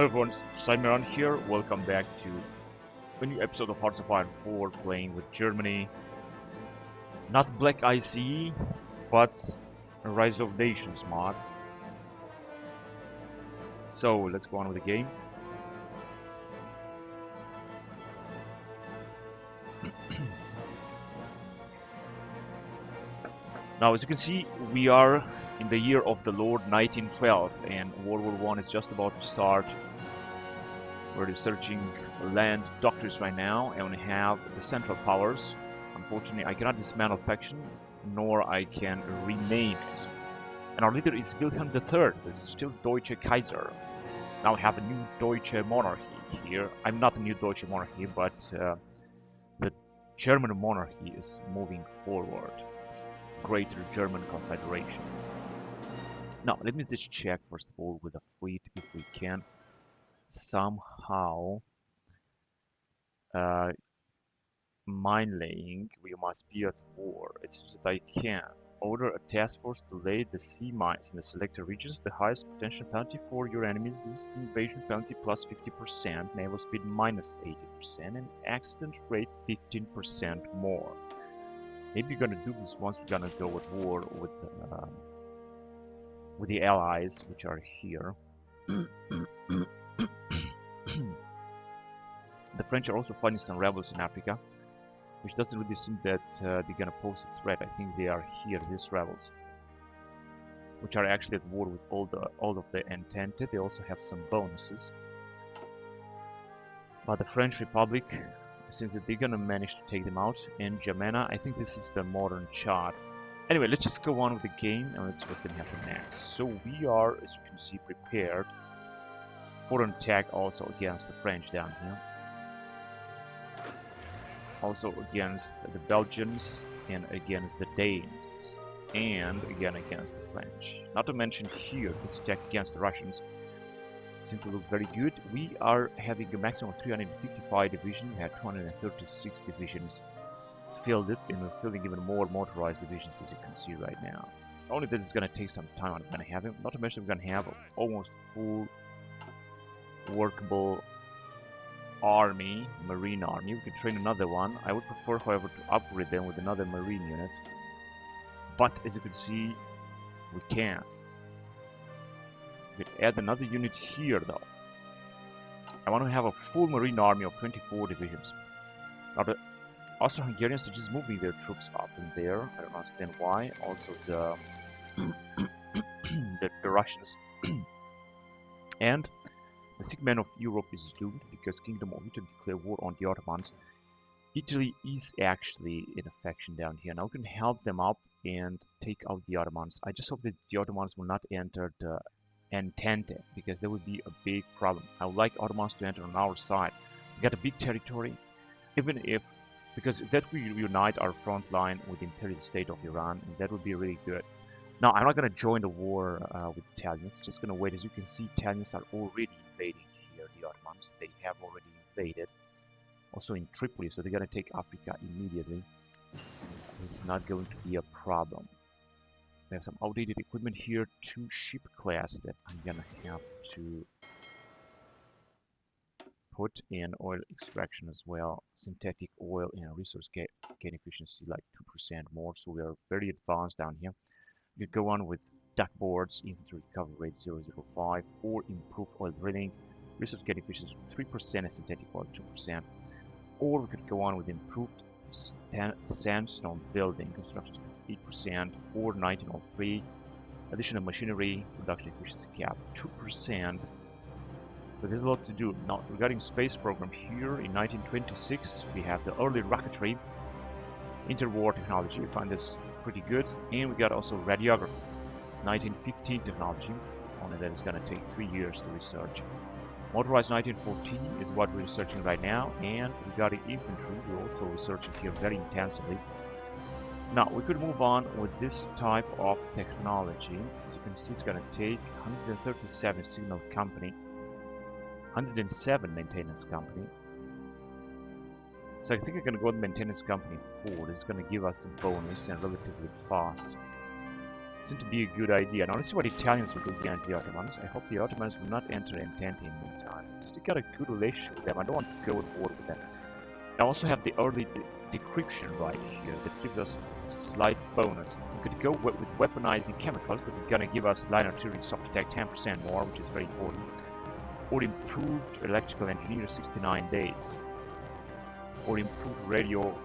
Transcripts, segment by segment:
Hello everyone, Simon here. Welcome back to a new episode of Hearts of Iron 4 playing with Germany. Not Black ICE, but Rise of Nations mod. So let's go on with the game. Now, as you can see, we are in the year of the Lord 1912, and World War I is just about to start. We're researching land doctrines right now, and we have the Central Powers. Unfortunately, I cannot dismantle faction, nor I can rename it. And our leader is Wilhelm III, this is still Deutsche Kaiser. Now we have a new Deutsche monarchy here. I'm not a new Deutsche monarchy, but the German monarchy is moving forward. Greater German Confederation. Now, let me just check first of all with the fleet if we can somehow mine laying. We must be at war. It seems that I can order a task force to lay the sea mines in the selected regions. The highest potential penalty for your enemies is invasion penalty plus 50%, naval speed minus 80%, and accident rate 15% more. Maybe we're gonna do this once we're gonna go at war with the allies which are here. The French are also fighting some rebels in Africa, which doesn't really seem that they're gonna pose a threat. I think they are here, these rebels, which are actually at war with all of the Entente. They also have some bonuses. But the French Republic, since they're gonna manage to take them out, and Jamena, I think this is the modern Chad. Anyway, let's just go on with the game and let's see what's gonna happen next. So we are, as you can see, prepared for an attack also against the French down here. Also against the Belgians and against the Danes. And again against the French. Not to mention here, this attack against the Russians seems to look very good. We are having a maximum of 355 divisions. We have 236 divisions filled it, and we're filling even more motorized divisions, as you can see right now. Only that is going to take some time. I'm going to have it. Not to mention we're going to have almost full workable army, marine army. We could train another one. I would prefer, however, to upgrade them with another marine unit. But as you can see, we can. We could add another unit here, though. I want to have a full marine army of 24 divisions. Now, the Austro-Hungarians are just moving their troops up in there. I don't understand why. Also, the the Russians. And the sick man of Europe is doomed because Kingdom of Italy declared war on the Ottomans. Italy is actually in a faction down here. Now we can help them up and take out the Ottomans. I just hope that the Ottomans will not enter the Entente, because that would be a big problem. I would like Ottomans to enter on our side. We got a big territory, even if, because that will unite our front line with the Imperial State of Iran, and that would be really good. Now, I'm not going to join the war with Italians, just going to wait. As you can see, Italians are already invading here, the Ottomans. They have already invaded, also in Tripoli, so they're going to take Africa immediately. This is not going to be a problem. We have some outdated equipment here, 2 ship class that I'm going to have to put in oil extraction as well. Synthetic oil and resource gain efficiency like 2% more, so we are very advanced down here. You could go on with duck boards, infantry recovery rate 0.05, or improved oil drilling, resource gain efficiency 3% and synthetic oil 2%. Or we could go on with improved sandstone building, construction 8%, or 1903, additional machinery, production efficiency cap 2%. So there's a lot to do. Now, regarding space program here, in 1926, we have the early rocketry, interwar technology. We find this pretty good. And we got also radiography, 1915 technology, only that is going to take 3 years to research. Motorized 1914 is what we're researching right now, and regarding infantry, we're also researching here very intensively. Now, we could move on with this type of technology. As you can see, it's going to take 137 signal company, 107 maintenance company. So I think I'm going to go with maintenance company 4. This is going to give us a bonus and relatively fast. Seemed to be a good idea. Now let's see what Italians will do against the Ottomans. I hope the Ottomans will not enter Entente in the meantime. Still got a good relationship with them. I don't want to go at war with them. I also have the early decryption right here that gives us a slight bonus. We could go with weaponizing chemicals that are gonna give us line artillery soft attack 10% more, which is very important. Or improved electrical engineer 69 days. Or improved radio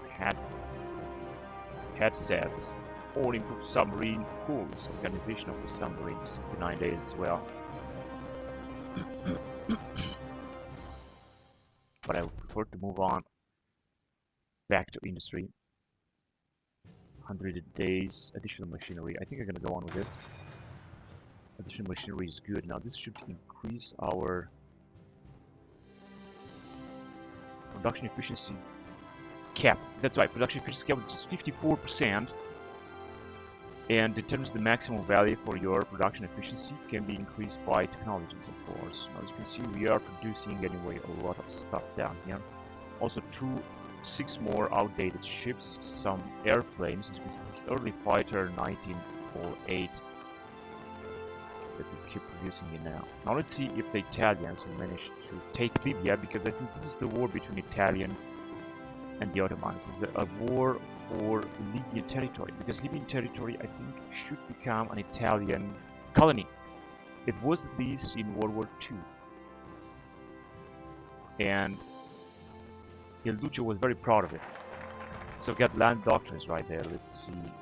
headsets. Or improved submarine crews, organization of the submarine 69 days as well. But I would prefer to move on back to industry. 100 days, additional machinery. I think I'm gonna go on with this. Additional machinery is good. Now this should increase our production efficiency cap. That's right, production efficiency cap, which is 54%, and determines the maximum value for your production efficiency. Can be increased by technologies, of course. Now, as you can see, we are producing anyway a lot of stuff down here. Also, 6 more outdated ships, some airplanes. This is early fighter 1948 that we keep producing it now. Now let's see if the Italians will manage to take Libya, because I think this is the war between Italian and the Ottomans. It's a war for Libyan territory, because Libyan territory, I think, should become an Italian colony. It was at least in World War II. And Il Duce was very proud of it. So we've got land doctrines right there. Let's see.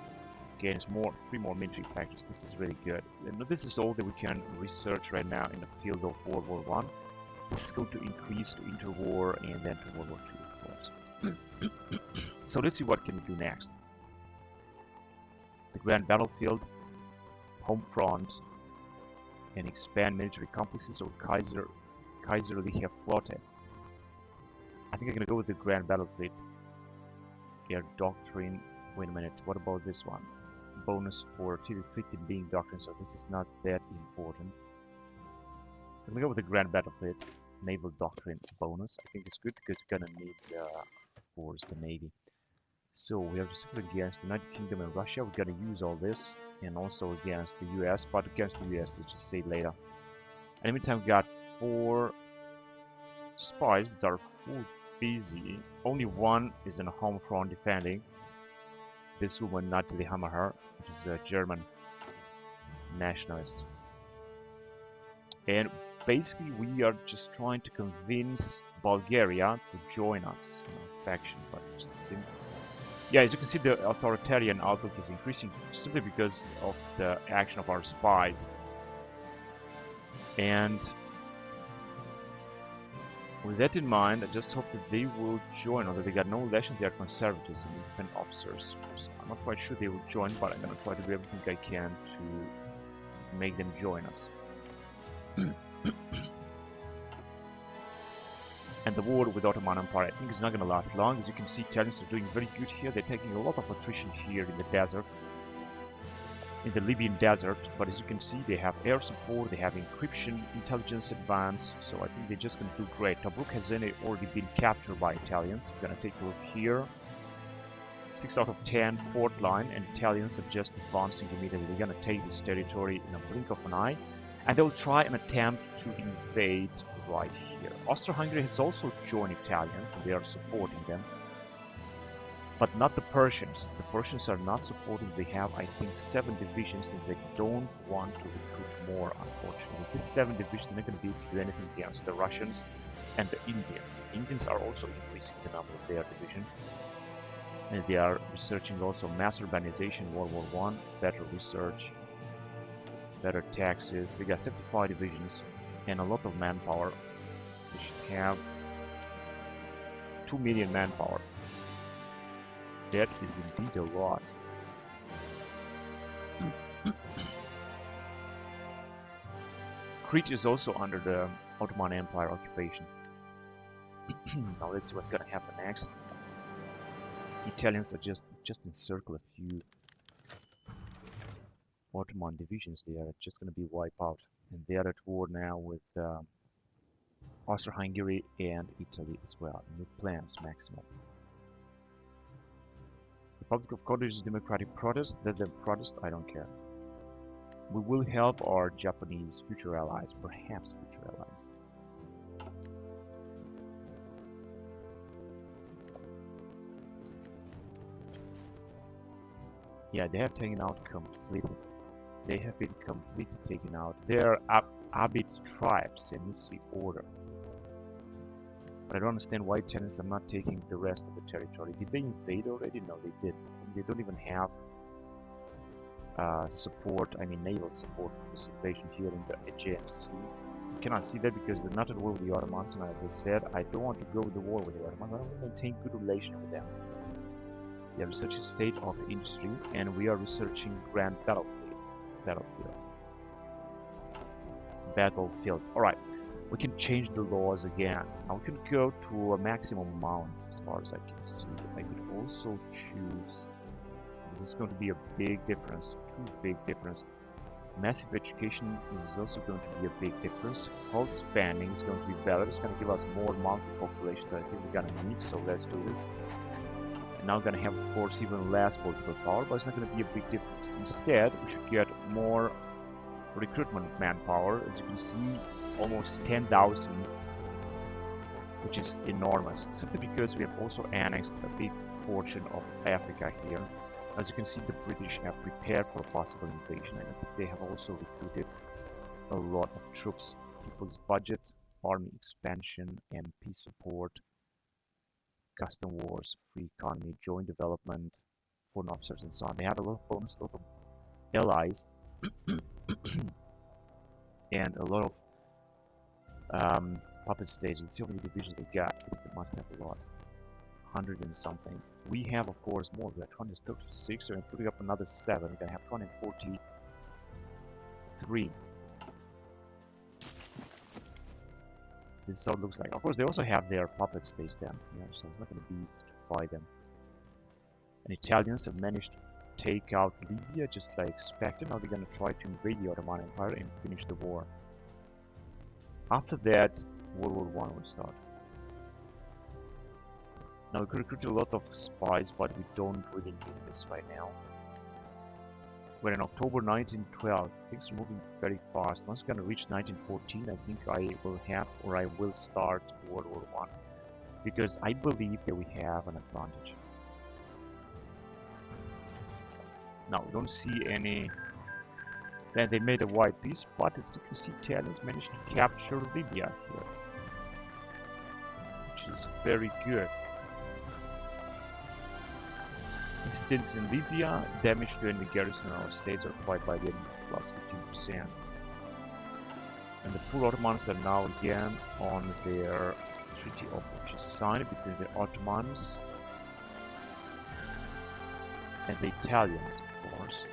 Again, it's 3 more military factors. This is really good. And this is all that we can research right now in the field of World War I. This is going to increase to interwar and then to World War II, of course. So let's see what can we do next. The Grand Battlefield, Home Front, and expand military complexes, or Kaiserliche Flotte. I think I'm gonna go with the Grand Battlefield. Air Doctrine. Wait a minute, what about this one? Bonus for T-15 being doctrine, so this is not that important. I'm gonna go with the Grand Battlefield. Naval Doctrine bonus. I think it's good because you're gonna need, of course, the Navy. So we have to support against the United Kingdom and Russia. We're gonna use all this, and also against the US, but against the US, let's just say later. And in the meantime, we got 4 spies that are full busy. Only one is in a home front defending. This woman, Natalie Hammerher, which is a German nationalist. And basically, we are just trying to convince Bulgaria to join us in our faction, but it just seems... Yeah, as you can see, the authoritarian outlook is increasing simply because of the action of our spies. And with that in mind, I just hope that they will join, although they got no elections, they are conservatives and independent officers. So I'm not quite sure they will join, but I'm gonna try to do everything I can to make them join us. And the war with Ottoman Empire, I think, is not going to last long. As you can see, Italians are doing very good here. They're taking a lot of attrition here in the desert, in the Libyan desert. But as you can see, they have air support, they have encryption, intelligence advance. So I think they're just going to do great. Tobruk has already been captured by Italians. We're going to take a look here. 6 out of 10 port line, and Italians are just advancing immediately. They're going to take this territory in a blink of an eye. And they'll try an attempt to invade right here. Austro-Hungary has also joined Italians, and they are supporting them. But not the Persians. The Persians are not supporting. They have, I think, 7 divisions, and they don't want to recruit more, unfortunately. These 7 divisions are not going to be able to do anything against the Russians and the Indians. Indians are also increasing the number of their division. And they are researching also mass urbanization, World War I, better research, better taxes. They got 75 divisions and a lot of manpower. They should have 2 million manpower. That is indeed a lot. Crete is also under the Ottoman Empire occupation. Now let's see what's gonna happen next. Italians are just encircle a few Ottoman divisions. They are just going to be wiped out, and they are at war now with Austro-Hungary and Italy as well. New plans maximum. Republic of Kurdish Democratic Protest. Let them protest. I don't care. We will help our Japanese future allies, perhaps future allies. Yeah, they have taken out completely. They have been completely taken out. They are Abid tribes and Nutsi order. But I don't understand why Chinese are not taking the rest of the territory. Did they invade already? No, they didn't. They don't even have support, I mean naval support for this invasion here in the Aegean Sea. You cannot see that because we're not at war with the Ottomans, and as I said, I don't want to go to war with the Ottomans. I want to maintain good relation with them. They are researching state of the industry, and we are researching grand battlefield. Alright, we can change the laws again. Now we can go to a maximum amount as far as I can see. I could also choose. This is going to be a big difference, too big difference. Massive education is also going to be a big difference. Hold spanning is going to be better. It's going to give us more mountain population that I think we're going to need, so let's do this. And now we're going to have, of course, even less political power, but it's not going to be a big difference. Instead, we should get more recruitment manpower. As you can see, almost 10,000, which is enormous, simply because we have also annexed a big portion of Africa here. As you can see, the British have prepared for a possible invasion, and I think they have also recruited a lot of troops. People's budget, army expansion, MP support, custom wars, free economy, joint development, foreign officers, and so on. They have a lot of bonus, a lot of allies, and a lot of puppet states. Let's see how many divisions they got. I think they must have a lot. 100 and something. We have, of course, more. We have 236, so we're putting up another 7. We're gonna have 243. This is how it looks like. Of course, they also have their puppet states down here, so it's not gonna be easy to fight them. And Italians have managed to take out Libya just like expected. Now they're gonna try to invade the Ottoman Empire and finish the war. After that, World War I will start. Now we could recruit a lot of spies, but we don't really need this right now. We're in October 1912. Things are moving very fast. Once we're gonna reach 1914, I think I will have, or I will start World War I, because I believe that we have an advantage. Now we don't see any. Then they made a white peace, but as you can see, Italians managed to capture Libya here, which is very good. Dissidents in Libya, damage to enemy garrison in our states are quite by the enemy, plus 15%. And the full Ottomans are now again on their treaty of which is signed between the Ottomans and the Italians, of course.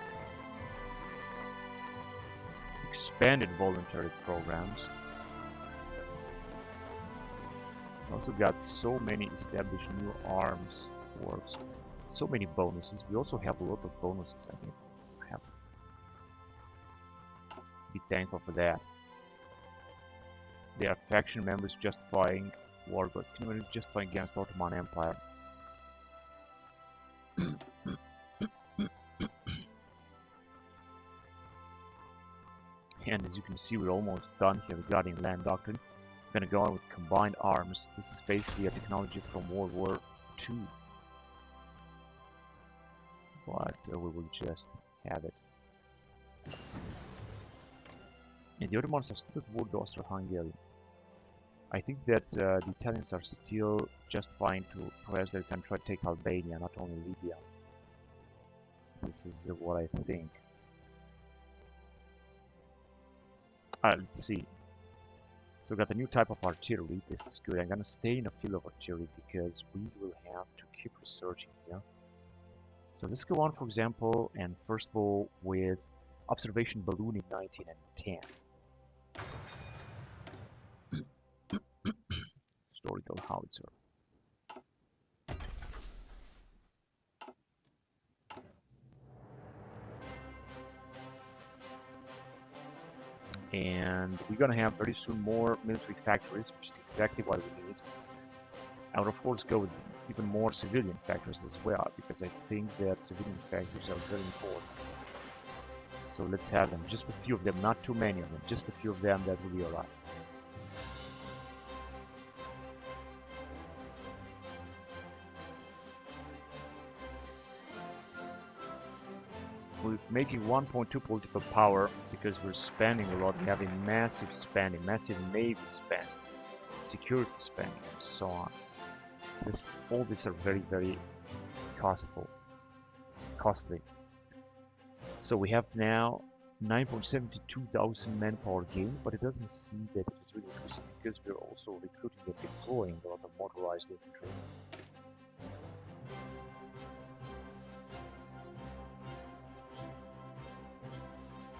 Expanded voluntary programs. Also got so many established new arms works. So many bonuses. We also have a lot of bonuses, I think. Be thankful for that. They are faction members justifying war gods. Justifying against Ottoman Empire. And as you can see, we're almost done here regarding land doctrine. We're gonna go on with combined arms. This is basically a technology from World War II. But we will just have it. And the Ottomans are still at war with Austro-Hungary. I think that the Italians are still justifying to press they can try to take Albania, not only Libya. This is what I think. Let's see. So we got a new type of artillery. This is good. I'm gonna stay in the field of artillery because we will have to keep researching here. So let's go on, for example, and first of all with observation balloon in 1910. Historical howitzer. And we're gonna have very soon more military factories, which is exactly what we need. I would of course go with even more civilian factories as well, because I think that civilian factories are very important. So So let's have them, just a few of them, not too many of them, just a few of them, that will be alright. We're making 1.2 political power because we're spending a lot. We have a massive spending, massive navy spending, security spending, and so on. All these are very, very costly. So we have now 9.72,000 manpower gain, but it doesn't seem that it is really increasing because we're also recruiting and deploying a lot of motorized infantry.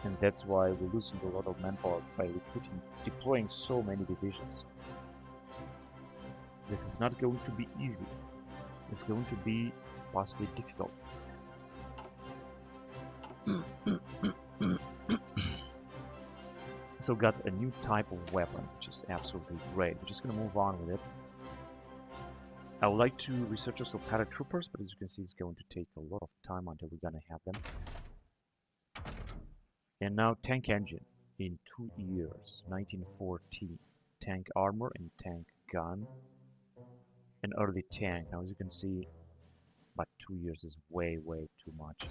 And that's why we're losing a lot of manpower by deploying so many divisions. This is not going to be easy. It's going to be possibly difficult. So got a new type of weapon, which is absolutely great. We're just going to move on with it. I would like to research also paratroopers, but as you can see, it's going to take a lot of time until we're going to have them. And now tank engine in 2 years, 1914. Tank armor and tank gun. An early tank. Now as you can see, but 2 years is way too much.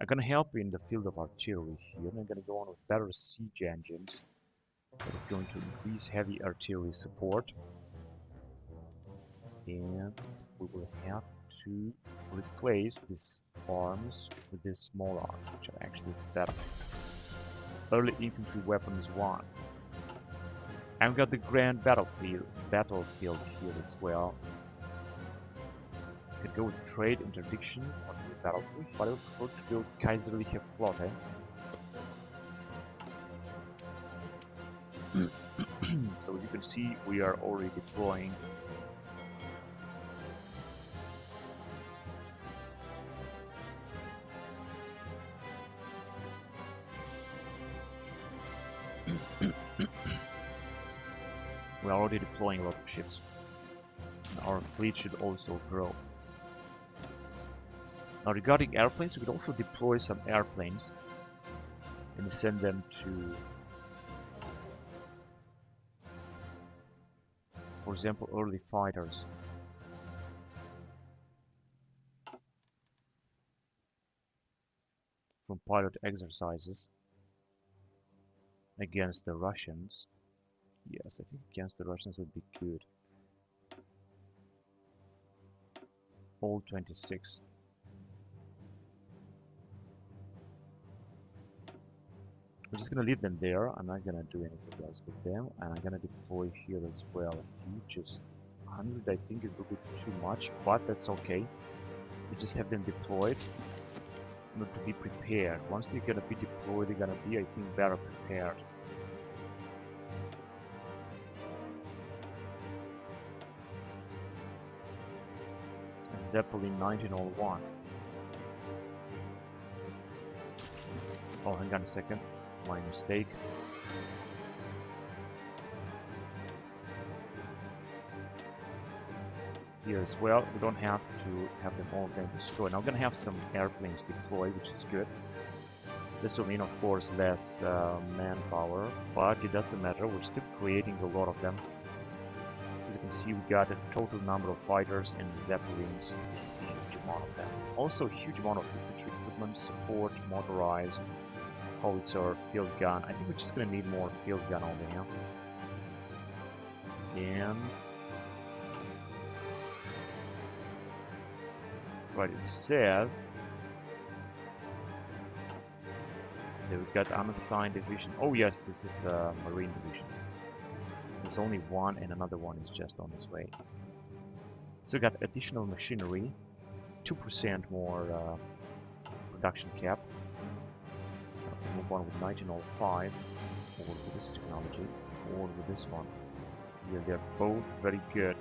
I'm gonna help in the field of artillery here, and I'm gonna go on with better siege engines. That is going to increase heavy artillery support. And we will have to replace these arms with these small arms, which are actually better. Early infantry weapons 1. I've got the grand battlefield here as well. Could go with trade interdiction on the battlefield, but I would prefer to build Kaiserliche Flotte. So as you can see, we are already deploying we're already deploying a lot of ships. And our fleet should also grow. Now regarding airplanes, we could also deploy some airplanes and send them to, for example, early fighters. From pilot exercises against the Russians. Yes, I think against the Russians would be good. All 26. I'm just gonna leave them there. I'm not gonna do anything else with them, and I'm gonna deploy here as well. A few, just 100. I think it will be too much, but that's okay. We just have them deployed, not to be prepared. Once they're gonna be deployed, they're gonna be, I think, better prepared. Zeppelin 1901. Oh, hang on a second. My mistake. Here as well, we don't have to have them all then destroyed. Now we're gonna have some airplanes deployed, which is good. This will mean, of course, less manpower, but it doesn't matter. We're still creating a lot of them. As you can see, we got a total number of fighters and zeppelins. It's a huge amount of them. Also, a huge amount of infantry equipment, support, motorized, howitzer, field gun. I think we're just gonna need more field gun over here. And right, it says that we've got unassigned division. Oh yes, this is a marine division. There's only one, and another one is just on its way. So we got additional machinery, 2% more production cap. Move on with 1905, or with this technology, or with this one. Yeah, they're both very good.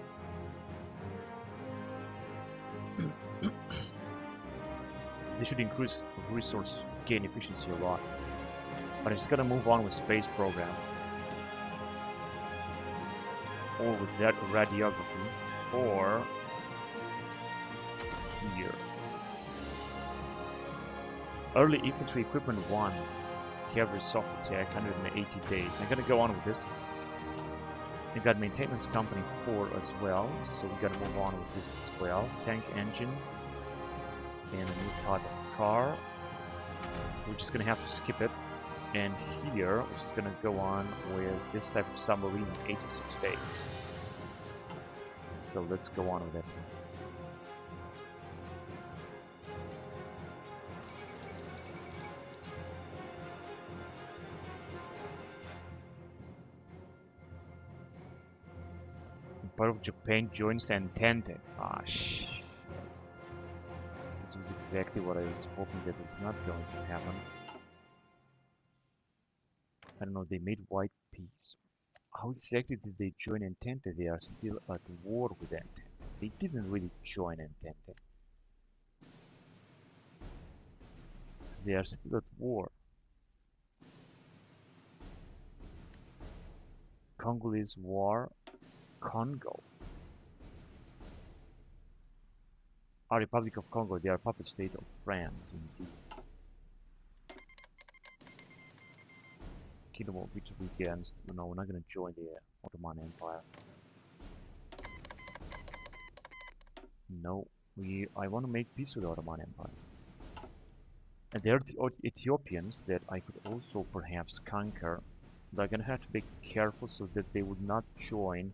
They should increase resource gain efficiency a lot. But I'm just gonna move on with space program, or with that radiography, or here. Early infantry equipment 1. Cavalry soft attack, 180 days. I'm gonna go on with this. We got maintenance company 4 as well, so we gotta move on with this as well. Tank engine and a new type of car. We're just gonna have to skip it. And here, we're just gonna go on with this type of submarine in 86 days. So let's go on with it. Part of Japan joins Entente. Ah, shit. This was exactly what I was hoping that is not going to happen. I don't know, they made white peace. How exactly did they join Entente? They are still at war with Entente. They didn't really join Entente. Because they are still at war. Congolese war. Congo. Republic of Congo, they are a puppet state of France, indeed. Kingdom of Italy against, no, we're not going to join the Ottoman Empire. No, I want to make peace with the Ottoman Empire. And there are the Ethiopians that I could also perhaps conquer, but I'm going to have to be careful so that they would not join.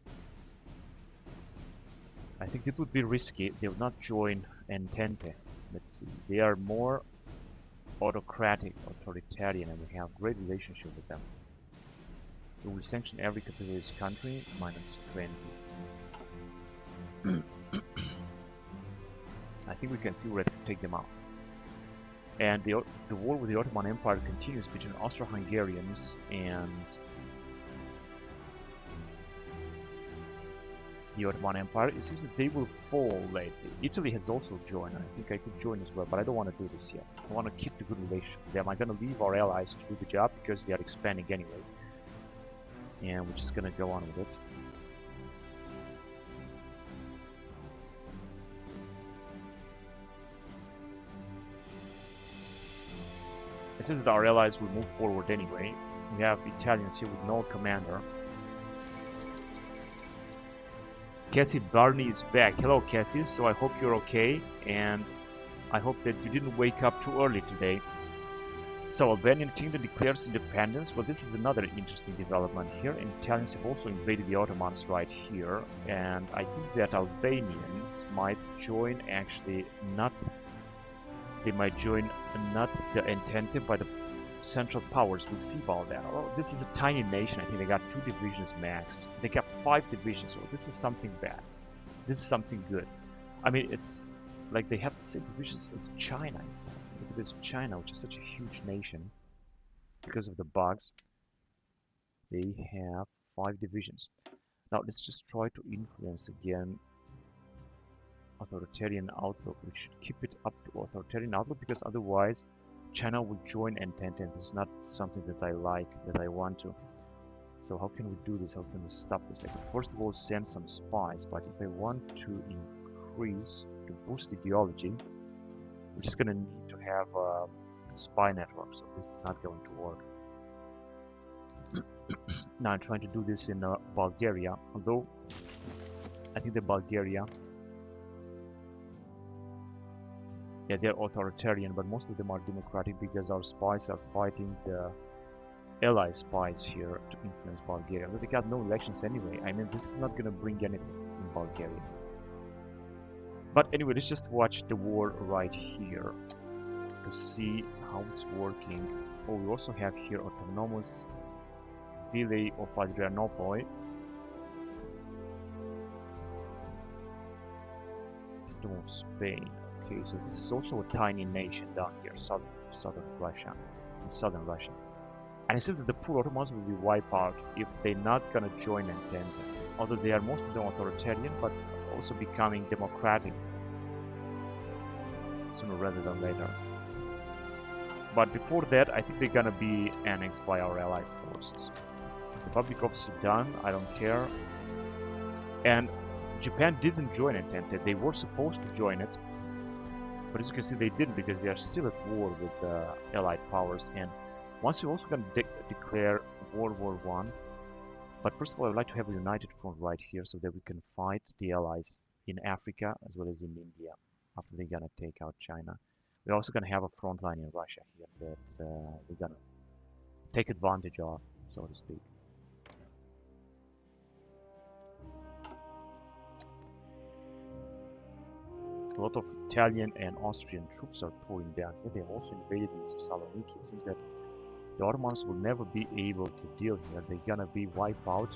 I think it would be risky. They would not join Entente. Let's see. They are more autocratic, authoritarian, and we have great relationship with them. So we sanction every capitalist country minus 20. I think we can theoretically take them out. And the war with the Ottoman Empire continues between Austro-Hungarians and the Ottoman Empire. It seems that they will fall lately. Italy has also joined, and I think I could join as well, but I don't want to do this yet. I want to keep the good relationship with them. I'm going to leave our allies to do the job because they are expanding anyway. And we're just going to go on with it. It seems that our allies will move forward anyway. We have Italians here with no commander. Kathy Barney is back. Hello, Kathy. So I hope you're okay, and I hope that you didn't wake up too early today. So Albanian Kingdom declares independence. Well, this is another interesting development here. And Italians have also invaded the Ottomans right here, and I think that Albanians might join actually not. They might join not the Entente, but the Central Powers. We'll see about that. Well, this is a tiny nation. I think they got 2 divisions max. They got 5 divisions. So this is something bad. This is something good. I mean, it's like they have the same divisions as China. Look at this China, which is such a huge nation. Because of the bugs, they have 5 divisions. Now let's just try to influence again authoritarian outlook. We should keep it up to authoritarian outlook because otherwise China will join Entente, and this is not something that I like, that I want to. So how can we do this? How can we stop this? I could first of all send some spies, but if I want to increase, to boost ideology, we're just gonna need to have a spy network, so this is not going to work. Now I'm trying to do this in Bulgaria, although I think that Bulgaria, yeah, they're authoritarian, but most of them are democratic because our spies are fighting the ally spies here to influence Bulgaria. But they got no elections anyway. I mean, this is not going to bring anything in Bulgaria. But anyway, let's just watch the war right here to see how it's working. Oh, we also have here autonomous Village of Adrianople. Kingdom of Spain. Okay, so this is also a tiny nation down here, southern Russia, southern Russia. And it seems that the poor Ottomans will be wiped out if they're not gonna join Entente. Although they are most of them authoritarian, but also becoming democratic sooner rather than later. But before that, I think they're gonna be annexed by our allied forces. Republic of Sudan, I don't care. And Japan didn't join Entente. They were supposed to join it. But as you can see, they didn't, because they are still at war with Allied powers. And once we're also going to declare World War One. But first of all, I would like to have a united front right here so that we can fight the Allies in Africa as well as in India after they're going to take out China. We're also going to have a front line in Russia here that we're going to take advantage of, so to speak. A lot of Italian and Austrian troops are pouring down here. They also invaded in Saloniki. It seems that the Ottomans will never be able to deal here. They're gonna be wiped out,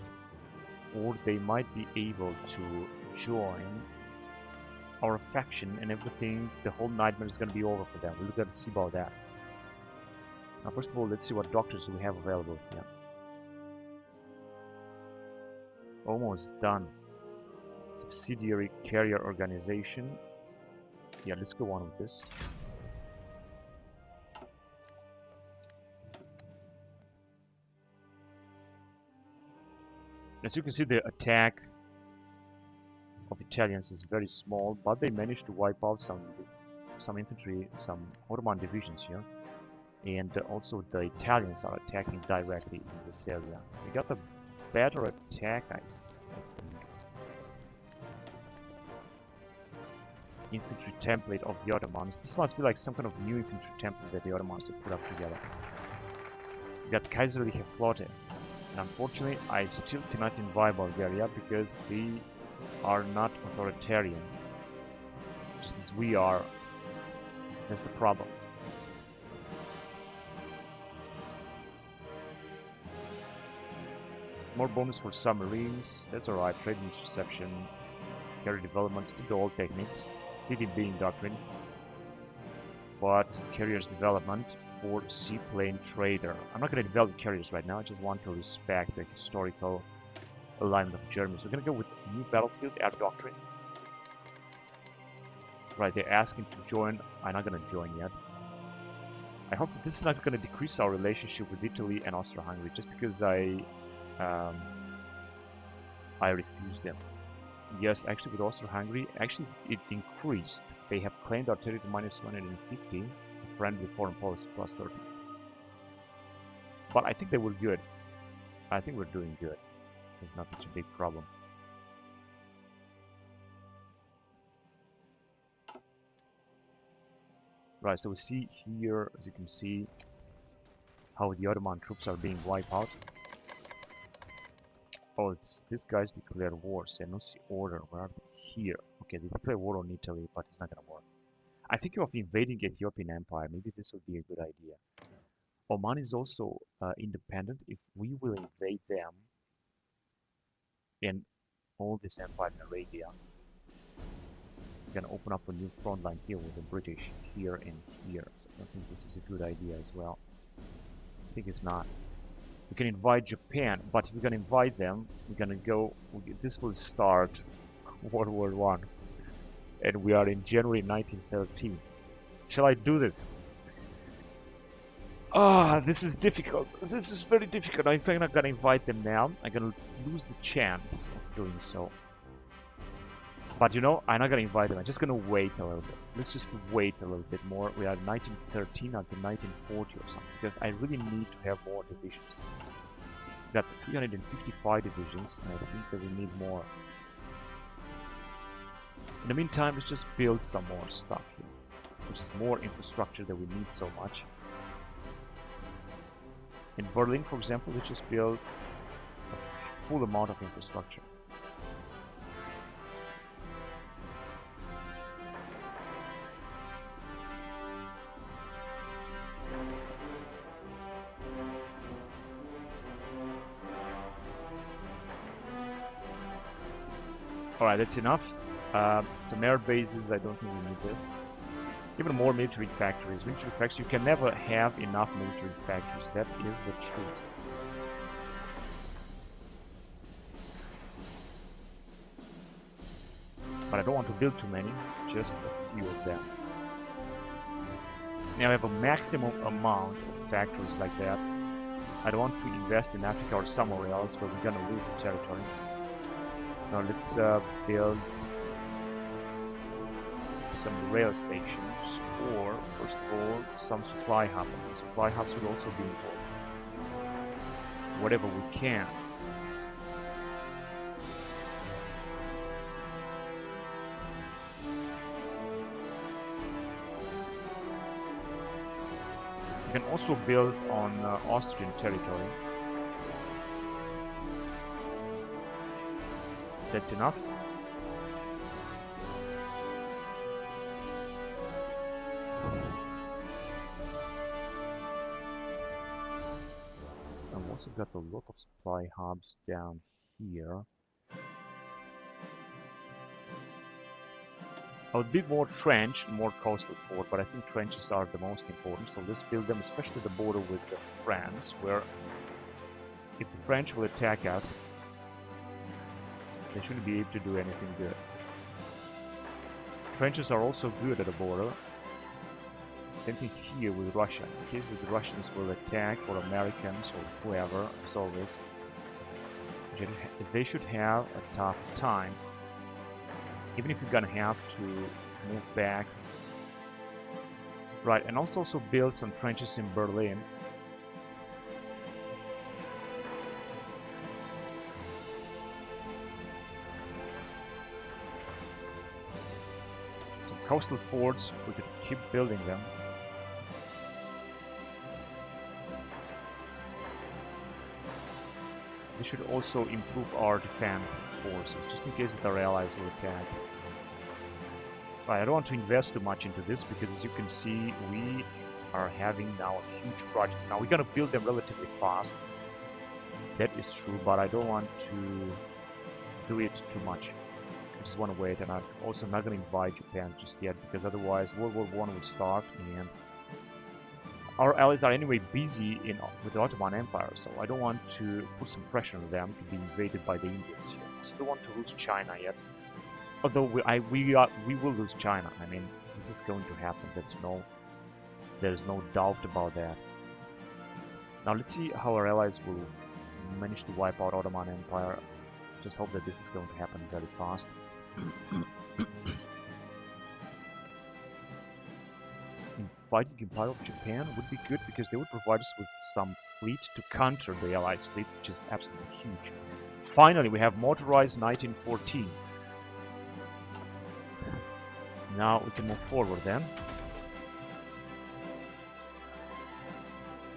or they might be able to join our faction, and everything, the whole nightmare is gonna be over for them. We'll got to see about that. Now, first of all, let's see what doctors we have available here. Almost done. Subsidiary carrier organization. Yeah, let's go on with this. As you can see, the attack of Italians is very small, but they managed to wipe out some infantry, some Ottoman divisions here. And also the Italians are attacking directly in this area. We got a better attack, I think. Infantry template of the Ottomans. This must be like some kind of new infantry template that the Ottomans have put up together. We got Kaiserliche Flotte. And unfortunately, I still cannot invade Bulgaria because they are not authoritarian. Just as we are. That's the problem. More bonus for submarines. That's alright. Trade interception. Carrier developments. Do the old techniques. Being doctrine, but carriers development for seaplane trader. I'm not going to develop carriers right now. I just want to respect the historical alignment of Germany. So we're going to go with new battlefield air doctrine. Right, they're asking to join. I'm not going to join yet. I hope that this is not going to decrease our relationship with Italy and Austria-Hungary just because I refused them. Yes, actually with Austria-Hungary, actually it increased. They have claimed our territory minus 150, friendly foreign policy plus 30. But I think they were good. I think we're doing good. It's not such a big problem. Right, so we see here, as you can see, how the Ottoman troops are being wiped out. Oh, this guy's declared war. Senussi order. Where are they? Here. Okay, they declare war on Italy, but it's not gonna work. I think of invading Ethiopian Empire. Maybe this would be a good idea. Oman is also independent. If we will invade them and all this empire in Arabia, we're gonna open up a new front line here with the British here and here. So I don't think this is a good idea as well. I think it's not. We can invite Japan, but if we're gonna invite them, we're gonna go. This will start World War One, and we are in January 1913. Shall I do this? Ah, this is difficult. This is very difficult. If I'm not gonna invite them now, I'm gonna lose the chance of doing so. But you know, I'm not gonna invite them. I'm just gonna wait a little bit. Let's just wait a little bit more. We are 1913 until 1940 or something, because I really need to have more divisions. We got 355 divisions, and I think that we need more. In the meantime, let's just build some more stuff here, which is more infrastructure that we need so much. In Berlin, for example, let's just build a full amount of infrastructure. Alright, that's enough. Some air bases, I don't think we need this. Even more military factories. Military factories, you can never have enough military factories. That is the truth. But I don't want to build too many, just a few of them. Now I have a maximum amount of factories like that. I don't want to invest in Africa or somewhere else where we're gonna lose the territory. Now let's build some rail stations, or first of all some supply hubs. Supply hubs will also be important. Whatever we can. You can also build on Austrian territory. That's enough. I've also got a lot of supply hubs down here. I would build more trench, more coastal fort, but I think trenches are the most important, so let's build them, especially the border with France, where if the French will attack us, they shouldn't be able to do anything good. Trenches are also good at the border. Same thing here with Russia. In case the Russians will attack, or Americans, or whoever, as always, they should have a tough time. Even if you're gonna have to move back. Right, and also build some trenches in Berlin. Some coastal forts, we could keep building them. This should also improve our defense forces, just in case that our allies will attack. Right, I don't want to invest too much into this, because as you can see, we are having now a huge project. Now we're gonna build them relatively fast. That is true, but I don't want to do it too much. I just want to wait, and I'm also not gonna invite Japan just yet, because otherwise World War I will start, and our allies are anyway busy with the Ottoman Empire, so I don't want to put some pressure on them to be invaded by the Indians here. I still don't want to lose China yet. Although we will lose China. I mean, this is going to happen. There's no doubt about that. Now let's see how our allies will manage to wipe out Ottoman Empire. Just hope that this is going to happen very fast. Fighting Empire of Japan would be good, because they would provide us with some fleet to counter the Allies' fleet, which is absolutely huge. Finally, we have motorized 1914. Now we can move forward then.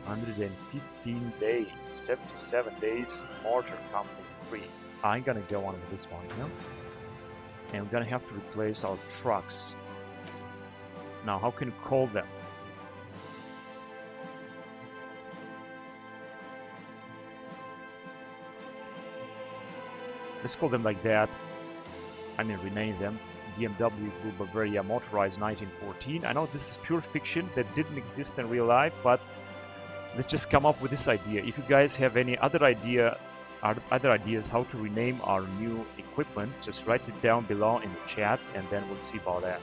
115 days, 77 days, mortar company 3. I'm gonna go on with this one here. And we're gonna have to replace our trucks. Now, how can you call them? Let's call them like that. I mean, rename them. BMW Group Bavaria Motorized 1914. I know this is pure fiction that didn't exist in real life, but let's just come up with this idea. If you guys have any other ideas how to rename our new equipment, just write it down below in the chat, and then we'll see about that.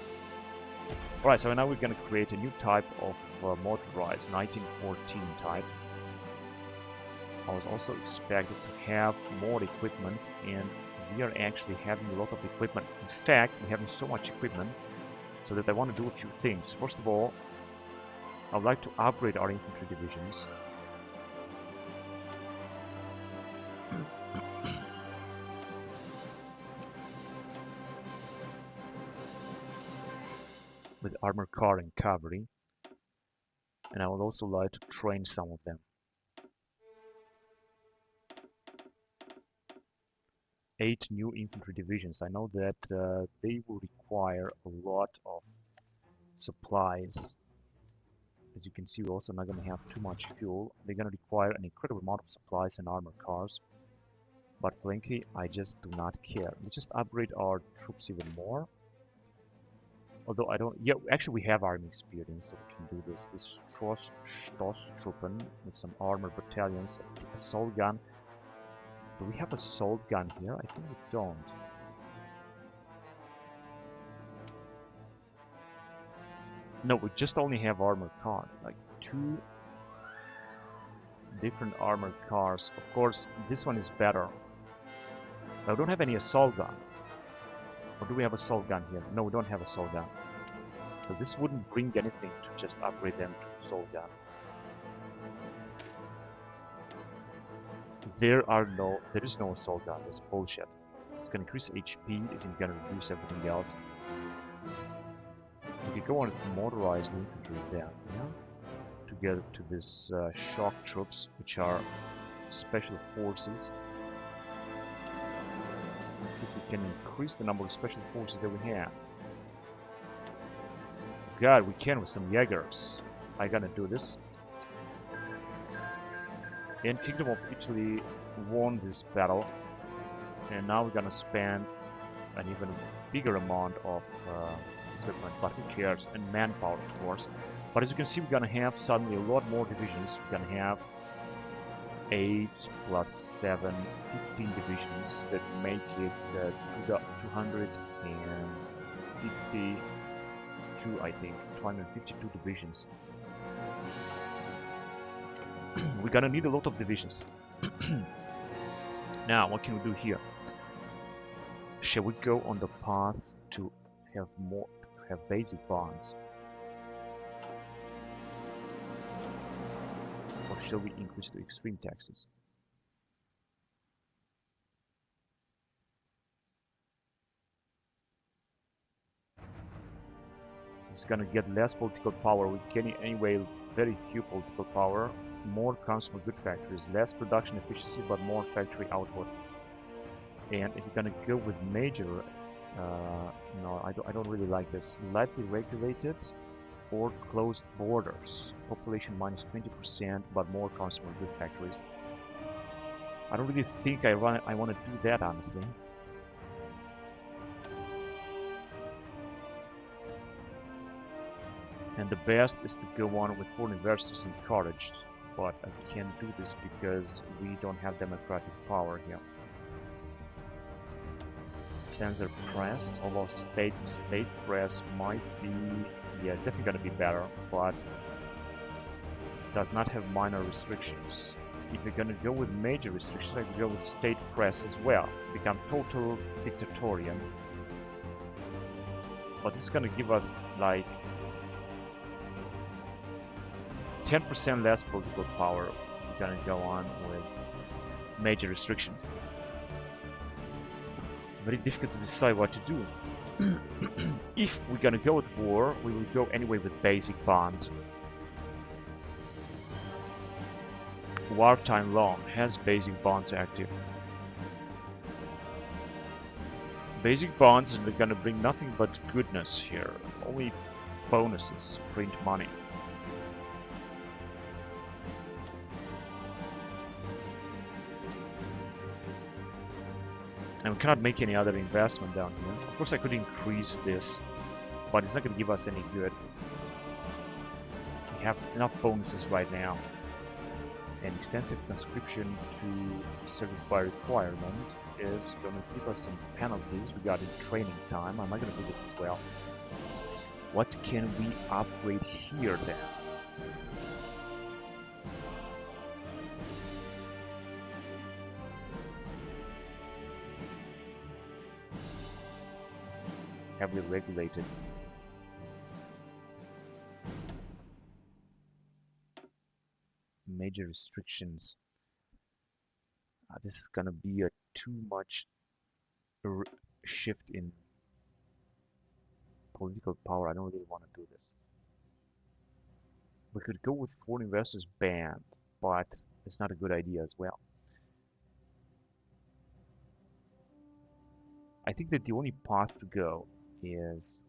Alright, so now we're going to create a new type of motorized 1914 type. I was also expected to have more equipment, and we are actually having a lot of equipment. In fact, we're having so much equipment so that I want to do a few things. First of all, I would like to upgrade our infantry divisions. With armor car and cavalry. And I would also like to train some of them. 8 new infantry divisions. I know that they will require a lot of supplies. As you can see, we're also not going to have too much fuel. They're going to require an incredible amount of supplies and armor cars. But frankly, I just do not care. Let's just upgrade our troops even more. Although I don't... Yeah, actually we have army experience, so we can do this. This Stoßtruppen with some armor battalions, assault gun. Do we have assault gun here? I think we don't. No, we just only have armored cars. Like 2 different armored cars. Of course, this one is better. Now, we don't have any assault gun. Or do we have assault gun here? No, we don't have assault gun. So this wouldn't bring anything to just upgrade them to soldier. There is no assault gun. That's bullshit. It's gonna increase HP. It's gonna reduce everything else. We could go on with motorized infantry there, yeah, to get to this shock troops, which are special forces. Let's see if we can increase the number of special forces that we have. God, we can with some Jaegers. I'm gonna do this. And Kingdom of Italy won this battle, and now we're gonna spend an even bigger amount of equipment, but who cares, and manpower, of course. But as you can see, we're gonna have suddenly a lot more divisions. We're gonna have 8 plus 7, 15 divisions that make it 252, I think, 252 divisions. We're gonna need a lot of divisions. Now, what can we do here? Shall we go on the path to have basic bonds? Or shall we increase the extreme taxes? It's gonna get less political power. We're getting anyway very few political power. More consumer good factories, less production efficiency, but more factory output. And if you're gonna go with major, no, I don't really like this. Lightly regulated or closed borders. Population minus 20%, but more consumer good factories. I don't really think I want to do that, honestly. And the best is to go on with foreign investors encouraged. But I can't do this because we don't have democratic power here. Censor press, although state press might be, yeah, definitely gonna be better, but does not have minor restrictions. If you're gonna go with major restrictions, I could go with state press as well. Become total dictatorial. But this is gonna give us like 10% less political power. We're gonna go on with major restrictions. Very difficult to decide what to do. If we're gonna go with war, we will go anyway with basic bonds. Wartime loan has basic bonds active. Basic bonds are gonna bring nothing but goodness here. Only bonuses, print money. And we cannot make any other investment down here. Of course I could increase this, but it's not going to give us any good. We have enough bonuses right now. And extensive conscription to service by requirement is going to give us some penalties regarding training time. I'm not going to do this as well. What can we upgrade here then? Heavily regulated. Major restrictions. This is gonna be a too much shift in political power. I don't really want to do this. We could go with foreign investors ban, but it's not a good idea as well. I think that the only path to go is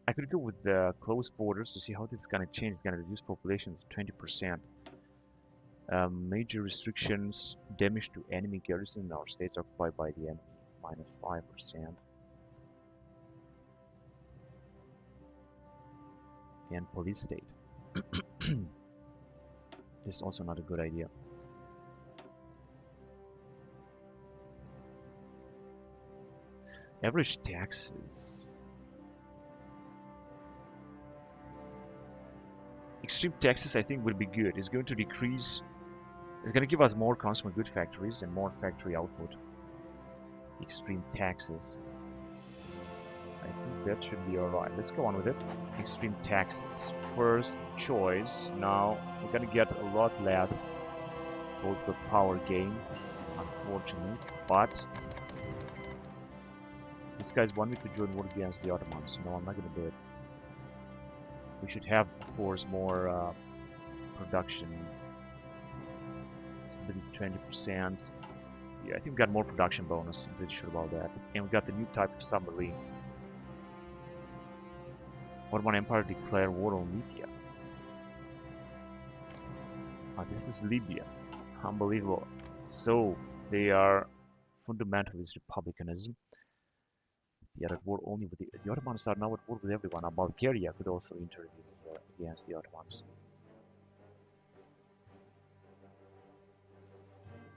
I could go with the closed borders to see how this is going to change. It's going to reduce population to 20%. Major restrictions, damage to enemy garrison in our states occupied by the enemy, minus 5%. And police state. This is also not a good idea. Average taxes. Extreme taxes I think will be good. It's going to decrease It's gonna give us more consumer good factories and more factory output. Extreme taxes. I think that should be alright. Let's go on with it. Extreme taxes. First choice. Now we're gonna get a lot less both the power gain, unfortunately, but these guys want me to join war against the Ottomans. No, I'm not gonna do it. We should have, of course, more production. It's a little 20%. Yeah, I think we got more production bonus. I'm pretty sure about that. And we got the new type of submarine. Ottoman Empire declare war on Libya. Ah, this is Libya. Unbelievable. So, they are fundamentalist republicanism. They are at war only with the Ottomans are now at war with everyone. Now, Bulgaria could also intervene against the Ottomans.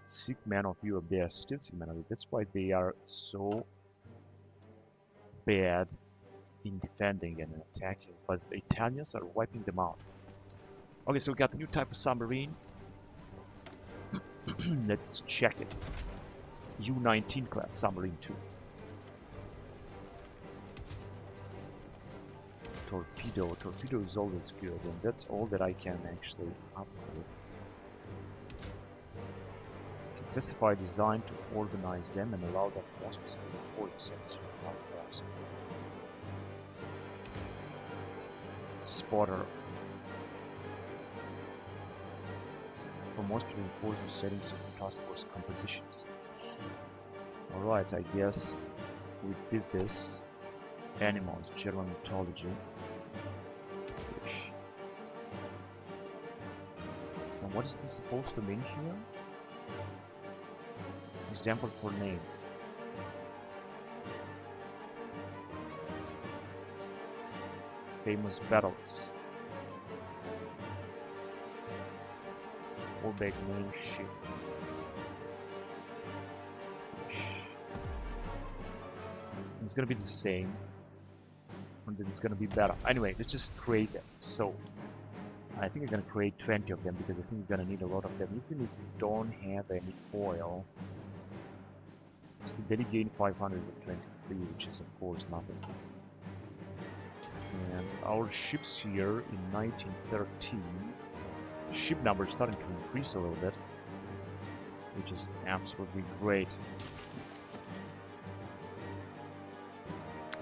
Sick man of Europe, they are still sick man of Europe. That's why they are so bad in defending and attacking, but the Italians are wiping them out. Okay, so we got the new type of submarine. Let's check it. U-19 class submarine 2. Torpedo is always good, and that's all that I can actually upgrade. Specify design to organize them and allow them more specific reporting sets. Spotter. For most reinforcement settings of task force compositions. Alright, I guess we did this. Animals, German mythology. And what is this supposed to mean here? Example for name. Famous battles. Orbeg name ship. It's gonna be the same. And then it's gonna be better. Anyway, let's just create them. So I think I'm gonna create 20 of them because I think we're gonna need a lot of them. Even if we don't have any oil. It's the daily gain 523, which is of course nothing. And our ships here in 1913, ship number is starting to increase a little bit, which is absolutely great.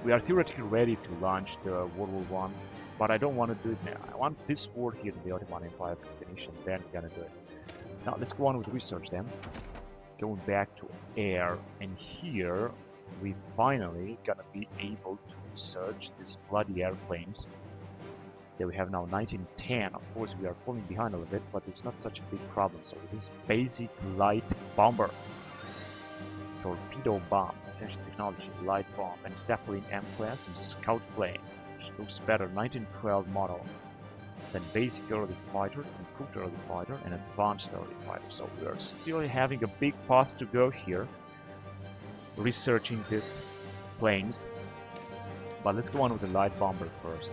We are theoretically ready to launch the World War I, but I don't want to do it now. I want this war here in the Ottoman Empire to finish, and then we're gonna do it. Now let's go on with research then. Going back to air, and here we finally gonna be able to research these bloody airplanes that we have now. 1910. Of course we are falling behind a little bit, but it's not such a big problem. So this basic light bomber, torpedo bomb, essential technology, light bomb, and Zeppelin M class and scout plane, which looks better. 1912 model. Then basic early fighter, improved early fighter, and advanced early fighter. So we are still having a big path to go here, researching these planes. But let's go on with the light bomber first.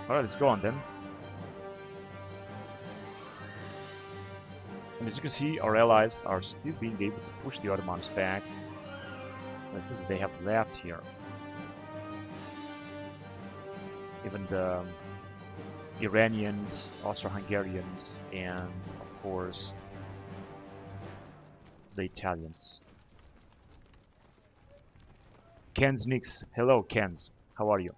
Alright, let's go on then. And as you can see, our allies are still being able to push the Ottomans back. Let's see what they have left here. Even the Iranians, Austro-Hungarians, and of course the Italians. Ken's Nix. Hello Ken's. How are you?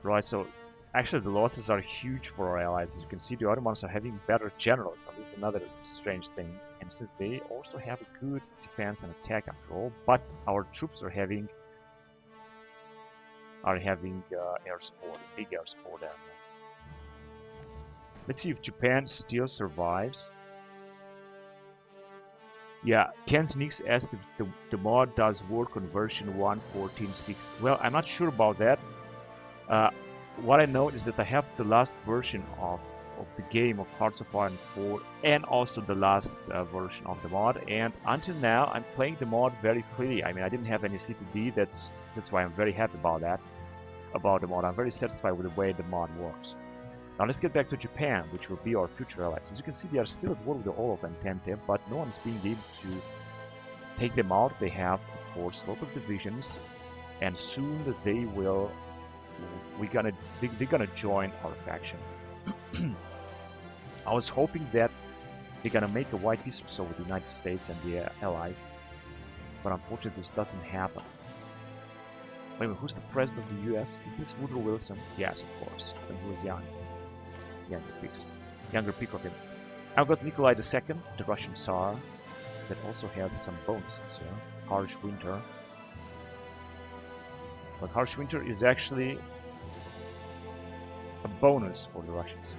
Right, so actually the losses are huge for our allies. As you can see, the Ottomans are having better generals. Now, this is another strange thing. And since they also have a good defense and attack after all, but our troops are having air support, big air support. Let's see if Japan still survives. Yeah, Ken's Nix asked if the mod does work on version 1.14.6. Well, I'm not sure about that. What I know is that I have the last version of of the game of Hearts of Iron 4 and also the last version of the mod. And until now, I'm playing the mod very freely. I mean, I didn't have any CTD. That's why I'm very happy about that. About the mod, I'm very satisfied with the way the mod works. Now let's get back to Japan, which will be our future allies. As you can see, they are still at war with all of Entente, but no one is being able to take them out. They have, of course, local divisions, and soon they will. They're gonna join our faction. I was hoping that they're gonna make a white peace or so with the United States and the allies, but unfortunately this doesn't happen. Wait a minute, who's the president of the US? Is this Woodrow Wilson? Yes, of course. When he was young. Younger peak of him. I've got Nikolai II, the Russian Tsar, that also has some bonuses here. Harsh winter. But harsh winter is actually a bonus for the Russians.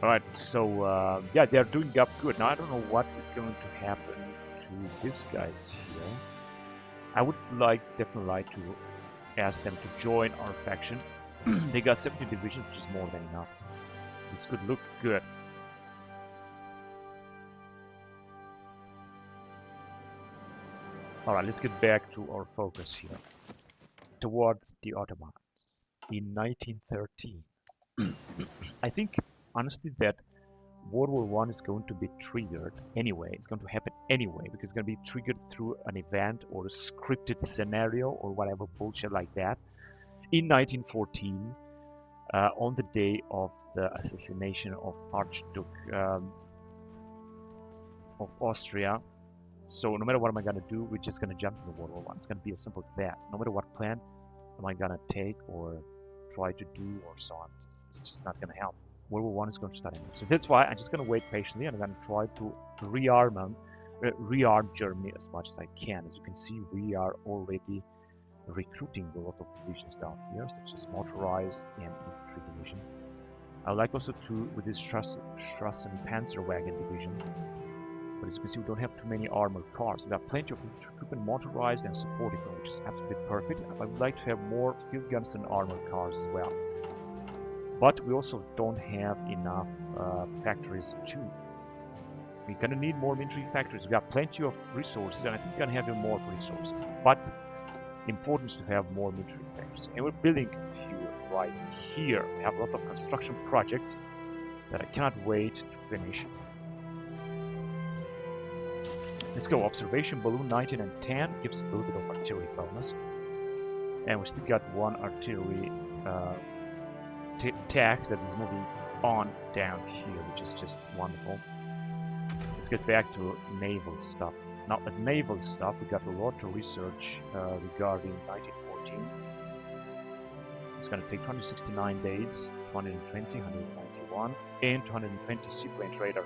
Alright, so yeah, they're doing up good. Now I don't know what is going to happen to these guys here. I would definitely like to ask them to join our faction. They got 70 divisions, which is more than enough. This could look good. Alright, let's get back to our focus here. Towards the Ottomans in 1913. I think honestly that World War I is going to be triggered anyway. It's going to happen anyway because it's going to be triggered through an event or a scripted scenario or whatever bullshit like that. In 1914, on the day of the assassination of Archduke of Austria. So no matter what am I going to do, we're just going to jump into World War I. It's going to be as simple as that. No matter what plan am I going to take or try to do or so on, it's just not going to help. World War I is going to start anyway. So that's why I'm just going to wait patiently and I'm going to try to rearm Germany as much as I can. As you can see, we are already recruiting a lot of divisions down here, such as motorized and infantry division. I would like also to, with this Strassen Panzerwagen division, but as you can see, we don't have too many armored cars. We have plenty of equipment motorized and support equipment, which is absolutely perfect. I would like to have more field guns and armored cars as well. But we also don't have enough factories too. We're gonna need more military factories. We have plenty of resources, and I think we're gonna have even more resources. But important to have more military factories. And we're building a few right here. We have a lot of construction projects that I cannot wait to finish. Let's go. Observation balloon 19 and 10 gives us a little bit of artillery bonus. And we still got one artillery tack that is moving on down here, which is just wonderful. Let's get back to naval stuff. Now, at naval stuff, we got a lot of research regarding 1914. It's going to take 269 days, 220, 191, and 220 seaplane radar.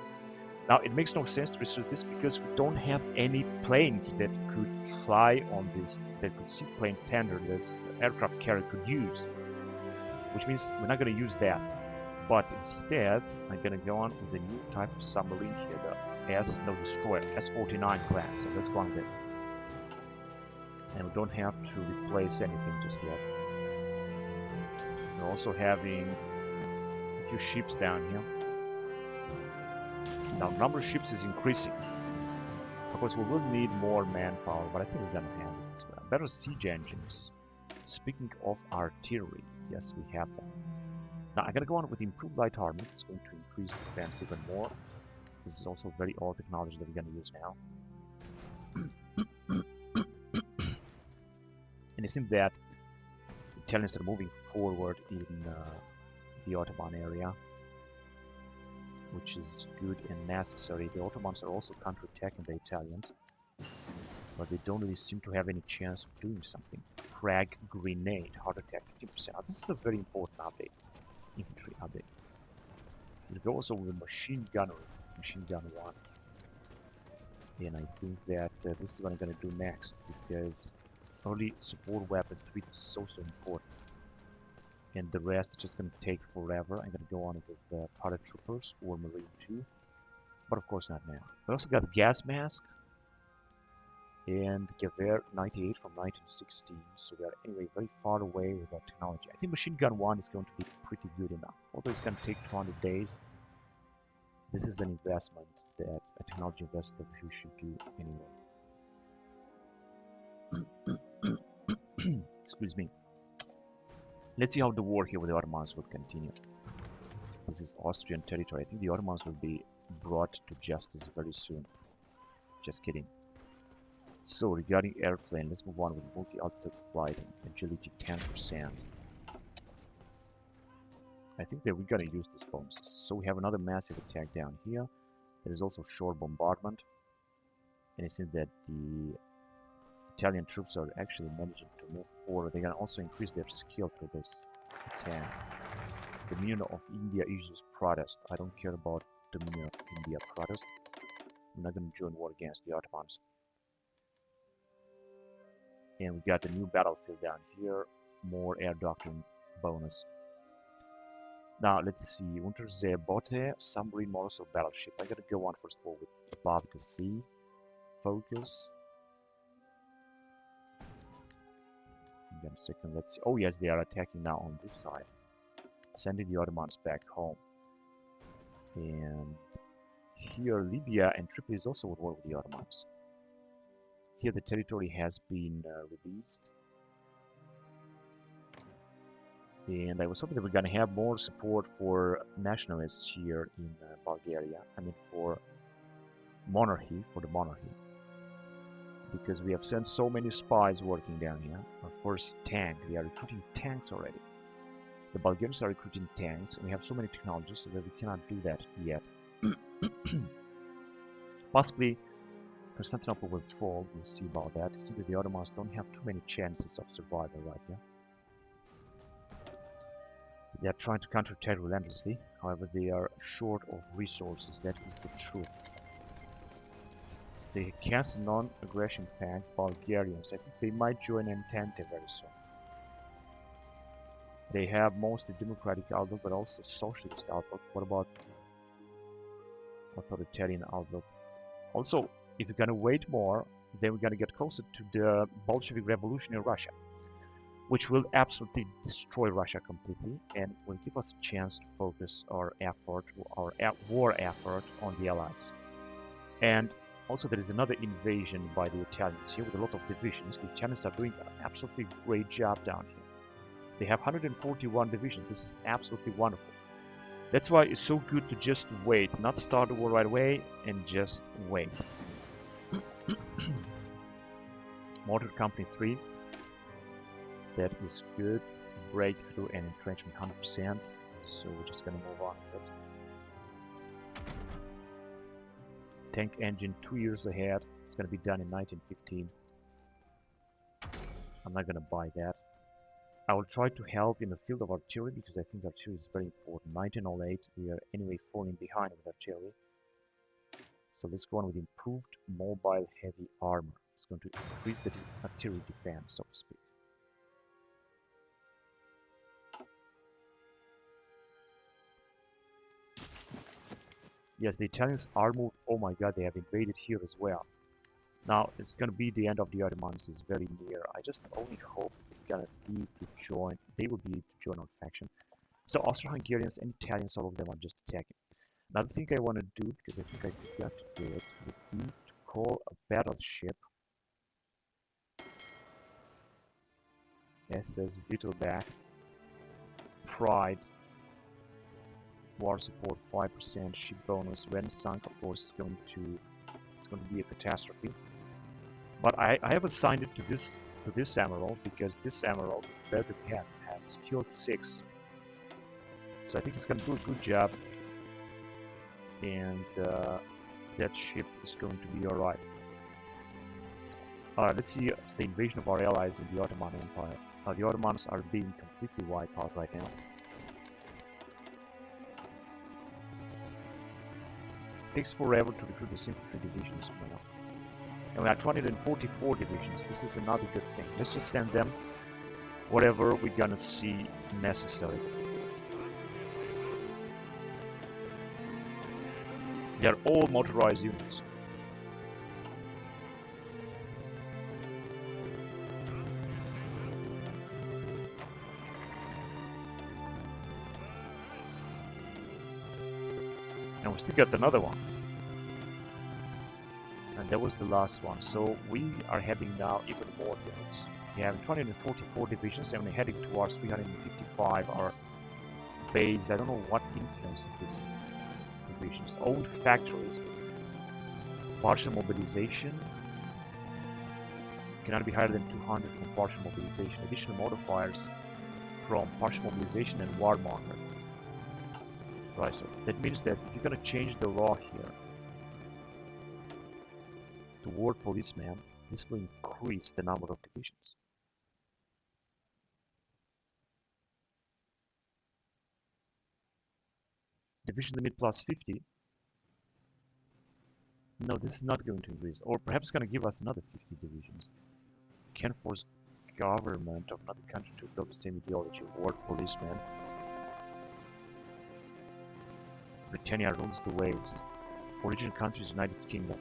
Now, it makes no sense to research this because we don't have any planes that could fly on this, that could seaplane tender that aircraft carrier could use. Which means we're not going to use that. But instead, I'm going to go on with a new type of submarine here, the destroyer, S-49 class. So let's go on with it. And we don't have to replace anything just yet. We're also having a few ships down here. Now, number of ships is increasing. Of course, we will need more manpower, but I think we're going to have this as well. Better siege engines. Speaking of artillery, yes, we have them. Now, I'm going to go on with improved light armor. It's going to increase defense even more. This is also very old technology that we're going to use now. And it seems that the Italians are moving forward in the Ottoman area, which is good and necessary. The Ottomans are also counterattacking the Italians, but they don't really seem to have any chance of doing something. Frag grenade, heart attack 15%. Now, this is a very important update. Infantry update. We'll go also with machine gunnery, machine gun 1. And I think that this is what I'm going to do next, because early support weapon 3 is so important. and the rest is just going to take forever. I'm going to go on with paratroopers or Marine 2, but of course not now. We also got gas mask and Gewehr 98 from 1916, so we are anyway very far away with our technology. I think machine gun 1 is going to be pretty good enough, although it's going to take 200 days. This is an investment that a technology investor who should do anyway. Excuse me. Let's see how the war here with the Ottomans will continue. This is Austrian territory. I think the Ottomans will be brought to justice very soon. Just kidding. So regarding airplane, let's move on with multi-altitude flight and agility 10%. I think that we're gonna use these bonuses. So we have another massive attack down here. There is also shore bombardment, and it seems that the Italian troops are actually managing to move forward. They're gonna also increase their skill through this attack. Dominion of India issues protest. I don't care about Dominion of India protest. I'm not gonna join war against the Ottomans. And we got a new battlefield down here, more air doctrine bonus. Now let's see, Unterseeboote, submarine motor battleship. I gotta go on first of all with above the sea, focus. Give a second, let's see. Oh yes, they are attacking now on this side, sending the Ottomans back home. And here Libya and Tripoli is also at war with the Ottomans. Here the territory has been released, and I was hoping that we're gonna have more support for nationalists here in Bulgaria. I mean for monarchy, for the monarchy, because we have sent so many spies working down here. Our first tank, they are recruiting tanks already. The Bulgarians are recruiting tanks, and we have so many technologies so that we cannot do that yet. Possibly Constantinople will fall, we'll see about that. Simply the Ottomans don't have too many chances of survival right now. They are trying to counterattack relentlessly, however they are short of resources, that is the truth. They cancel non-aggression pact, Bulgarians. I think they might join Entente very soon. They have mostly democratic outlook, but also socialist outlook. What about authoritarian outlook? Also, if we're gonna wait more, then we're gonna get closer to the Bolshevik revolution in Russia, which will absolutely destroy Russia completely and will give us a chance to focus our effort, our war effort on the Allies. And also there is another invasion by the Italians here with a lot of divisions. The Italians are doing an absolutely great job down here. They have 141 divisions. This is absolutely wonderful. That's why it's so good to just wait, not start the war right away and just wait. Mortar Company 3, that is good. Breakthrough and entrenchment 100%, so we're just gonna move on with it. Tank engine 2 years ahead, it's gonna be done in 1915. I'm not gonna buy that. I will try to help in the field of artillery because I think artillery is very important. 1908, we are anyway falling behind with artillery. So let's go on with improved mobile heavy armor. It's going to increase the artillery defense, so to speak. Yes, the Italians are moved. Oh my god, they have invaded here as well. Now, it's going to be the end of the Ottomans is very near. I just only hope they're going to be to join. They will be to join our faction. So Austro-Hungarians and Italians, all of them are just attacking. Another thing I want to do, because I think I forgot to do it, would be to call a battleship SS Vittelbach Pride, war support 5%, ship bonus, when sunk, of course, it's going to be a catastrophe. But I have assigned it to this Emerald because this Emerald is the best that we have. It has skill 6, so I think it's going to do a good job. And that ship is going to be alright. Let's see the invasion of our allies in the Ottoman Empire. The Ottomans are being completely wiped out right now. It takes forever to recruit the infantry divisions now. And we are 244 divisions. This is another good thing. Let's just send them whatever we're gonna see necessary. They are all motorized units. And we still got another one. And that was the last one. So we are having now even more units. We have 244 divisions and we're heading towards 355 are based. I don't know what influenced these divisions. Old factories. Partial mobilization cannot be higher than 200 from partial mobilization. Additional modifiers from partial mobilization and warmonger. Right, so that means that if you're gonna change the law here to ward policeman, this will increase the number of divisions. Division limit plus 50. No, this is not going to increase. Or perhaps it's going to give us another 50 divisions. Can force government of another country to adopt the same ideology. Ward policeman. Britannia rules the waves. Origin countries United Kingdom.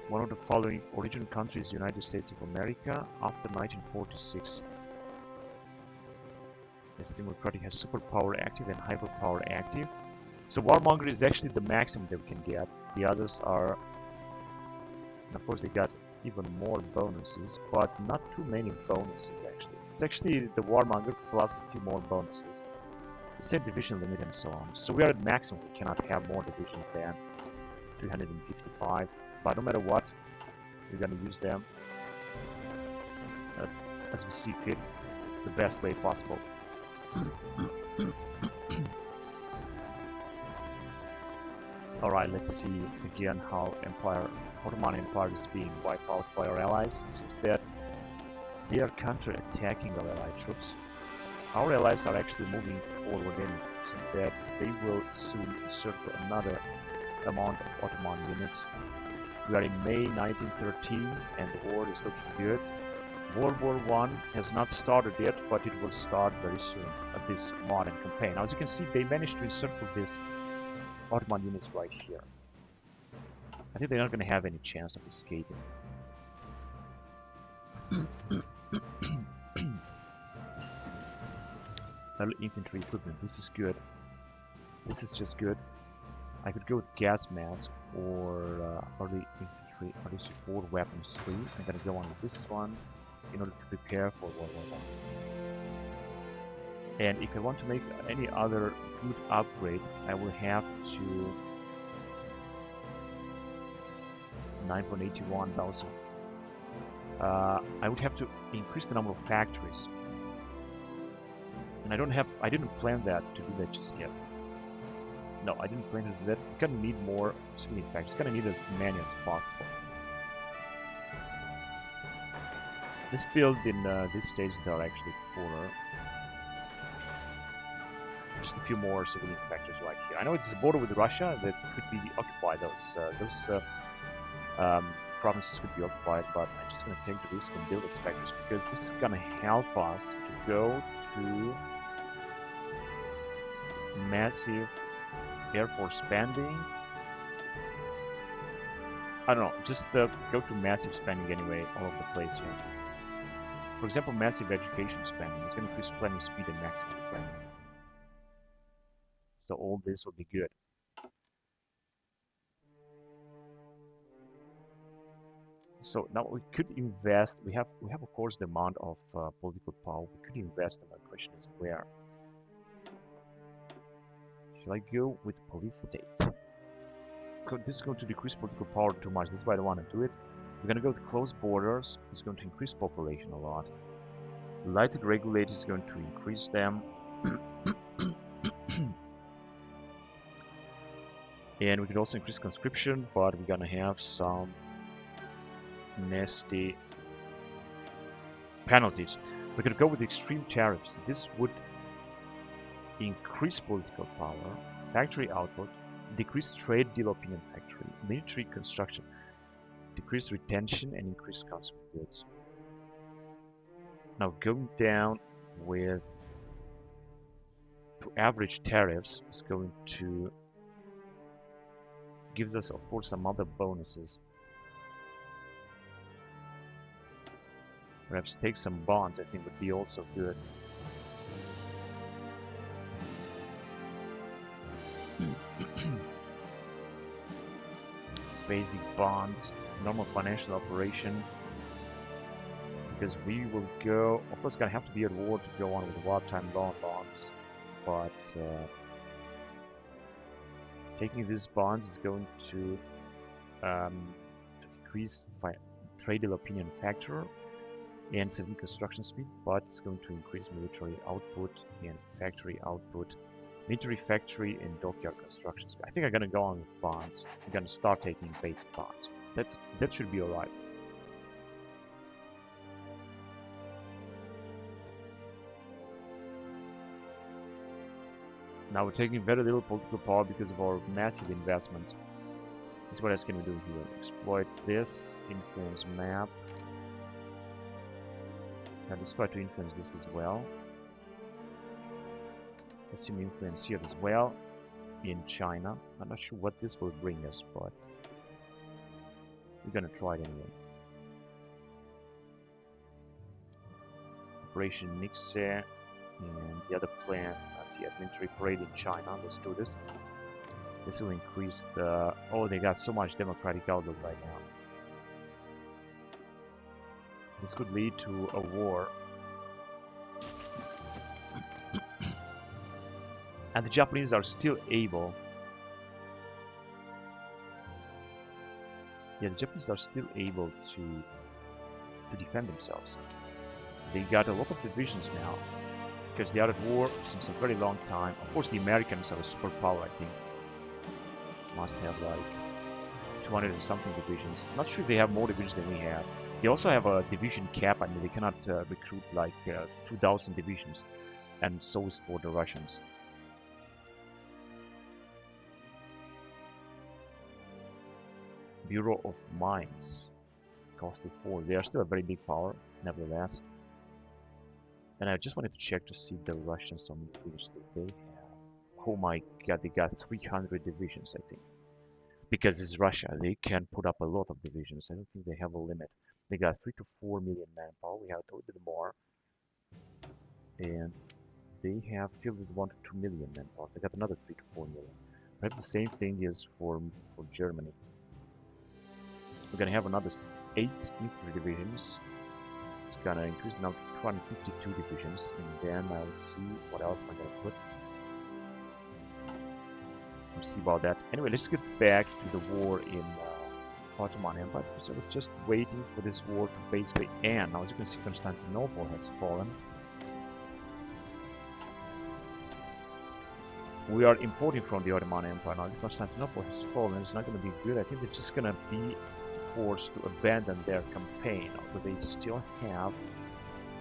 One of the following origin countries United States of America after 1946. As democratic has superpower active and hyperpower active. So warmonger is actually the maximum that we can get. The others are, and of course they got even more bonuses, but not too many bonuses actually. It's actually the warmonger plus a few more bonuses. The same division limit and so on. So we are at maximum. We cannot have more divisions than 355. But no matter what, we're gonna use them as we see fit, the best way possible. Alright, let's see again how Ottoman Empire is being wiped out by our allies. It seems that they are counter-attacking our allied troops. Our allies are actually moving forward in, so that they will soon insert another amount of Ottoman units. We are in May 1913 and the war is looking good. World War I has not started yet, but it will start very soon at this modern campaign. Now, as you can see, they managed to encircle these Ottoman units right here. I think they're not going to have any chance of escaping. Early infantry equipment, this is good. This is just good. I could go with gas mask or early infantry, early support weapons 3. I'm going to go on with this one in order to prepare for World War I. And if I want to make any other good upgrade, I will have to 9.81,000. I would have to increase the number of factories, and I didn't plan that to do that just yet. No, I didn't plan to do that. We're gonna need more civilian factories. We're gonna need as many as possible. This build in this stage they are actually fuller. Just a few more civilian factories right here. I know it's a border with Russia that could be occupied. Those provinces could be occupied, but I'm just going to take the risk and build these factories because this is going to help us to go to massive Air Force spending. I don't know, just go to massive spending anyway all over the place here. For example, massive education spending. It's going to increase planning speed and maximum planning. So all this will be good. So now we could invest. We have of course the amount of political power. We could invest, and the question is where. Should I go with police state? So this is going to decrease political power too much. That's why I don't want to do it. We're going to go with closed borders. It's going to increase population a lot. Lighted regulators is going to increase them. And we could also increase conscription, but we're gonna have some nasty penalties. We could go with extreme tariffs. This would increase political power, factory output, decrease trade deal opinion factory, military construction, decrease retention, and increase consumer goods. Now going down with to average tariffs is going to gives us, of course, some other bonuses. Perhaps take some bonds, I think, would be also good. Basic bonds, normal financial operation. Because we will go, of course, gonna have to be at war to go on with wartime loan bonds, but taking these bonds is going to increase trade opinion factor and civilian construction speed, but it's going to increase military output and factory output, military factory and dockyard construction speed. I think I'm gonna go on with bonds. I'm gonna start taking basic bonds. That should be alright. Now we're taking very little political power because of our massive investments. This is what else can we do here? Exploit this, influence map. Now let's try to influence this as well. Let's see influence here as well in China. I'm not sure what this will bring us, but we're gonna try it anyway. Operation Nixe and the other plan. The military parade in China. Let's do this. This will increase the... Oh, they got so much democratic outlook right now. This could lead to a war. And the Japanese are still able... Yeah, the Japanese are still able to defend themselves. They got a lot of divisions now, because they are at war since a very long time. Of course, the Americans are a superpower, I think. Must have like 200 and something divisions. Not sure if they have more divisions than we have. They also have a division cap. I mean, they cannot recruit like 2,000 divisions. And so is for the Russians. Bureau of Mines. Costly 4. They are still a very big power, nevertheless. And I just wanted to check to see the Russians on which they have. Oh my god, they got 300 divisions, I think. Because it's Russia, they can put up a lot of divisions. I don't think they have a limit. They got 3 to 4 million manpower. We have a little bit more. And they have fielded 1 to 2 million manpower. They got another 3 to 4 million. Perhaps the same thing is for Germany. We're gonna have another 8 infantry divisions. It's gonna increase now to 252 divisions, and then I'll see what else am I gonna put. We'll see about that. Anyway, let's get back to the war in Ottoman Empire. So we're just waiting for this war to basically end. Now, as you can see, Constantinople has fallen. We are importing from the Ottoman Empire now. If Constantinople has fallen, it's not gonna be good. I think they're just gonna be forced to abandon their campaign, although they still have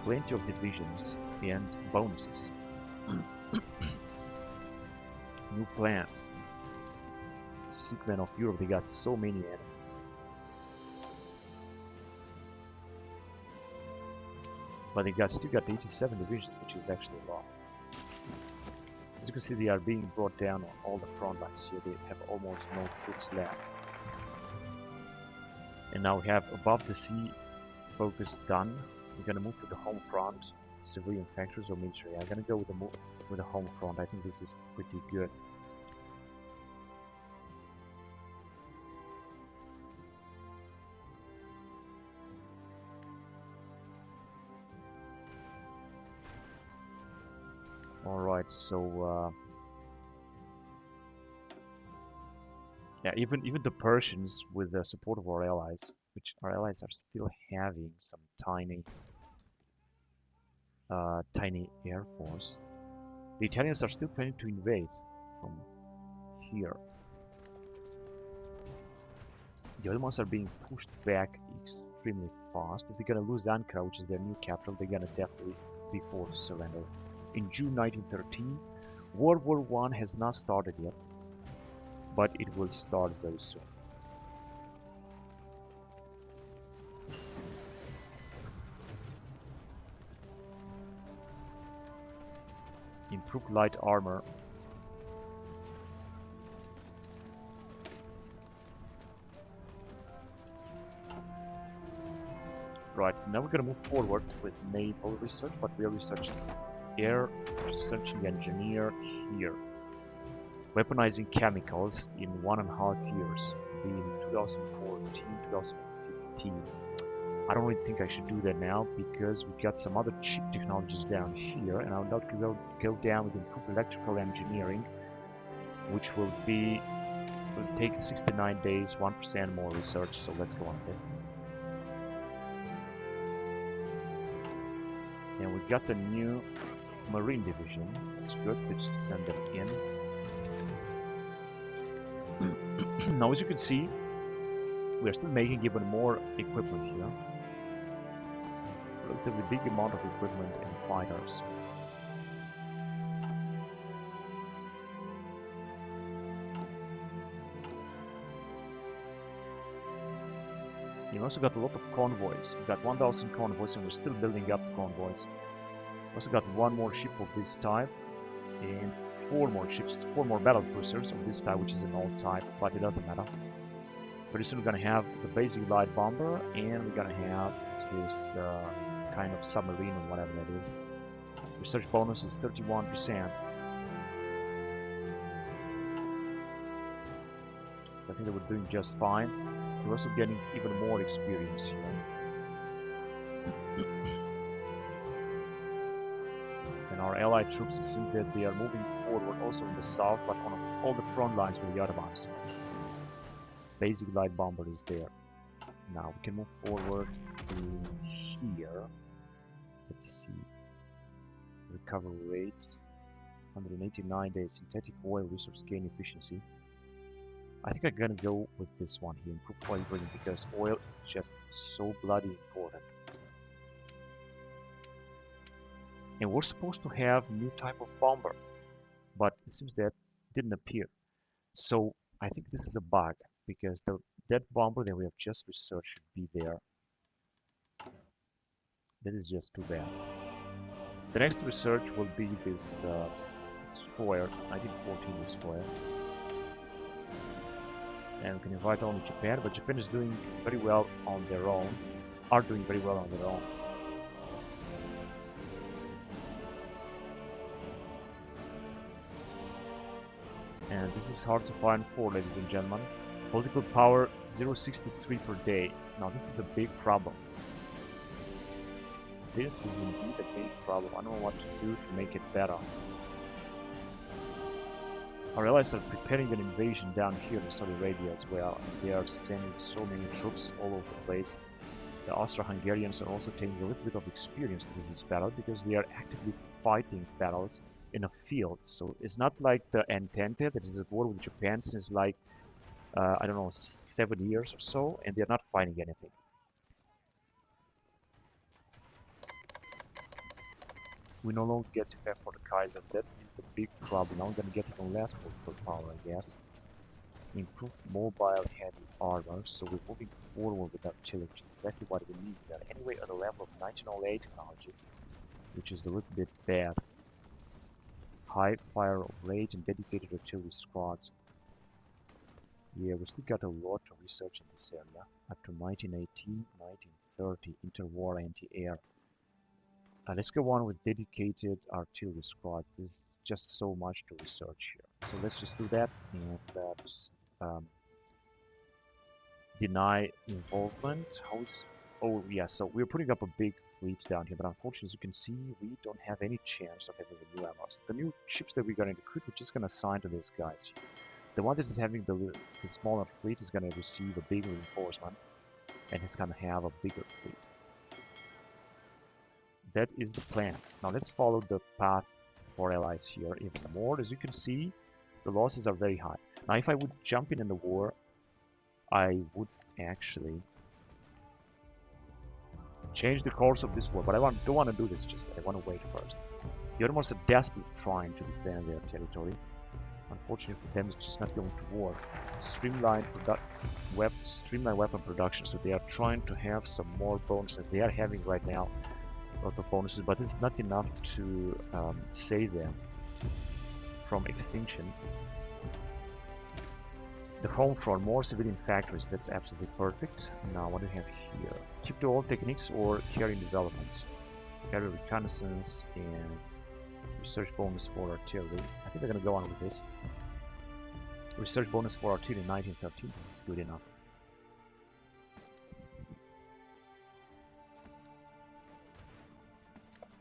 plenty of divisions and bonuses. New plans. Segment of Europe, they got so many enemies. But they still got 87 divisions, which is actually a lot. As you can see, they are being brought down on all the front lines here. They have almost no troops left. And now we have above the sea focus done. We're gonna move to the home front, civilian factories or military. I'm gonna go with the home front. I think this is pretty good. All right, so yeah, even the Persians, with the support of our allies, which our allies are still having some tiny air force. The Italians are still planning to invade from here. The Ottomans are being pushed back extremely fast. If they're gonna lose Ankara, which is their new capital, they're gonna definitely be forced to surrender. In June 1913, World War I has not started yet, but it will start very soon. improve light armor. Right, now we're gonna move forward with naval research, but we are researching air researching engineer here. Weaponizing chemicals in 1.5 years, being 2014, 2015. I don't really think I should do that now because we've got some other cheap technologies down here, and I'll not go down with improved electrical engineering, which will take 69 days, 1% more research. So let's go on with it. And we got the new Marine Division. That's good. Let's just send them in. Now, as you can see, we are still making even more equipment here. Relatively big amount of equipment and fighters. You've also got a lot of convoys. We've got 1,000 convoys and we're still building up the convoys. We've also got one more ship of this type and 4 more ships, 4 more battle cruisers of this type, which is an old type, but it doesn't matter. Pretty soon we're gonna have the basic light bomber and we're gonna have this kind of submarine or whatever that is. Research bonus is 31%. I think that we're doing just fine. We're also getting even more experience here. And our allied troops, it seems that they are moving forward also in the south, but on all the front lines with the Ottomans. Basic light bomber is there. Now we can move forward to here. Let's see. Recovery rate 189 days. Synthetic oil resource gain efficiency. I think I'm gonna go with this one here, improve oil drilling, because oil is just so bloody important. And we're supposed to have new type of bomber, but it seems that didn't appear. So I think this is a bug, because that bomber that we have just researched should be there. That is just too bad. The next research will be this destroyer, 1914 destroyer. And we can invite only Japan, but Japan is doing very well on their own, are doing very well on their own. And this is hard to find for, ladies and gentlemen. Political power 0.63 per day. Now this is a big problem. This is indeed a big problem. I don't know what to do to make it better. Our allies are preparing an invasion down here in Saudi Arabia as well. They are sending so many troops all over the place. The Austro-Hungarians are also taking a little bit of experience in this battle because they are actively fighting battles in a field. So it's not like the Entente that is at war with Japan since like, I don't know, 7 years or so, and they're not fighting anything. We no longer get effect for the Kaiser. That is a big problem. Now we're gonna get even less political power, I guess. Improve mobile heavy armor, so we're moving forward with artillery, which is exactly what we need. We are anyway at the level of 1908 technology, which is a little bit bad. High fire rate and dedicated artillery squads. Yeah, we still got a lot of research in this area. Up to 1918, 1930, interwar anti-air. Let's go on with dedicated artillery squads. There's just so much to research here. So let's just do that and just deny involvement. Oh yeah, so we're putting up a big fleet down here, but unfortunately, as you can see, we don't have any chance of having the new allies. The new ships that we're going to recruit, we're just going to assign to these guys here. The one that is having the smaller fleet is going to receive a bigger reinforcement, and he's going to have a bigger fleet. That is the plan. Now let's follow the path for allies here even more. As you can see, the losses are very high. Now if I would jump in the war, I would actually change the course of this war, but I don't want to do this just yet. I want to wait first. The Ottomans are desperately trying to defend their territory. Unfortunately for them, it's just not going to war. Streamline weapon production, so they are trying to have some more bonuses. They are having right now a lot of bonuses, but it's not enough to save them. from extinction. The home for more civilian factories, that's absolutely perfect. Now what do we have here? Keep to all techniques or carry developments. Carry reconnaissance and research bonus for artillery. I think they're gonna go on with this. Research bonus for artillery in 1913 is good enough.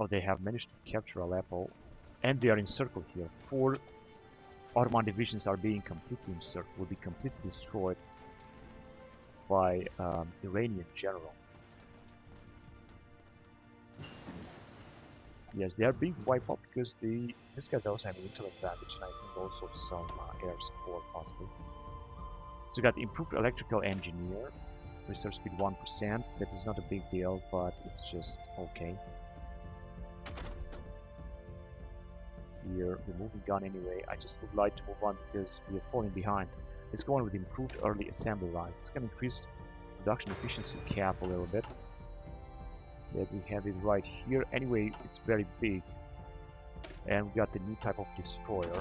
Oh, they have managed to capture Aleppo, and they are encircled here. 4 Ottoman divisions are being completely encircled, will be completely destroyed by Iranian general. Yes, they are being wiped out because this guy's also having intel advantage, and I think also some air support possibly. So we got improved electrical engineer, research speed 1%. That is not a big deal, but it's just okay. Here, we're moving on anyway. I just would like to move on because we are falling behind. Let's go on with improved early assembly lines. It's going to increase production efficiency cap a little bit. That we have it right here. Anyway, it's very big. And we got the new type of destroyer.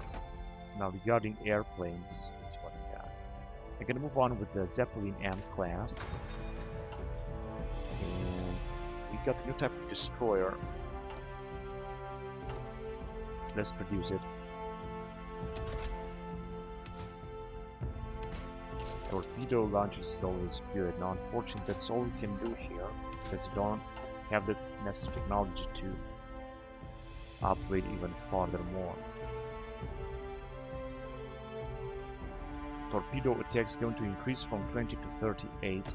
Now regarding airplanes, that's what we got. I'm going to move on with the Zeppelin M class. And we got the new type of destroyer. Let's produce it. Torpedo launches is always good. Now, unfortunately, that's all we can do here because we don't have the necessary technology to upgrade even furthermore. Torpedo attack is going to increase from 20 to 38,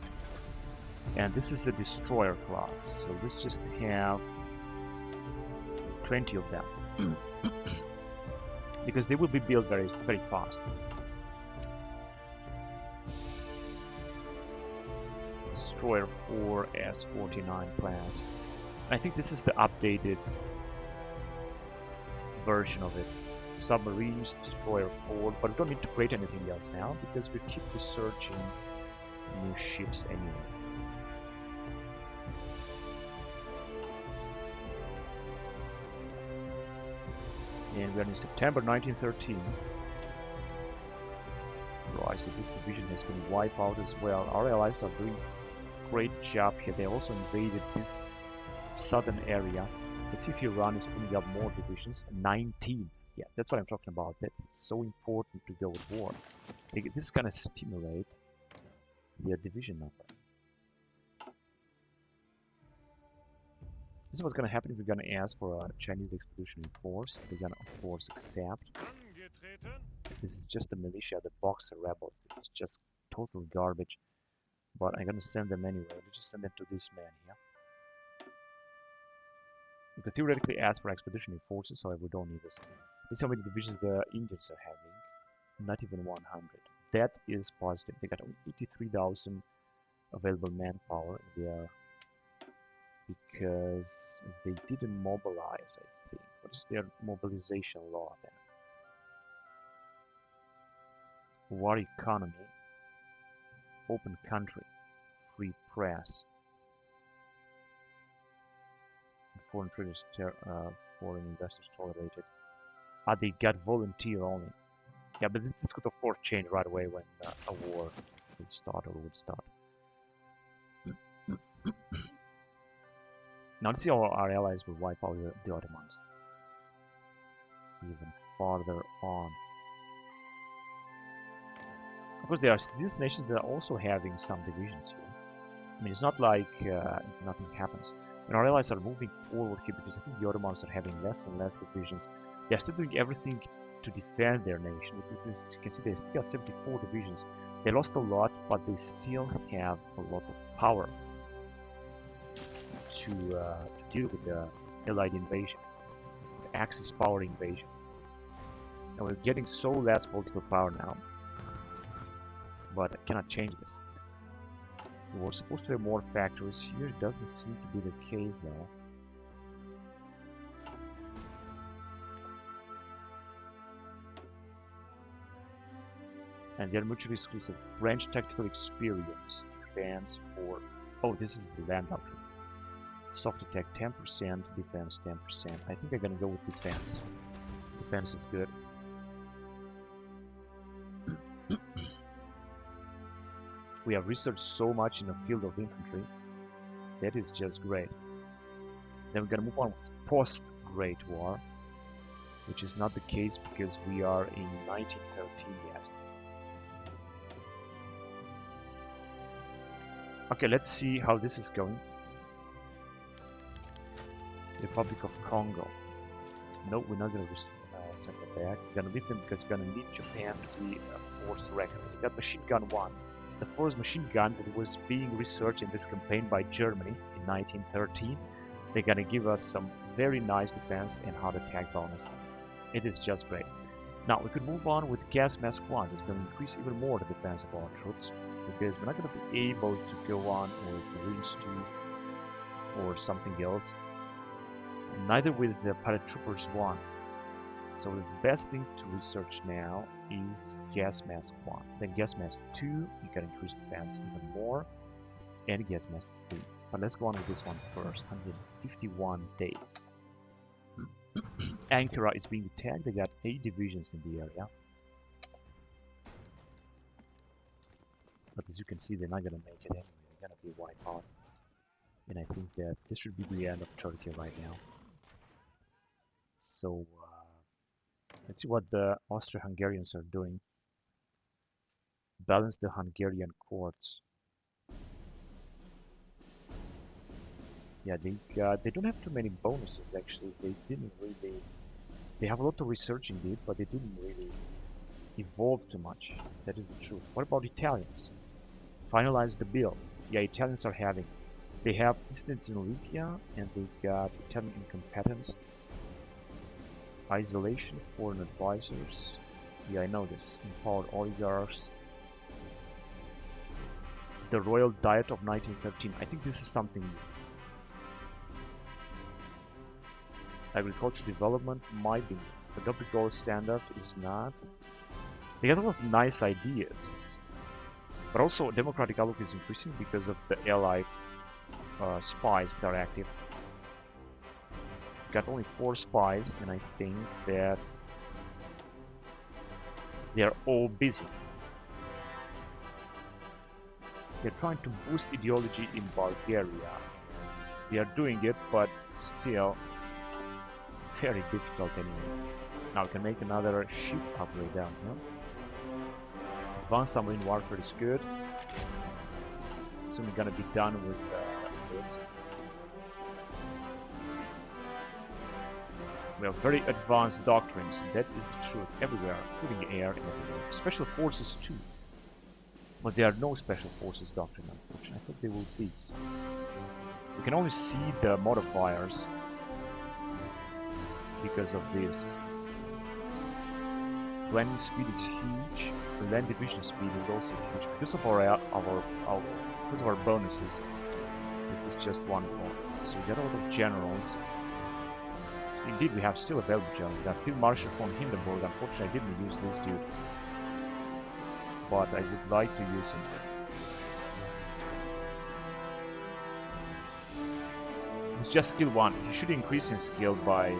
and this is a destroyer class, so let's just have 20 of them. Because they will be built very fast. Destroyer 4 S49 class. I think this is the updated version of it. Submarines, Destroyer 4, but we don't need to create anything else now because we keep researching new ships anyway. And we are in September 1913. Right, so this division has been wiped out as well. Our allies are doing a great job here. They also invaded this southern area. Let's see if Iran is putting up more divisions. 19. Yeah, that's what I'm talking about. That's so important to go with war. This is gonna stimulate the division number. This is what's gonna happen if we're gonna ask for a Chinese expeditionary force. They're gonna, of course, accept. This is just the militia, the Boxer rebels. This is just total garbage. But I'm gonna send them anyway. Let's just send them to this man here. You could theoretically ask for expeditionary forces, however, we don't need this. This is how many divisions the Indians are having. Not even 100. That is positive. They got 83,000 available manpower there because they didn't mobilize, I think. What is their mobilization law then? War economy, open country, free press, foreign traders, foreign investors tolerated. They got volunteer only. Yeah, but this could of course change right away when a war would start or would start. Now let's see how our allies will wipe out the Ottomans. Even farther on. Of course, there are these nations that are also having some divisions here. I mean, it's not like nothing happens. And our allies are moving forward here because I think the Ottomans are having less and less divisions. They're still doing everything to defend their nation. Because you can see they still have 74 divisions. They lost a lot, but they still have a lot of power to deal with the Allied invasion, the Axis power invasion. And we're getting so less political power now, but I cannot change this. We're supposed to have more factories here. It doesn't seem to be the case though. And they're mutually exclusive. French tactical experience, defense for... Oh, this is the land doctrine. Soft attack 10%, defense 10%. I think I'm gonna go with defense. Defense is good. We have researched so much in the field of infantry. That is just great. Then we're gonna move on with post-Great War, which is not the case because we are in 1913 yet. Okay, let's see how this is going. Republic of Congo. No, we're not gonna send them back. We're gonna leave them because we're gonna need Japan to be a force to reckon. We got machine gun 1. The first machine gun that was being researched in this campaign by Germany in 1913. They're gonna give us some very nice defense and hard attack bonus. It is just great. Now we could move on with gas mask 1. It's going to increase even more the defense of our troops because we're not going to be able to go on with Marines 2 or something else. Neither with the paratroopers 1. So the best thing to research now is gas mask 1. Then gas mask 2, you can increase defense even more, and gas mask 3. But let's go on with this one first. 151 days. Ankara is being attacked. They got 8 divisions in the area. But as you can see, they're not gonna make it anyway. They're gonna be wiped out. And I think that this should be the end of Turkey right now. So let's see what the Austro-Hungarians are doing. Balance the Hungarian courts. Yeah, they don't have too many bonuses actually. They didn't really. They have a lot of research indeed, but they didn't really evolve too much. That is the truth. What about Italians? Finalize the bill. Yeah, Italians are having. They have dissidents in Libya, and they got Italian incompetence, isolation, foreign advisors. Yeah, I know this. Empowered oligarchs. The Royal Diet of 1913. I think this is something new. Agricultural development might be, but double gold standard is not. They got a lot of nice ideas, but also democratic outlook is increasing because of the Allied spies that are active. Got only 4 spies, and I think that they are all busy. They're trying to boost ideology in Bulgaria. They are doing it, but still very difficult anyway. Now we can make another ship upgrade down here. Advanced submarine warfare is good. Soon we're gonna be done with this. We have very advanced doctrines. That is the truth everywhere, including air and everywhere. Special forces too. But there are no special forces doctrine, unfortunately. I thought there will be. We can only see the modifiers because of this. Landing speed is huge. The land division speed is also huge because of our bonuses. This is just wonderful. So we got a lot of generals. Indeed, we have still available generals. We got Field Marshal von Hindenburg. Unfortunately, I didn't use this dude, but I would like to use him. It's just skill 1. He should increase in skill by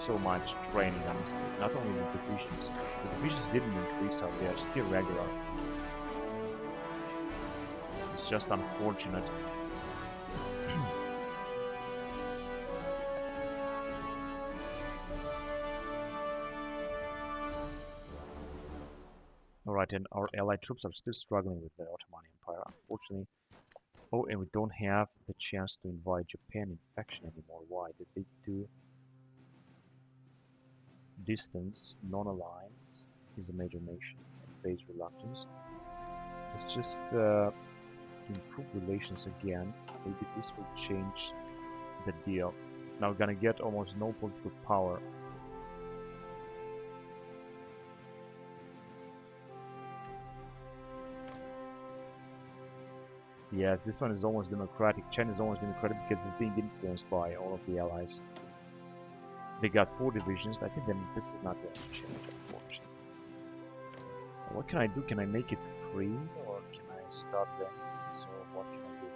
so much training, honestly. Not only with divisions. The divisions didn't increase, so they are still regular. This is just unfortunate. Alright, and our allied troops are still struggling with the Ottoman Empire, unfortunately. Oh, and we don't have the chance to invite Japan in faction anymore. Why? Did they do distance, non-aligned is a major nation, and base reluctance. Let's just improve relations again. Maybe this will change the deal. Now we're gonna get almost no political power. Yes, this one is almost democratic. China is almost democratic because it's being influenced by all of the allies. They got 4 divisions. I think then this is not going to change, unfortunately. What can I do? Can I make it free, or can I stop them? So what can I do?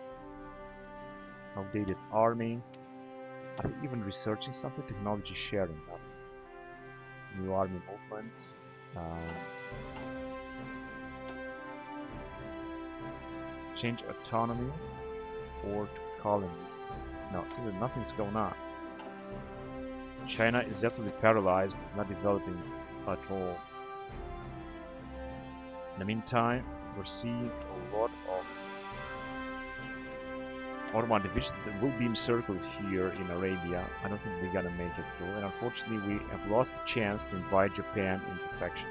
Outdated army. Are they even researching something? Technology sharing. Nothing. New army movement. Change autonomy or to colony. No, see that nothing's going on. China is absolutely paralyzed, not developing at all. In the meantime, we're seeing a lot of Ottoman divisions that will be encircled here in Arabia. I don't think we're gonna make it through, and unfortunately we have lost the chance to invite Japan into faction.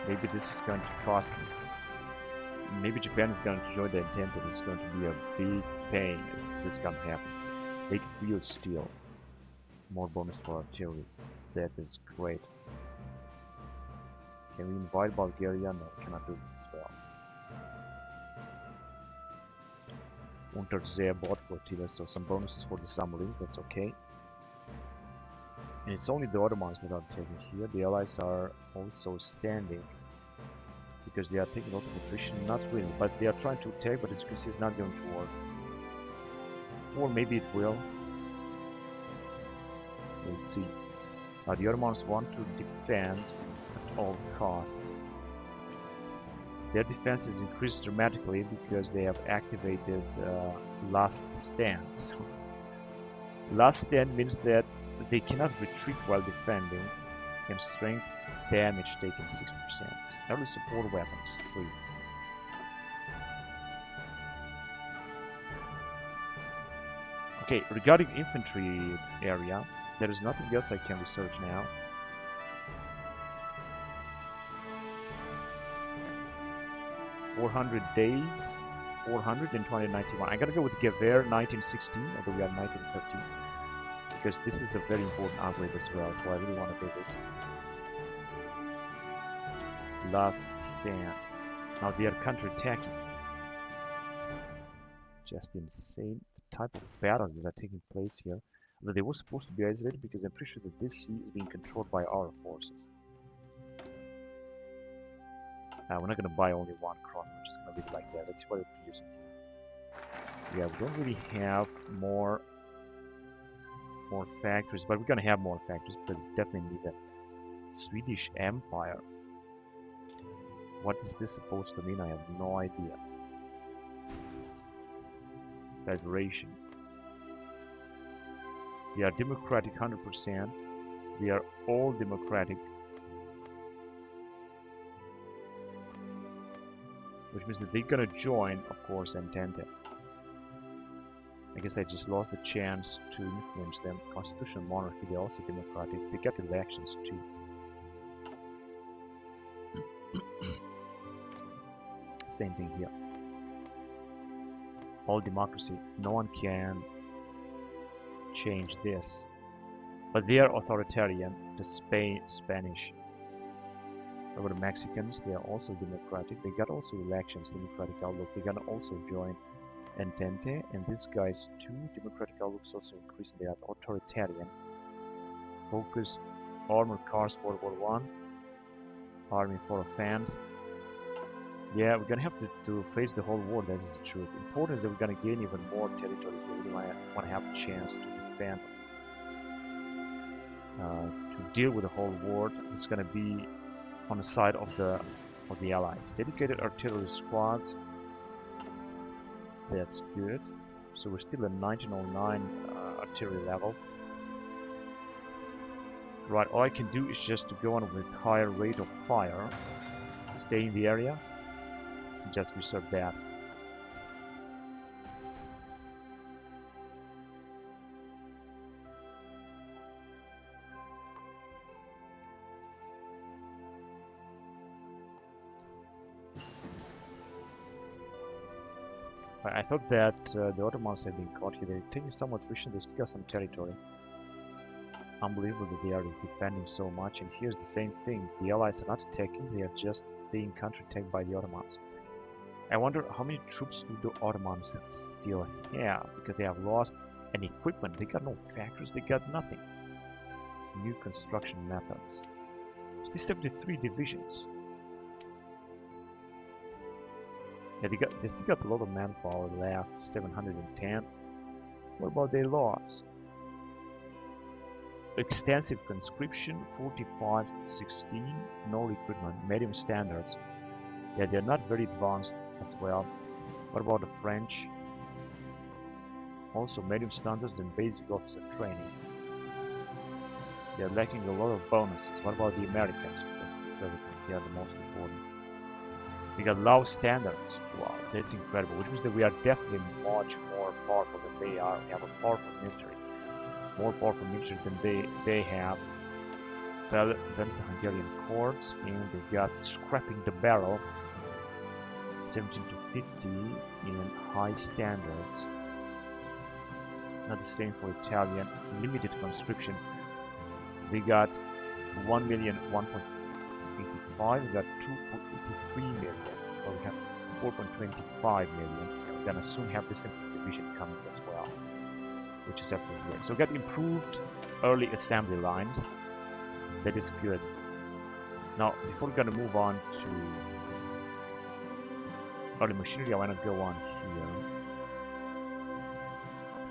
Maybe this is going to cost me. Maybe Japan is going to join the Entente. This is going to be a big pain if this can happen. Make real steel. More bonus for artillery. That is great. Can we invite Bulgaria? No, we cannot do this as well. Untersee bought flotilla, so some bonuses for the submarines, that's okay. And it's only the Ottomans that are taking here. The allies are also standing because they are taking a lot of attrition, not really, but they are trying to attack, but as you can see it's not going to work. Or maybe it will. We'll see. Now the Ottomans want to defend at all costs. Their defense is increased dramatically because they have activated last stand. So, last stand means that they cannot retreat while defending, and strength damage taken 60%. Early support weapons 3. Okay, regarding infantry area, there is nothing else I can research now. $400 days, 400 in 2091. I gotta go with Gewehr 1916, although we are 1913, because this is a very important upgrade as well, so I really want to do this. Last stand. Now they are counterattacking. Just insane the type of battles that are taking place here. Although they were supposed to be isolated because I'm pretty sure that this sea is being controlled by our forces. We're not going to buy only one crown, we're just going to leave it like that. Let's see what we're producing here. Yeah, we don't really have more factories, but we're going to have more factories, but we definitely need a Swedish Empire. What is this supposed to mean? I have no idea. Federation. They are democratic 100%. They are all democratic. Which means that they're gonna join, of course, Entente. I guess I just lost the chance to influence them. Constitutional monarchy, they're also democratic. They got elections too. Same thing here. All democracy. No one can change this. But they are authoritarian. The Spanish. Over the Mexicans, they are also democratic. They got also elections, democratic outlook. They're gonna also join Entente, and these guys too, democratic outlooks also increase. They are authoritarian. Focused armored cars, World War I. Army for fans. Yeah, we're gonna have to face the whole war, that is the truth. Important is that we're gonna gain even more territory. We really want to have a chance to defend. To deal with the whole war, it's gonna be on the side of the allies. Dedicated artillery squads. That's good. So we're still at 1909 artillery level. Right, all I can do is just to go on with higher rate of fire, stay in the area, and just reserve that. I thought that the Ottomans had been caught here. They're taking somewhat attrition, they still got some territory. Unbelievable that they are defending so much, and here's the same thing. The allies are not attacking, they are just being counterattacked by the Ottomans. I wonder how many troops do the Ottomans still have, because they have lost an equipment. They got no factories, they got nothing. New construction methods. Still 73 divisions. Yeah, they still got a lot of manpower left, 710. What about their laws? extensive conscription, 45 to 16, no recruitment, medium standards. Yeah, they're not very advanced as well. What about the French? Also medium standards and basic officer training. They're lacking a lot of bonuses. What about the Americans? Because they are the most important. We got low standards. Wow, that's incredible. Which means that we are definitely much more powerful than they are. We have a powerful military. More powerful military than they have. Well, that's the Hungarian courts, and they got scrapping the barrel. 17 to 50 in high standards. Not the same for Italian. Limited conscription. We got 1 million, 1.85. We got 2.83 million. Well, we have 4.25 million. We're gonna soon have this division coming as well, which is absolutely great. So we got improved early assembly lines. That is good. Now, before we're gonna move on to early machinery, I want to go on here.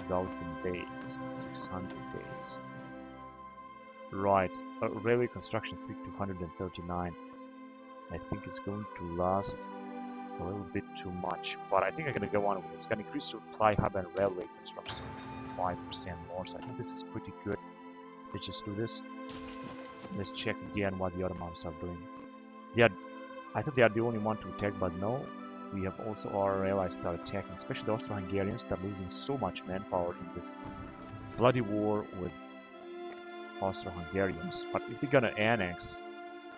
1,000 days, 600 days. Right, railway construction 239. I think it's going to last a little bit too much, but I think I'm going to go on with it. It's going to increase supply hub and railway construction 5% more, so I think this is pretty good. Let's just do this. Let's check again what the Ottomans are doing. I thought they are the only one to attack, but no. We have also our allies start attacking, especially the Austro-Hungarians that are losing so much manpower in this bloody war with Austro-Hungarians. But if they're gonna annex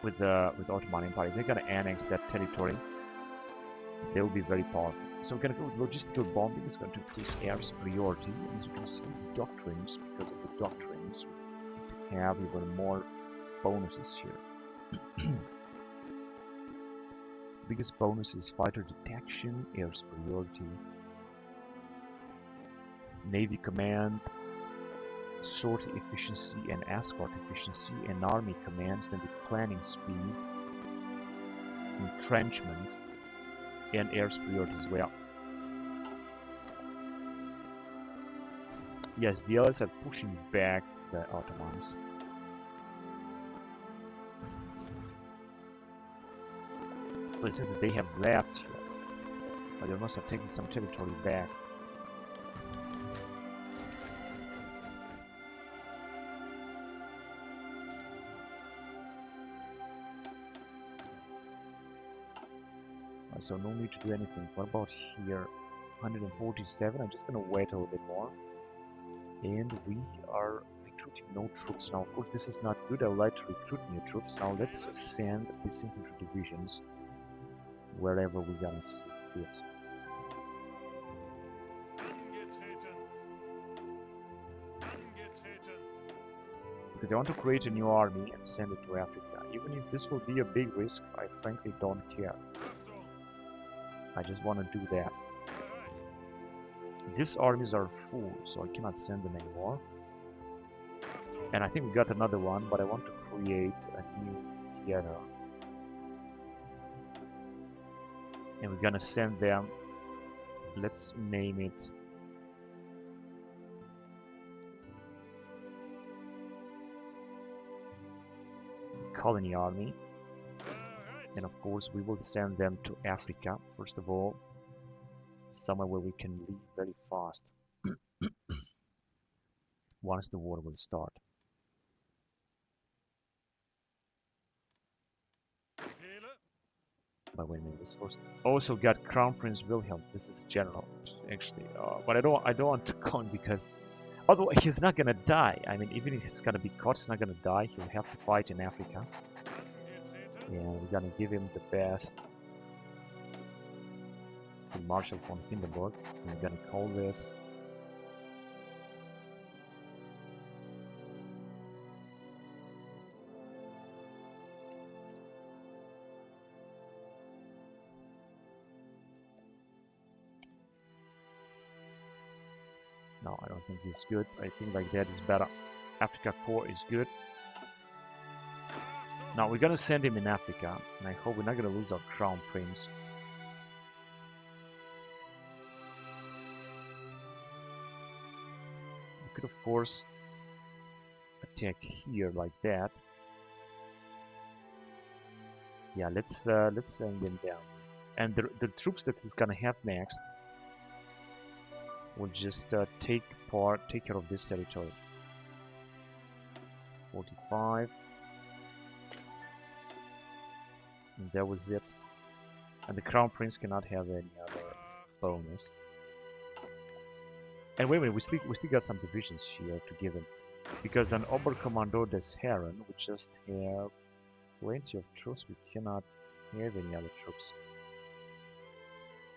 with the Ottoman Empire, if they're gonna annex that territory, they will be very powerful. So we're gonna go with logistical bombing. It's going to increase air superiority. As you can see, doctrines, because of the doctrines, we have even more bonuses here. Biggest bonus is fighter detection, air superiority, navy command, sortie efficiency and escort efficiency, and army commands, then the planning speed, entrenchment, and air superiority as well. Yes, the Allies are pushing back the Ottomans. But it seems that they have left here, but they must have taken some territory back. So no need to do anything. What about here? 147. I'm just gonna wait a little bit more. And we are recruiting no troops now. Of course, this is not good. I would like to recruit new troops. Now let's send these infantry divisions wherever we're gonna see it. Because I want to create a new army and send it to Africa. Even if this will be a big risk, I frankly don't care. I just want to do that. These armies are full, so I cannot send them anymore. And I think we got another one, but I want to create a new theater. And we're gonna send them, let's name it Colony Army. And of course we will send them to Africa, first of all, somewhere where we can leave very fast once the war will start. But wait a minute, this first also got Crown Prince Wilhelm. This is general, actually, but I don't want to go on because although he's not gonna die. I mean, even if he's gonna be caught, he's not gonna die. He'll have to fight in Africa. And we're gonna give him the best to Marshal von Hindenburg. And we're gonna call this no, I don't think it's good. I think like that is better. Africa Corps is good. Now we're gonna send him in Africa, and I hope we're not gonna lose our Crown Prince. We could of course attack here like that. Yeah, let's send them down. And the troops that he's gonna have next will just take care of this territory. 45. And that was it. And the Crown Prince cannot have any other bonus. And wait a minute, we still got some divisions here to give him. Because an Oberkommando des Herren, we just have plenty of troops. We cannot have any other troops.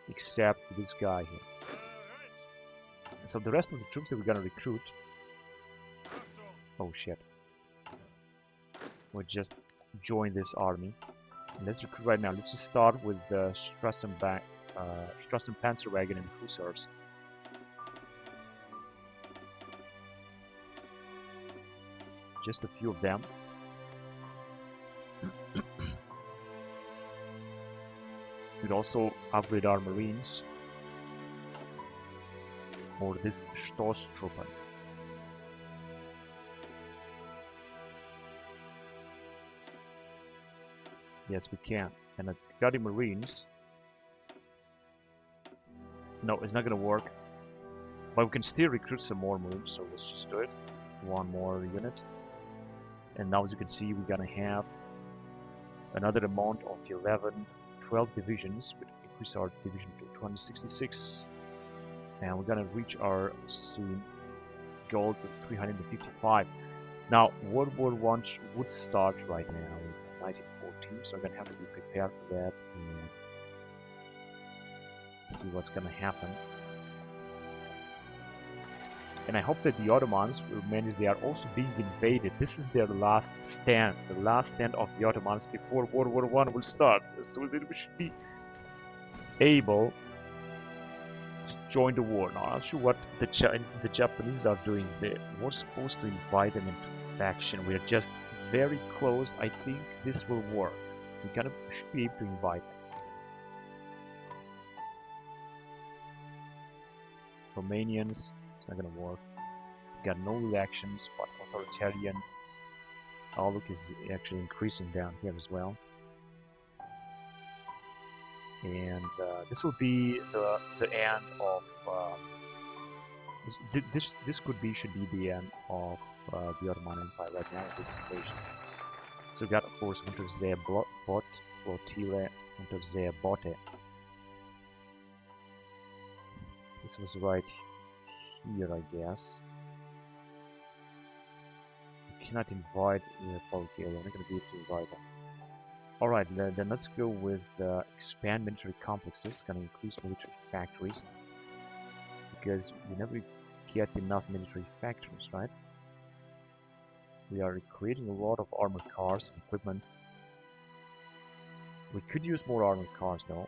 Except this guy here. So the rest of the troops that we're gonna recruit... Oh shit. We'll just join this army. And let's recruit right now. Let's just start with the Strassen Panzerwagen and Hussars. Just a few of them. We'd also upgrade our Marines. Or this Stoßtruppen. Yes, we can. And a Guardian Marines. No, it's not gonna work. But we can still recruit some more Marines, so let's just do it. One more unit. And now as you can see, we're gonna have another amount of 12 divisions, which increase our division to 266. And we're gonna reach our soon goal to 355. Now, World War I would start right now in 1914, so I'm gonna have to be prepared for that and see what's gonna happen. And I hope that the Ottomans will manage. They are also being invaded. This is their last stand, the last stand of the Ottomans before World War I will start. So that we should be able to join the war. Now, I'm not sure what the Japanese are doing there. We're supposed to invite them into faction. We are just very close. I think this will work. We should be able to invite them. Romanians. It's not gonna work. Got no elections, but authoritarian outlook is actually increasing down here as well. And this will be the end of this should be the end of the Ottoman Empire right now. These invasions. So we got of course unter sehr Bot Flotille unter sehr Botte. This was right here, I guess. We cannot invite Bulgaria. We're not going to be able to invite them. Alright, then let's go with expand military complexes. Going to increase military factories. Because we never get enough military factories, right? We are creating a lot of armored cars and equipment. We could use more armored cars though.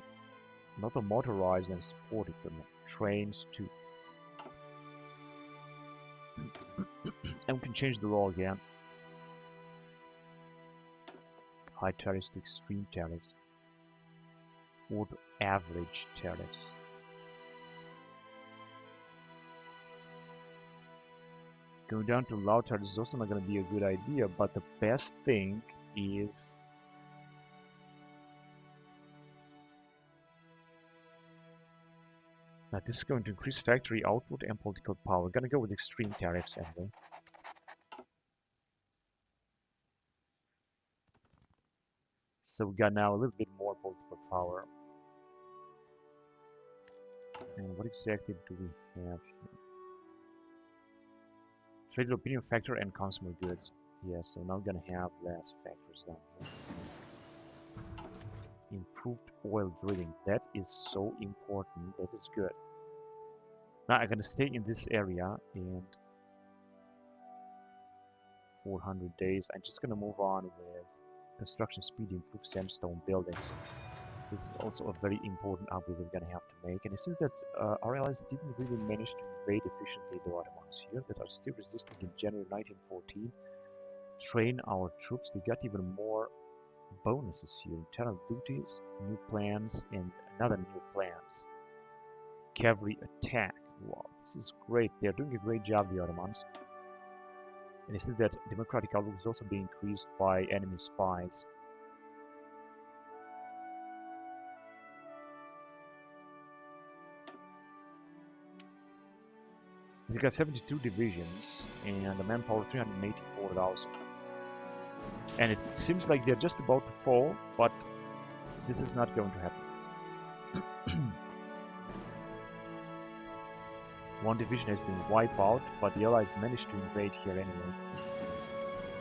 Not a motorized and support equipment. Trains too. And we can change the law again. High tariffs to extreme tariffs. Or to average tariffs. Going down to low tariffs is also not going to be a good idea, but the best thing is now this is going to increase factory output and political power. We're going to go with extreme tariffs anyway. So we got now a little bit more political power. And what exactly do we have here? Trade opinion factor and consumer goods. Yes, so now we're gonna have less factors down here. Improved oil drilling. That is so important. That is good. Now I'm gonna stay in this area and 400 days. I'm just gonna move on with construction speed, improve sandstone buildings. This is also a very important upgrade we're gonna have to make. And it seems that our allies didn't really manage to invade efficiently the Ottomans here, that are still resisting in January 1914. Train our troops. They got even more bonuses here. Internal duties, new plans, and another new plans. Cavalry attack. Wow, this is great. They're doing a great job, the Ottomans. And you see that democratic outlook is also being increased by enemy spies. They got 72 divisions and a manpower 384,000. And it seems like they're just about to fall, but this is not going to happen. One division has been wiped out, but the Allies managed to invade here anyway.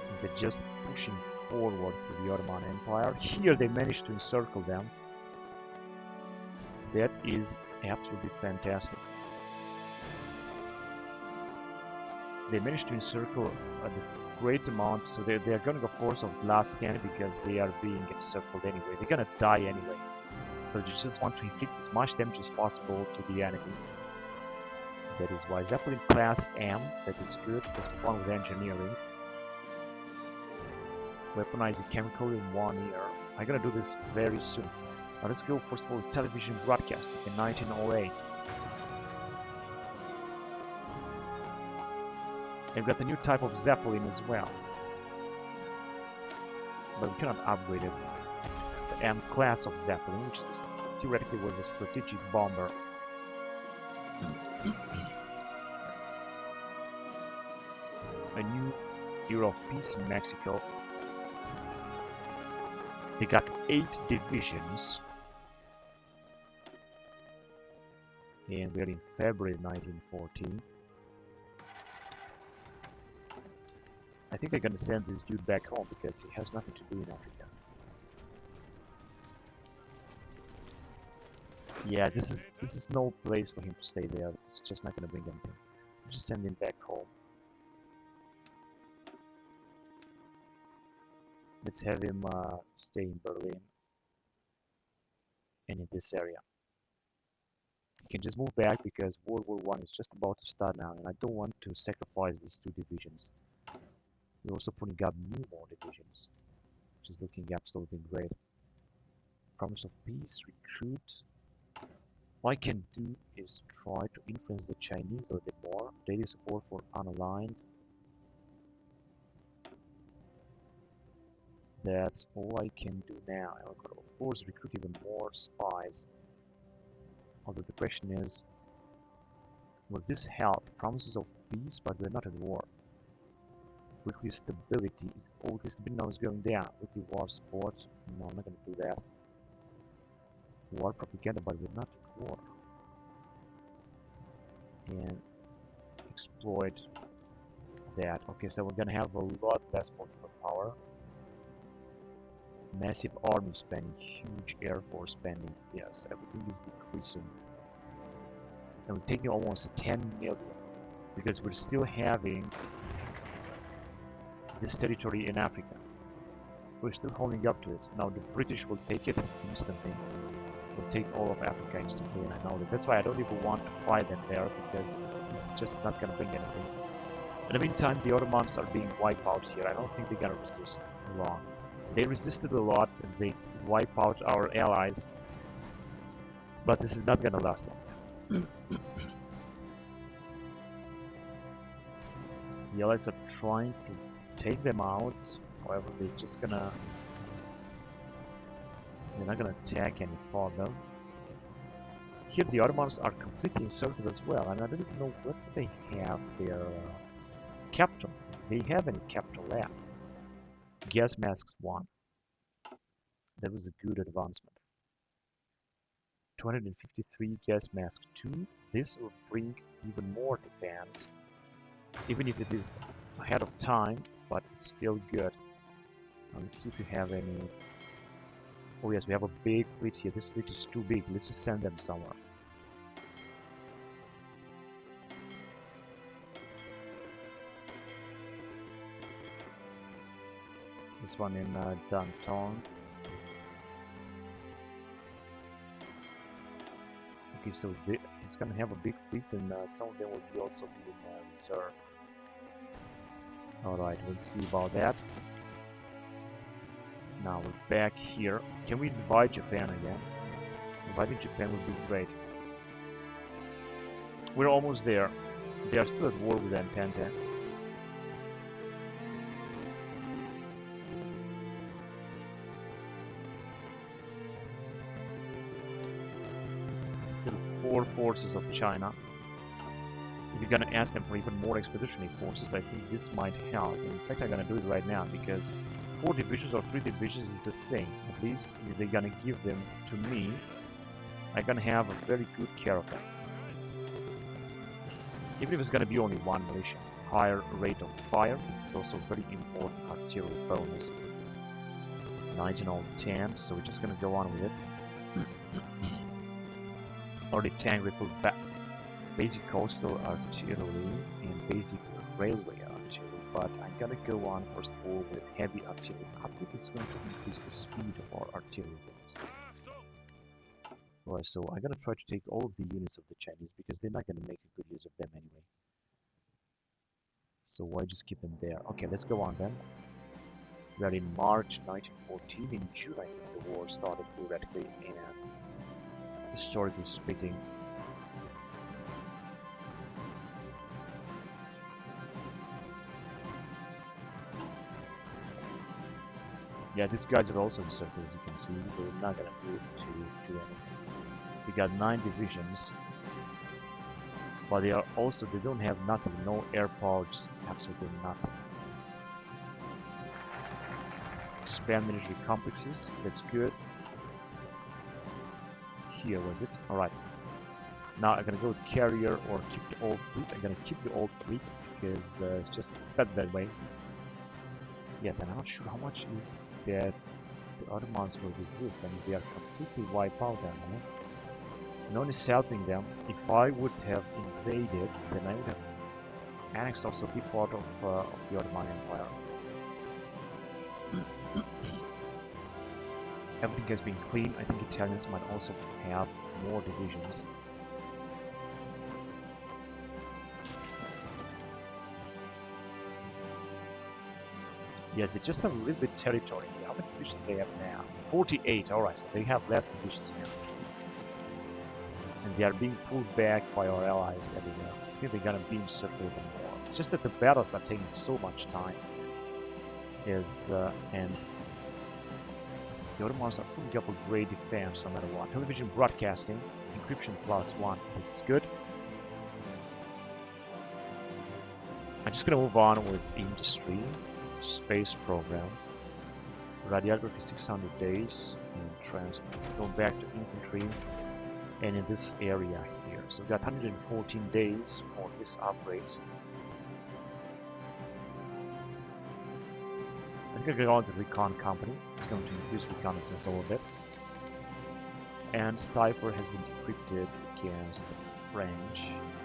And they're just pushing forward through the Ottoman Empire. Here they managed to encircle them. That is absolutely fantastic. They managed to encircle a great amount, so they're going to go force of glass cannon because they are being encircled anyway. They're going to die anyway. So you just want to inflict as much damage as possible to the enemy. That is why Zeppelin class M, that is good, just one with engineering. Weaponizing chemical in 1 year. I'm gonna do this very soon. Now let's go first of all television broadcasting in 1908. They've got a new type of Zeppelin as well. But we cannot upgrade it. The M class of Zeppelin, which is theoretically was a strategic bomber. A new era of peace in Mexico. They got 8 divisions. And we're in February 1914. I think they're gonna send this dude back home because he has nothing to do in Africa. Yeah, this is no place for him to stay there. It's just not gonna bring anything. Just send him back home. Let's have him stay in Berlin and in this area. He can just move back because World War I is just about to start now, and I don't want to sacrifice these 2 divisions. We're also putting up new more divisions, which is looking absolutely great. Promise of peace, recruit. What I can do is try to influence the Chinese a little bit more. Daily support for unaligned. That's all I can do now. I could of course recruit even more spies. Although the question is, will this help? Promises of peace, but we're not at war. Weekly stability. Oh, weekly stability now is going down. Weekly war support. No, I'm not going to do that. War propaganda, but we're not at war. And exploit that. Okay, so we're going to have a lot less political power. Massive army spending, huge air force spending. Yes, everything is decreasing. And we're taking almost 10 million because we're still having this territory in Africa. We're still holding up to it. Now the British will take it instantly. We'll take all of Africa instantly, and I know that. That's why I don't even want to fight them there because it's just not gonna bring anything. In the meantime, the Ottomans are being wiped out here. I don't think they're gonna resist long. They resisted a lot and they wipe out our allies, but this is not gonna last long. The allies are trying to take them out, however they're not gonna attack any further. Here the Ottomans are completely encircled as well, and I don't even know what they have their capital. They have any capital left. Gas masks 1. That was a good advancement. 253 gas mask 2. This will bring even more defense, even if it is ahead of time, but it's still good. Now let's see if we have any. Oh yes, we have a big fleet here. This fleet is too big. Let's just send them somewhere. This one in Danton. Okay, so it's gonna have a big fleet, and some of them will be also be in reserve. Alright, we'll see about that. Now we're back here. Can we invite Japan again? Inviting Japan would be great. We're almost there. They are still at war with Entente. core forces of China. If you're gonna ask them for even more expeditionary forces, I think this might help. In fact, I'm gonna do it right now because 4 divisions or 3 divisions is the same. At least if they're gonna give them to me, I'm gonna have a very good care of them. Even if it's gonna be only 1 militia. Higher rate of fire, this is also a very important artillery bonus. 19 on 10, so we're just gonna go on with it. Already tank rifle back. Basic coastal artillery and basic railway artillery, but I'm gonna go on first of all with heavy artillery. Upgrade is going to increase the speed of our artillery units. Alright, so I'm gonna try to take all of the units of the Chinese because they're not gonna make a good use of them anyway. So why just keep them there? Okay, let's go on then. We are in March 1914. In June, I think the war started theoretically, and historically speaking, yeah, these guys are also in circle, as you can see. They're not gonna be able to do anything. We got 9 divisions, but they don't have nothing, no air power, just absolutely nothing. Expand military complexes, that's good. Here was it, alright. Now I'm gonna go with carrier or keep the old fleet. I'm gonna keep the old fleet because it's just that way. Yes, and I'm not sure how much is that the Ottomans will resist. I mean, they are completely wiped out there, man. And only helping them. If I would have invaded, then I would have annexed also a big part of the Ottoman Empire. Everything has been clean. I think Italians might also have more divisions. Yes, they just have a little bit territory. How many divisions do they have now? 48, alright, so they have less divisions now. And they are being pulled back by our allies everywhere. I think they're gonna be encircled even more. It's just that the battles are taking so much time. And the Ottomans are putting up a great defense no matter what. Television broadcasting, encryption +1, this is good. I'm just gonna move on with industry. Space program, radiography 600 days, and transport. Go back to infantry, and in this area here. So we've got 114 days for this upgrade. I'm going to go on to the recon company. It's going to increase reconnaissance a little bit. And Cypher has been decrypted against the French.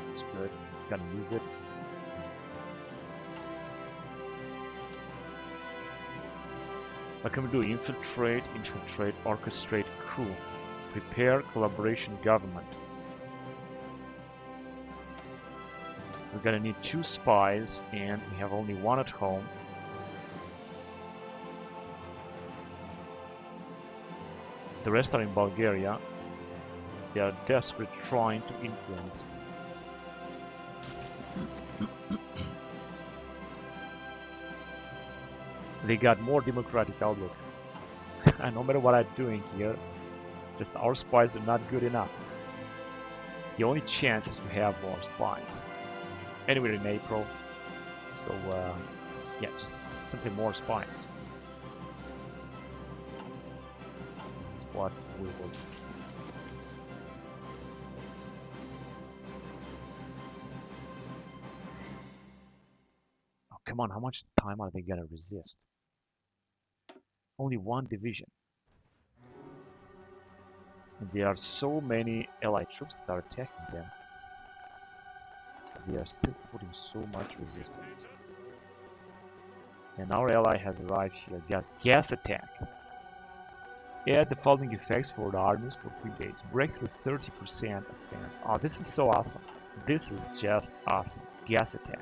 It's good. Gonna use it. What can we do? Infiltrate, orchestrate, coup. Prepare, collaboration, government. We're gonna need 2 spies, and we have only 1 at home. The rest are in Bulgaria. They are desperate trying to influence. They got more democratic outlook. And no matter what I'm doing here, just our spies are not good enough. The only chance we have more spies. Anyway, in April. So, yeah, just simply more spies. This is what we will do. Oh, come on, how much time are they gonna resist? Only 1 division. And there are so many allied troops that are attacking them. They are still putting so much resistance. And our ally has arrived here. Gas attack. Add the following effects for the armies for 3 days. Breakthrough 30% advance. Oh, this is so awesome. This is just awesome. Gas attack.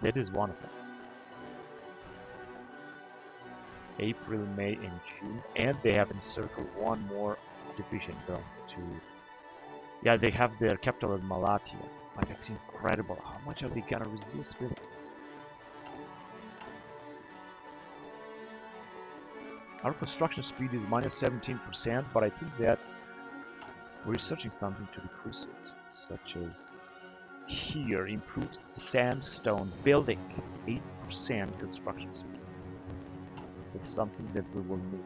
That is one of them. April, May, and June, and they have encircled 1 more division going to. Yeah, they have their capital at Malatya. Like, that's incredible. How much are they gonna resist with? Our construction speed is -17%, but I think that We're researching something to decrease it, such as here, improved sandstone building, 8% construction speed. It's something that we will need.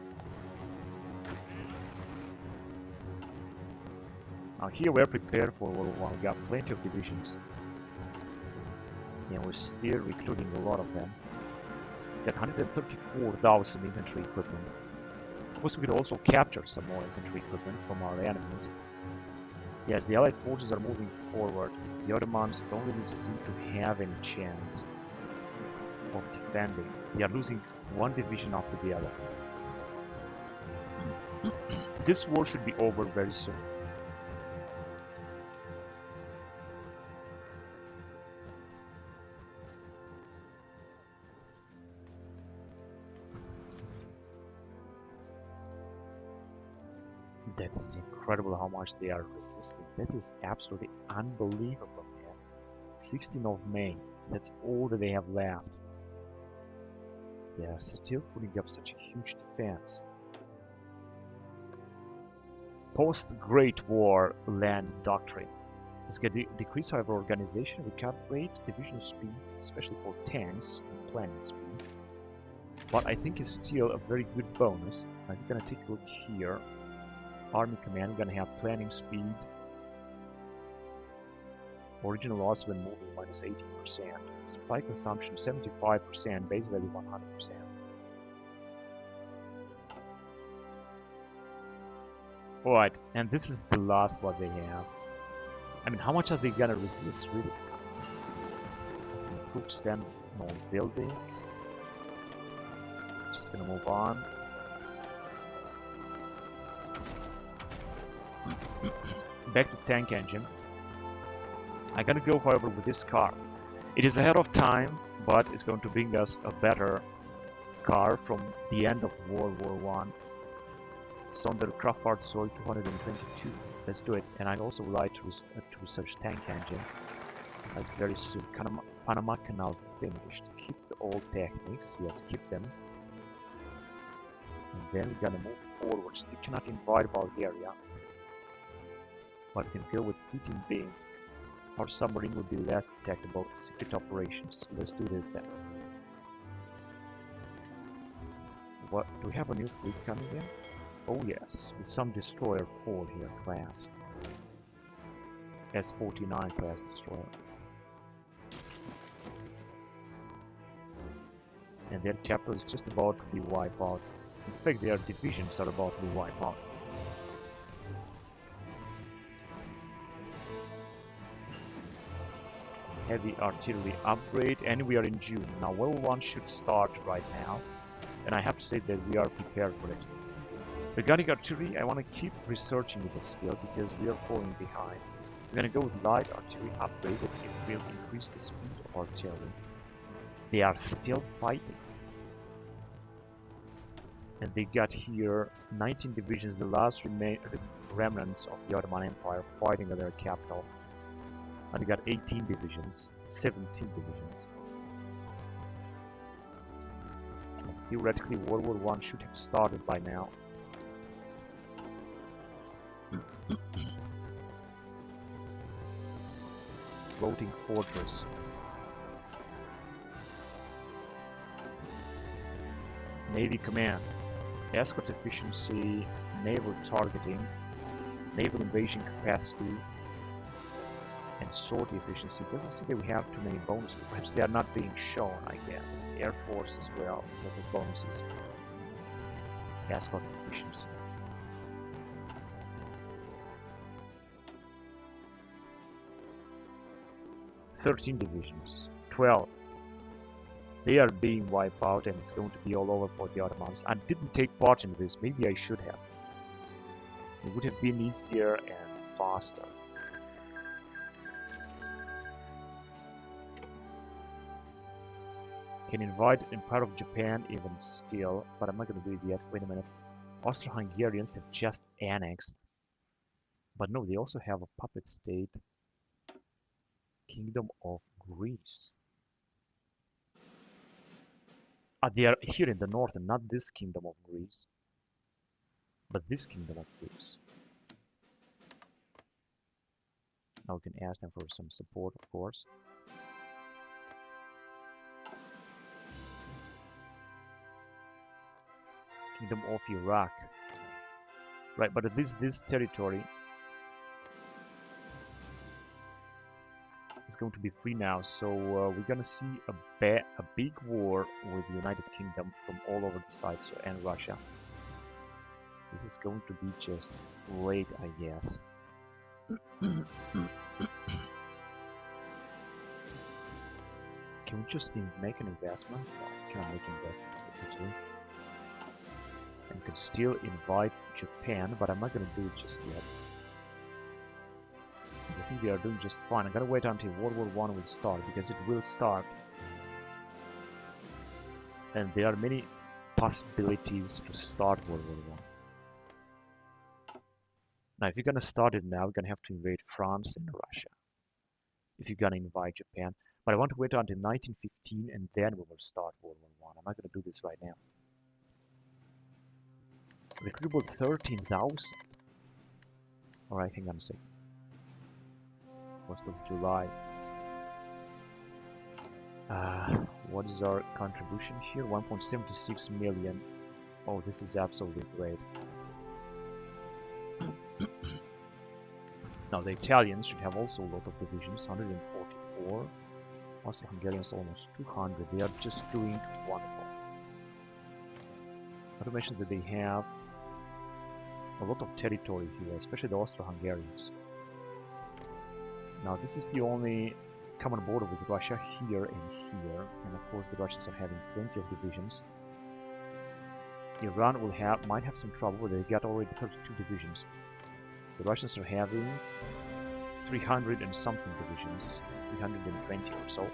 Now here we're prepared for World War I. We got plenty of divisions. And we're still recruiting a lot of them. We got 134,000 infantry equipment. Of course, we could also capture some more infantry equipment from our enemies. Yes, the Allied forces are moving forward. The Ottomans don't really seem to have any chance of defending. They are losing one division after the other. This war should be over very soon. That is incredible how much they are resisting. That is absolutely unbelievable, man. 16th of May, that's all that they have left. They are still putting up such a huge defense. Post-Great War land doctrine. It's going to decrease, however, organization, recalibrate, division speed, especially for tanks and planning speed. But I think it's still a very good bonus. I'm going to take a look here. Army command, we're going to have planning speed. Original loss when moving minus 18%. Supply consumption 75%, base value 100%. Alright, and this is the last what they have. I mean, how much are they going to resist, really? Improved stand on building. Just going to move on. Back to tank engine. I'm gonna go, however, with this car. It is ahead of time, but it's going to bring us a better car from the end of World War I. Sonderkraftfahrt Soy 222. Let's do it. And I'd also like to research tank engine. Like very soon. Panama Canal finished. Keep the old techniques. Yes, keep them. And then we're gonna move forward. Still cannot invade Bulgaria. But can go with heating beam. Our submarine would be less detectable. Secret operations. Let's do this then. What, do we have a new fleet coming in? Oh yes, with some destroyer 4 here class. S-49 class destroyer. And their capital is just about to be wiped out. In fact, their divisions are about to be wiped out. Heavy artillery upgrade, and we are in June. Now World War I should start right now, and I have to say that we are prepared for it. Regarding artillery, I want to keep researching in this field because we are falling behind. We're going to go with light artillery upgrade. It will increase the speed of artillery. They are still fighting. And they got here 19 divisions, the last remnants of the Ottoman Empire fighting at their capital. And they got 18 divisions, 17 divisions. And theoretically, World War I should have started by now. Floating fortress. Navy command. Escort efficiency, naval targeting, naval invasion capacity, and sortie efficiency. It doesn't seem that we have too many bonuses. Perhaps they are not being shown, I guess. Air Force as well, with bonuses. Escort efficiency. "13 divisions, 12. They are being wiped out, and it's going to be all over for the Ottomans. I didn't take part in this. Maybe I should have. It would have been easier and faster. Can invade in part of Japan even still, but I'm not going to do it yet. Wait a minute. Austro-Hungarians have just annexed. But no, they also have a puppet state. Kingdom of Greece. They are here in the north, and not this Kingdom of Greece, but this Kingdom of Greece. Now we can ask them for some support, of course. Kingdom of Iraq. Right, but at least this territory is going to be free now, so we're gonna see a big war with the United Kingdom from all over the sides and Russia. This is going to be just great, I guess. Can we just make an investment? No, we cannot make an investment in Italy. And we can still invite Japan, but I'm not gonna do it just yet. I think they are doing just fine. I'm gonna wait until World War I will start, because it will start. And there are many possibilities to start World War I. Now, if you're gonna start it now, we're gonna have to invade France and Russia. If you're gonna invite Japan. But I want to wait until 1915 and then we will start World War I. I'm not gonna do this right now. Recruitable 13,000. Alright, hang on a second. 1st of July. What is our contribution here? 1.76 million. Oh, this is absolutely great. Now the Italians should have also a lot of divisions, 144. Austro-Hungarians almost 200. They are just doing wonderful. Not to mention that they have a lot of territory here, especially the Austro-Hungarians. Now this is the only common border with Russia here and here, and of course the Russians are having plenty of divisions. Iran might have some trouble, but they got already 32 divisions. The Russians are having 300 and something divisions, 320 or so,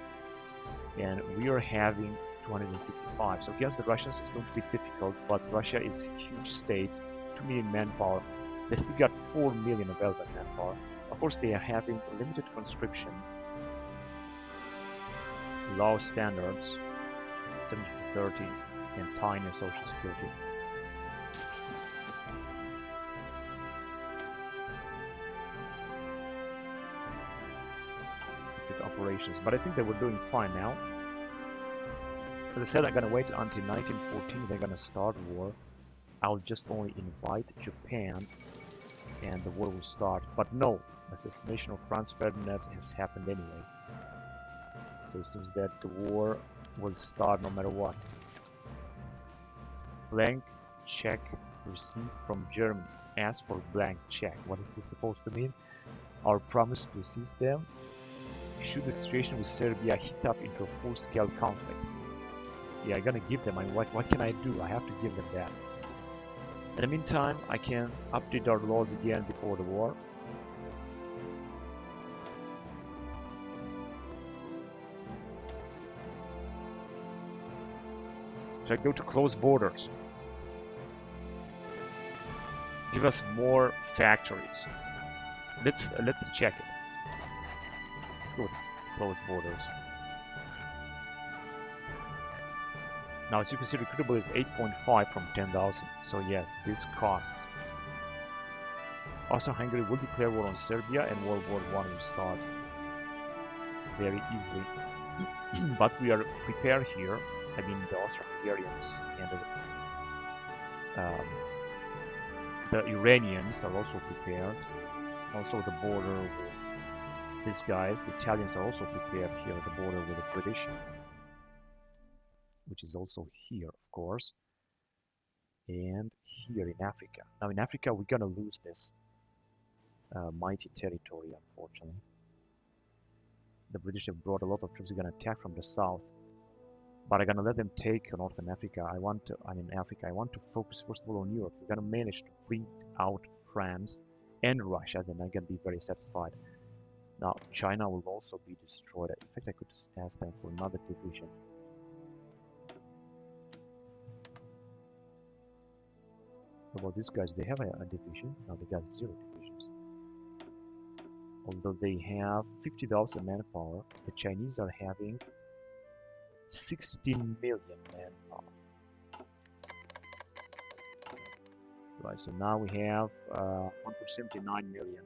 and we are having 255. So against the Russians it's going to be difficult, but Russia is a huge state, 2 million manpower. They still got 4 million available manpower. Of course they are having limited conscription, low standards, 70 to 30, and tiny social security. Secret operations, but I think they were doing fine now. As I said, I'm gonna wait until 1914. They're gonna start war. I'll just only invite Japan, and the war will start. But no, assassination of Franz Ferdinand has happened anyway. So it seems that the war will start no matter what. Blank check received from Germany. Ask for blank check. What is this supposed to mean? Our promise to assist them should the situation with Serbia heat up into a full-scale conflict. Yeah, I'm gonna give them. I mean, what can I do? I have to give them that. In the meantime, I can update our laws again before the war. So I go to close borders. Give us more factories. Let's check it. Let's go to close borders. Now, as you can see, recruitable is 8.5 from 10,000. So yes, this costs. Also, Hungary will declare war on Serbia, and World War I will start very easily. But we are prepared here. I mean, the Austro-Hungarians and the Iranians are also prepared. Also, the border with these guys. The Italians are also prepared here at the border with the British, which is also here, of course, and here in Africa. Now in Africa we're gonna lose this mighty territory, unfortunately. The British have brought a lot of troops. They're gonna attack from the south, but I'm gonna let them take Northern Africa. I want to focus first of all on Europe. We're gonna manage to bring out France and Russia, then I'm gonna be very satisfied. Now China will also be destroyed. In fact, I could just ask them for another division. About these guys, they have a division. Now they got 0 divisions. Although they have 50,000 manpower, the Chinese are having 16 million manpower. Right, so now we have 1.79 million.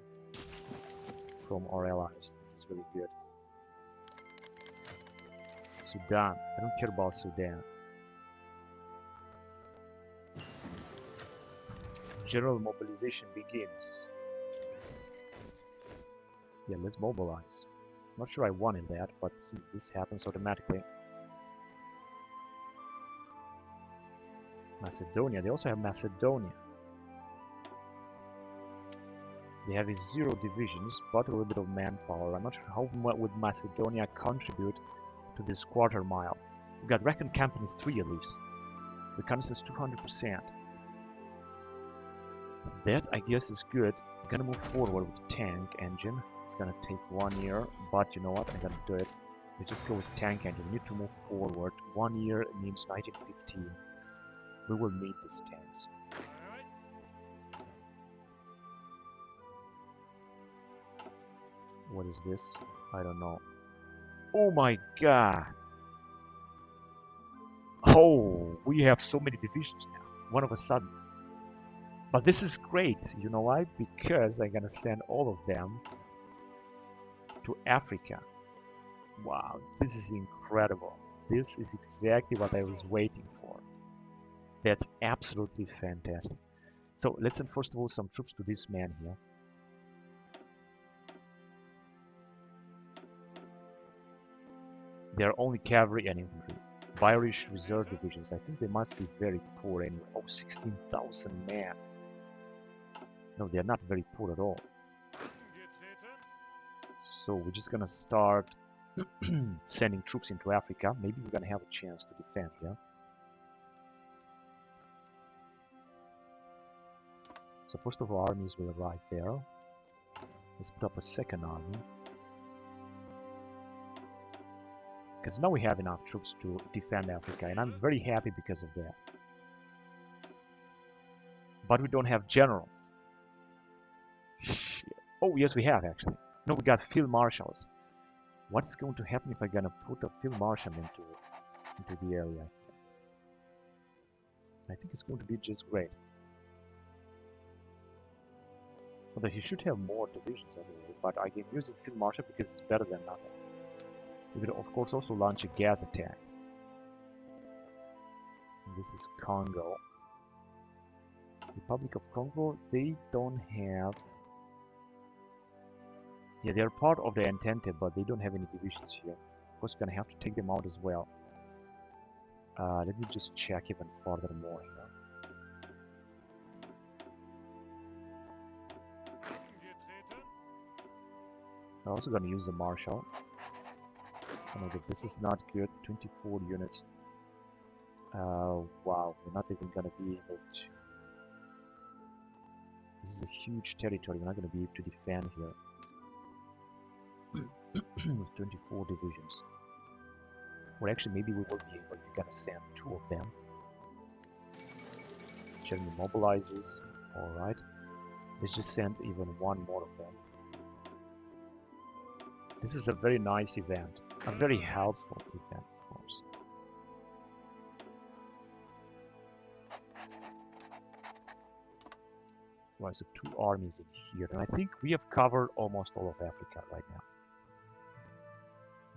from our allies. This is really good. Sudan. I don't care about Sudan. General mobilization begins. Yeah, let's mobilize. Not sure I wanted that, but see, this happens automatically. Macedonia. They also have Macedonia. They have 0 divisions, but a little bit of manpower. I'm not sure how much would Macedonia contribute to this quarter mile. We've got Recon Company 3 at least. Reconnaissance 200%. That, I guess, is good. I'm gonna move forward with tank engine. It's gonna take 1 year, but you know what? I'm gonna do it. Let's just go with tank engine. We need to move forward. 1 year means 1915. We will need these tanks. What is this? I don't know. Oh my god! Oh, we have so many divisions now. One of a sudden. But this is great. You know why? Because I'm gonna send all of them to Africa. Wow, this is incredible. This is exactly what I was waiting for. That's absolutely fantastic. So let's send first of all some troops to this man here. They are only cavalry and infantry. Irish reserve divisions. I think they must be very poor anyway. Oh, 16,000 men. No, they are not very poor at all. So we're just gonna start sending troops into Africa. Maybe we're gonna have a chance to defend here. So first of all, armies will arrive there. Let's put up a second army. Because now we have enough troops to defend Africa, and I'm very happy because of that. But we don't have generals. Oh, yes, we have actually. No, we got field marshals. What is going to happen if I'm gonna put a field marshal into the area here? I think it's going to be just great. Although he should have more divisions anyway, but I am using field marshal because it's better than nothing. We will of course also launch a gas attack. And this is Congo. Republic of Congo, they don't have... Yeah, they are part of the Entente, but they don't have any divisions here. Of course, we're gonna have to take them out as well. Let me just check even further more here. I'm also gonna use the Marshal. I know that this is not good. 24 units. Wow, we're not even gonna be able to... This is a huge territory. We're not gonna be able to defend here. With 24 divisions. Or actually, maybe we will be able. We're gonna send 2 of them. Germany mobilizes. Alright. Let's just send even 1 more of them. This is a very nice event. A very helpful event, of course. Right, so 2 armies in here. And I think we have covered almost all of Africa right now.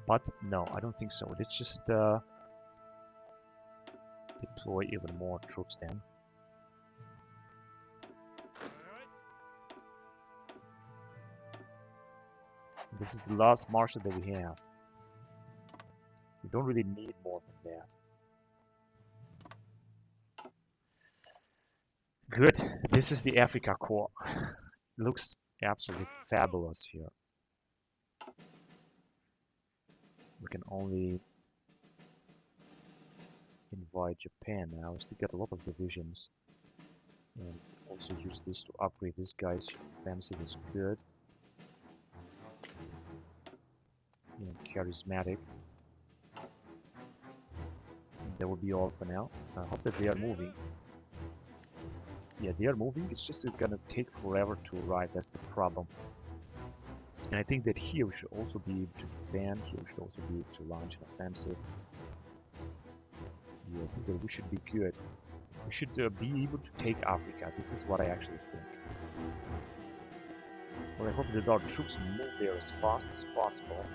But no, I don't think so. Let's just deploy even more troops then. This is the last marshal that we have. We don't really need more than that. Good. This is the Africa Corps. Looks absolutely fabulous here. We can only invite Japan now. We still got a lot of divisions. And also use this to upgrade this guy's offensive is good. And charismatic. And that will be all for now. I hope that they are moving. Yeah, they are moving. It's just gonna take forever to arrive. That's the problem. And I think that here we should also be able to defend. Here we should also be able to launch an offensive. Yeah, I think that we should be good. We should be able to take Africa. This is what I actually think. Well, I hope that our troops move there as fast as possible.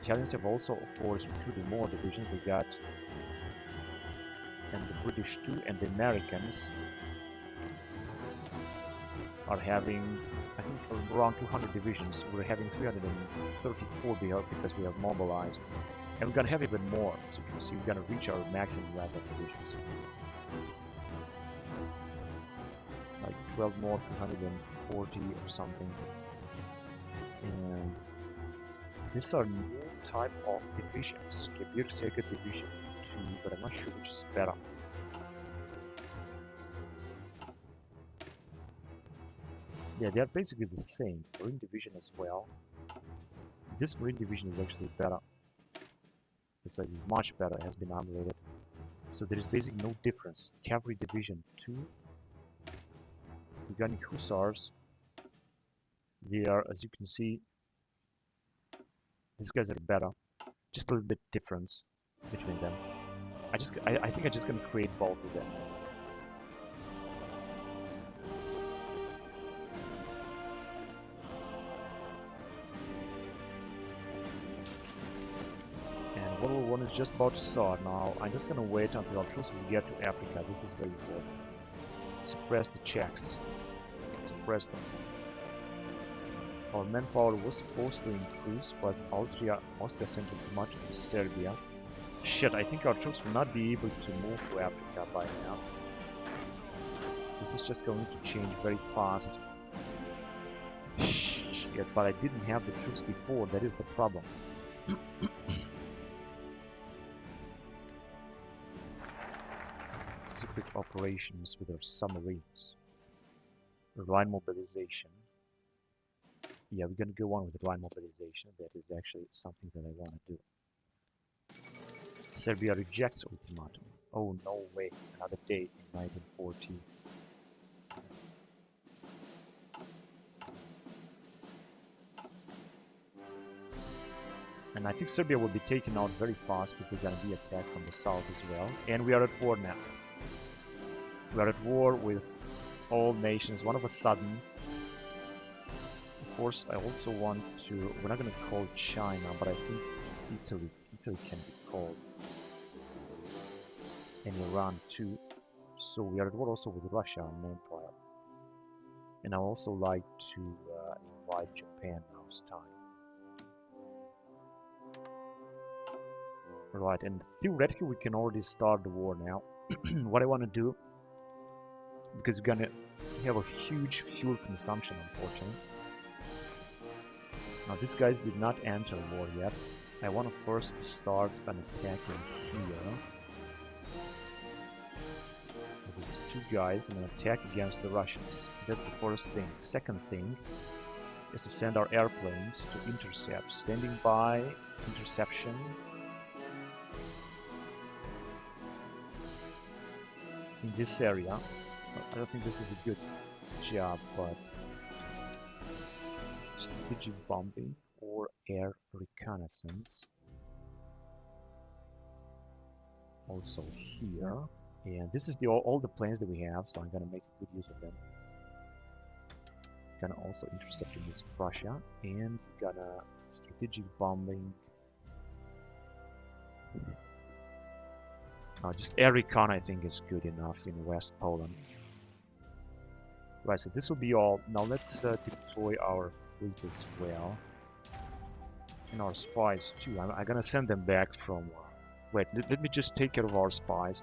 Italians have also, of course, recruited more divisions. We got, and the British too, and the Americans are having, I think, around 200 divisions. We're having 334 because we have mobilized. And we're gonna have even more. So you can see we're gonna reach our maximum level of divisions. Like 12 more, 240 or something. And these are new type of divisions. Gebirgsjäger Division 2, but I'm not sure which is better. Yeah, they're basically the same. Marine Division as well. This Marine Division is actually better. It's like it's much better, it has been upgraded. So there is basically no difference. Cavalry Division 2. Regarding Hussars, they are, as you can see, these guys are better. Just a little bit difference between them. I think I'm just gonna create both of them. And World War I is just about to start now. I'm just gonna wait until our troops will get to Africa. This is very important. Suppress the Czechs. Suppress them. Our manpower was supposed to increase, but Austria sent too much to Serbia. Shit, I think our troops will not be able to move to Africa by now. This is just going to change very fast. Shit, but I didn't have the troops before, that is the problem. Secret operations with our submarines. Rhine mobilization. Yeah, we're gonna go on with the Rhine mobilization. That is actually something that I want to do. Serbia rejects ultimatum. Oh, no way. Another date in 1940. And I think Serbia will be taken out very fast because they're gonna be attacked from the south as well. And we are at war now. We are at war with all nations. One of a sudden. Of course, I also want to. We're not gonna call China, but I think Italy can be called. And Iran too. So we are at war also with Russia and Empire. And I also like to invite Japan now it's time. Right, and theoretically we can already start the war now. What I want to do, because we're gonna have a huge fuel consumption, unfortunately. Now these guys did not enter war yet. I want to first start an attack in here. With these two guys and an attack against the Russians. That's the first thing. Second thing is to send our airplanes to intercept. Standing by, interception. In this area. I don't think this is a good job, but strategic bombing or air reconnaissance. Also here, and this is all the planes that we have, so I'm gonna make good use of them. Gonna also intercept in this Prussia, and gonna strategic bombing. Just air recon I think is good enough in West Poland. Right, so this will be all. Now let's deploy our fleet as well. And our spies too. I'm gonna send them back from... wait, let me just take care of our spies.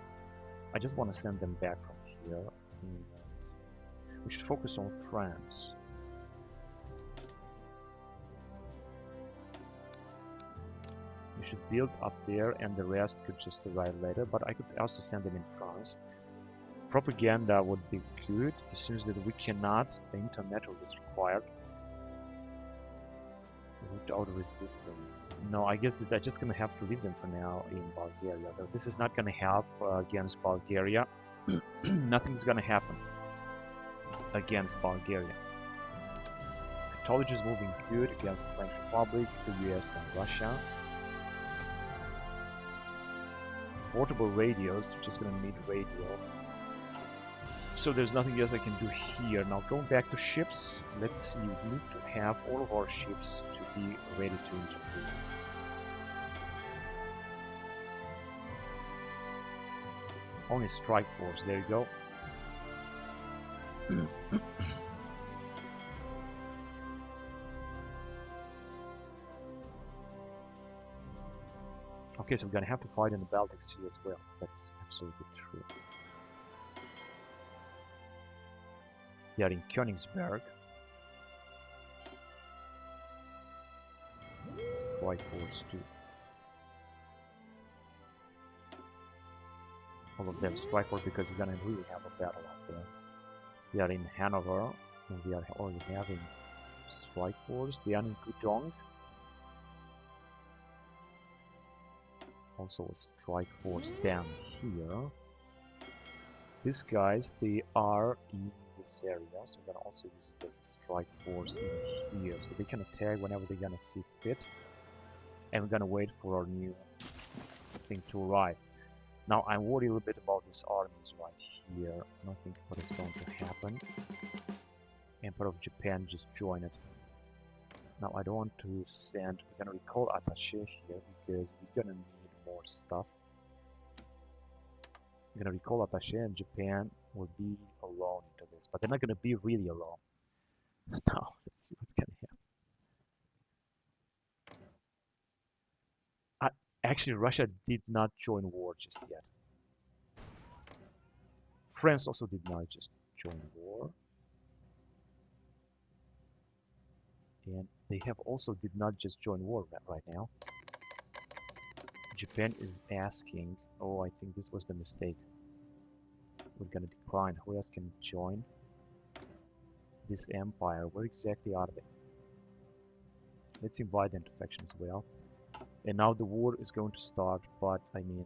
I just want to send them back from here. And we should focus on France. We should build up there and the rest could just arrive later, but I could also send them in France. Propaganda would be good. It seems that we cannot, the internet is required. Without resistance. No, I guess that I'm just gonna have to leave them for now in Bulgaria. Though this is not gonna help against Bulgaria. Nothing's gonna happen against Bulgaria. Technology is moving good against the French Republic, the US and Russia. Portable radios, just gonna need radio. So there's nothing else I can do here. Now going back to ships, let's see, we need to have all of our ships to be ready to intervene. Only strike force, there you go. Okay, so we're gonna have to fight in the Baltic Sea as well. That's absolutely true. They are in Königsberg. Strike force too. All of them strike force because we're gonna really have a battle out there. They are in Hanover, and we are already having strike force. They are in Gudong. Also a strike force down here. These guys, they are in this area, so we're gonna also use it as a strike force in here, so they can attack whenever they're gonna see fit. And we're gonna wait for our new thing to arrive. Now I'm worried a little bit about these armies right here. I don't think what is going to happen. Emperor of Japan just joined it. Now I don't want to send. We're gonna recall attaché here because we're gonna need more stuff. We're gonna recall attaché, and Japan will be alone into this, but they're not gonna be really alone. Now let's see what's gonna happen. Actually, Russia did not join war just yet. France also did not just join war. And they have also did not just join war right now. Japan is asking, oh, I think this was the mistake. We're gonna decline. Who else can join this empire? Where exactly are they? Let's invite them to faction as well. And now the war is going to start, but I mean,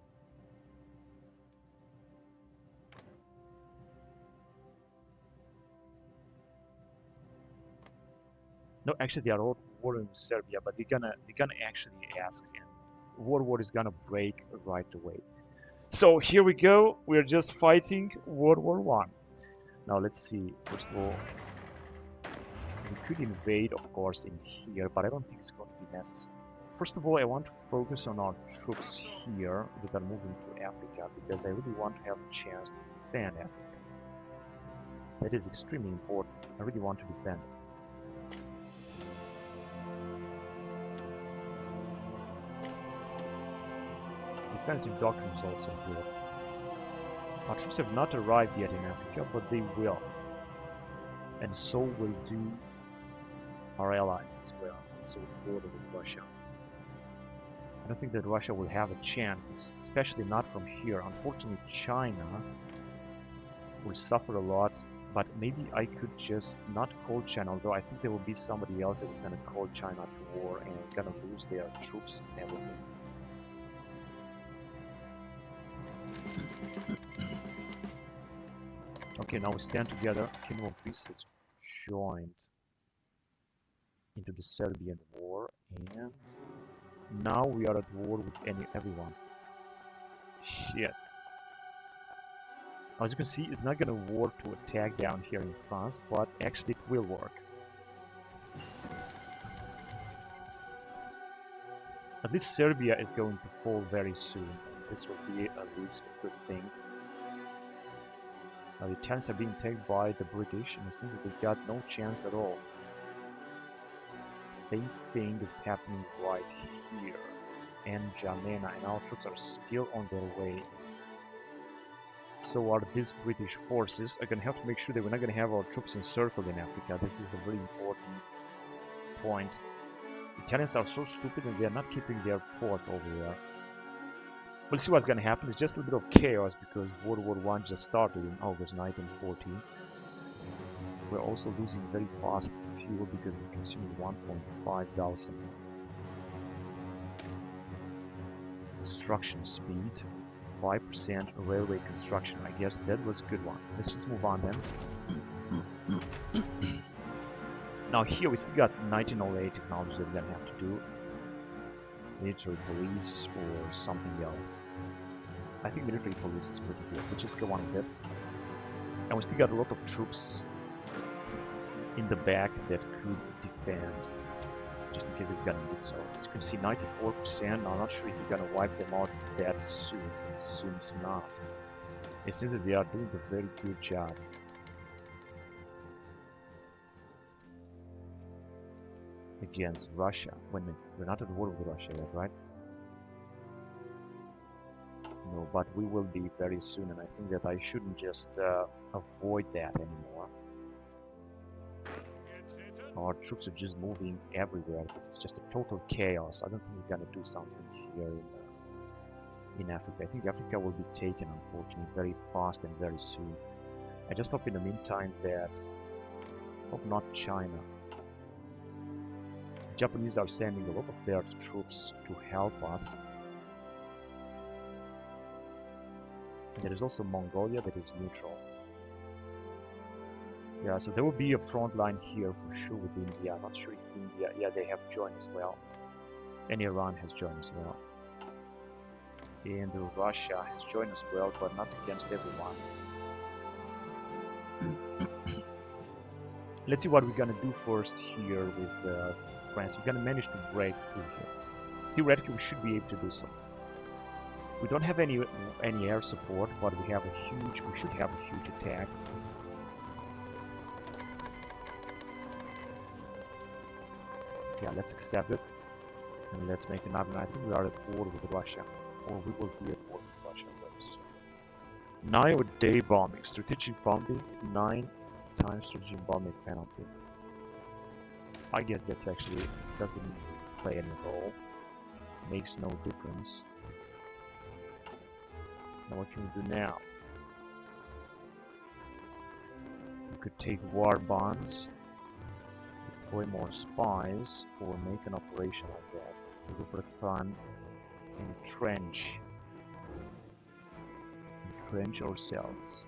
no, actually they are all warring with Serbia, but they're gonna actually ask, and World War is gonna break right away. So here we go. We're just fighting World War I. Now let's see. First of all, we could invade, of course, in here, but I don't think it's going to be necessary. First of all, I want to focus on our troops here that are moving to Africa, because I really want to have a chance to defend Africa. That is extremely important. I really want to defend it. Defensive doctrine is also good. Our troops have not arrived yet in Africa, but they will. And so will do our allies as well. So the border with Russia. I don't think that Russia will have a chance, especially not from here. Unfortunately, China will suffer a lot, but maybe I could just not call China, although I think there will be somebody else that is going to call China to war and going to lose their troops and everything. Okay, now we stand together. Kingdom of Greece has joined into the Serbian war, and now we are at war with everyone. Shit. As you can see, it's not gonna work to attack down here in France, but actually it will work. At least Serbia is going to fall very soon. This will be at least a good thing. Now the Italians are being taken by the British, and it seems that they got no chance at all. Same thing is happening right here. And Jamena, and our troops are still on their way. So are these British forces. Are gonna have to make sure that we're not gonna have our troops encircled in Africa. This is a very important point. The Italians are so stupid and they are not keeping their port over there. We'll see what's gonna happen. It's just a little bit of chaos because World War I just started in August 1914. We're also losing very fast fuel because we consumed 1.5 thousand. Construction speed, 5% railway construction. I guess that was a good one. Let's just move on then. Now here we still got 1908 technology that we're gonna have to do. Military police or something else. I think military police is pretty good. Let's just go on with it. And we still got a lot of troops in the back that could defend, just in case we're gonna need so. As you can see, 94%. I'm not sure if you're gonna wipe them out that soon. It seems not. It seems that they are doing a very good job. Against Russia. Wait a minute, we're not at war with Russia yet, right? No, but we will be very soon, and I think that I shouldn't just avoid that anymore. Our troops are just moving everywhere. This is just a total chaos. I don't think we're gonna do something here in Africa. I think Africa will be taken, unfortunately, very fast and very soon. I just hope in the meantime that... hope not China. The Japanese are sending a lot of their troops to help us. And there is also Mongolia that is neutral. Yeah, so there will be a front line here for sure with India. I'm not sure if India... yeah, they have joined as well. And Iran has joined as well. And Russia has joined as well, but not against everyone. Let's see what we're gonna do first here with France. We're gonna manage to break through here. Theoretically, we should be able to do so. We don't have any air support, but we have a huge... we should have a huge attack. Yeah, let's accept it. And let's make another. I think we are at war with Russia. Or we will be at war with Russia. 9-day bombing. Strategic bombing. 9 times strategic bombing penalty. I guess that's actually doesn't play any role. Makes no difference. Now what can we do now? We could take war bonds, deploy more spies, or make an operation like that. We could put fun, entrench ourselves.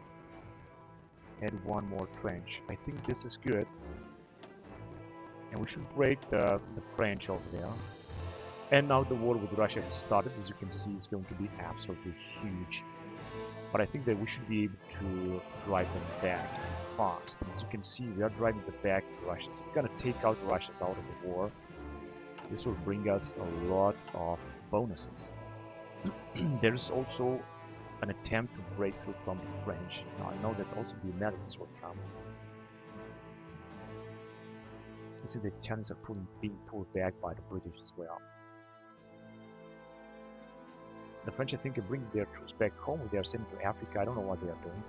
Add one more trench. I think this is good. And we should break the French over there. And now the war with Russia has started. As you can see, it's going to be absolutely huge. But I think that we should be able to drive them back fast. And as you can see, we are driving them back to Russia. So we're going to take out the Russians out of the war. This will bring us a lot of bonuses. There is also an attempt to break through from the French. Now I know that also the Americans will come. You see the Chinese are being pulled back by the British as well. The French, I think, are bringing their troops back home. They are sending to Africa. I don't know what they are doing.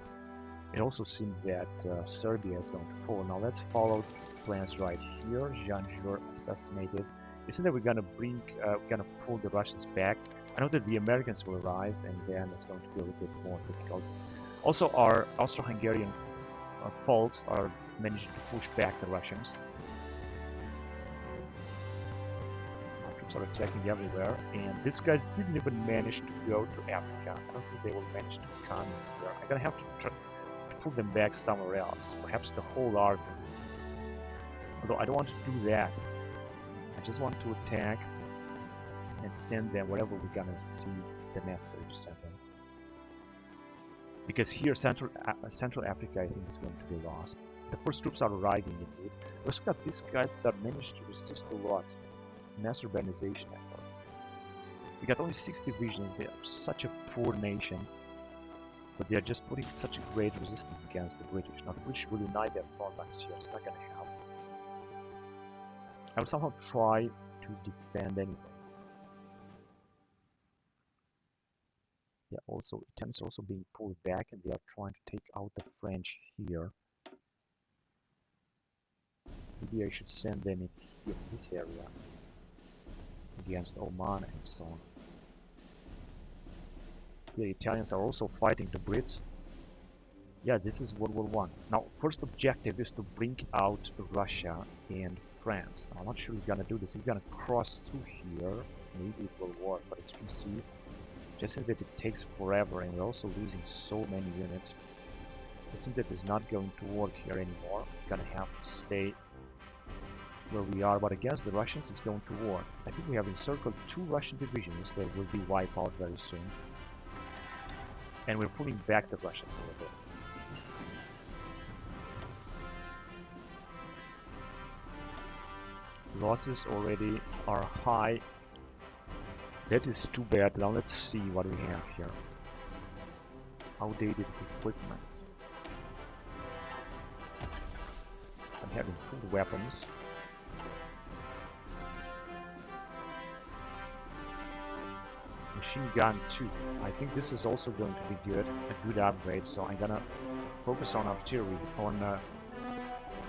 It also seems that Serbia is going to fall. Now let's follow plans right here. Janjur assassinated. You see that we're gonna pull the Russians back. I know that the Americans will arrive, and then it's going to be a little bit more difficult. Also, our Austro-Hungarian folks are managing to push back the Russians. Our troops are attacking everywhere, and these guys didn't even manage to go to Africa. I don't think they will manage to come here. I'm gonna have to try to pull them back somewhere else, perhaps the whole army. Although I don't want to do that. I just want to attack and send them wherever we're gonna see the necessary to send them. Because here, Central Africa, I think, is going to be lost. The first troops are arriving indeed. We also got these guys that managed to resist a lot. Mass urbanization effort. We got only 6 divisions. They are such a poor nation, but they are just putting such a great resistance against the British. Now the British will unite their front lines here. It's not gonna help. I will somehow try to defend anyway. Yeah, also Italy's also being pulled back, and they are trying to take out the French here. Maybe I should send them in here, in this area, against Oman and so on. The Italians are also fighting the Brits. Yeah, this is World War I. Now, first objective is to bring out Russia and France. Now, I'm not sure we're gonna do this. We're gonna cross through here. Maybe it will work, but as you can see, just that it takes forever, and we're also losing so many units. I think that is not going to work here anymore. We're gonna have to stay where we are, but against the Russians it's going to work. I think we have encircled 2 Russian divisions that will be wiped out very soon. And we're pulling back the Russians a little bit. Losses already are high. That is too bad. Now let's see what we have here. Outdated equipment. I'm having full weapons. Machine gun 2. I think this is also going to be good, a good upgrade. So I'm gonna focus on artillery, on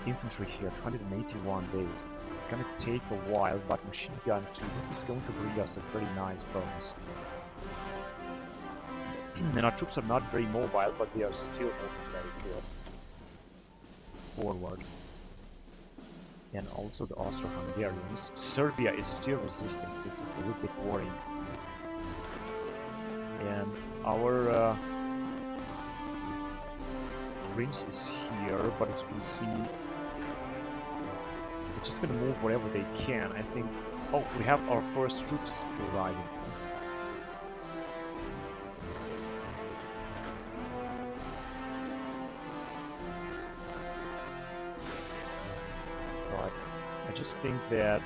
infantry here. 281 days. It's gonna take a while, but machine gun 2. This is going to bring us a very nice bonus. And our troops are not very mobile, but they are still moving very good forward. And also the Austro-Hungarians. Serbia is still resisting. This is a little bit worrying. And our Greens is here, but as you can see, they're just gonna move wherever they can. I think. Oh, we have our first troops arriving. I just think that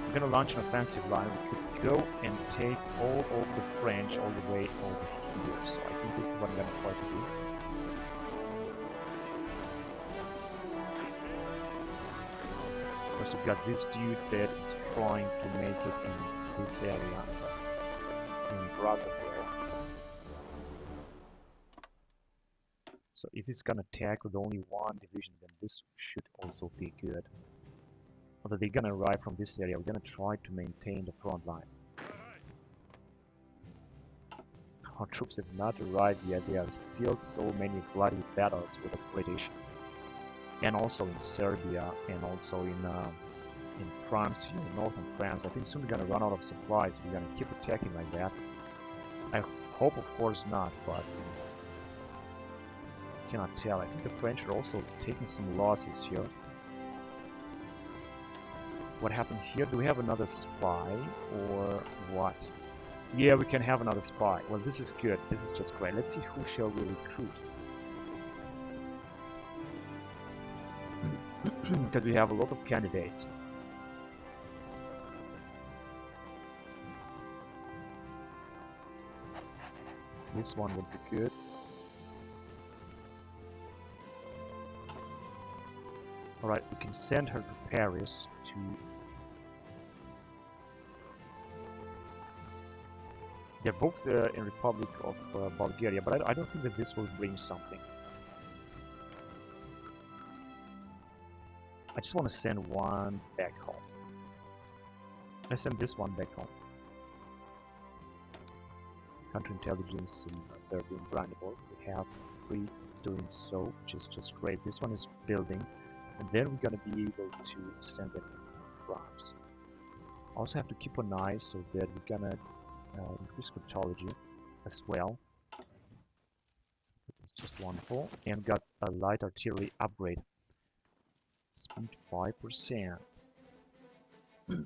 we're gonna launch an offensive line. We could go and take all of the French all the way over here. So I think this is what I'm gonna try to do. First, we've got this dude that is trying to make it in this area, in Brazzaville. So if it's gonna attack with only one division, then this should also be good. Although they're gonna arrive from this area, we're gonna try to maintain the front line. Our troops have not arrived yet. There are still so many bloody battles with the British, and also in Serbia, and also in France, here in northern France. I think soon we're gonna run out of supplies. We're gonna keep attacking like that. I hope, of course, not, but cannot tell. I think the French are also taking some losses here. What happened here? Do we have another spy or what? Yeah, we can have another spy. Well, this is good. This is just great. Let's see who shall we recruit. Because we have a lot of candidates. This one would be good. Alright, we can send her to Paris to... They're both in Republic of Bulgaria, but I don't think that this will bring something. I just want to send one back home. Let's send this one back home. Counterintelligence, they're being grindable. We have 3 doing so, which is just great. This one is building. And then we're gonna be able to send them to France. Also have to keep an eye so that we're gonna increase cryptology as well. It's just wonderful. And got a light artillery upgrade. Speed 5%. Now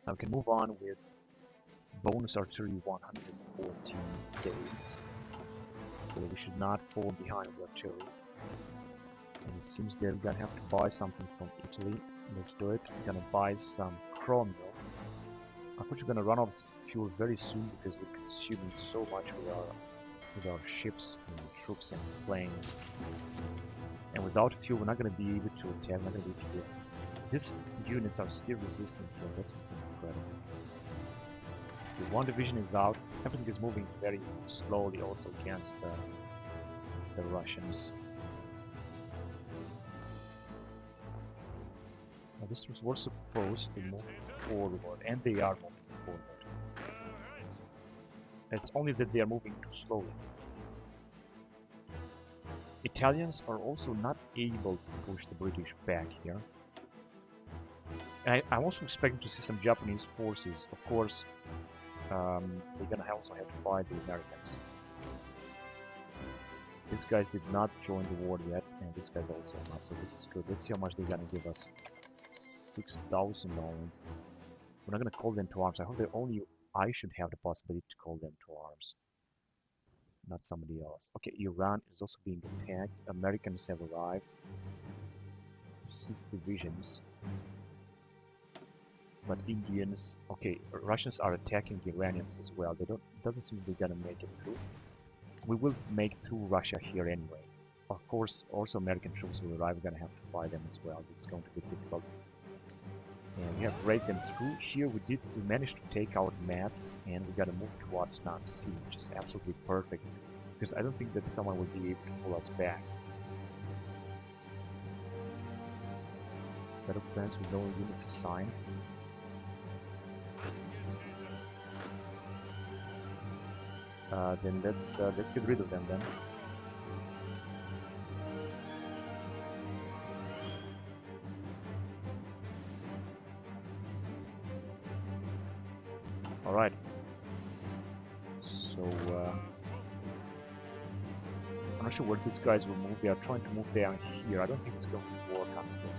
we can move on with bonus artillery 114 days. So we should not fall behind the artillery. And it seems that we're gonna have to buy something from Italy. Let's do it. We're gonna buy some chromium. Unfortunately, we're gonna run out of fuel very soon because we're consuming so much with our ships and troops and planes. And without fuel, we're not gonna be able to attack. We're not gonna be able to. These units are still resistant here. That's incredible. The one division is out. Everything is moving very slowly also against the Russians. Now this was supposed to move forward, and they are moving forward. It's only that they are moving too slowly. Italians are also not able to push the British back here. And I'm also expecting to see some Japanese forces. Of course, they're gonna also have to fight the Americans. These guys did not join the war yet, and this guy's also not, so this is good. Let's see how much they're gonna give us. 6,000 only. We're not gonna call them to arms. I hope that only I should have the possibility to call them to arms, not somebody else. Okay, Iran is also being attacked. Americans have arrived. 6 divisions. But Indians, okay, Russians are attacking the Iranians as well. It doesn't seem they're gonna make it through. We will make through Russia here anyway. Of course, also American troops will arrive. We're gonna have to fight them as well. It's going to be difficult. And we have break them through. Here we managed to take out Mats, and we gotta move towards North Sea, which is absolutely perfect. Because I don't think that someone will be able to pull us back. Battle plans with no units assigned. Then let's get rid of them then. All right. So I'm not sure where these guys will move. They are trying to move down here. I don't think it's going to work, honestly.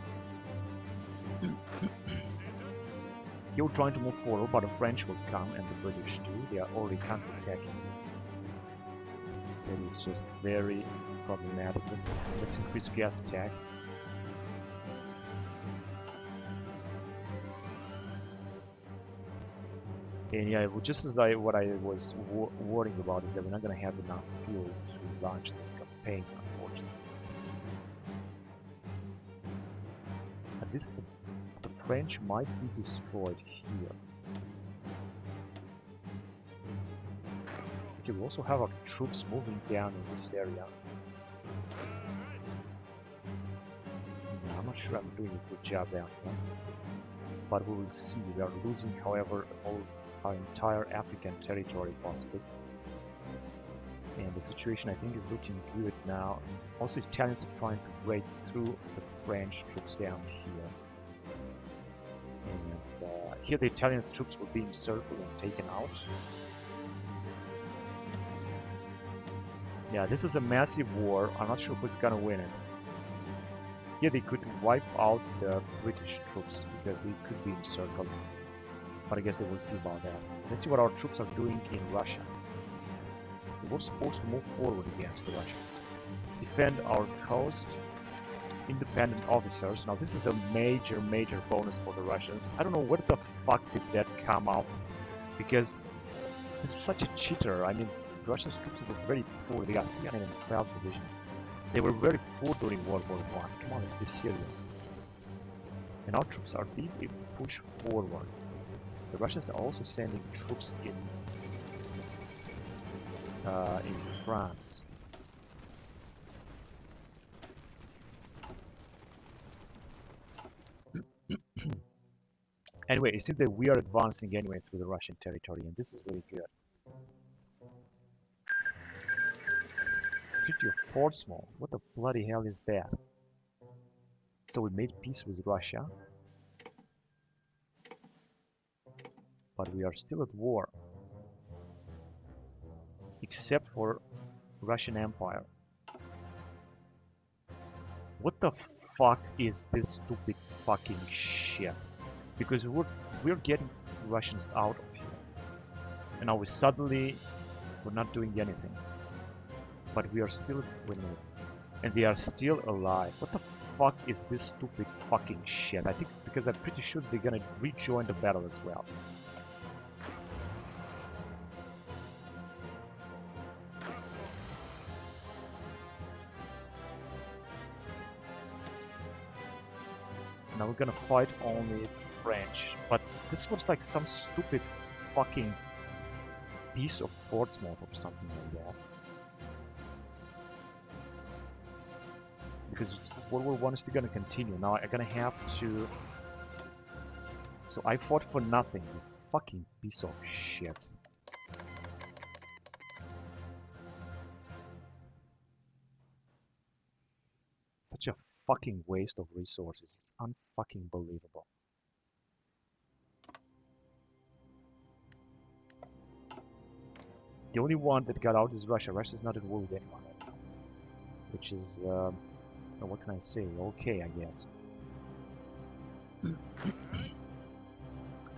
You're trying to move forward, but the French will come and the British too. They are already counterattacking. That is just very problematic. Let's increase gas attack. And yeah, just as what I was worrying about is that we're not going to have enough fuel to launch this campaign, unfortunately. At least the French might be destroyed here. Okay, we also have our troops moving down in this area. I'm not sure I'm doing a good job down here, but we will see. We are losing, however, our entire African territory possibly. And the situation, I think, is looking good now. Also, Italians are trying to break through the French troops down here. And here the Italian troops were being circled and taken out. Yeah, this is a massive war. I'm not sure who's gonna win it. Here they could wipe out the British troops because they could be encircled. But I guess they will see about that. Let's see what our troops are doing in Russia. We were supposed to move forward against the Russians. Defend our coast. Independent officers. Now this is a major bonus for the Russians. I don't know where the fuck did that come out. Because this is such a cheater. I mean, the Russian troops were very poor. They got 312 divisions. They were very poor during World War I. Come on, let's be serious. And our troops are being pushed forward. The Russians are also sending troops in France. Anyway, it seems that we are advancing anyway through the Russian territory, and this is really good. Treaty of Portsmouth. What the bloody hell is that? So we made peace with Russia, but we are still at war, except for Russian Empire. What the fuck is this stupid fucking shit? Because we're getting Russians out of here, and now we're not doing anything. But we are still winning, and they are still alive. What the fuck is this stupid fucking shit? I think because I'm pretty sure they're gonna rejoin the battle as well. Now we're gonna fight only French, but this was like some stupid fucking piece of Portsmouth or something like that. Because World War I is still gonna continue. Now I'm gonna have to. So I fought for nothing, you fucking piece of shit. Such a fucking waste of resources. It's unfucking believable. The only one that got out is Russia. Russia's not at war with anyone right now. Which is, what can I say? Okay, I guess. And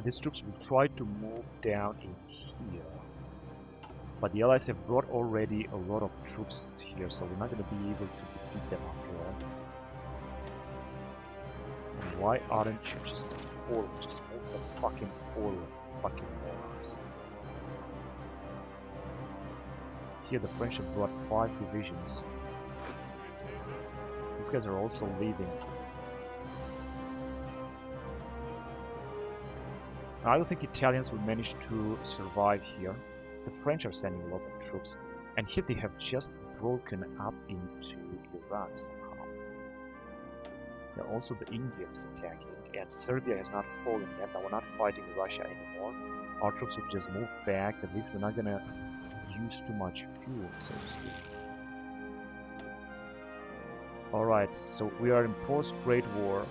these troops will try to move down in here. But the Allies have brought already a lot of troops here, so we're not going to be able to defeat them after all. Why aren't you just forward? Just move the fucking forward, fucking morons. Here the French have brought 5 divisions. These guys are also leaving. I don't think Italians will manage to survive here. The French are sending a lot of troops, and here they have just broken up into Iran somehow. There are also the Indians attacking, and Serbia has not fallen yet. Now we're not fighting Russia anymore. Our troops will just move back. At least we're not gonna use too much fuel, so to speak. Alright, so we are in post-Great War.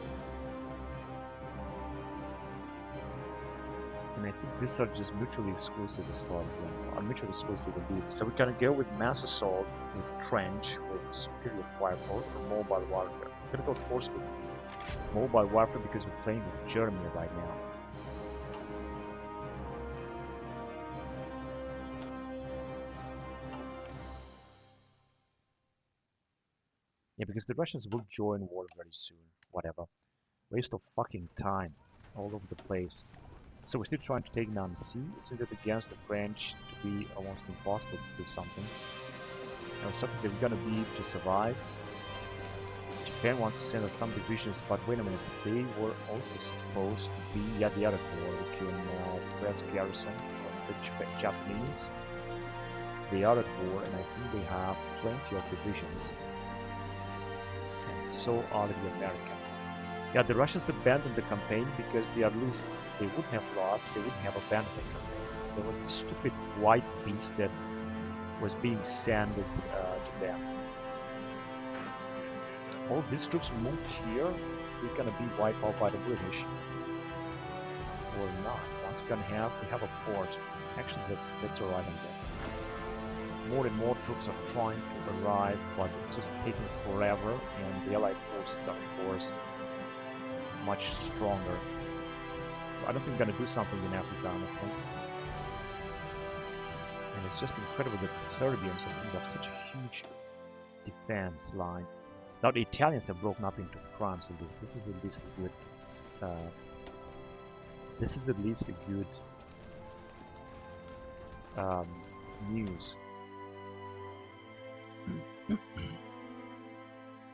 And I think these are just mutually exclusive as far as are mutually exclusive indeed. So we're gonna go with mass assault, with trench, with superior firepower for mobile warfare. We're gonna go of course with mobile warfare because we're playing with Germany right now. Yeah, because the Russians will join war very soon. Whatever. Waste of fucking time all over the place. So we're still trying to take Nancy. Isn't it against the French to be almost impossible to do something? And it's something that we're gonna be to survive. Japan wants to send us some divisions, but wait a minute, they were also supposed to be at the other corps. We can press garrison from the Japanese. The other corps, and I think they have plenty of divisions. And so are the Americans. Yeah, the Russians abandoned the campaign because they are losing. They wouldn't have lost, they wouldn't have abandoned the campaign. There was a stupid white beast that was being sanded to them. All these troops moved here, so they're gonna be wiped out by the British. Or not. Once we have a port. Actually, that's alright, I guess. More and more troops are trying to arrive, but it's just taking forever, and the Allied forces are, of course, much stronger. So I don't think we're gonna do something in Africa, honestly. And it's just incredible that the Serbians have such a huge defense line. Now the Italians have broken up into France at least. This is at least a good news.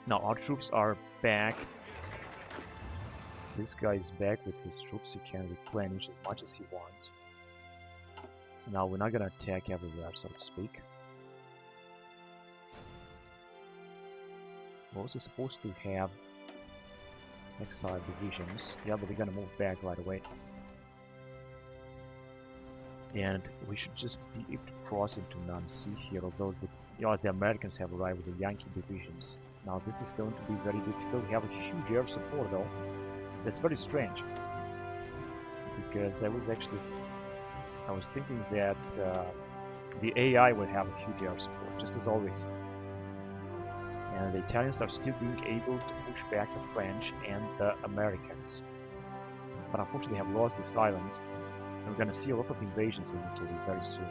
Now our troops are back. This guy is back with his troops. He can replenish as much as he wants. Now we're not gonna attack everywhere, so to speak. We're also supposed to have exile divisions. Yeah, but they're gonna move back right away. And we should just be able to cross into Nancy here, although the Americans have arrived with the Yankee divisions. Now this is going to be very difficult. We have a huge air support though. That's very strange. Because I was thinking that the AI would have a huge air support, just as always. And the Italians are still being able to push back the French and the Americans. But unfortunately they have lost this island. And we're gonna see a lot of invasions in Italy very soon.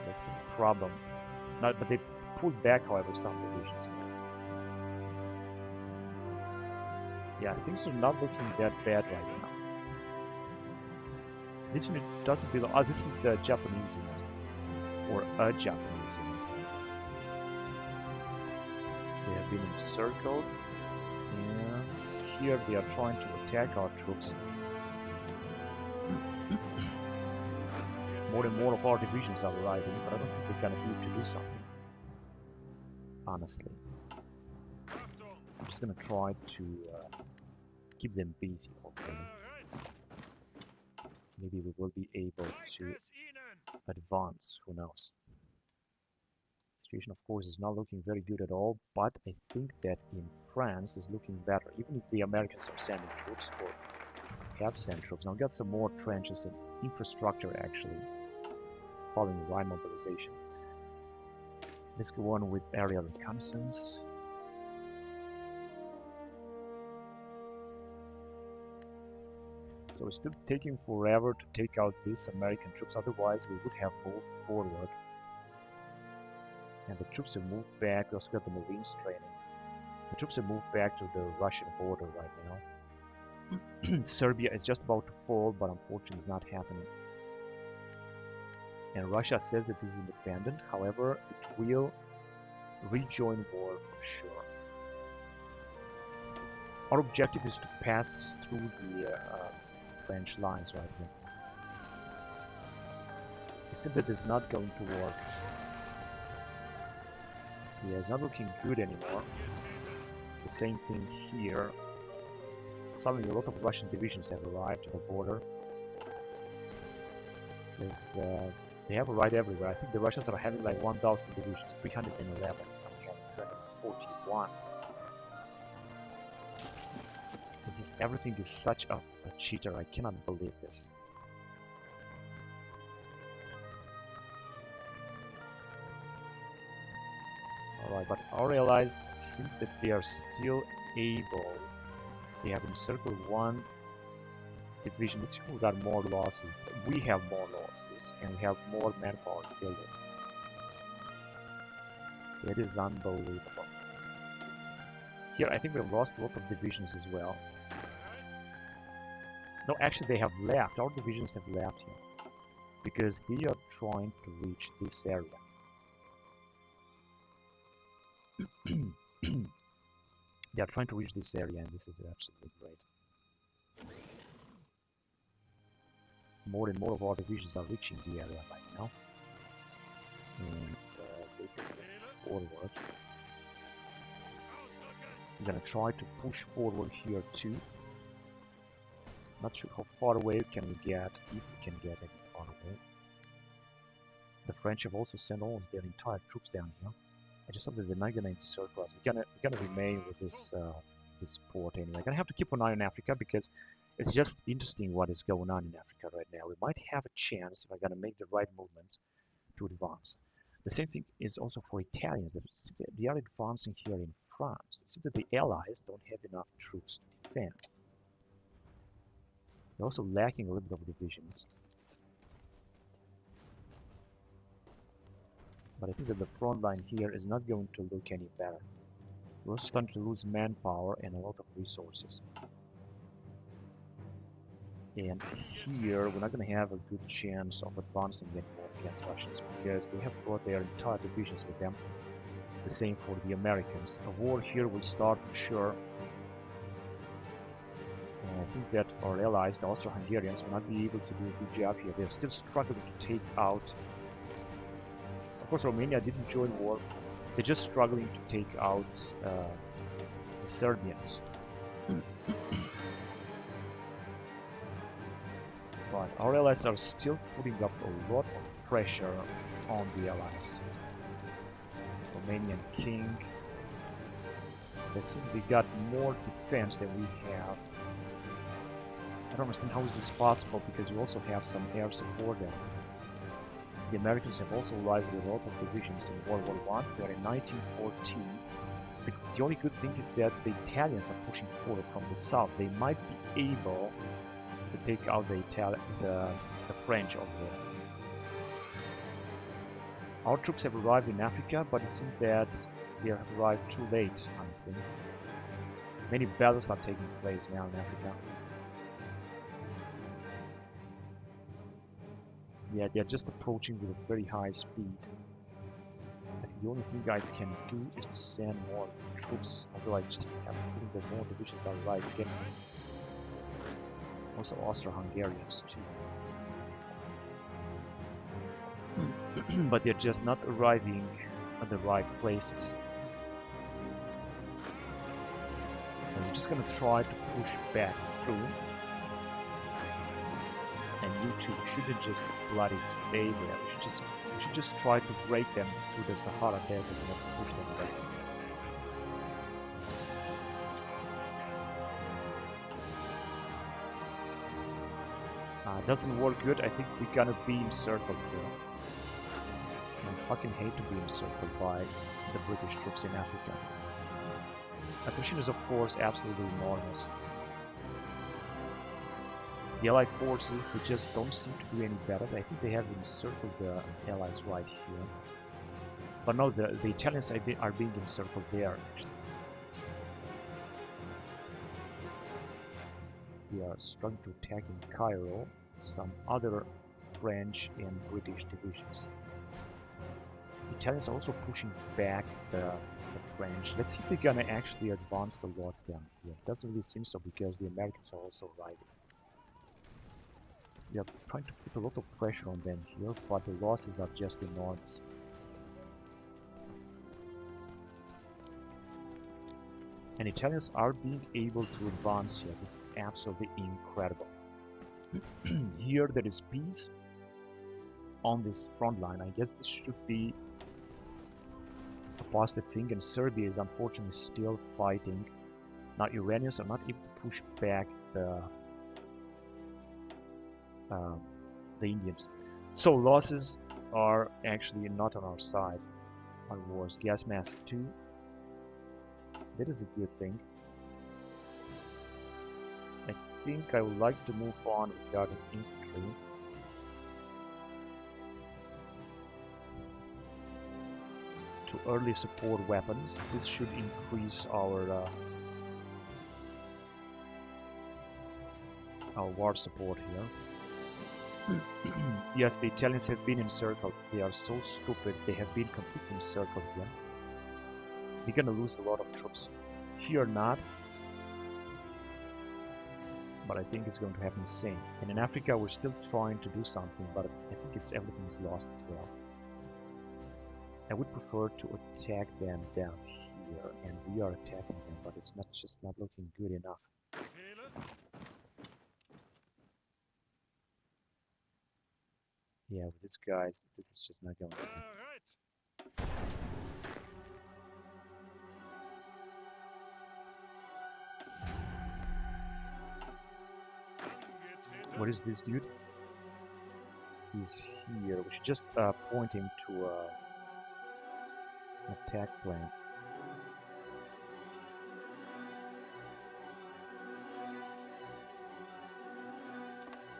That's the problem. But they pulled back, however, some divisions now. Yeah, things are not looking that bad right now. This unit doesn't belong. Oh, this is the Japanese unit. Or a Japanese unit. They have been encircled. And here they are trying to attack our troops. More and more of our divisions are arriving, but I don't think they're gonna be able to do something. Honestly. I'm just gonna try to keep them busy, hopefully. Maybe we will be able to advance, who knows. The situation, of course, is not looking very good at all, but I think that in France is looking better, even if the Americans are sending troops, or have sent troops. Now we got some more trenches and infrastructure actually, following Rhine mobilization. Let's go on with aerial reconnaissance. So it's still taking forever to take out these American troops, otherwise we would have moved forward. And the troops have moved back. We also got the Marines training. The troops have moved back to the Russian border right now. Serbia is just about to fall, but unfortunately it's not happening. And Russia says that this is independent, however, it will rejoin war for sure. Our objective is to pass through the French lines right here. It simply is not going to work. Yeah, it's not looking good anymore. The same thing here. Suddenly a lot of Russian divisions have arrived at the border. They have arrived everywhere. I think the Russians are having like 1,000 divisions, 311. I'm having 341. Everything is such a cheater. I cannot believe this. Alright, but our allies seem that they are still able. They have encircled one division. Let's see who got more losses. We have more losses, and we have more manpower to build it. That is unbelievable. Here, I think we've lost a lot of divisions as well. No, actually they have left. Our divisions have left here. Because they are trying to reach this area. They are trying to reach this area, and this is absolutely great. More and more of our divisions are reaching the area right now. And they can move forward. I'm gonna try to push forward here too. Not sure how far away can we get, if we can get any far away. The French have also sent almost their entire troops down here. I just thought that they're not gonna encircle us. We're gonna remain with this this port anyway. Gonna have to keep an eye on Africa because it's just interesting what is going on in Africa right now. We might have a chance if I'm gonna make the right movements to advance. The same thing is also for Italians. They are advancing here in France. It seems that the Allies don't have enough troops to defend. They're also lacking a little bit of divisions. But I think that the front line here is not going to look any better. We're also starting to lose manpower and a lot of resources. And here we're not going to have a good chance of advancing anymore against Russians because they have brought their entire divisions with them. The same for the Americans. A war here will start for sure. And I think that our allies, the Austro-Hungarians, will not be able to do a good job here. They're still struggling to take out. Of course, Romania didn't join war. They're just struggling to take out the Serbians. But our allies are still putting up a lot of pressure on the allies. Romanian king. They simply got more defense than we have. I don't understand how is this possible because we also have some air support there. The Americans have also arrived with a lot of divisions in World War I. They're in 1914. The only good thing is that the Italians are pushing forward from the south. They might be able to take out the French over there. Our troops have arrived in Africa, but it seems that they have arrived too late, honestly. Many battles are taking place now in Africa. Yeah, they're just approaching with a very high speed. I think the only thing I can do is to send more troops, although I just have a feeling that more divisions are arriving again. Also Austro-Hungarians too. But they're just not arriving at the right places. And we're just gonna try to push back through. And you two shouldn't just bloody stay there. We should just try to break them through the Sahara Desert and push them back. Doesn't work good. I think we're gonna be encircled here. I fucking hate to be encircled by the British troops in Africa. Attrition is of course absolutely enormous. The Allied forces, they just don't seem to do any better. I think they have encircled the Allies right here. But no, the Italians are being encircled there, actually. We are struggling to attack in Cairo some other French and British divisions. The Italians are also pushing back the French. Let's see if they're gonna actually advance a lot down here. It doesn't really seem so because the Americans are also arriving. We are trying to put a lot of pressure on them here, but the losses are just enormous. And Italians are being able to advance here. This is absolutely incredible. Here there is peace on this front line. I guess this should be a positive thing, and Serbia is unfortunately still fighting. Now Iranians are not able to push back the Indians. So losses are actually not on our side. On wars, gas mask 2. That is a good thing. I think I would like to move on regarding infantry. To early support weapons. This should increase our war support here. Yes, the Italians have been encircled. They are so stupid. They have been completely encircled here. We're gonna lose a lot of troops. Here not. But I think it's going to happen the same. And in Africa we're still trying to do something, but I think everything is lost as well. I would prefer to attack them down here, and we are attacking them, but it's just not looking good enough. Yeah, with these guys, this is just not going to happen. What is this dude? He's here. We should just point him to an attack plan.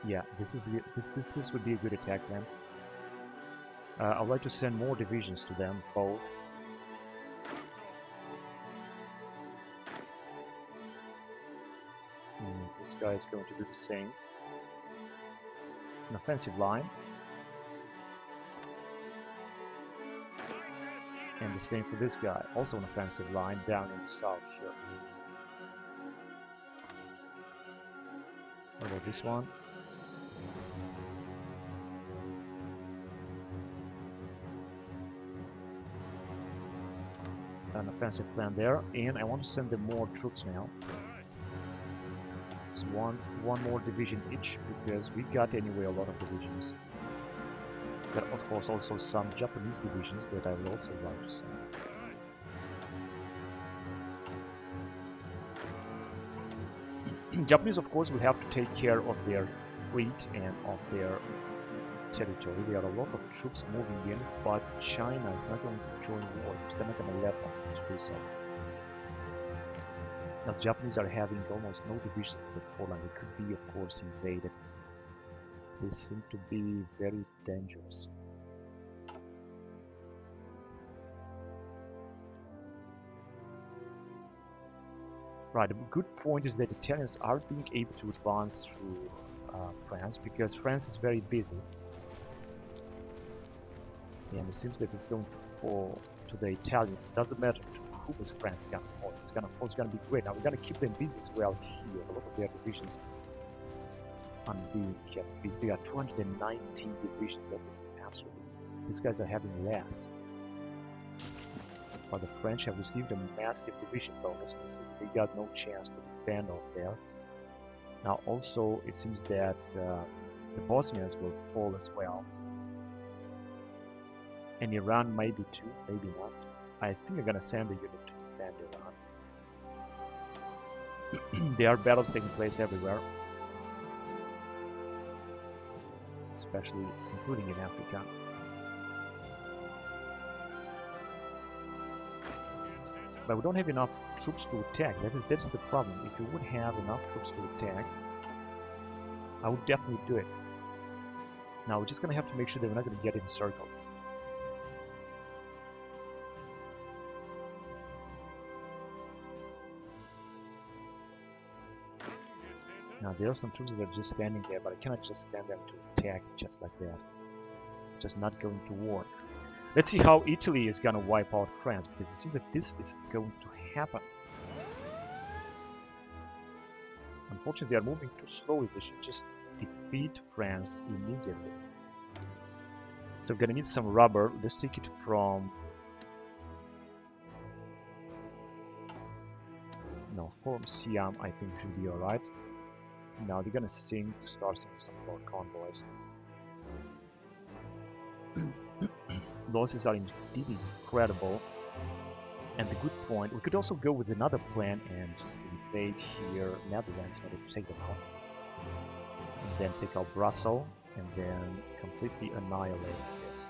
Yeah, this would be a good attack plan. I'd like to send more divisions to them, both. This guy is going to do the same. An offensive line. And the same for this guy, also an offensive line down in the south here. What about this one? An offensive plan there, and I want to send them more troops now. Just one more division each, because we got anyway a lot of divisions. There are of course also some Japanese divisions that I would also like to send. Japanese of course will have to take care of their fleet and of their territory. There are a lot of troops moving in, but China is not going to join the war. They're not going to let us do so. Now the Japanese are having almost no divisions in Poland. It could be of course invaded. They seem to be very dangerous. Right, a good point is that Italians are being able to advance through France, because France is very busy. And it seems that it's going to fall to the Italians. It doesn't matter to who is France going to fall. It's going to be great. Now we're going to keep them busy as well here. A lot of their divisions are being kept busy. They are 219 divisions. That is absolutely. These guys are having less. But the French have received a massive division bonus. They got no chance to defend over there. Now also it seems that the Bosnians will fall as well. And Iran maybe too, maybe not. I think I'm gonna send a unit to defend Iran. There are battles taking place everywhere. Especially, including in Africa. But we don't have enough troops to attack. That's the problem. If we would have enough troops to attack, I would definitely do it. Now we're just gonna have to make sure that we're not gonna get encircled. Now there are some troops that are just standing there, but I cannot just stand them to attack just like that. Just not going to war. Let's see how Italy is gonna wipe out France, because it seems that this is going to happen. Unfortunately, they are moving too slowly. They should just defeat France immediately. So we're gonna need some rubber. Let's take it from... No, from Siam, I think should be alright. Now they're gonna start singing some more convoys. Losses are indeed incredible. And the good point, we could also go with another plan and just invade here Netherlands in order to take them out. And then take out Brussels, and then completely annihilate this.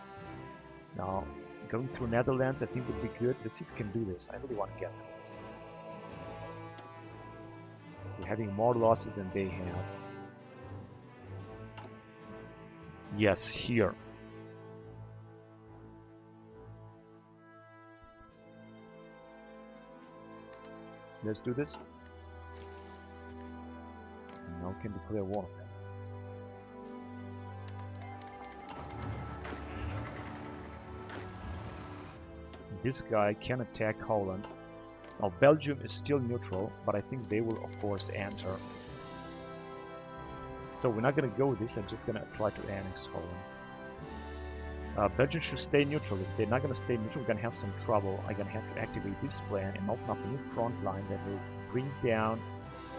Now, going through Netherlands I think would be good. Let's see if we can do this. I really want to get through this. We're having more losses than they have. Yes, here. Let's do this. Now we can declare war on them. This guy can attack Holland. Now Belgium is still neutral, but I think they will of course enter. So we're not gonna go with this, I'm just gonna try to annex Holland. Belgium should stay neutral. If they're not gonna stay neutral, we're gonna have some trouble. I'm gonna have to activate this plan and open up a new front line that will bring down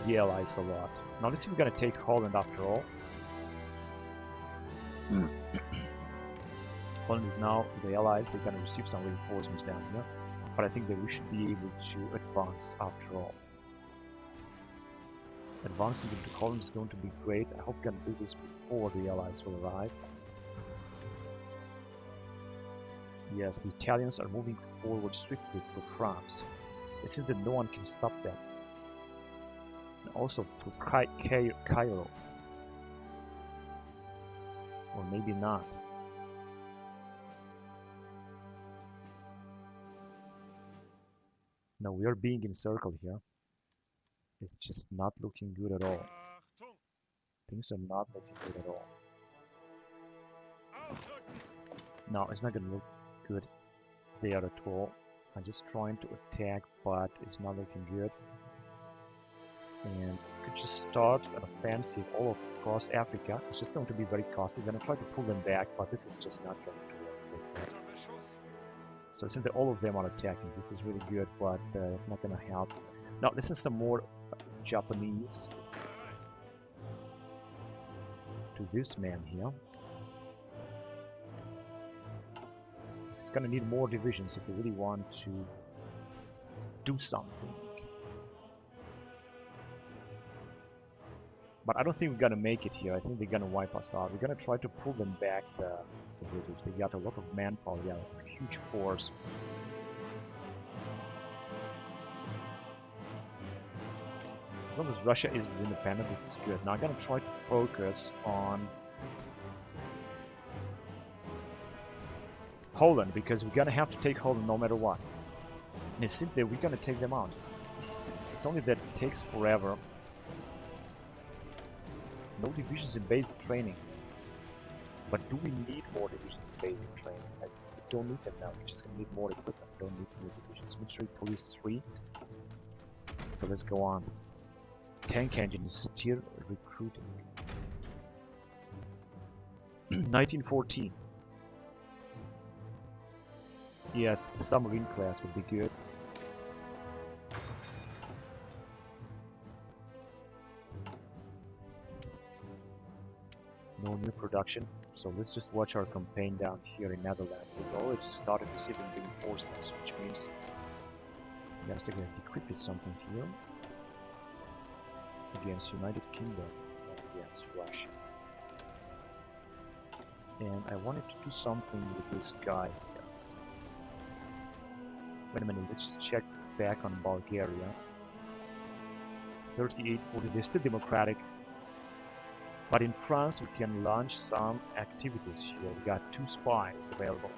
the Allies a lot. Now let's see if we're gonna take Holland after all. Holland is now the Allies, they're gonna receive some reinforcements down here. But I think that we should be able to advance after all. Advancing into Holland is going to be great. I hope we can do this before the Allies will arrive. Yes, the Italians are moving forward swiftly through France. It seems that no one can stop them. And also through Cairo. Or maybe not. Now we are being encircled here. It's just not looking good at all. Things are not looking good at all. No, it's not gonna look good there at all. I'm just trying to attack, but it's not looking good. And we could just start an offensive all across Africa. It's just going to be very costly. We're gonna try to pull them back, but this is just not going to work. So it seems that all of them are attacking. This is really good, but it's not gonna help. Now this is some more Japanese to this man here. It's gonna need more divisions if we really want to do something. But I don't think we're gonna make it here. I think they're gonna wipe us out. We're gonna try to pull them back, the British. They got a lot of manpower, they got a huge force. As long as Russia is independent, this is good. Now I'm gonna try to focus on Poland, because we're gonna have to take Poland no matter what. And it's simply we're gonna take them out. It's only that it takes forever. No divisions in basic training. But do we need more divisions in basic training? We don't need them now. We're just gonna need more equipment. We don't need more divisions. Military police 3. So let's go on. Tank engine is still recruiting. 1914. Yes, the submarine class would be good. No new production, so let's just watch our campaign down here in Netherlands. They've already started receiving reinforcements, which means we gotta decrypt something here against United Kingdom and against Russia. And I wanted to do something with this guy here. Wait a minute, let's just check back on Bulgaria. 38-40, they're still democratic. But in France, we can launch some activities here. We got 2 spies available.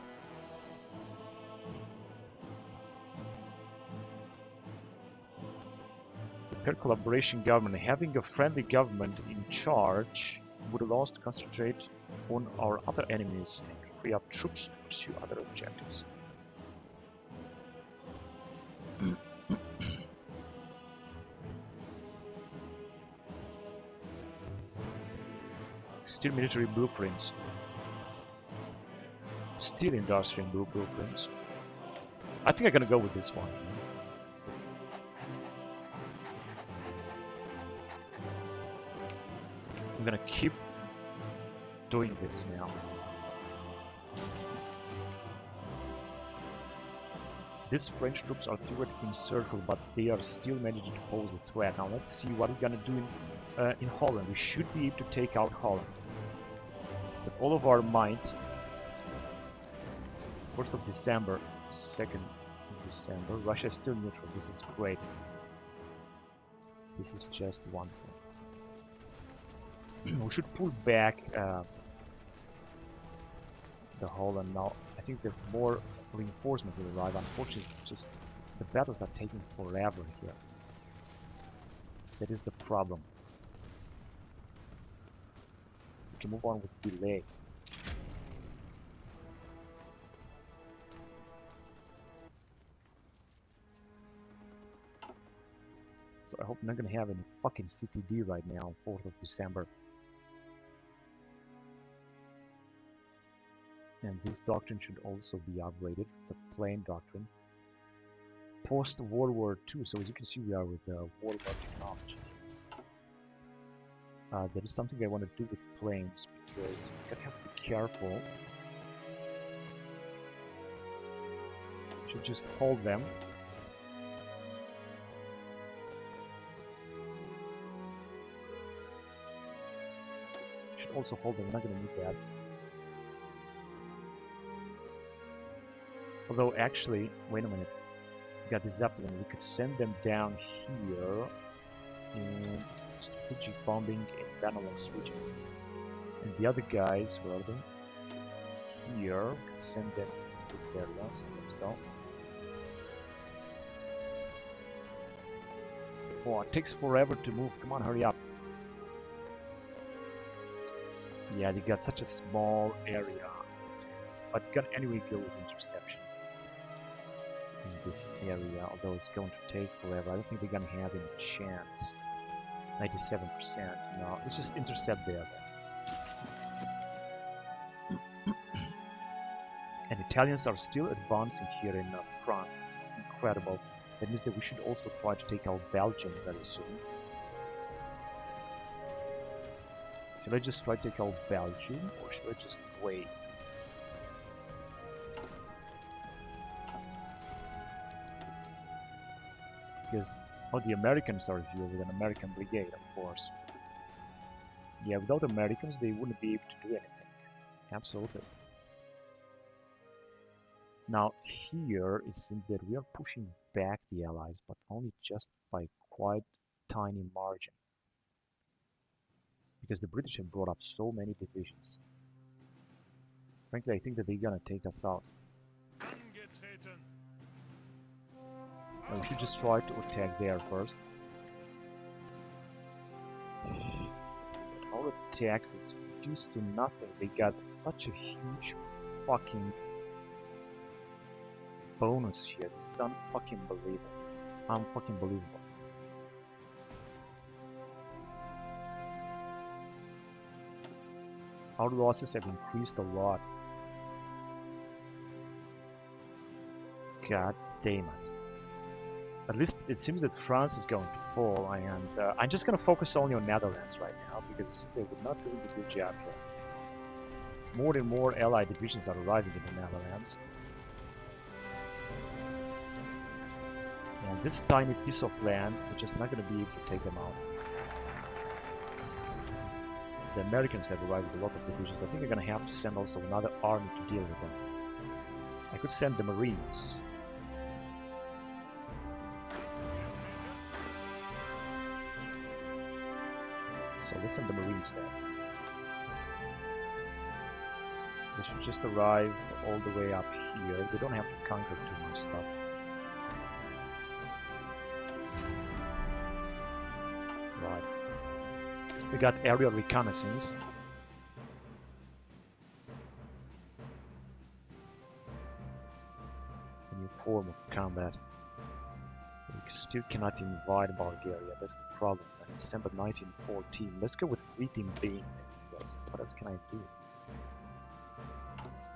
Per collaboration government, having a friendly government in charge would allow us to concentrate on our other enemies and free up troops to pursue other objectives. Still military blueprints. Still industrial blueprints. I think I'm gonna go with this one. I'm gonna keep doing this now. These French troops are theoretically encircled, but they are still managing to pose a threat. Now let's see what we're gonna do in Holland. We should be able to take out Holland with all of our might. 1st of December, 2nd of December. Russia is still neutral. This is great. This is just wonderful. We should pull back the Holland now. I think there's more reinforcement will arrive. Unfortunately, it's just the battles are taking forever here. That is the problem. We can move on with delay. So I hope I'm not gonna have any fucking CTD right now on 4th of December. And this doctrine should also be upgraded, the plain doctrine. Post-World War II, so as you can see we are with World War technology. There is something I want to do with planes, because you gotta have to be careful. You should just hold them. You should also hold them, we're not gonna need that. Although actually, wait a minute, we got the Zeppelin, we could send them down here in strategic bombing in Benelux region. And the other guys, where are they? Here, we can send them to this area, so let's go. Oh, it takes forever to move, come on, hurry up. Yeah, they got such a small area, but you can anyway go with interception. In this area, although it's going to take forever. I don't think they're gonna have any chance. 97%. No, let's just intercept there then. And Italians are still advancing here in France. This is incredible. That means that we should also try to take out Belgium very soon. Should I just try to take out Belgium, or should I just wait? Because, oh, the Americans are here with an American brigade, of course. Yeah, without Americans, they wouldn't be able to do anything. Absolutely. Now, here it seems that we are pushing back the Allies, but only just by quite tiny margin. Because the British have brought up so many divisions. Frankly, I think that they're gonna take us out. We should just try to attack there first. Our attacks is reduced to nothing. They got such a huge fucking bonus here. This is unfucking believable. Unfucking believable. Our losses have increased a lot. God damn it. At least it seems that France is going to fall, and I'm just going to focus only on Netherlands right now, because they would not doing a good job here. More and more Allied divisions are arriving in the Netherlands. And this tiny piece of land, we're just not going to be able to take them out. The Americans have arrived with a lot of divisions. I think I'm going to have to send also another army to deal with them. I could send the Marines. So let's send the Marines there. They should just arrive all the way up here. They don't have to conquer too much stuff. We got aerial reconnaissance. A new form of combat. We still cannot invade Bulgaria. That's the problem. December 1914. Let's go with fleeting being. Yes. What else can I do?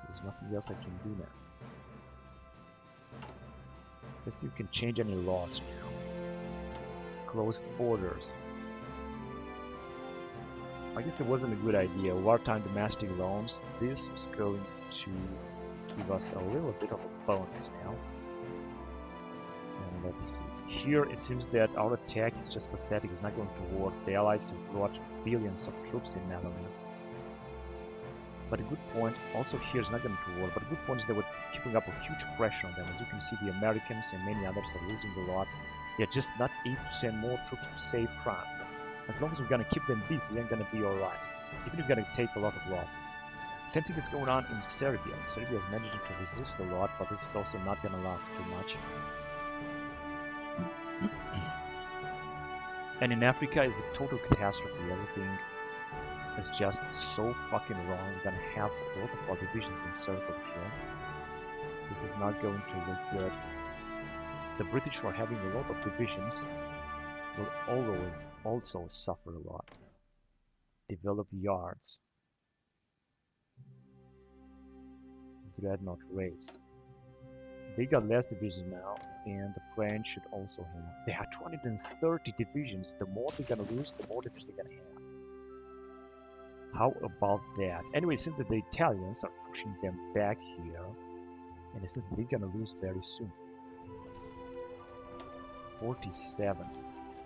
There's nothing else I can do now. Let's see if we can change any laws now. Closed borders. I guess it wasn't a good idea. Wartime domestic loans. This is going to give us a little bit of a bonus now. And let's see. Here it seems that our attack is just pathetic. It's not going to work. The Allies have brought billions of troops in Netherlands. But a good point, also here is not going to work, but a good point is they were keeping up a huge pressure on them. As you can see, the Americans and many others are losing a lot. They're just not able to send more troops to save France. As long as we're going to keep them busy, they're going to be alright. Even if we're going to take a lot of losses. Same thing is going on in Serbia. Serbia is managing to resist a lot, but this is also not going to last too much. And in Africa is a total catastrophe. Everything is just so fucking wrong. We're gonna have a lot of our divisions encircled here. This is not going to look good. The British, who are having a lot of divisions, will always also suffer a lot. Develop yards. Dreadnought race. They got less divisions now, and the French should also have. They have 230 divisions. The more they're gonna lose, the more divisions they're gonna have. How about that? Anyway, since the Italians are pushing them back here, and it seems they're gonna lose very soon. 47.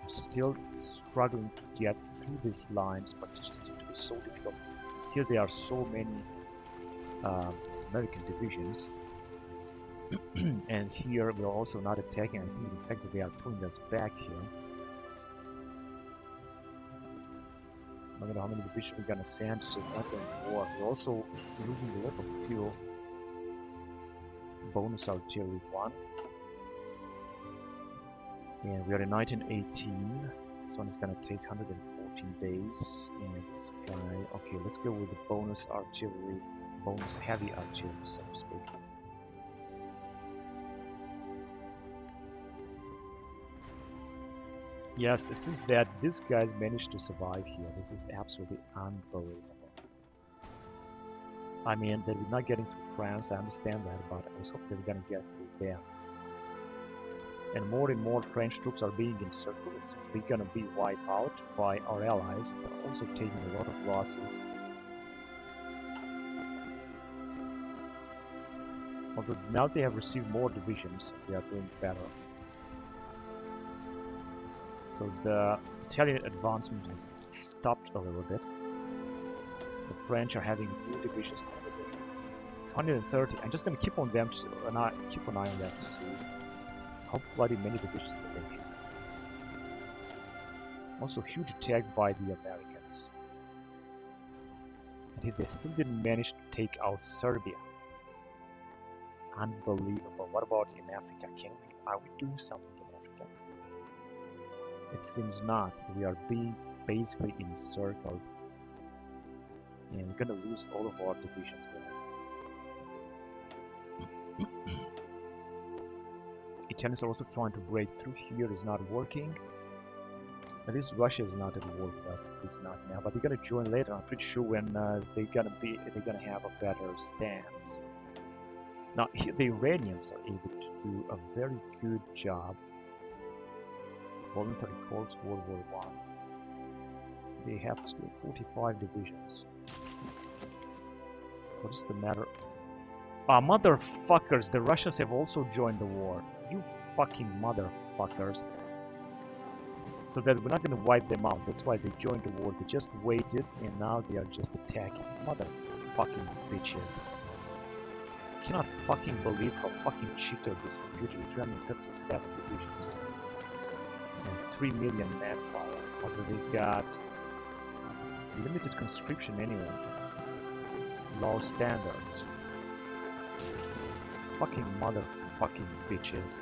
I'm still struggling to get through these lines, but it just seems to be so difficult. Here there are so many American divisions. And here we are also not attacking. I think the fact that they are pulling us back here. I don't know how many divisions we're gonna send, it's just not going to work. We're also losing a lot of fuel. Bonus artillery 1. And we are in 1918. This one is gonna take 114 days. And this guy, okay, let's go with the bonus artillery, bonus heavy artillery, so to speak. Yes, it seems that this guy's managed to survive here. This is absolutely unbelievable. I mean, they were not getting through France, I understand that, but I was hoping they were gonna get through there. And more French troops are being encircled. It's simply gonna be wiped out by our allies. They're also taking a lot of losses. Although now they have received more divisions, they are doing better. So the Italian advancement has stopped a little bit. The French are having new divisions. 130. I'm just gonna keep on them keep an eye on them to see how bloody many divisions they make. Also huge attack by the Americans. And they still didn't manage to take out Serbia. Unbelievable. What about in Africa? Are we doing something in Africa? It seems not. We are being basically encircled. And we're gonna lose all of our divisions there. Italians are also trying to break through here. Is not working. At least Russia is not at war with us. It's not now, but they're gonna join later. I'm pretty sure when they're gonna have a better stance. Now here the Iranians are able to do a very good job. Voluntary Corps, World War I. They have still 45 divisions. What is the matter? Ah, motherfuckers! The Russians have also joined the war. You fucking motherfuckers. So that we're not gonna wipe them out. That's why they joined the war. They just waited and now they are just attacking. Motherfucking bitches. I cannot fucking believe how fucking cheated this computer is. 337 divisions. And 3 million manpower. Although they've got limited conscription anyway. Low standards. Fucking motherfucking bitches.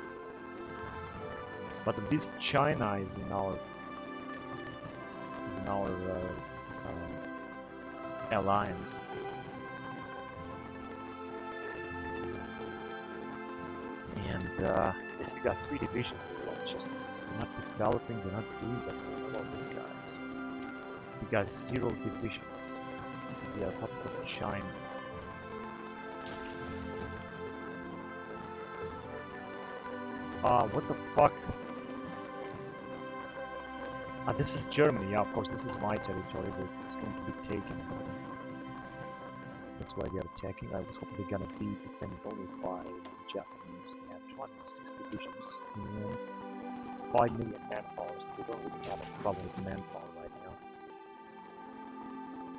But this China is in our alliance. And they still got 3 divisions. They're just not developing, they're not doing that. What about these guys? We got 0 divisions. They are top of China. What the fuck? This is Germany, yeah, of course, this is my territory, but it's going to be taken. That's why they are attacking. I was hoping they're gonna be defended only by the Japanese. They have 206 divisions and 5 million manpower, so they don't really have a problem with manpower right now.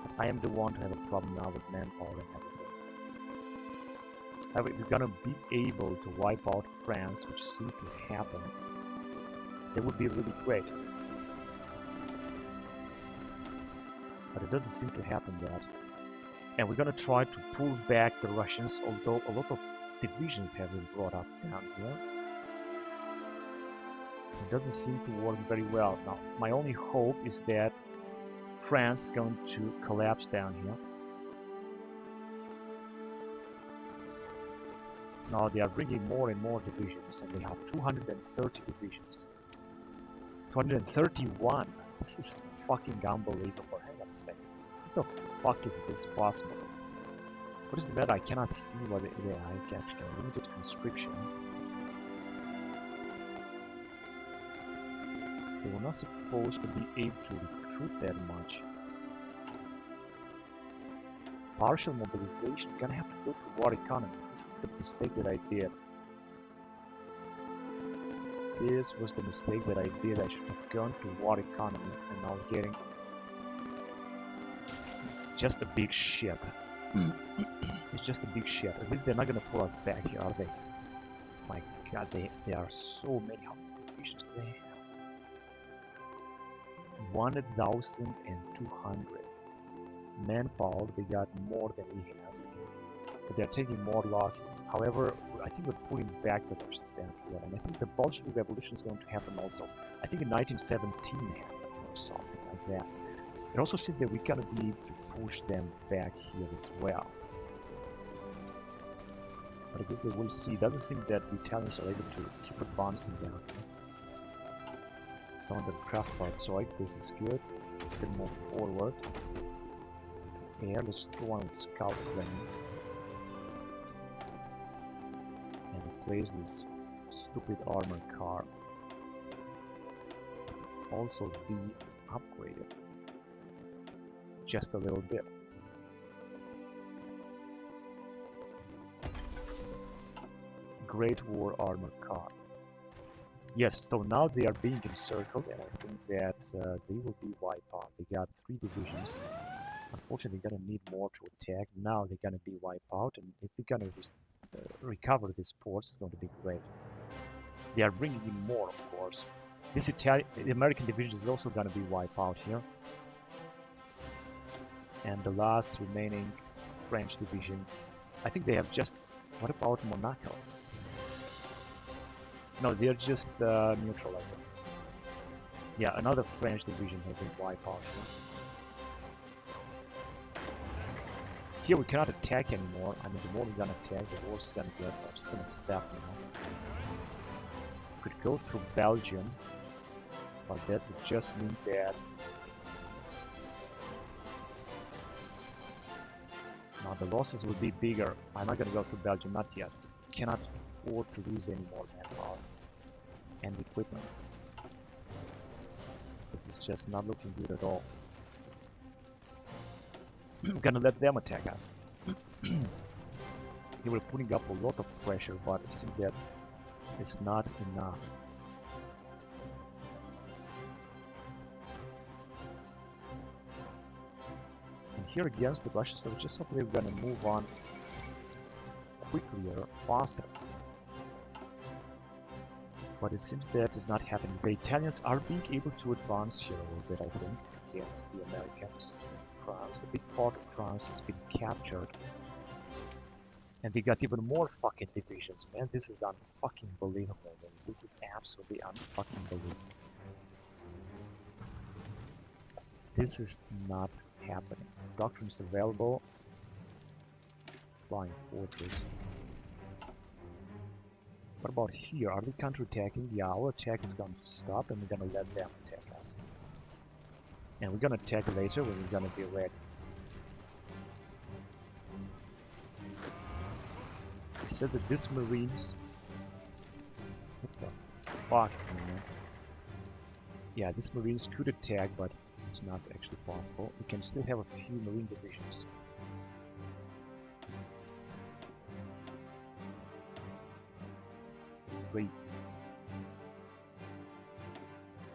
But I am the one to have a problem now with manpower and everything. However, if we're gonna be able to wipe out France, which seems to happen, that would be really great. But it doesn't seem to happen yet. And we're gonna try to pull back the Russians, although a lot of divisions have been brought up down here. It doesn't seem to work very well. Now, my only hope is that France is going to collapse down here. Now they are bringing more and more divisions, and they have 230 divisions. 231! This is fucking unbelievable. Hang on a second. What the fuck is this possible? What is the matter? I cannot see what it is. I can limited conscription. They were not supposed to be able to recruit that much. Partial mobilization, gonna have to go to war economy. This is the mistake that I did. This was the mistake that I did. I should have gone to war economy, and now getting just a big ship. It's just a big ship. At least they're not gonna pull us back here, are they? My god, they are so many. How many divisions do they have? 1,200 manpower. They got more than we have, but they're taking more losses. However, I think we're pulling back the Russians down here, and I think the Bolshevik Revolution is going to happen also. I think in 1917 happened or something like that. It also seems that we're gonna be able to push them back here as well. But I guess they will see. It doesn't seem that the Italians are able to keep advancing down here. Sound craft Fahrzeug, this is good. Let's get more forward. Here, let's go on with scout plane. And replace this stupid armor car. Also be upgraded. Just a little bit. Great War armor car. Yes, so now they are being encircled, and I think that they will be wiped out. They got 3 divisions. Unfortunately, they're gonna need more to attack. Now they're gonna be wiped out, and if they're gonna recover these ports, it's going to be great. They are bringing in more, of course. The American division is also gonna be wiped out here. And the last remaining French division, I think they have just... What about Monaco? No, they're just neutral, I think. Yeah, another French division has been wiped out here. Here we cannot attack anymore. I mean, the more we're gonna attack, the worse it's gonna get, so I'm just gonna stop now. Could go through Belgium, but that would just mean that... Now the losses will be bigger. I'm not gonna go to Belgium, not yet. Cannot afford to lose any more manpower and equipment. This is just not looking good at all. We're gonna let them attack us. They were putting up a lot of pressure, but it seems that it's not enough. And here against the Russians, so just hopefully we're gonna move on quickly or faster. But it seems that is not happening. The Italians are being able to advance here a little bit, I think, against the Americans. France, a big part of France has been captured. And they got even more fucking divisions, man. This is unfucking believable, man. This is absolutely unfucking believable. This is not happening. Doctrine is available. Flying fortress. What about here? Are they counterattacking? Yeah, our attack is going to stop and we're going to let them attack us. And we're going to attack later when we're going to be ready. He said that this Marines... What the fuck, man? Yeah, this Marines could attack, but it's not actually possible. We can still have a few Marine divisions. 3,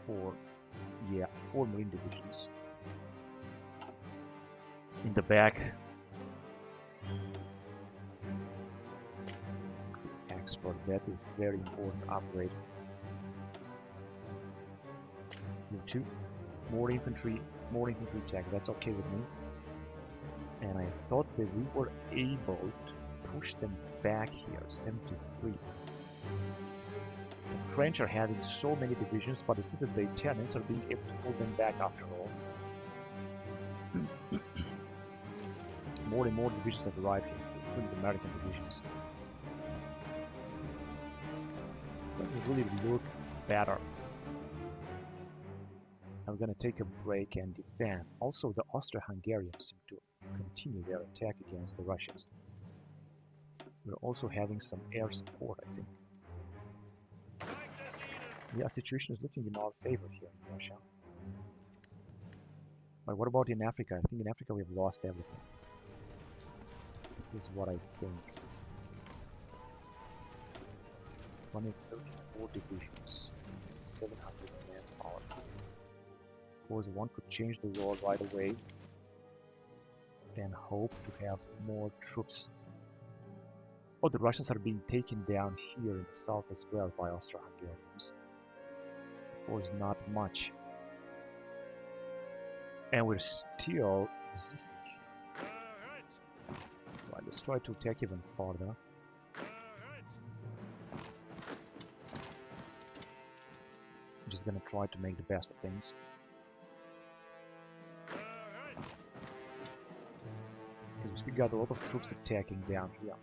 4, yeah, 4 Marine divisions. In the back. Export, that is very important upgrade. Tier 2, more infantry attack, that's okay with me. And I thought that we were able to push them back here, 73. The French are having so many divisions, but it seems that the Italians are being able to hold them back after all. More and more divisions have arrived here, including the American divisions. Doesn't really look better. I'm gonna take a break and defend. Also, the Austro-Hungarians seem to continue their attack against the Russians. We're also having some air support, I think. Yeah, situation is looking in our favor here in Russia. But what about in Africa? I think in Africa we've lost everything. This is what I think. 134 divisions, 700 manpower. Of course, one could change the law right away and hope to have more troops. Oh, the Russians are being taken down here in the south as well by Austro-Hungarians. Of course, not much. And we're still resisting. Right, let's try to attack even farther. I'm just gonna try to make the best of things. Because we still got a lot of troops attacking down here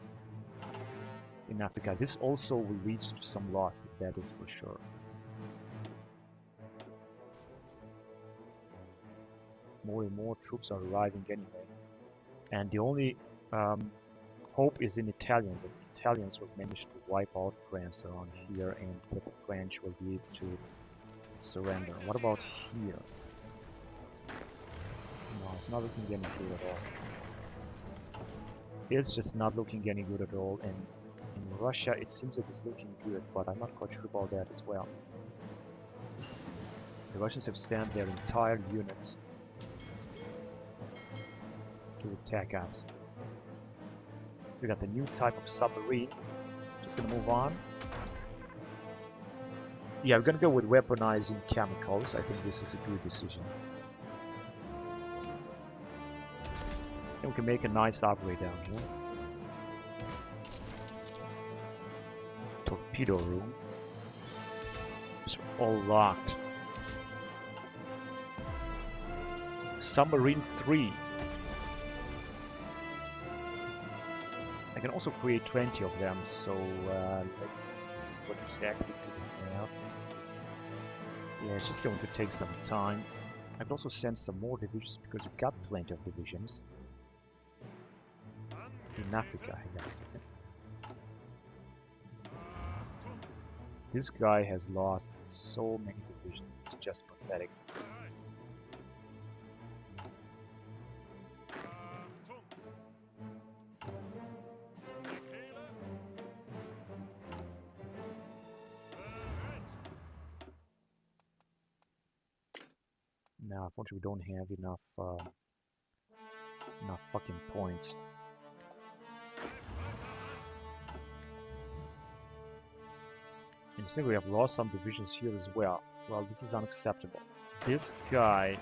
in Africa. This also will lead to some losses, that is for sure. More and more troops are arriving anyway. And the only hope is in Italian, that the Italians will manage to wipe out France around here and that the French will be able to surrender. What about here? No, it's not looking any good at all. It's just not looking any good at all, and in Russia it seems that it's looking good, but I'm not quite sure about that as well. The Russians have sent their entire units to attack us. So we got the new type of submarine. Just gonna move on. Yeah, we're gonna go with weaponizing chemicals. I think this is a good decision. And we can make a nice upgrade down here. Torpedo room. It's all locked. Submarine 3. I can also create 20 of them, so let's see what exactly do we have. Yeah, it's just going to take some time. I can also send some more divisions because we've got plenty of divisions. In Africa, I guess. This guy has lost so many divisions, it's just pathetic. Now, unfortunately, we don't have enough fucking points. And you see, we have lost some divisions here as well. Well, this is unacceptable. This guy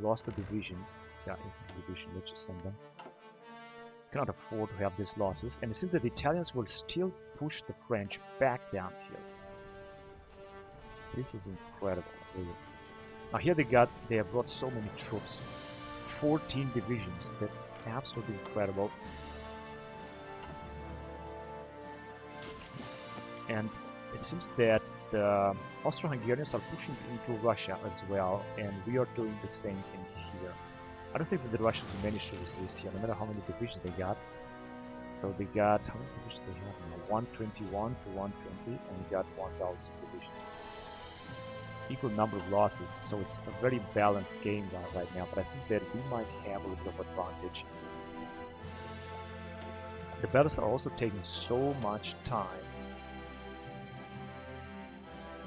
lost a division. Yeah, infantry division. Let's just send them. Cannot afford to have these losses. And it seems that the Italians will still push the French back down here. This is incredible, really. Now here they have brought so many troops, 14 divisions. That's absolutely incredible. And it seems that the Austro-Hungarians are pushing into Russia as well, and we are doing the same thing here. I don't think that the Russians will manage to resist here, no matter how many divisions they got. So they got, how many divisions they have now? 121 to 120, and we got 1,000 divisions. Equal number of losses, so it's a very balanced game right now, but I think that we might have a little bit of advantage. The battles are also taking so much time.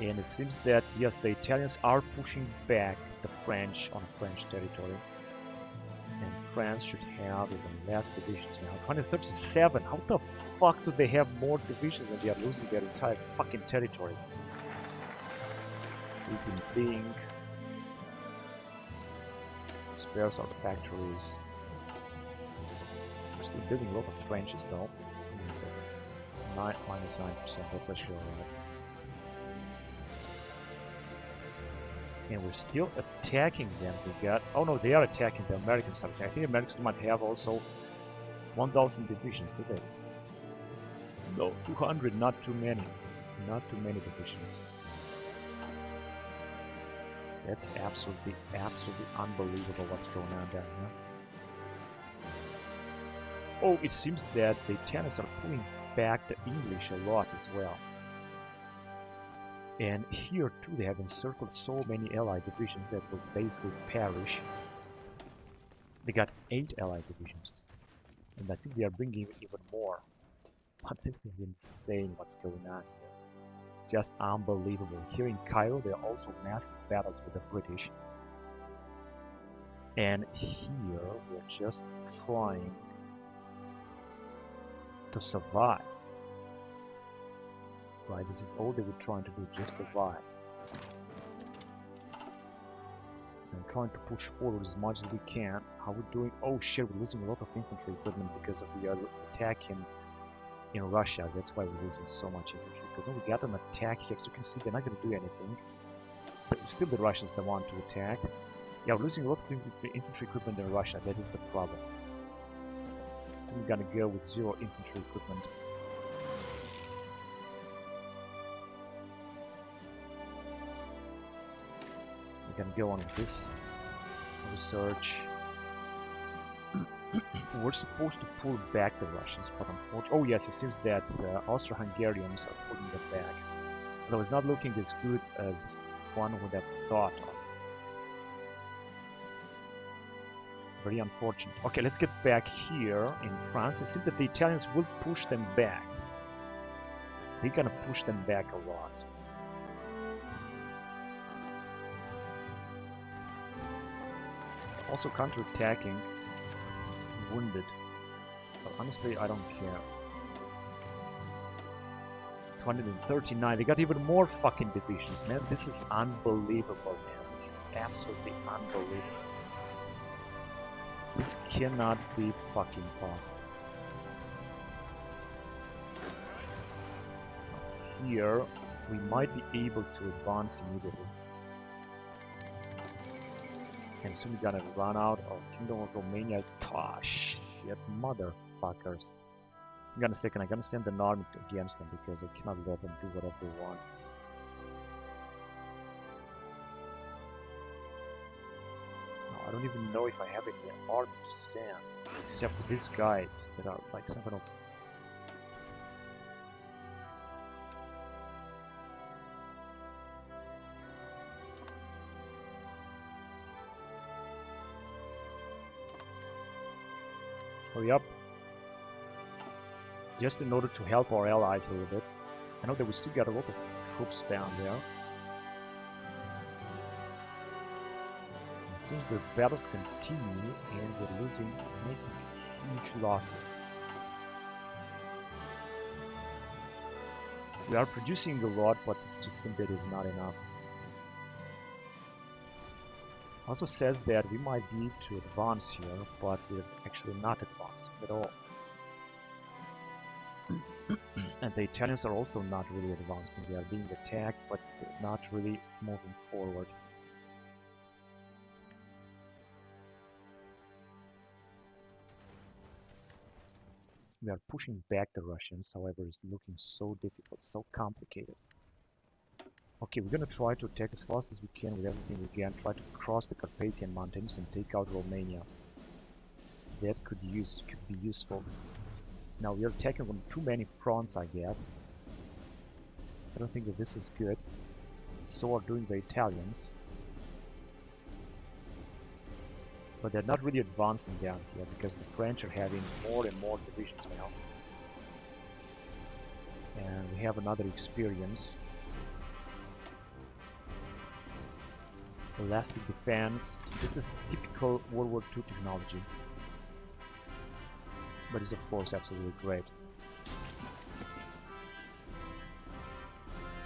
And it seems that, yes, the Italians are pushing back the French on French territory. And France should have even less divisions now. 137! How the fuck do they have more divisions when they are losing their entire fucking territory? We can think. Spares our factories. We're still building a lot of trenches though. Minus 9%, that's actually alright. And we're still attacking them. We got, oh no, they are attacking, the Americans are attacking. I think the Americans might have also 1,000 divisions, do they? No, 200, not too many. Not too many divisions. That's absolutely unbelievable what's going on down here. Oh, it seems that the Italians are pulling back the English a lot as well. And here too they have encircled so many allied divisions that will basically perish. They got 8 allied divisions. And I think they are bringing even more. But this is insane what's going on here. Just unbelievable. Here in Cairo there are also massive battles with the British. And here we're just trying to survive. Right, this is all they were trying to do, just survive. And trying to push forward as much as we can. How we're doing? Oh shit, we're losing a lot of infantry equipment because of the attack in Russia. That's why we're losing so much infantry equipment. We got an attack here, so you can see they're not going to do anything. But still the Russians that want to attack. Yeah, we're losing a lot of infantry equipment in Russia, that is the problem. So we're going to go with 0 infantry equipment. Can go on with this research. We're supposed to pull back the Russians, but unfortunately, oh yes, it seems that the Austro-Hungarians are pulling them back. Though it's not looking as good as one would have thought of. Very unfortunate. Okay, let's get back here in France. It seems that the Italians will push them back. They're gonna push them back a lot. Also counter-attacking wounded, but honestly I don't care. 239, they got even more fucking divisions, man. This is unbelievable, man. This is absolutely unbelievable. This cannot be fucking possible. Here we might be able to advance immediately. And soon we're gonna run out of Kingdom of Romania. Ah, shit, motherfuckers. Hang on a second, I'm gonna send an army against them because I cannot let them do whatever they want. No, I don't even know if I have any army to send, except for these guys that are like some kind of... Hurry up. Just in order to help our allies a little bit. I know that we still got a lot of troops down there. It seems the battles continue and we're making huge losses. We are producing a lot, but it's just simply is not enough. Also says that we might need to advance here, but we're actually not advancing at all. And the Italians are also not really advancing. They are being attacked, but they're not really moving forward. We are pushing back the Russians, however, it's looking so difficult, so complicated. Okay, we're gonna try to attack as fast as we can with everything we can, try to cross the Carpathian Mountains and take out Romania. That could be useful. Now we are attacking on too many fronts, I guess. I don't think that this is good. So are doing the Italians. But they're not really advancing down here because the French are having more and more divisions now. And we have another experience. Elastic defense. This is typical World War II technology. But it's of course absolutely great.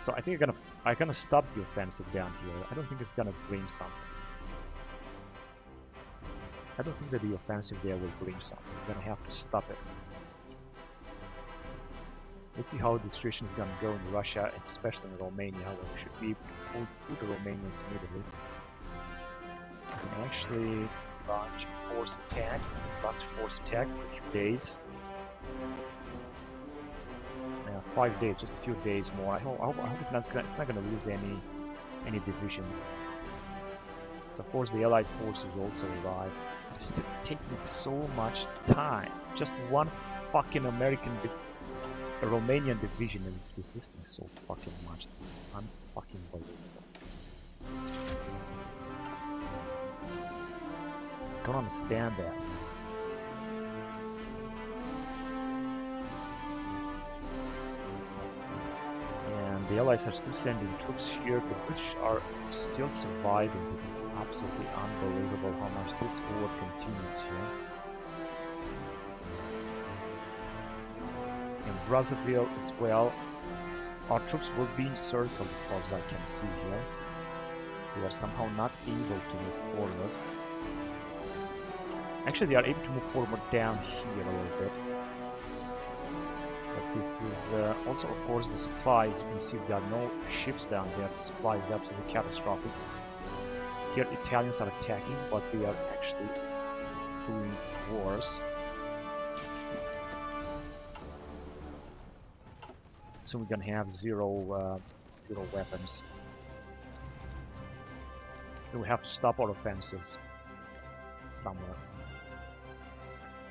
So I think I'm gonna stop the offensive down here. I don't think it's gonna bring something. I don't think that the offensive there will bring something. We're gonna have to stop it. Let's see how the situation is gonna go in Russia, and especially in Romania, where we should be able to pull through the Romanians immediately. And actually launch a force attack. Let's launch a force attack for a few days. 5 days, just a few days more. I hope it's not gonna lose any division. So of course the Allied forces also arrive. It's still taking so much time. Just one fucking Romanian division is resisting so fucking much. This is unfucking believable. Don't understand that. And the Allies are still sending troops here. The British are still surviving. It is absolutely unbelievable how much this war continues here. In Brazzaville as well, our troops were being circled as far as I can see here. They are somehow not able to move forward. Actually, they are able to move forward down here a little bit. But this is also, of course, the supplies. You can see there are no ships down there. The supply is absolutely catastrophic. Here, Italians are attacking, but they are actually doing wars. So we're gonna have zero weapons. We have to stop our offensives somewhere.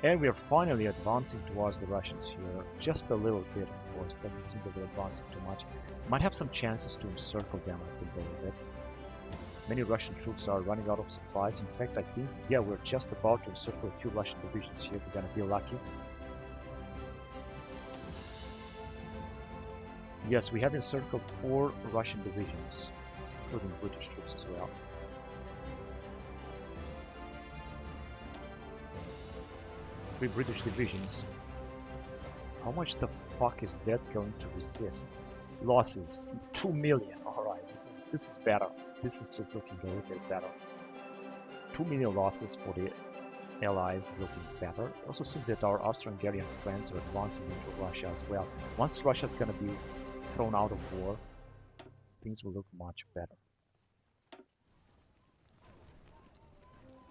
And we are finally advancing towards the Russians here, just a little bit, of course. Doesn't seem that we're advancing too much. Might have some chances to encircle them, I think, a little bit. Many Russian troops are running out of supplies. In fact, I think, yeah, we're just about to encircle a few Russian divisions here. We're gonna be lucky. Yes, we have encircled 4 Russian divisions, including British troops as well. British divisions. How much the fuck is that going to resist? Losses 2 million. Alright, this is better. This is just looking a little bit better. 2 million losses for the Allies is looking better. It also seems that our Austro-Hungarian friends are advancing into Russia as well. Once Russia's gonna be thrown out of war, things will look much better.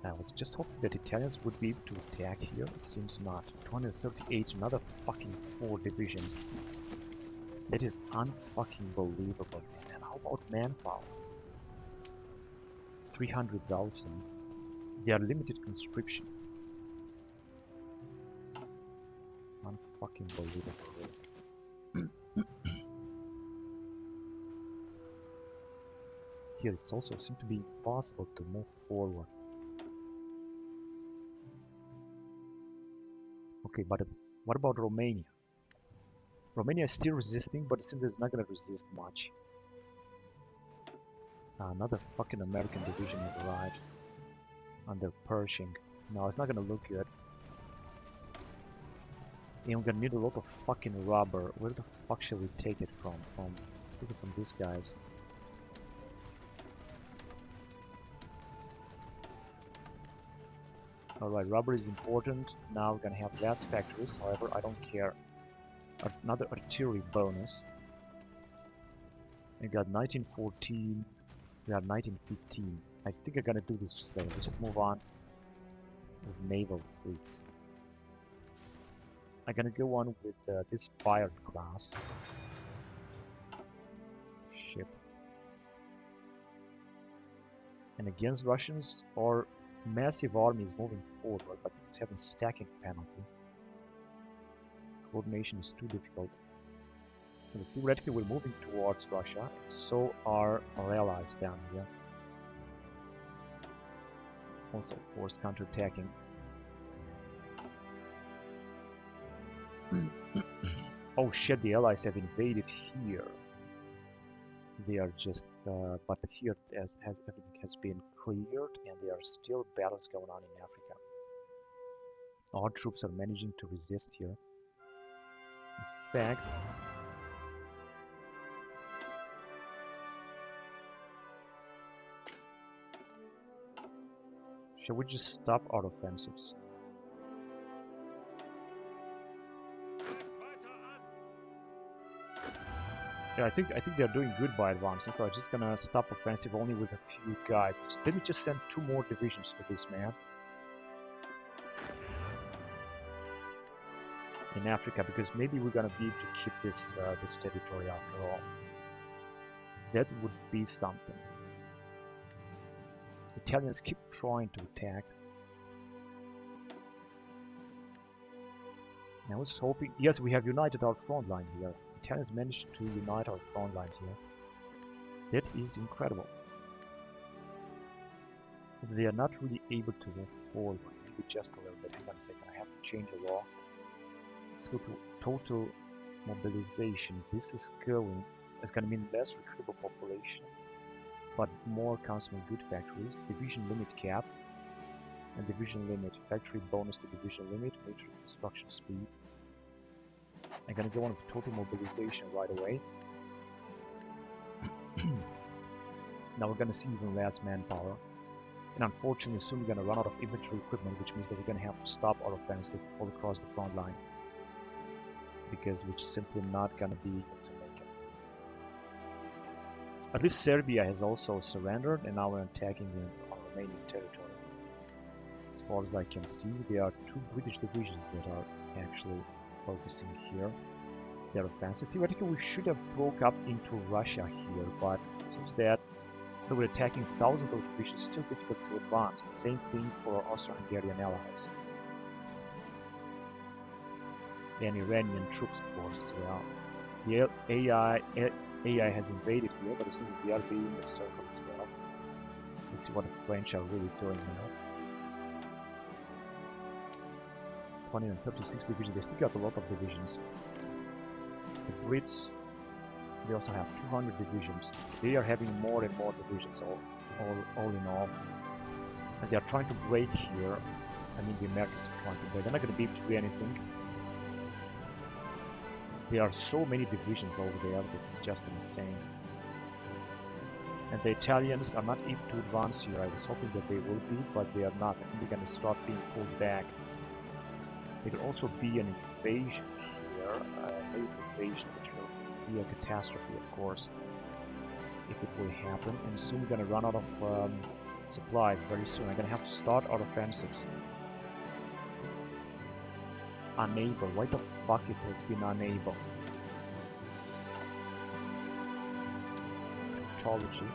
I was just hoping that Italians would be able to attack here. Seems not. 238, another fucking 4 divisions. That is unfucking believable, man. And how about manpower? 300,000. They are limited conscription. Unfucking believable. Here it's also seems to be impossible to move forward. Okay, but what about Romania? Romania is still resisting, but it seems it's not gonna resist much. Another fucking American division has arrived under Pershing. No, it's not gonna look good. And we're gonna need a lot of fucking rubber. Where the fuck shall we take it from? Let's take it from these guys. Alright, rubber is important. Now we're gonna have gas factories, however, I don't care. Another artillery bonus. We got 1914, we got 1915. I think I'm gonna do this just later. Let's just move on with naval fleets. I'm gonna go on with this fired class ship. And against Russians, our massive army is moving forward, but it's having stacking penalty. Coordination is too difficult. And theoretically, we're moving towards Russia, so are our allies down here. Also, of course, counterattacking. Oh shit, the allies have invaded here. They are just, but here everything has been cleared, and there are still battles going on in Africa. Our troops are managing to resist here. In fact, shall we just stop our offensives? Yeah, I think they're doing good by advancing, so I'm just gonna stop offensive only with a few guys. Let me just send 2 more divisions to this man in Africa, because maybe we're gonna be able to keep this this territory after all. That would be something. Italians keep trying to attack. I was hoping, yes, we have united our front line here. Italians managed to unite our front line here. That is incredible. They are not really able to move forward, maybe just a little bit. Hang on a second, I have to change the law. Let's go to total mobilization. This is going, it's going to mean less recruitable population, but more consumer good factories. Division limit cap and division limit. Factory bonus to division limit, military construction speed. I'm gonna go on with total mobilization right away. Now we're gonna see even less manpower. And unfortunately soon we're gonna run out of infantry equipment, which means that we're gonna have to stop our offensive all across the front line. Because we're simply not gonna be able to make it. At least Serbia has also surrendered, and now we're attacking our remaining territory. As far as I can see, there are 2 British divisions that are actually focusing here. They're offensive. Theoretically, we should have broke up into Russia here, but it seems that we're attacking thousands of divisions, still difficult to advance. The same thing for our Austro-Hungarian allies. And Iranian troops, of course, as well. The AI has invaded here, but it seems that they are being encircled as well. Let's see what the French are really doing now. 236 divisions, they still got a lot of divisions. The Brits, they also have 200 divisions. They are having more and more divisions all in all. And they are trying to break here. I mean, the Americans are trying to break. They're not going to be able to do anything. There are so many divisions over there, this is just insane. And the Italians are not able to advance here. I was hoping that they will be, but they are not. I think they're going to start being pulled back. There could also be an invasion here, a naval invasion, which will be a catastrophe, of course, if it will happen. And soon we're going to run out of supplies very soon. I'm going to have to start our offensives. Unable. Why the fuck it has been unable? Pathology.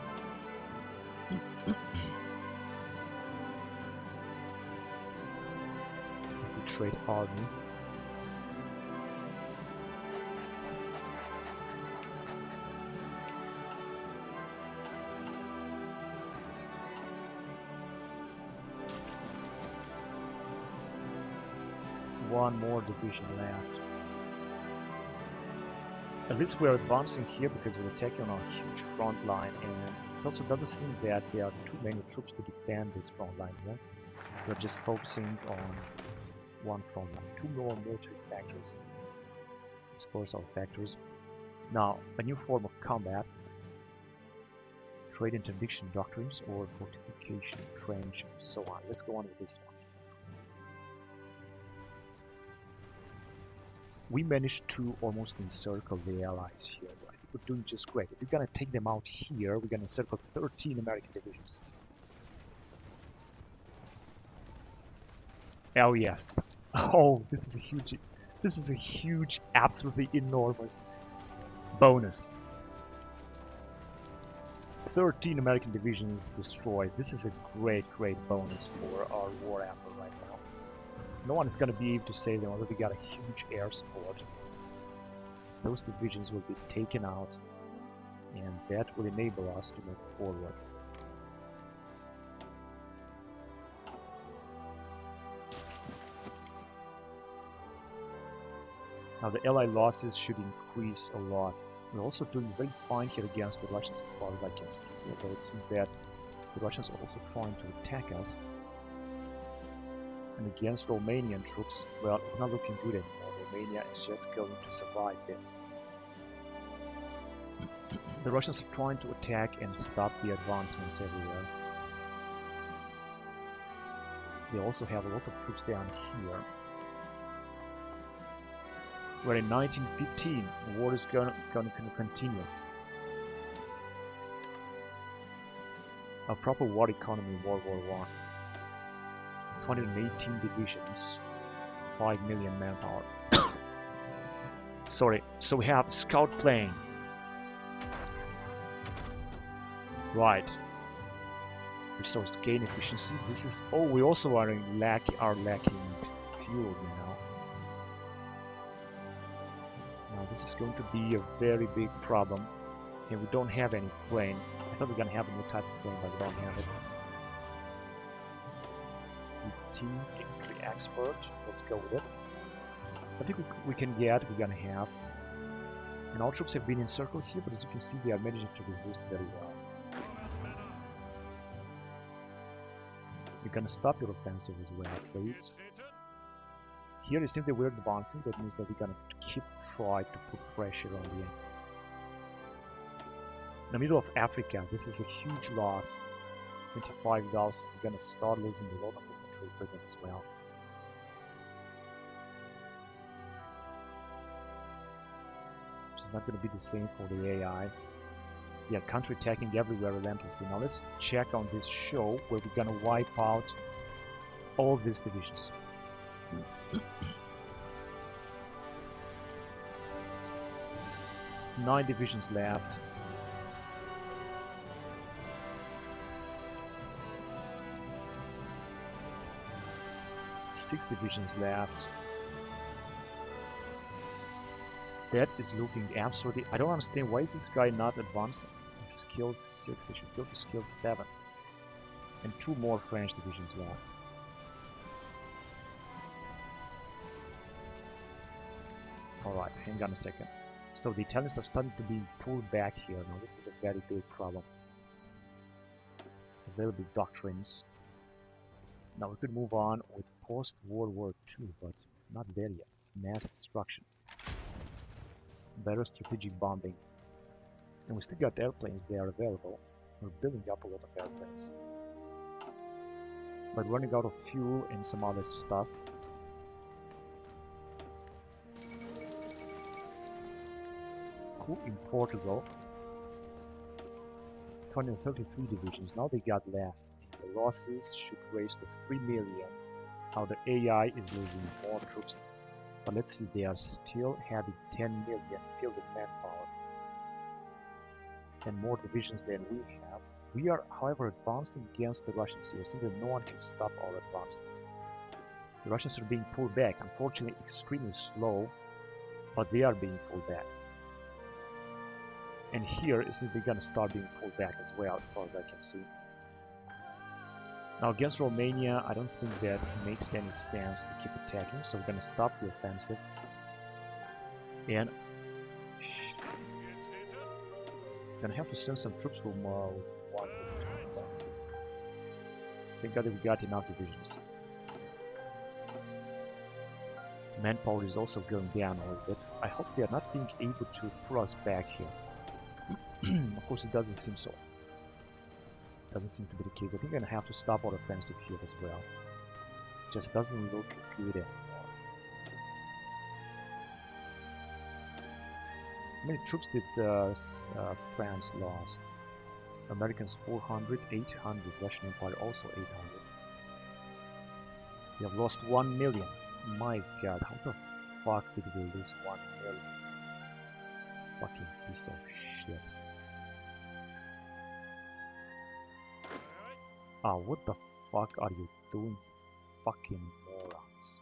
Trade army. One more division left. At least we're advancing here because we're attacking on our huge front line, and it also doesn't seem that there are too many troops to defend this front line here. We're just focusing on one front line, 2 more military factories. Expose our factories. Now, a new form of combat. Trade interdiction doctrines or fortification trench and so on. Let's go on with this one. We managed to almost encircle the allies here. I think we're doing just great. If we're gonna take them out here, we're gonna encircle 13 American divisions. Oh yes. Oh, this This is a huge, absolutely enormous bonus. 13 American divisions destroyed. This is a great bonus for our war effort right now. No one is going to be able to save them, although we got a huge air support. Those divisions will be taken out, and that will enable us to move forward. Now the Allied losses should increase a lot. We're also doing very fine here against the Russians as far as I can see, although it seems that the Russians are also trying to attack us. And against Romanian troops, well, it's not looking good anymore. Romania is just going to survive this. The Russians are trying to attack and stop the advancements everywhere. They also have a lot of troops down here. Where in 1915, the war is going to continue. A proper war economy in World War I. 218 divisions, 5 million manpower. Sorry, so we have scout plane. Right. Resource gain efficiency. This is. Oh, we also are lacking fuel now. Now this is going to be a very big problem, and we don't have any plane. I thought we were gonna have a new type of plane, but we don't have it. Team infantry expert. Let's go with it. I think we're gonna have. And all troops have been encircled here, but as you can see, they are managing to resist very well. We're gonna stop your offensive as well, please. Here it seems that we're advancing. That means that we're gonna try to put pressure on the enemy. In the middle of Africa, this is a huge loss. 25,000. We're gonna start losing a lot of infantry equipment as well. Which is not gonna be the same for the AI. Yeah, counterattacking everywhere relentlessly. Now let's check on this show where we're gonna wipe out all these divisions. 9 divisions left. Six divisions left. That is looking absolutely. I don't understand why this guy not advancing. Skill 6. They should go to skill 7. And 2 more French divisions left. Alright, hang on a second. So the Italians are starting to be pulled back here. Now this is a very big problem. Available doctrines. Now we could move on with post-World War II, but not there yet. Mass destruction. Better strategic bombing. And we still got airplanes, they are available. We're building up a lot of airplanes. But running out of fuel and some other stuff. Cool, in Portugal. 233 divisions, now they got less. The losses should raise to 3 million. Now the AI is losing more troops. But let's see, they are still having 10 million fielded manpower. And more divisions than we have. We are, however, advancing against the Russians here, so that no one can stop our advancement. The Russians are being pulled back, unfortunately extremely slow, but they are being pulled back. And here is that they're gonna start being pulled back as well, as far as I can see. Now against Romania, I don't think that makes any sense to keep attacking, so we're gonna stop the offensive. And gonna have to send some troops from one. Thank God that we got enough divisions. Manpower is also going down a little bit. I hope they are not being able to pull us back here. Of course, it doesn't seem so. Doesn't seem to be the case. I think we're gonna have to stop our offensive here as well. Just doesn't look good anymore. How many troops did France lost? Americans 400, 800. Russian Empire also 800. We have lost 1 million. My God, how the fuck did we lose one more fucking piece of shit? Ah, what the fuck are you doing, you fucking morons?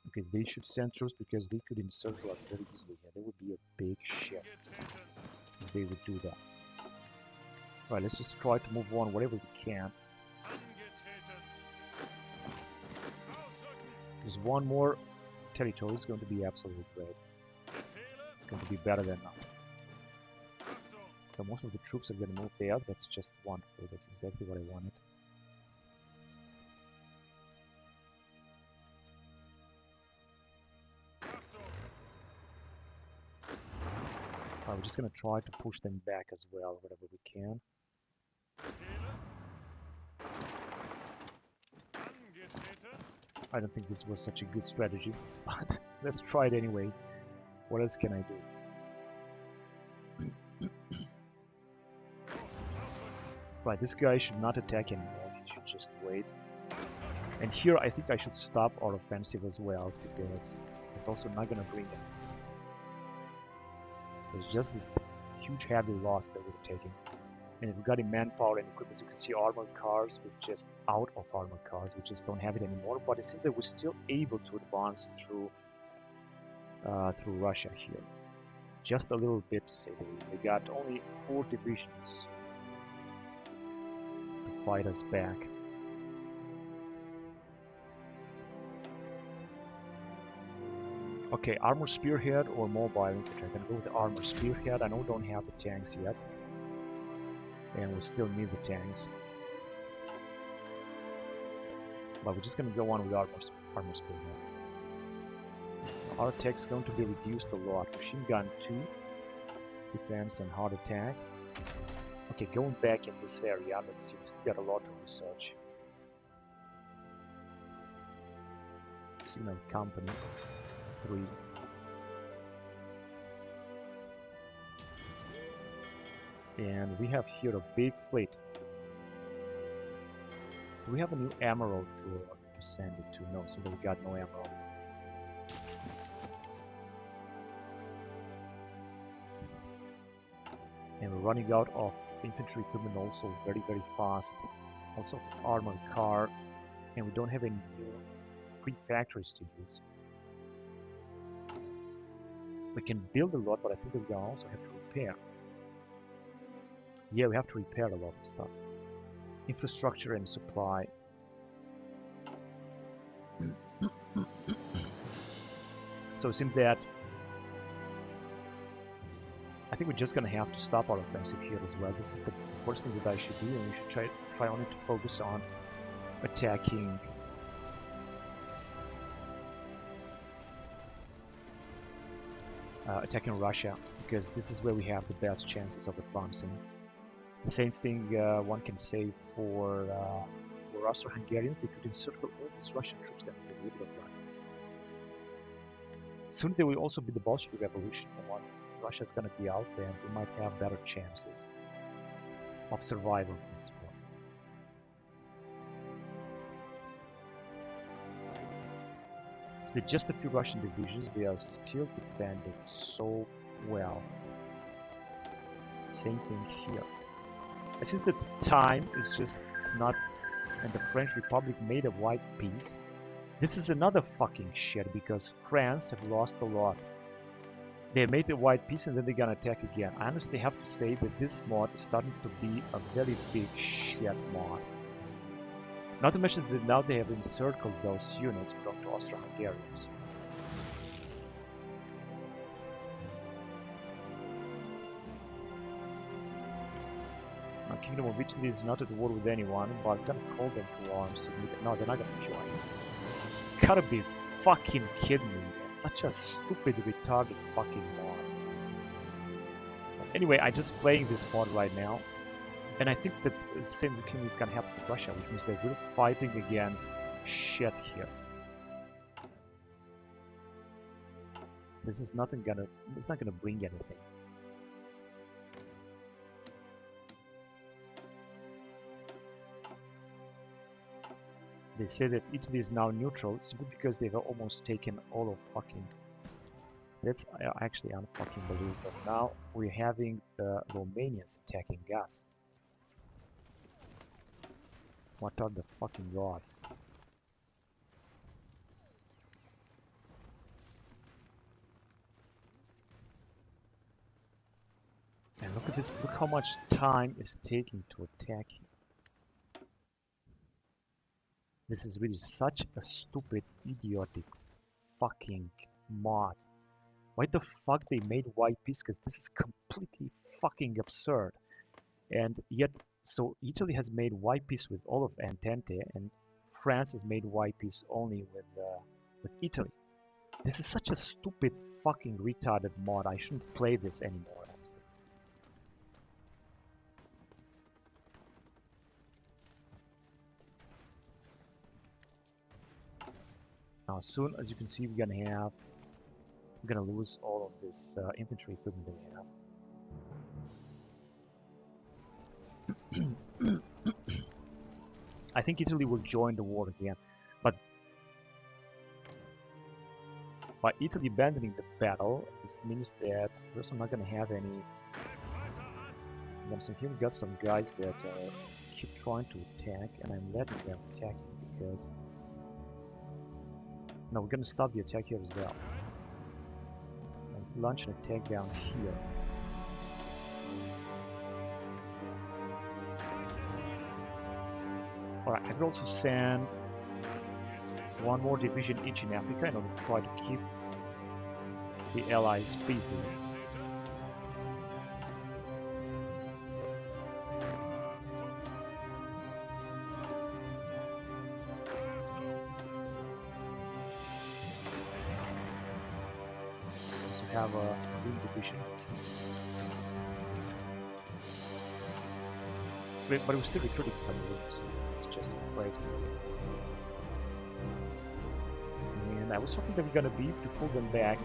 Okay, they should send troops because they could encircle us very easily here. They would be a big shit if they would do that. Right, let's just try to move on whatever we can. There's one more territory. It's going to be absolutely great. It's going to be better than nothing. So most of the troops are going to move there. That's just wonderful. That's exactly what I wanted. We're just going to try to push them back as well, whatever we can. I don't think this was such a good strategy, but let's try it anyway. What else can I do? Right, this guy should not attack anymore, he should just wait. And here I think I should stop our offensive as well, because it's also not gonna bring it. There's just this huge heavy loss that we're taking. And if we got in manpower and equipment, as you can see, armored cars, we're just out of armored cars, we just don't have it anymore, but it seems that we're still able to advance through Russia here. Just a little bit, to say the least. They got only 4 divisions to fight us back. Okay, armor spearhead or mobile infantry. I'm gonna go with the armor spearhead. I know we don't have the tanks yet, and we still need the tanks. But we're just gonna go on with armor spearhead. Our attack is going to be reduced a lot. Machine gun 2, defense and hard attack. Okay, going back in this area, let's see, we still got a lot to research. Signal company 3. And we have here a big fleet. Do we have a new emerald to send it to? No, so we got no emerald. And we're running out of infantry equipment also very, very fast. Also armored car. And we don't have any new free factories to use. We can build a lot, but I think that we also have to repair. Yeah, we have to repair a lot of stuff. Infrastructure and supply. So it seems that I think we're just gonna have to stop our offensive here as well. This is the first thing that I should do, and we should try only to focus on attacking Russia, because this is where we have the best chances of advancing. The same thing one can say for Austro-Hungarians. They could encircle all these Russian troops that they would have done. Soon there will also be the Bolshevik Revolution, and when Russia is going to be out there, and we might have better chances of survival in this war. So just a few Russian divisions, they are still defending so well. Same thing here. I think that time is just not, and the French Republic made a white peace. This is another fucking shit, because France have lost a lot. They made a white peace and then they're gonna attack again. I honestly have to say that this mod is starting to be a very big shit mod. Not to mention that now they have encircled those units from the Austro-Hungarians. Now, Kingdom of Italy is not at war with anyone, but I'm gonna call them to arms. No, they're not gonna join. Gotta be fucking kidding me. Such a stupid, retarded fucking mod. Anyway, I'm just playing this mod right now. And I think that the same thing is gonna happen to Russia, which means they're really fighting against shit here. This is nothing gonna, it's not gonna bring anything. They say that Italy is now neutral simply because they've almost taken all of fucking... That's actually unfucking believable. Now we're having the Romanians attacking us. What are the fucking odds? And look at this, look how much time is taking to attack him. This is really such a stupid, idiotic fucking mod. Why the fuck they made white piece? Because this is completely fucking absurd. And yet, so Italy has made white piece with all of Entente, and France has made white piece only with Italy. This is such a stupid fucking retarded mod. I shouldn't play this anymore, honestly. Now, soon as you can see, we're gonna lose all of this infantry equipment that we have. I think Italy will join the war again, but by Italy abandoning the battle, this means that we're also not gonna have any. So here we got some guys that keep trying to attack, and I'm letting them attack because. No, we're gonna stop the attack here as well. And launch an attack down here. Alright, I could also send one more division each in Africa in order to try to keep the allies busy. Have a green division. But we're still recruiting some groups. This is just great. And I was hoping that we're gonna be able to pull them back.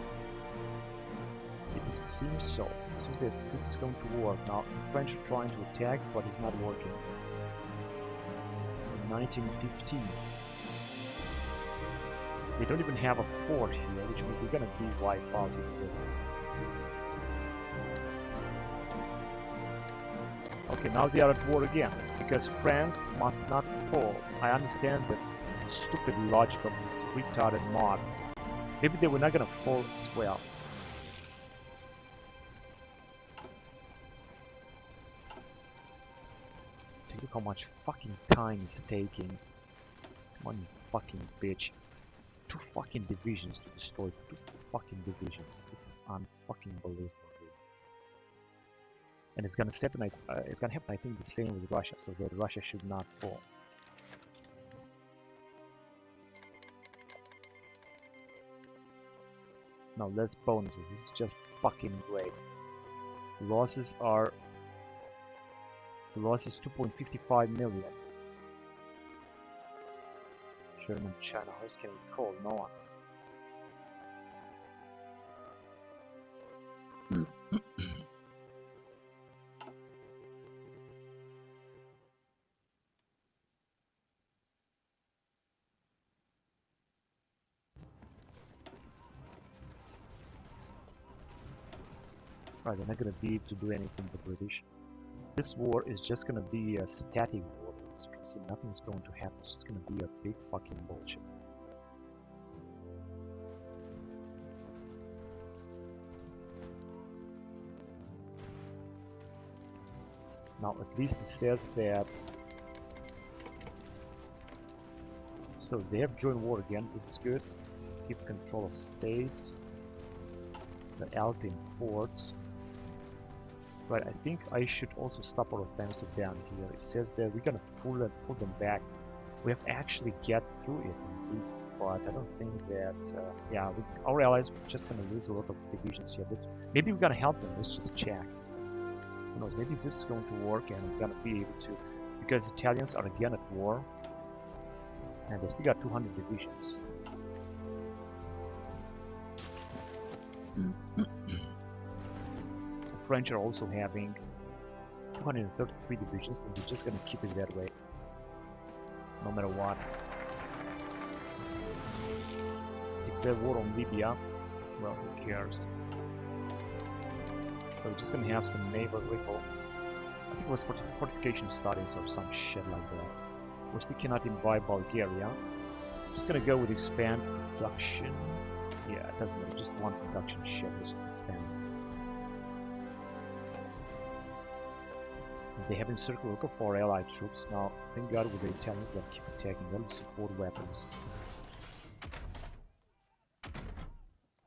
It seems so. It seems that this is going to work. Now the French are trying to attack, but it's not working. In 1915. They don't even have a fort here, which means we're gonna be wiped out if we do. Okay, now they are at war again, because France must not fall. I understand the stupid logic of this retarded mod. Maybe they were not gonna fall as well. Look how much fucking time it's taking. Come on, you fucking bitch. 2 fucking divisions to destroy 2 fucking divisions. This is unfucking believable. And it's gonna happen. I think the same with Russia, so that Russia should not fall. Now less bonuses. This is just fucking great. The losses 2.55 million. German, China, how else can we call? No one. Right, they're not gonna be able to do anything to the British. This war is just gonna be a static war. As you can see, nothing's going to happen. It's just gonna be a big fucking bullshit. Now, at least it says that. So they have joined war again. This is good. Keep control of states. The Alpine forts. Right, I think I should also stop our offensive down here. It says that we're gonna pull them back. We have actually get through it indeed, but I don't think that. Yeah, our allies are just gonna lose a lot of divisions here. Maybe we're gonna help them. Let's just check. Who knows? Maybe this is going to work, and we're gonna be able to, because Italians are again at war, and they still got 200 divisions. The French are also having 233 divisions, and they're just gonna keep it that way, no matter what. declare war on Libya. Well, who cares? So we're just gonna have some naval rifle. I think it was fortification studies or some shit like that. We're still cannot invade Bulgaria. Just gonna go with expand production. Yeah, it doesn't matter, just one production ship, let's just expand it. They have encircled a lot of our allied troops. Now, thank God with the Italians that keep attacking, they'll support weapons.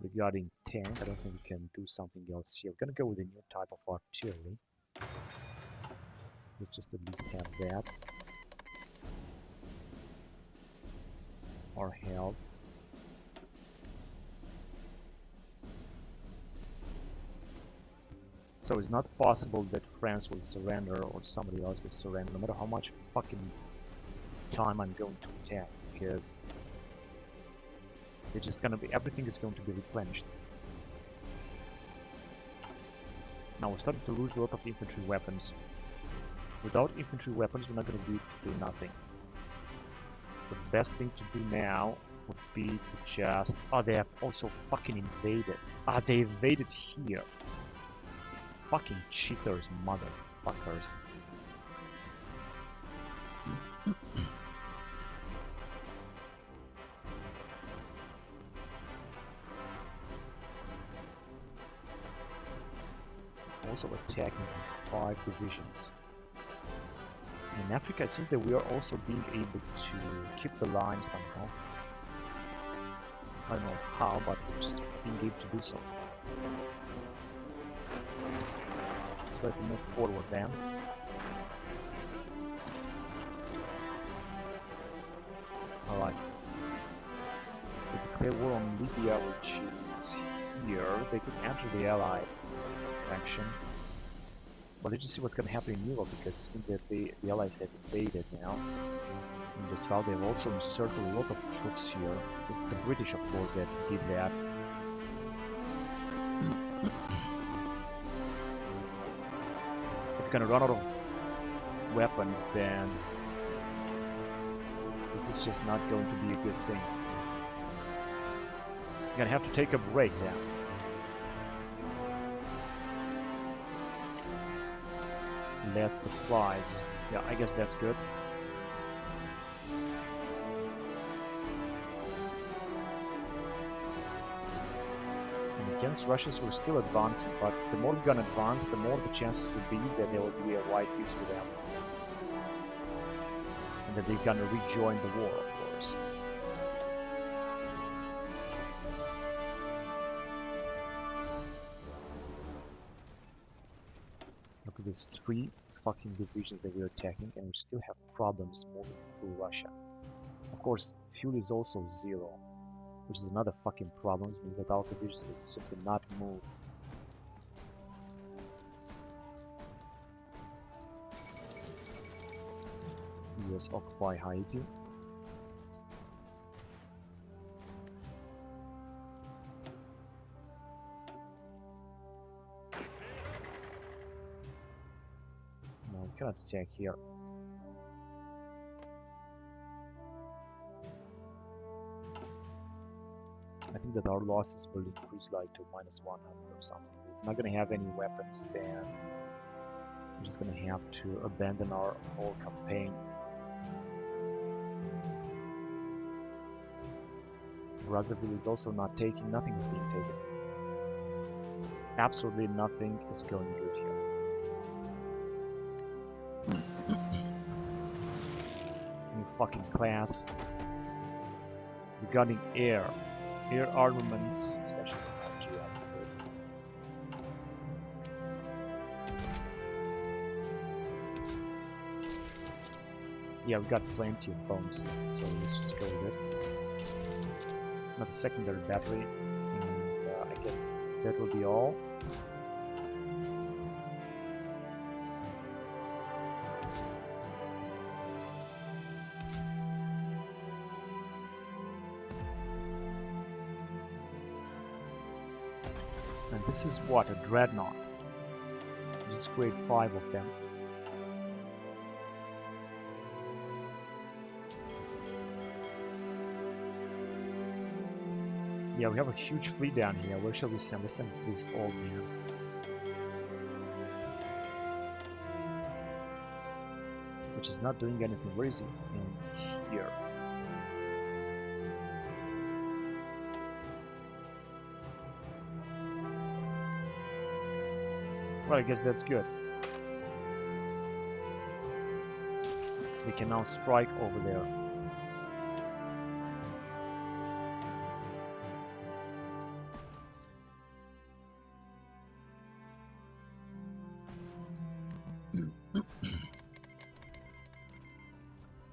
Regarding tank, I don't think we can do something else here. We're gonna go with a new type of artillery. Let's just at least have that. Or help. So it's not possible that France will surrender or somebody else will surrender, no matter how much fucking time I'm going to attack, because it's just gonna be, everything is going to be replenished. Now we're starting to lose a lot of infantry weapons. Without infantry weapons, we're not gonna be able to do nothing. The best thing to do now would be to just... Oh, they have also fucking invaded. Ah, they invaded here. Fucking cheaters, motherfuckers. Also attacking these 5 divisions. In Africa, I think that we are also being able to keep the line somehow. I don't know how, but we're just being able to do so. So let me move forward then. Alright. We declare war on Libya, which is here. They could enter the Allied faction. But let's just see what's going to happen in Europe, because it seems that the Allies have invaded now. In the south, they've also encircled a lot of troops here. This is the British, of course, that did that. If you're going to run out of weapons, then this is just not going to be a good thing. You're going to have to take a break now. Less supplies. Yeah, I guess that's good. And against Russians, we're still advancing, but the more we're gonna advance, the more the chances will be that there will be a wide peace with them. And that they're gonna rejoin the war, of course. Look at these 3 fucking divisions that we're attacking, and we still have problems moving through Russia. Of course, fuel is also 0, which is another fucking problem. It means that our divisions will simply not move. US occupy Haiti. Cannot attack here. I think that our losses will increase like to -100 or something. We're not gonna have any weapons then. We're just gonna have to abandon our whole campaign. Brazzaville is also not taking, nothing is being taken. Absolutely nothing is going good here. New fucking class. Regarding air armaments, such as obviously. Yeah, we got plenty of bonuses, so let's just go with it. Another secondary battery, and I guess that will be all. And this is what? A dreadnought. Just create 5 of them. Yeah, we have a huge fleet down here. Where shall we send? Let's send this old man. Which is not doing anything. Where is he? In here. Well, I guess that's good. We can now strike over there.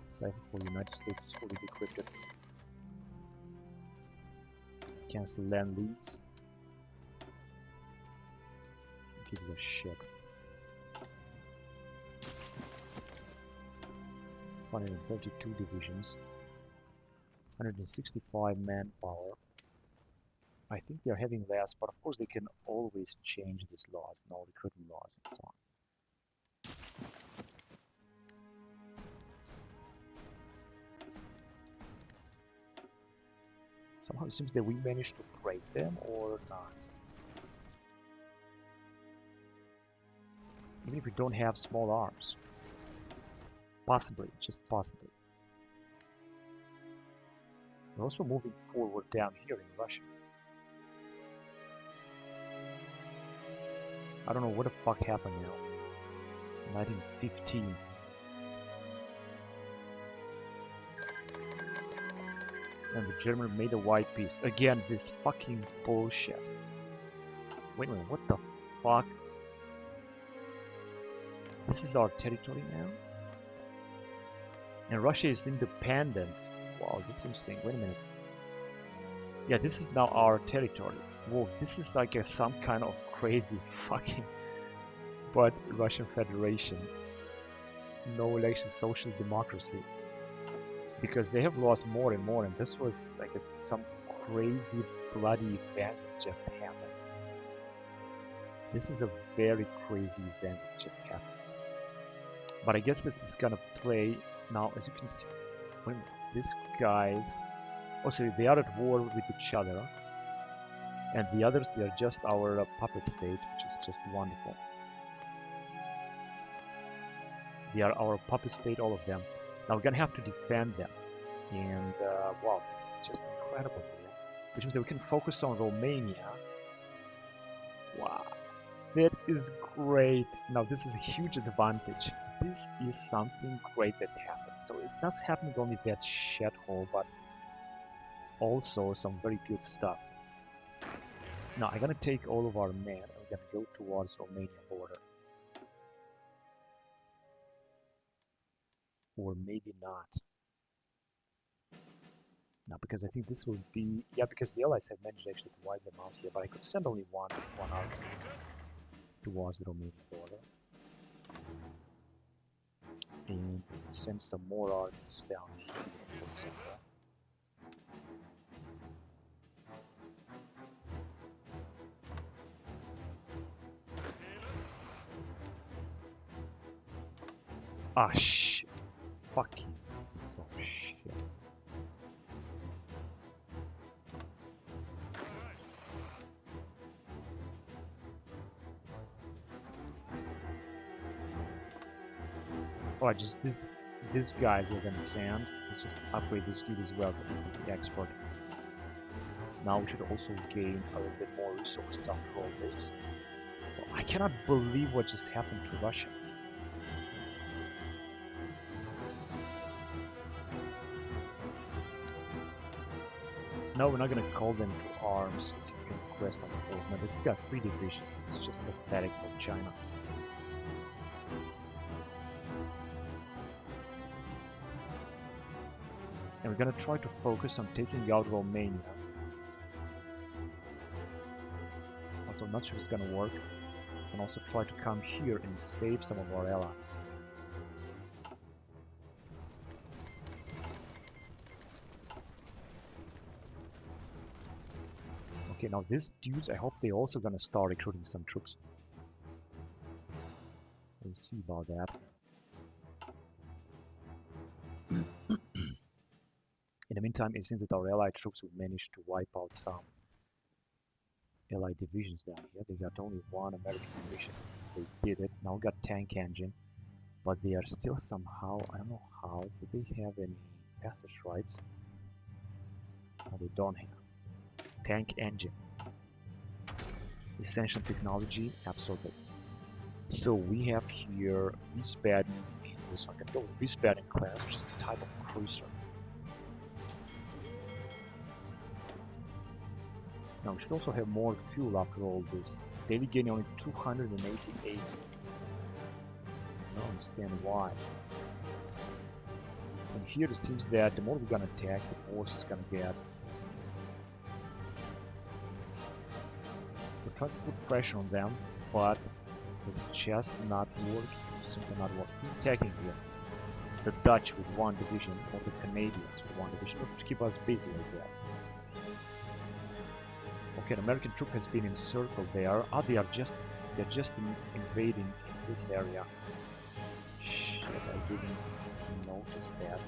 Cipher for United States is fully decrypted. Cancel land lease. Who gives a shit? 132 divisions. 165 manpower. I think they're having less, but of course they can always change these laws, no recruitment laws and so on. Somehow it seems that we managed to break them or not. Even if we don't have small arms. Possibly, just possibly. We're also moving forward down here in Russia. I don't know what the fuck happened now. 1915. And the German made a white peace. Again, this fucking bullshit. Wait a minute, what the fuck? This is our territory now? And Russia is independent. Wow, that's interesting. Wait a minute. Yeah, this is now our territory. Whoa, this is like some kind of crazy fucking... But Russian Federation. No election, social democracy. Because they have lost more and more, and this was like some crazy bloody event that just happened. This is a very crazy event that just happened. But I guess that it's gonna play now, as you can see, when these guys, also they are at war with each other, and the others, they are just our puppet state, which is just wonderful. They are our puppet state, all of them. Now we're gonna have to defend them, and wow, it's just incredible here. Which means that we can focus on Romania. Wow, that is great. Now this is a huge advantage. This is something great that happened. So it does happen only that shithole, but also some very good stuff. Now I'm gonna take all of our men and we're gonna go towards Romania border. Or maybe not. Now, because I think this will be... Yeah, because the Allies have managed actually to wipe them out here, but I could send only one army towards the Romanian border. And send some more armies down here, for example. Ah, shit. Fucking piece of shit. Oh, just this guys we're gonna send. Let's just upgrade this dude as well to infantry export. Now we should also gain a little bit more resources after all this. So I cannot believe what just happened to Russia. No, we're not gonna call them to arms, as you can request on the board. Now this got 3 divisions. This is just pathetic for China. And we're gonna try to focus on taking out Romania. Also, I'm not sure it's gonna work. And also try to come here and save some of our allies. Okay, now these dudes, I hope they also gonna start recruiting some troops. We'll see about that. In the meantime, it seems that our allied troops will manage to wipe out some Allied divisions down here. They got only one American division. They did it. Now we got tank engine, but they are still somehow, I don't know how, do they have any passage rights? No, they don't have. Tank engine. Essential technology, absolutely. So we have here Wiesbaden, this one can go with Wiesbaden class, which is a type of cruiser. Now we should also have more fuel after all this. Daily gain only 288. I don't understand why. And here it seems that the more we're gonna attack, the worse it's gonna get. We're trying to put pressure on them, but it's just not working. Simply not working. Who's attacking here? The Dutch with one division, or the Canadians with one division, to keep us busy, I guess. Okay, an American troop has been encircled there. Ah, they're just invading in this area. Shit, I didn't notice that.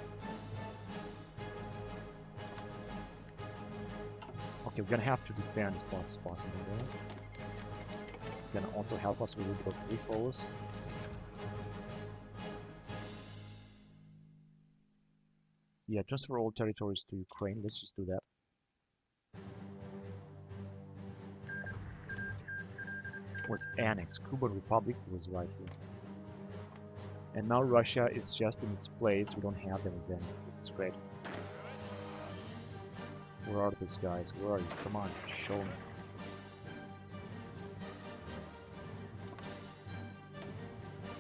Okay, we're gonna have to defend as fast as possible there. It's gonna also help us with a little bit of repos. Yeah, transfer all territories to Ukraine. Let's just do that. Was annexed. Cuban Republic was right here. And now Russia is just in its place. We don't have them as enemy. This is great. Where are these guys? Where are you? Come on, show me.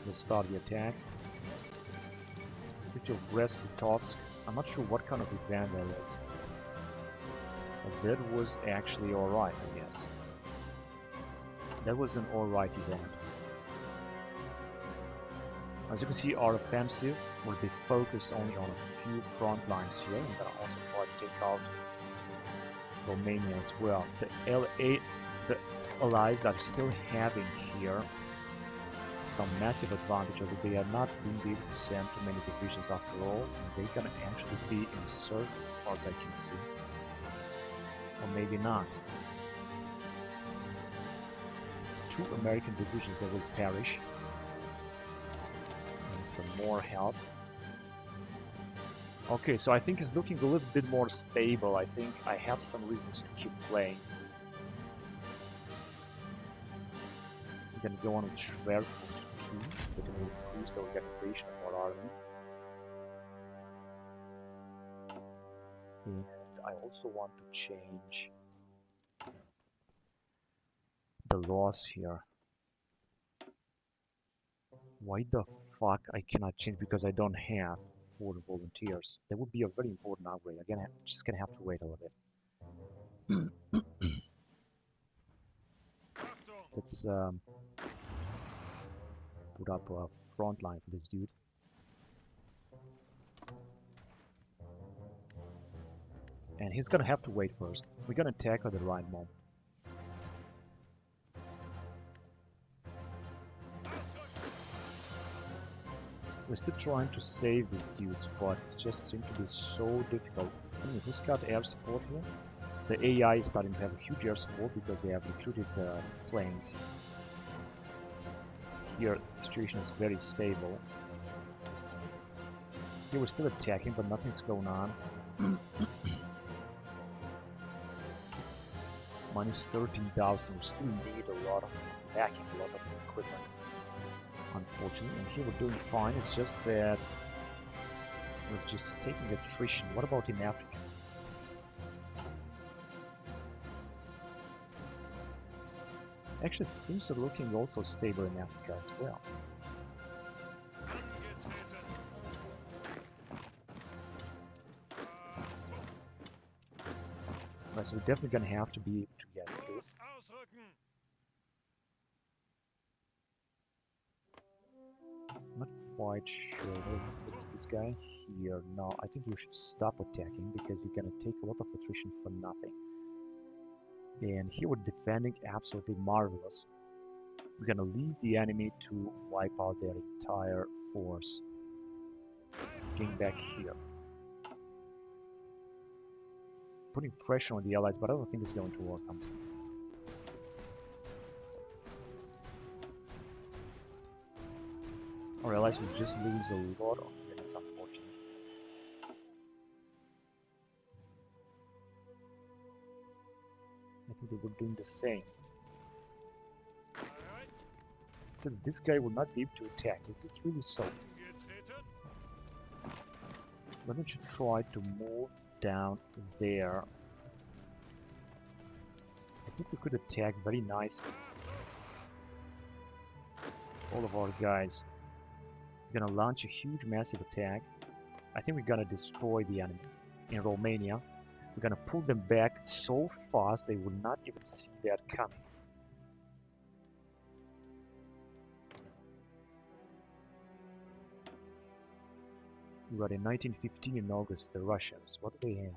Let's start the attack. Put your Brest-Litovsk. I'm not sure what kind of event that is. But that was actually alright, I guess. That was an alright event. As you can see, our offensive will be focused only on a few front lines here. I'm gonna also try to take out Romania as well. The allies are still having here some massive advantage, although they are not being able to send too many divisions after all. They're gonna actually be encircled as far as I can see. Or maybe not. 2 American divisions that will perish. And some more help. Okay, so I think it's looking a little bit more stable. I think I have some reasons to keep playing. I'm gonna go on with Schwerpunkt 2, that will increase the organization of our army. And I also want to change the laws here. Why the fuck I cannot change? Because I don't have 4 volunteers. That would be a very important upgrade. Again, I'm just gonna have to wait a little bit. Let's put up a front line for this dude. And he's gonna have to wait first. We're gonna attack at the right moment. We're still trying to save these dudes, but it just seems to be so difficult. Who's got air support here? The AI is starting to have a huge air support because they have recruited planes. Here the situation is very stable. Here we're still attacking, but nothing's going on. Minus 13,000. We still need a lot of backing, a lot of equipment. Unfortunately, and here we're doing fine. It's just that we're just taking attrition. What about in Africa? Actually, things are looking also stable in Africa as well. Right, so we're definitely gonna have to be able to get through. Not quite sure. What is this guy here? No, I think you should stop attacking because you're gonna take a lot of attrition for nothing. And here we're defending absolutely marvelous. We're gonna leave the enemy to wipe out their entire force. Getting back here. Putting pressure on the allies, but I don't think it's going to work. I realize we just lose a lot of units, unfortunately. I think they were doing the same. So this guy will not be able to attack. Is it really so? Why don't you try to move down there? I think we could attack very nicely. All of our guys are gonna launch a huge massive attack. I think we're gonna destroy the enemy in Romania. We're gonna pull them back so fast they will not even see that coming. We got in 1915 in August, the Russians. What do they have?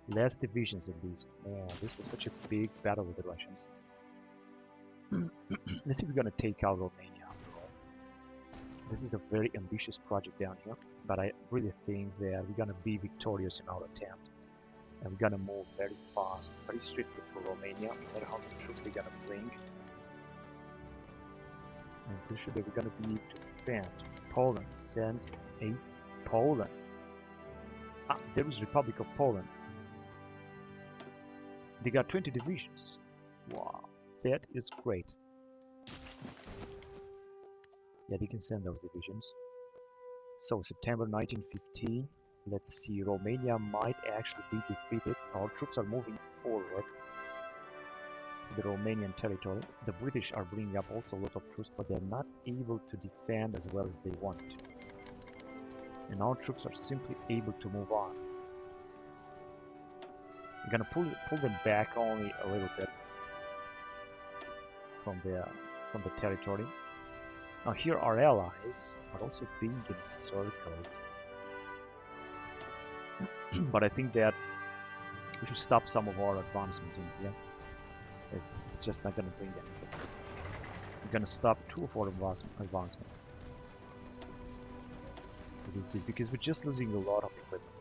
Less divisions at least. Man, this was such a big battle with the Russians. Let's see if we're gonna take out Romania after all. This is a very ambitious project down here, but I really think that we're gonna be victorious in our attempt. And we're gonna move very fast, very swiftly through Romania, no matter how many troops they're gonna bring. I'm pretty sure that we're gonna be able to defend. Poland, send a Poland. Ah, there is Republic of Poland. They got 20 divisions. Wow, that is great. Yeah, they can send those divisions. So, September 1915. Let's see, Romania might actually be defeated. Our troops are moving forward to the Romanian territory. The British are bringing up also a lot of troops, but they're not able to defend as well as they want to. And our troops are simply able to move on. We're gonna pull them back only a little bit from the territory. Now here our allies are also being encircled. But I think that we should stop some of our advancements in here. It's just not gonna bring anything. We're gonna stop 2 of our advancements. Because we're just losing a lot of equipment.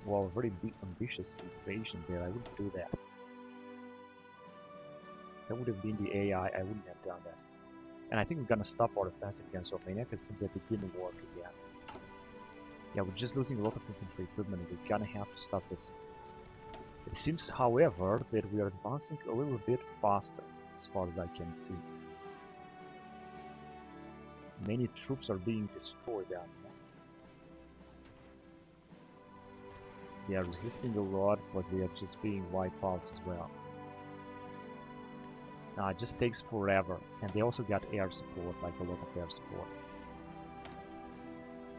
Well, very big, ambitious invasion there. I wouldn't do that. That would have been the AI. I wouldn't have done that. And I think we're gonna stop our offensive against Romania because simply it didn't work again. Yeah, we're just losing a lot of infantry equipment and we're gonna have to stop this. It seems, however, that we are advancing a little bit faster, as far as I can see. Many troops are being destroyed down here. They are resisting a lot, but they are just being wiped out as well. Now it just takes forever, and they also got air support, like a lot of air support.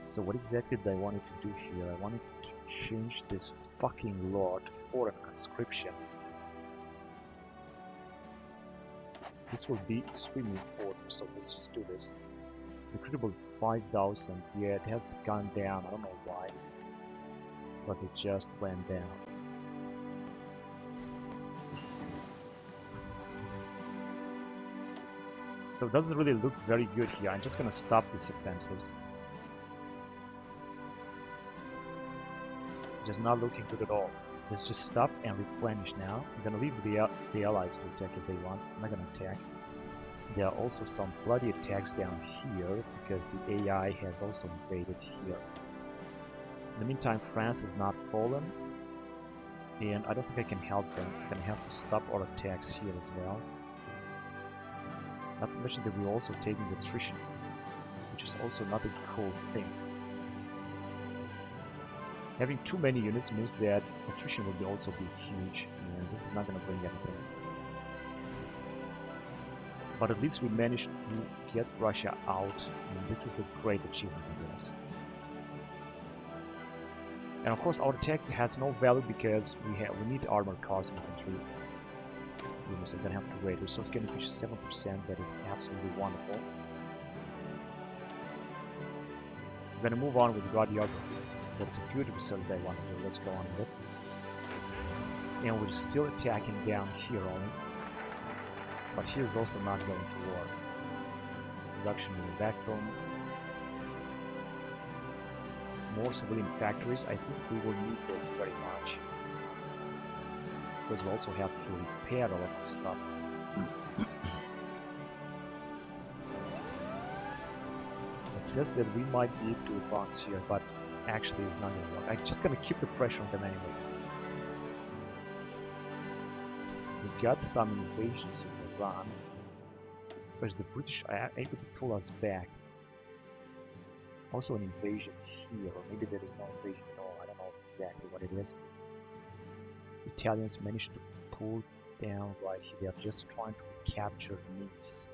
So what exactly did I wanted to do here? I wanted to change this fucking law to foreign conscription. This will be extremely important, so let's just do this. Recruitable 5,000, yeah, it has gone down, I don't know why. But it just went down. So it doesn't really look very good here. I'm just gonna stop these offensives. Just not looking good at all. Let's just stop and replenish now. I'm gonna leave the allies to attack if they want. I'm not gonna attack. There are also some bloody attacks down here because the AI has also invaded here. In the meantime, France has not fallen, and I don't think I can help them. I'm gonna have to stop our attacks here as well. Not to mention that we're also taking attrition, which is also not a cool thing. Having too many units means that attrition will also be huge, and this is not gonna bring anything. But at least we managed to get Russia out, and this is a great achievement, I guess. And of course, our attack has no value because we need armored cars and infantry. Units are gonna have to wait. Resource getting efficiency 7%. That is absolutely wonderful. We're gonna move on with radiography. That's a good result that I want to do. Let's go on with it. And we're still attacking down here only. But here is also not going to work. Reduction in the backbone. More civilian factories. I think we will need this very much. Because we also have to repair all of this stuff. says that we might be able to advance here, but actually it's not going to work. I'm just going to keep the pressure on them anyway. We got some invasions in Iran, whereas the British are able to pull us back. Also an invasion here, or maybe there is no invasion at all. I don't know exactly what it is. Italians managed to pull down right here. They are just trying to capture Nice.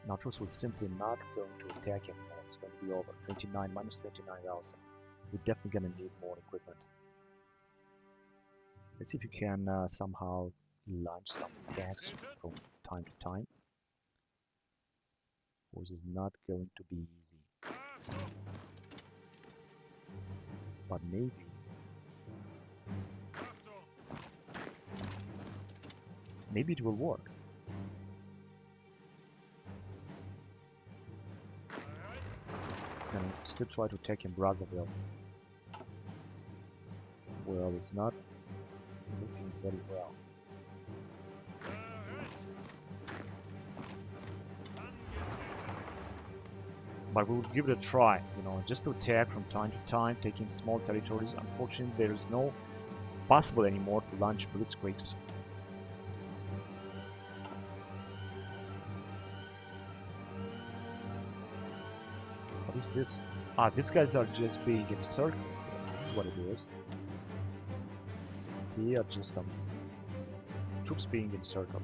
Nautilus will simply not going to attack anymore. It's going to be over. 29 minus 29,000. We're definitely going to need more equipment. Let's see if you can somehow launch some attacks from time to time. This is not going to be easy. But maybe it will work. And still try to take in Brazzaville. Well, it's not looking very well. But we will give it a try, you know, just to attack from time to time, taking small territories. Unfortunately, there is no possible anymore to launch blitzkriegs. What is this? Ah, these guys are just being encircled. This is what it is. They are just some troops being encircled.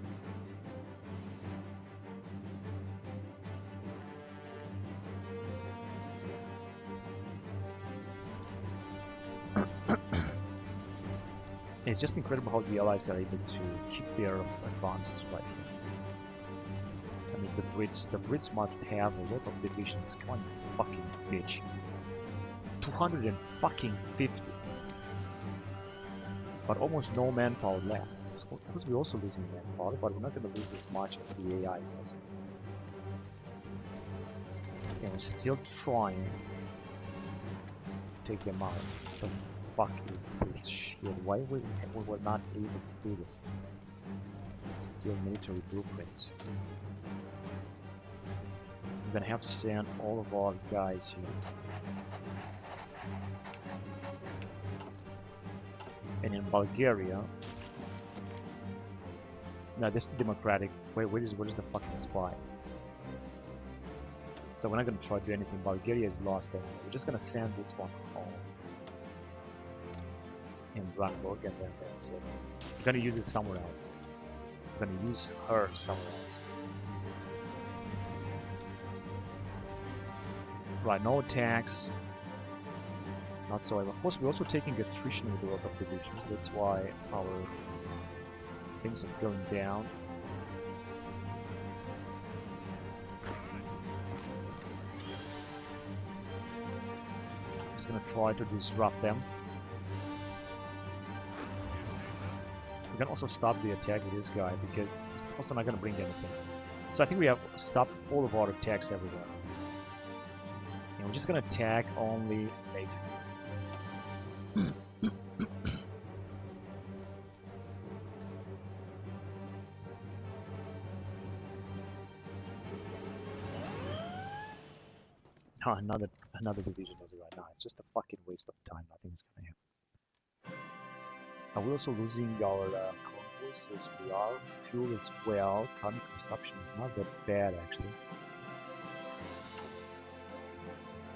It's just incredible how the Allies are able to keep their advance right here. I mean, the Brits must have a lot of divisions. Come on, fucking bitch. 250. But almost no manpower left. Of course, we're also losing manpower, but we're not going to lose as much as the AI is losing. And we're still trying to take them out. But fuck is this shit? Why we were not able to do this? Still military blueprints. We're gonna have to send all of our guys here. And in Bulgaria, no, this is democratic. Wait, where is the fucking spy? So we're not gonna try to do anything. Bulgaria is lost anyway. We're just gonna send this one home. In Brandenburg, and then that's it. We're gonna use it somewhere else. We're gonna use her somewhere else. Right, no attacks. Not so. Of course, we're also taking attrition with a lot of divisions. That's why our things are going down. Just gonna try to disrupt them. We can also stop the attack with this guy because it's also not going to bring anything. So I think we have stopped all of our attacks everywhere. And we're just going to attack only later. Oh, another division as right now. It's just a fucking waste of time. Nothing's going to happen. We're also losing our convoys as we are. Fuel as well. Current consumption is not that bad actually.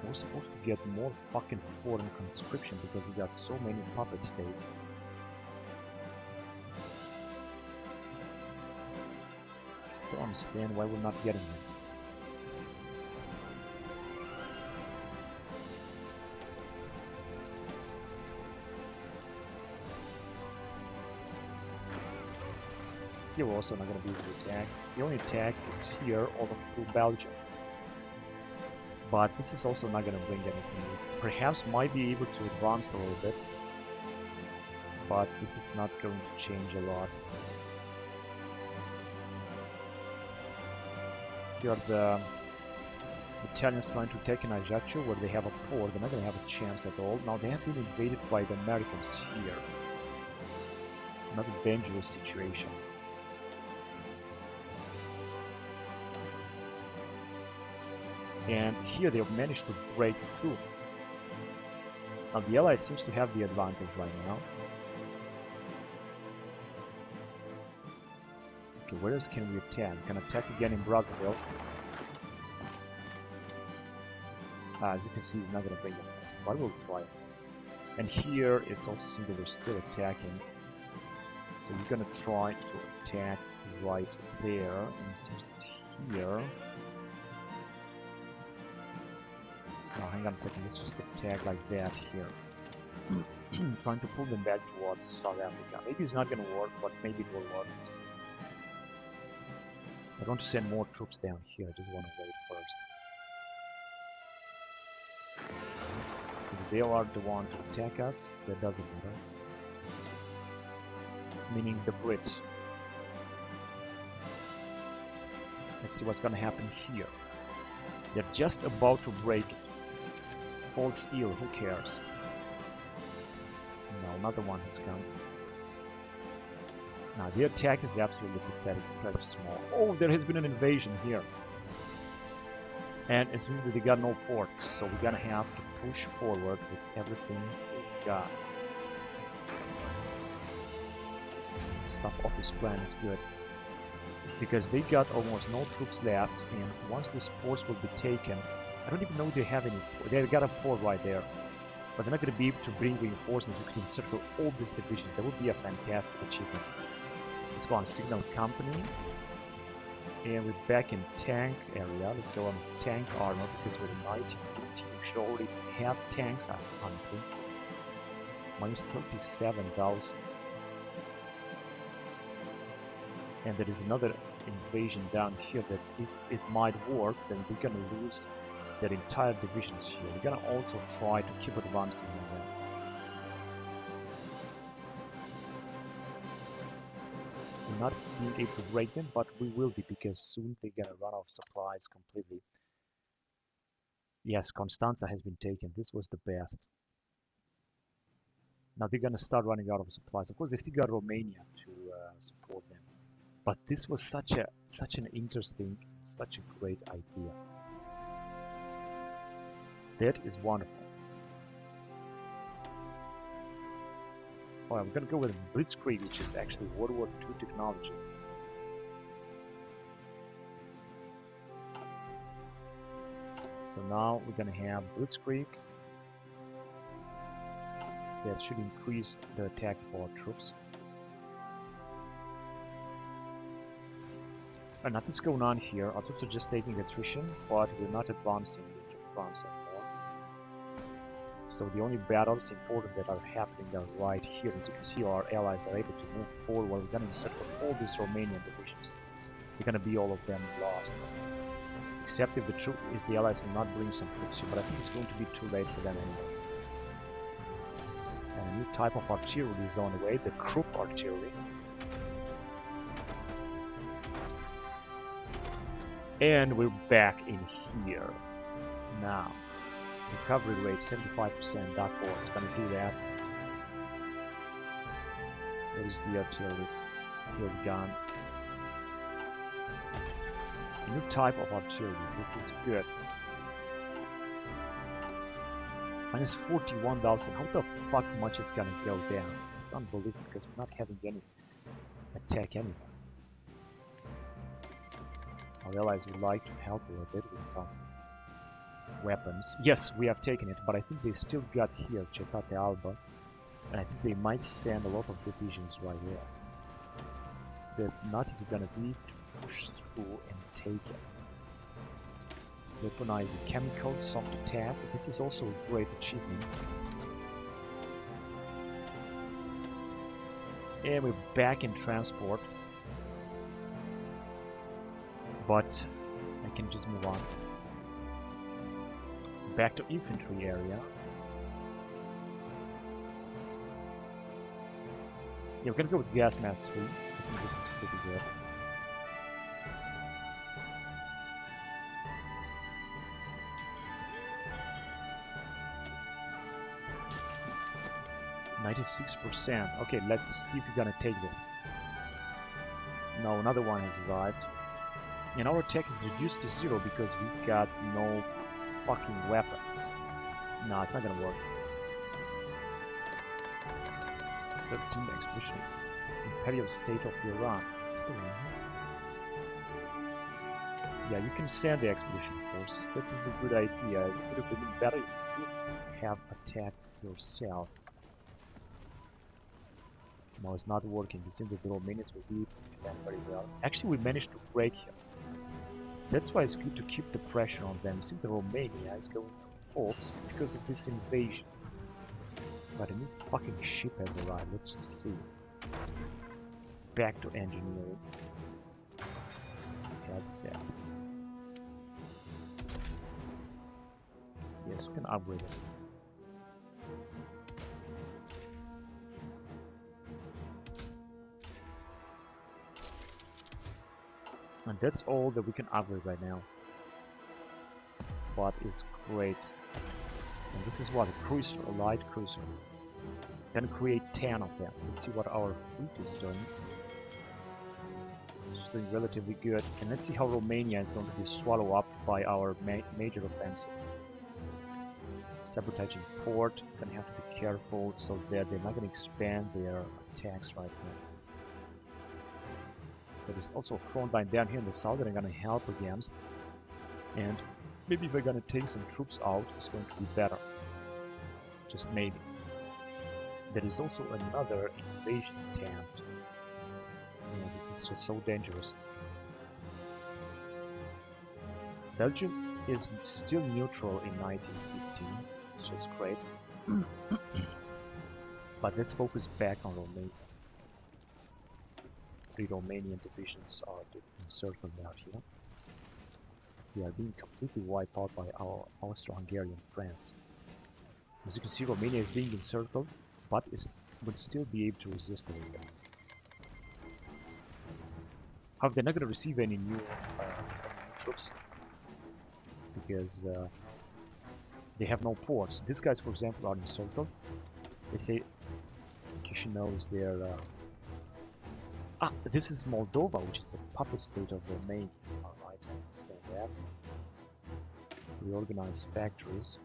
We're supposed to get more fucking foreign conscription because we got so many puppet states. I just don't understand why we're not getting this. Here we're also not going to be able to attack. The only attack is here over through Belgium. But this is also not going to bring anything. Perhaps might be able to advance a little bit. But this is not going to change a lot. Here are the Italians trying to take in Ajaccio where they have a port. They're not going to have a chance at all. Now they have been invaded by the Americans here. Another dangerous situation. And here they've managed to break through. Now the Allies seems to have the advantage right now. Okay, where else can we attack? We can attack again in Brazzaville. As you can see, he's not going to bring them, but we'll try it. And here is also seems that they're still attacking. So we're going to try to attack right there. And it seems that here... Oh, hang on a second, let's just attack like that here. Trying to pull them back towards South Africa. Maybe it's not going to work, but maybe it will work. I want to send more troops down here, I just want to wait first. So they are the one to attack us, that doesn't matter. Meaning the Brits. Let's see what's going to happen here. They're just about to break it. Hold steel, who cares? No, another one has come. Now the attack is absolutely pathetic, very small. Oh, there has been an invasion here. And it means that they got no ports, so we're gonna have to push forward with everything we've got. Stuff office plan is good. Because they got almost no troops left, and once this force will be taken, I don't even know if they have any. They got a port right there, but they're not going to be able to bring reinforcements. You can encircle all these divisions. That would be a fantastic achievement. Let's go on signal company, and we're back in tank area. Let's go on tank armor because with a 1915 we should already have tanks. Honestly, minus 37,000, and there is another invasion down here that if it might work, then we're going to lose their entire divisions here. We're gonna also try to keep advancing on them. We're not being able to break them, but we will be because soon they're gonna run out of supplies completely. Yes, Constanza has been taken. This was the best. Now they're gonna start running out of supplies. Of course, they still got Romania to support them. But this was such an interesting, such a great idea. That is wonderful. Alright, we're gonna go with Blitzkrieg, which is actually World War II technology. So now we're gonna have Blitzkrieg. That should increase the attack of our troops. And nothing's going on here. Our troops are just taking attrition, but we're not advancing into France anymore. So the only battles important that are happening are right here. As you can see, our allies are able to move forward. We're going to encircle all these Romanian divisions. They're going to be all of them lost. Except if the allies will not bring some troops here, but I think it's going to be too late for them anyway. And a new type of artillery is on the way, the Krupp artillery. And we're back in here. Now, recovery rate 75%, that force gonna do that. There is the artillery. Here we go. A new type of artillery, this is good. Minus 41,000, how the fuck much is gonna go down? It's unbelievable because we're not having any attack anywhere. Our allies would like to help a little bit with some weapons. Yes, we have taken it, but I think they still got here. Check out the Alba. And I think they might send a lot of divisions right here. They're not even gonna be to push through and take it. Weaponizing chemicals, soft attack. This is also a great achievement. And we're back in transport. But I can just move on. Back to infantry area. Yeah, we're gonna go with gas mass 3. I think this is pretty good. %. Okay, let's see if we're gonna take this. No, another one has arrived. And our attack is reduced to 0 because we've got no fucking weapons. No, it's not gonna work. 13 expedition. Imperial state of Iran. Is this the one? Yeah, you can send the expedition forces. That is a good idea. It would have been better if you have attacked yourself. No, it's not working. It seems that the Romanians will be defend very well. Actually, we managed to break him. That's why it's good to keep the pressure on them. Since the Romania is going to force because of this invasion. But a new fucking ship has arrived. Let's just see. Back to engineering. Headset. Yes, we can upgrade it. And that's all that we can upgrade right now. But it's great. And this is what? A cruiser, a light cruiser. Then create 10 of them. Let's see what our fleet is doing. It's doing relatively good. And let's see how Romania is going to be swallowed up by our major offensive. Sabotaging port. Gonna have to be careful so that they're not gonna expand their attacks right now. There is also a front line down here in the south that I'm gonna help against. And maybe if we're gonna take some troops out, it's going to be better. Just maybe. There is also another invasion attempt. Yeah, this is just so dangerous. Belgium is still neutral in 1915. This is just great. But let's focus back on Romania. 3 Romanian divisions are encircled out here. They are being completely wiped out by our Austro-Hungarian friends. As you can see, Romania is being encircled, but would still be able to resist a little bit. However, they're not going to receive any new troops because they have no ports. These guys, for example, are encircled. They say Chisinau is their this is Moldova, which is a puppet state of Romania. Alright, I understand that. Reorganize factories.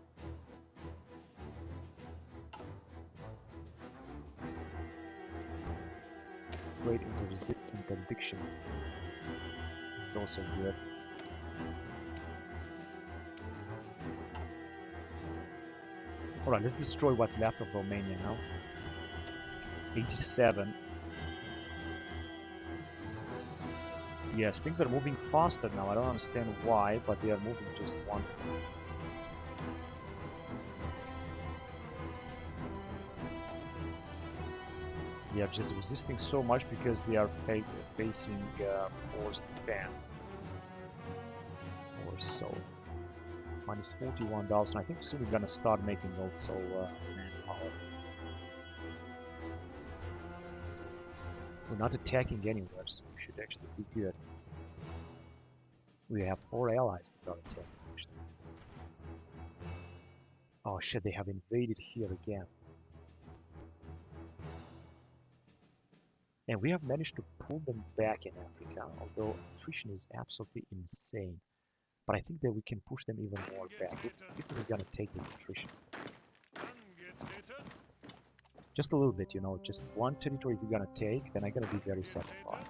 Great interdiction. This is also good. Alright, let's destroy what's left of Romania now. 87. Yes, things are moving faster now. I don't understand why, but they are moving just one. They are just resisting so much because they are facing forced defense. Or so. Minus 41,000. I think soon we're gonna start making also manpower. We're not attacking anywhere, so we should actually be good. We have 4 allies that are attacking, actually. Oh shit, they have invaded here again. And we have managed to pull them back in Africa, although attrition is absolutely insane. But I think that we can push them even more back if we're gonna take this attrition. Just a little bit, you know, just one territory we're gonna take, then I'm gonna be very satisfied.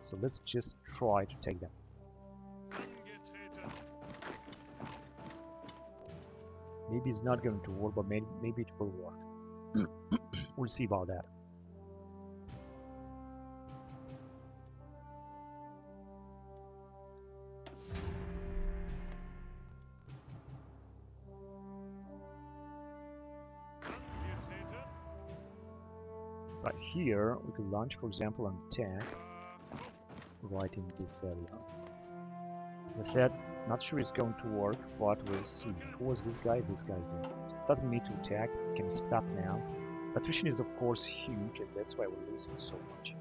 So let's just try to take them. Maybe it's not going to work, but maybe it will work. We'll see about that. Right here, we could launch, for example, an attack right in this area. As I said, not sure it's going to work, but we'll see. Who was this guy? This guy here. Doesn't need to attack, we can stop now. Attrition is of course huge, and that's why we're losing so much.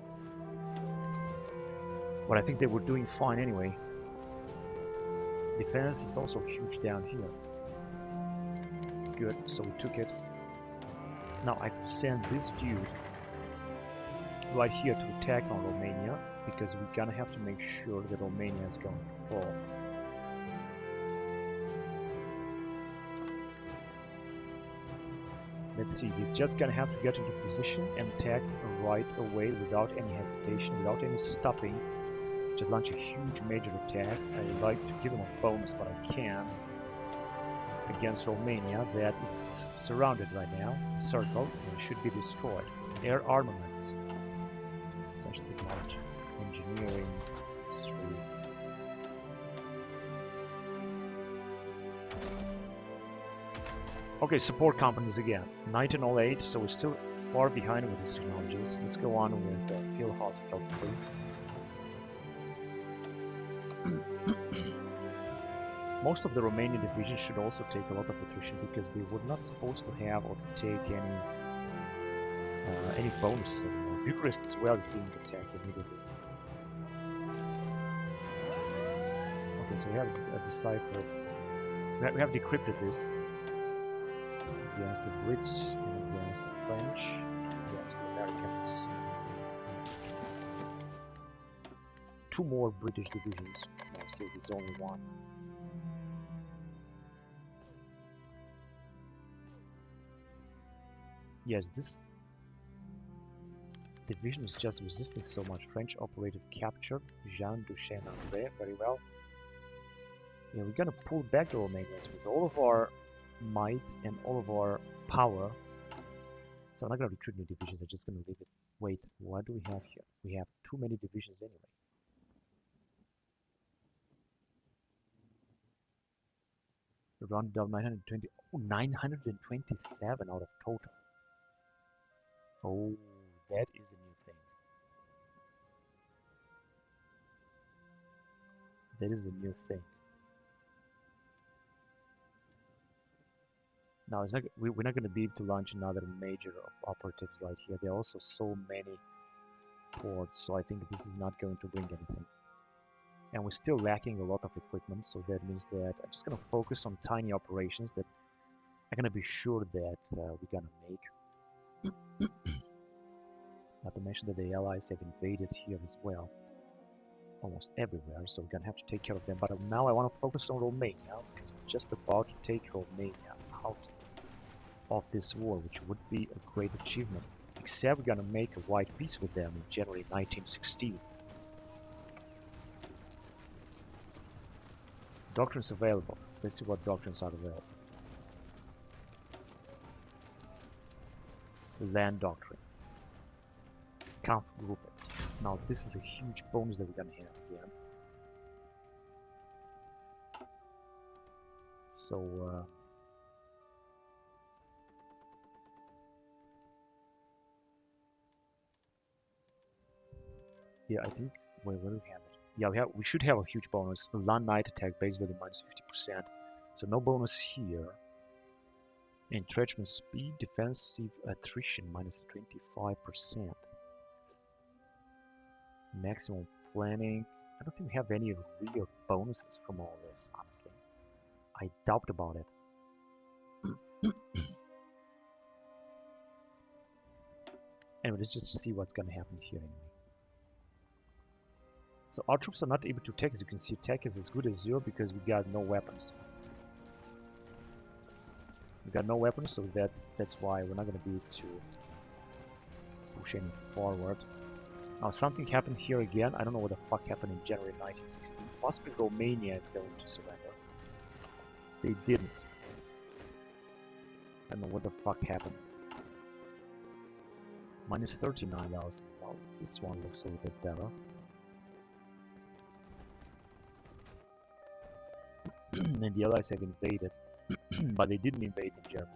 But I think they were doing fine anyway. Defense is also huge down here. Good, so we took it. Now I could send this dude right here to attack on Romania, because we're gonna have to make sure that Romania is going to fall. Let's see, he's just gonna have to get into position and attack right away without any hesitation, without any stopping. Just launch a huge major attack. I like to give him a bonus, but I can't. Against Romania, that is surrounded right now, circled, and should be destroyed. Air armaments. Essentially large engineering, history. Okay, support companies again. 1908, so we're still far behind with these technologies. Let's go on with Field Hospital 3. Most of the Romanian divisions should also take a lot of attrition because they were not supposed to have or to take any bonuses anymore. Bucharest as well is being attacked immediately. Okay, so we have deciphered. We have decrypted this against the Brits and against the French, against the Americans. 2 more British divisions. Now it says there's only 1. Yes, this division is just resisting so much. French operative captured Jean Duchesne André very well. Yeah, we're gonna pull back the Romanians with all of our might and all of our power. So I'm not gonna recruit new divisions, I'm just gonna leave it. Wait, what do we have here? We have too many divisions anyway. Around 920, oh, 927 out of total. Oh, that is a new thing. That is a new thing. Now, it's not, we're not going to be able to launch another major operatives right here. There are also so many ports, so I think this is not going to bring anything. And we're still lacking a lot of equipment, so that means that I'm just going to focus on tiny operations that I'm going to be sure that we're going to make. Not to mention that the Allies have invaded here as well. Almost everywhere, so we're going to have to take care of them. But now I want to focus on Romania, because I'm just about to take Romania out of this war, which would be a great achievement. Except we're going to make a wide peace with them in January 1916. Doctrines available. Let's see what doctrines are available. Land doctrine. Kampfgruppe. Now this is a huge bonus that we're gonna have again. So yeah, I think where do we have it? Yeah, we should have a huge bonus. Land night attack base value minus 50%. So no bonus here. Entrenchment speed, defensive attrition minus 25%. Maximum planning. I don't think we have any real bonuses from all this, honestly. I doubt about it. Anyway, let's just see what's gonna happen here anyway. So our troops are not able to attack. As you can see, attack is as good as 0 because we got no weapons. We got no weapons, so that's why we're not gonna be able to push any forward. Now something happened here again. I don't know what the fuck happened in January 1916. Possibly Romania is going to surrender. They didn't. I don't know what the fuck happened. Minus 39,000. Well, this one looks a little bit better. And the Allies have invaded, but they didn't invade in Germany.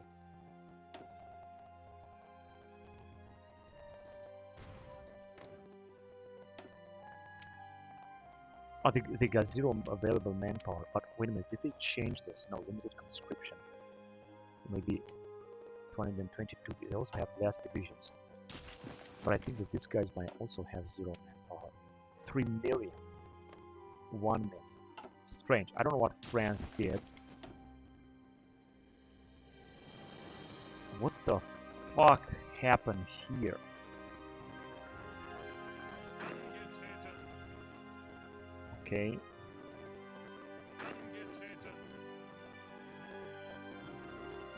Oh, they got 0 available manpower, but wait a minute, did they change this? No, limited conscription. Maybe 222, they also have less divisions. But I think that these guys might also have 0 manpower. 3 million. 1 million. Strange. I don't know what France did. What the fuck happened here? Okay.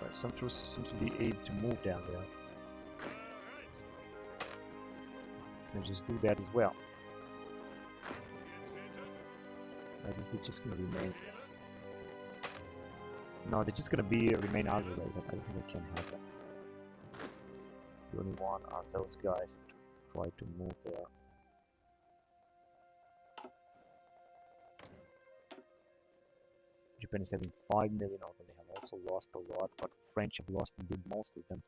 But some troops seem to be able to move down there. And just do that as well. I guess they're just gonna remain. No, they're just gonna remain isolated. I don't think I can help them. The only one are those guys to try to move there. Japan is having 5 million of them. They have also lost a lot, but French have lost indeed most of them.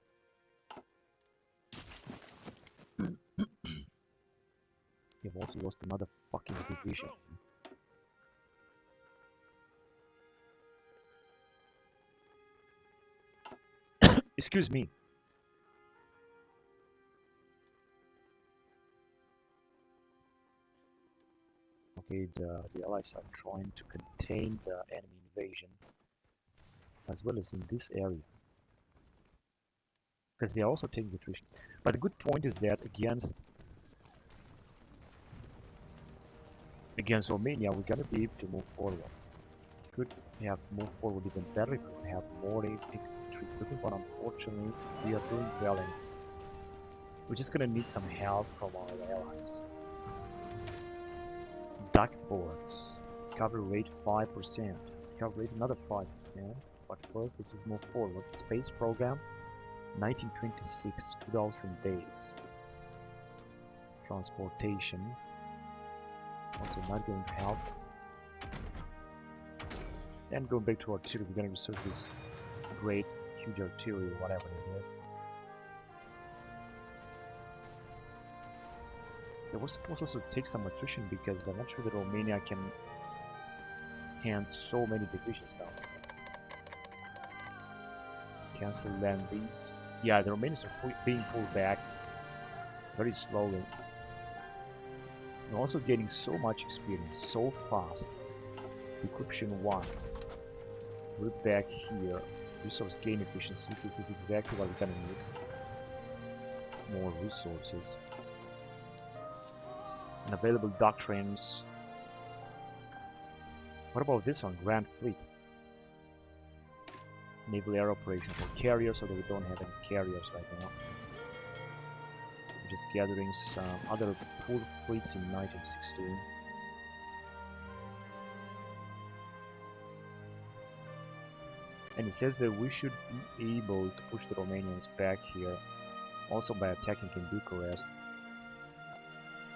They've also lost another fucking division. Excuse me. Okay, the Allies are trying to contain the enemy invasion, as well as in this area, because they are also taking attrition. But the good point is that against Romania, we're gonna be able to move forward. Could have moved forward even better if we have more infantry equipment, but unfortunately, we are doing well, and we're just gonna need some help from our allies. Duck boards, cover rate 5%, cover rate another 5%, but first let's just move forward. Space program, 1926, 2000 days. Transportation, also not going to help. And going back to artillery, we're gonna research this great, huge artillery, whatever it is. They were supposed also to take some attrition because I'm not sure that Romania can hand so many divisions down. Cancel land leads. Yeah, the Romanians are being pulled back very slowly. They're also getting so much experience so fast. Decryption 1. Root back here. Resource gain efficiency. This is exactly what we're gonna need. More resources. And available doctrines. What about this one? Grand Fleet. Naval air operation for carriers, so that we don't have any carriers right now. We're just gathering some other pool fleets in 1916. And it says that we should be able to push the Romanians back here, also by attacking in Bucharest.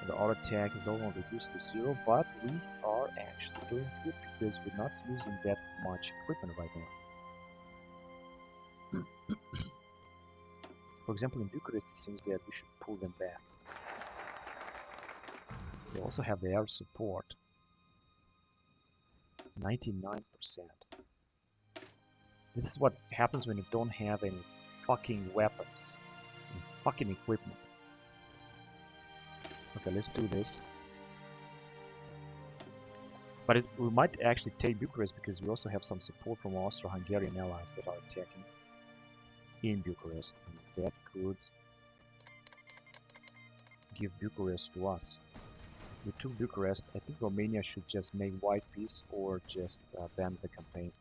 The auto attack is almost reduced to 0, but we are actually doing good because we're not using that much equipment right now. For example, in Bucharest it seems that we should pull them back. They also have the air support. 99%. This is what happens when you don't have any fucking weapons, any fucking equipment. Okay, let's do this. But we might actually take Bucharest because we also have some support from Austro-Hungarian allies that are attacking in Bucharest. And that could give Bucharest to us. We took Bucharest. I think Romania should just make white peace or just ban the campaign.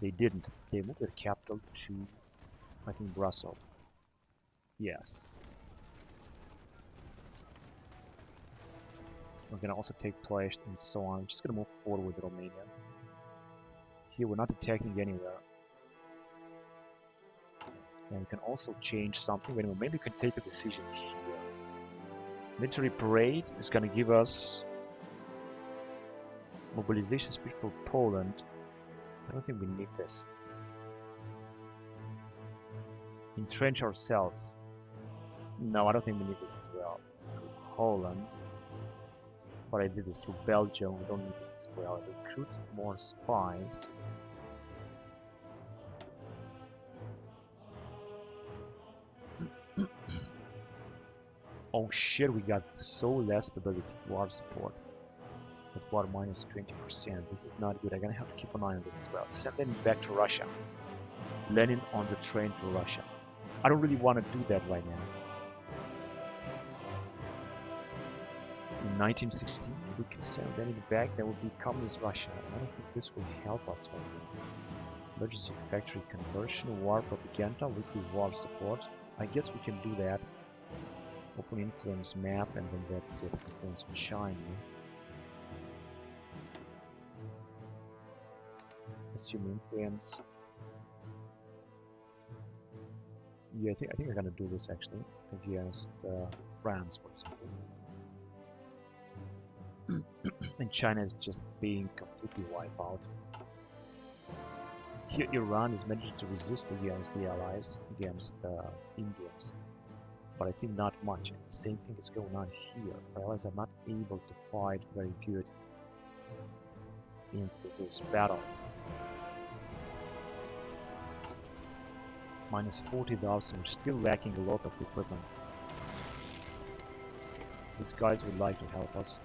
They didn't. They moved their capital to, I think, Brussels. Yes. We're gonna also take Ploiești and so on. We're just gonna move forward with Romania. Here we're not attacking anywhere. And we can also change something. Wait a minute, maybe we can take a decision here. Military parade is gonna give us mobilization speed for Poland. I don't think we need this. Entrench ourselves. No, I don't think we need this as well. Holland. But I did this through Belgium. We don't need this as well. Recruit more spies. Oh shit, we got so less stability. War support. But war minus 20%. This is not good. I'm gonna have to keep an eye on this as well. Send Lenin back to Russia. Lenin on the train to Russia. I don't really want to do that right now. In 1916, we can send them in the back. That would be communist Russia. I don't think this will help us. Emergency factory conversion, war propaganda, weekly war support. I guess we can do that. Open influence map, and then that's it. Influence China. Assume influence. Yeah, I think we're gonna do this actually against France, for example. And China is just being completely wiped out. Here, Iran is managing to resist against the allies, against the Indians, but I think not much. And the same thing is going on here. The allies are not able to fight very good into this battle. Minus 40,000, we're still lacking a lot of equipment. These guys would like to help us.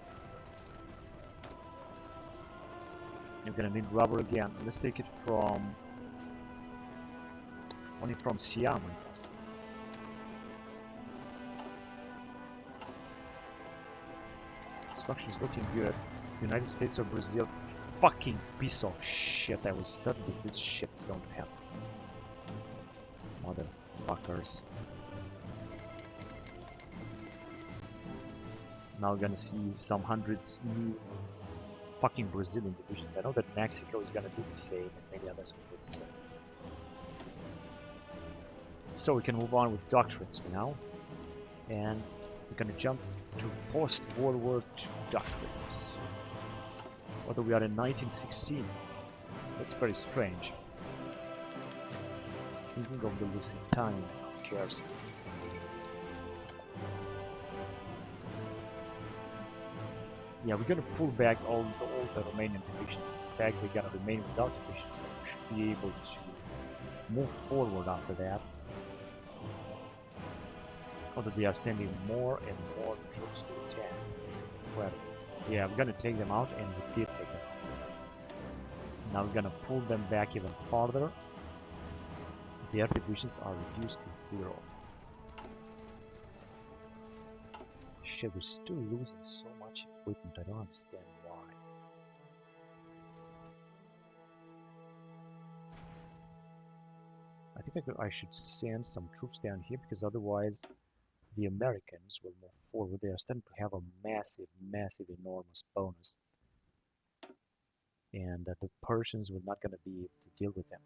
You're gonna need rubber again. Let's take it from only from Siam, I guess. Construction is looking good. United States or Brazil. Fucking piece of shit. I was certain that this shit is going to happen. Motherfuckers. Now we're gonna see some hundreds new fucking Brazilian divisions. I know that Mexico is gonna do the same, and many others will do the same. So we can move on with doctrines now, and we're gonna jump to post-World War II doctrines. Although we are in 1916, that's very strange. Thinking of the Lusitania, who cares? Yeah, we're gonna pull back all the Romanian divisions. In fact, we're gonna remain without divisions, and we should be able to move forward after that. Although they are sending more and more troops to attack. This is incredible. Yeah, we're gonna take them out, and we did take them out. Now we're gonna pull them back even farther. Their divisions are reduced to 0. Shit, we're still losing so much equipment. I don't understand why. I think I should send some troops down here, because otherwise the Americans will move forward. They are starting to have a massive, enormous bonus. And the Persians were not going to be able to deal with them.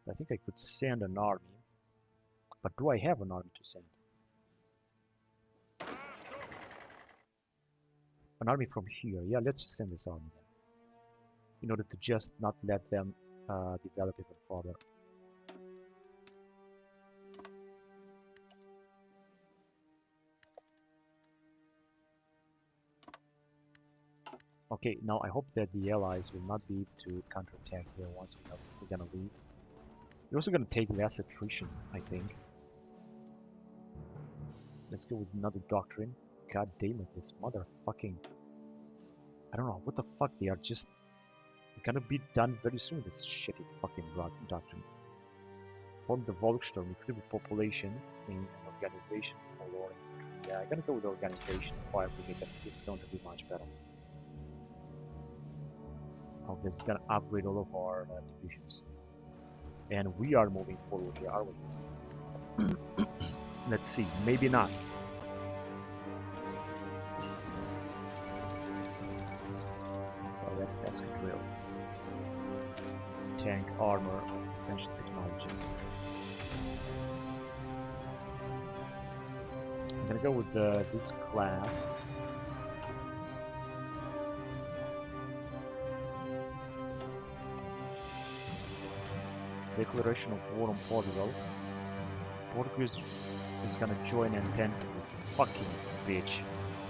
I think I could send an army, but do I have an army to send? An army from here. Yeah, let's just send this army then, in order to just not let them develop even further. Okay, now I hope that the allies will not be able to counterattack here once we're gonna leave. We're also gonna take less attrition, I think. Let's go with another doctrine. God damn it, this motherfucking... I don't know, what the fuck, they are just... They're gonna be done very soon, this shitty fucking doctrine. Form the Volksturm, incredible population in an organization for lowering. Yeah, I'm gonna go with organization, fire brigade. I think this is going to be much better. Oh, this is gonna upgrade all of our divisions. And we are moving forward here, are we? Let's see, maybe not. Oh, that's escadrille. Tank, armor, essential technology. I'm gonna go with this class. Declaration of war on Portugal. Portugal is gonna join Entente with fucking bitch.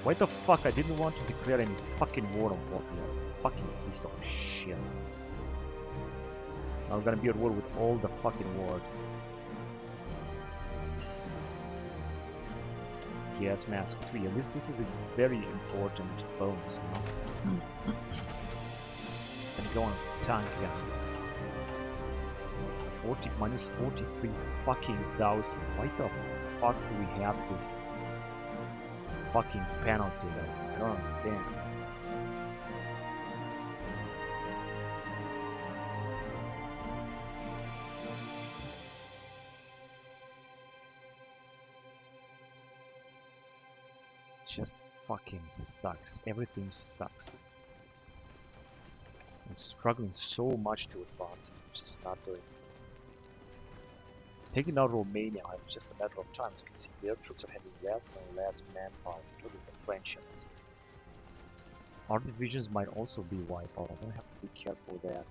Why the fuck I didn't want to declare any fucking war on Portugal? Fucking piece of shit. Now we're gonna be at war with all the fucking world. Gas mask 3, and this is a very important bonus, you know? And go on tank gun. Minus 43 fucking thousand. Why the fuck do we have this fucking penalty though? I don't understand. Just fucking sucks. Everything sucks. I'm struggling so much to advance. I'm just not doing it. Taking out Romania, it's just a matter of time. As you can see, their troops are having less and less manpower, including the French. Our divisions might also be wiped out. I'm gonna have to be careful with that.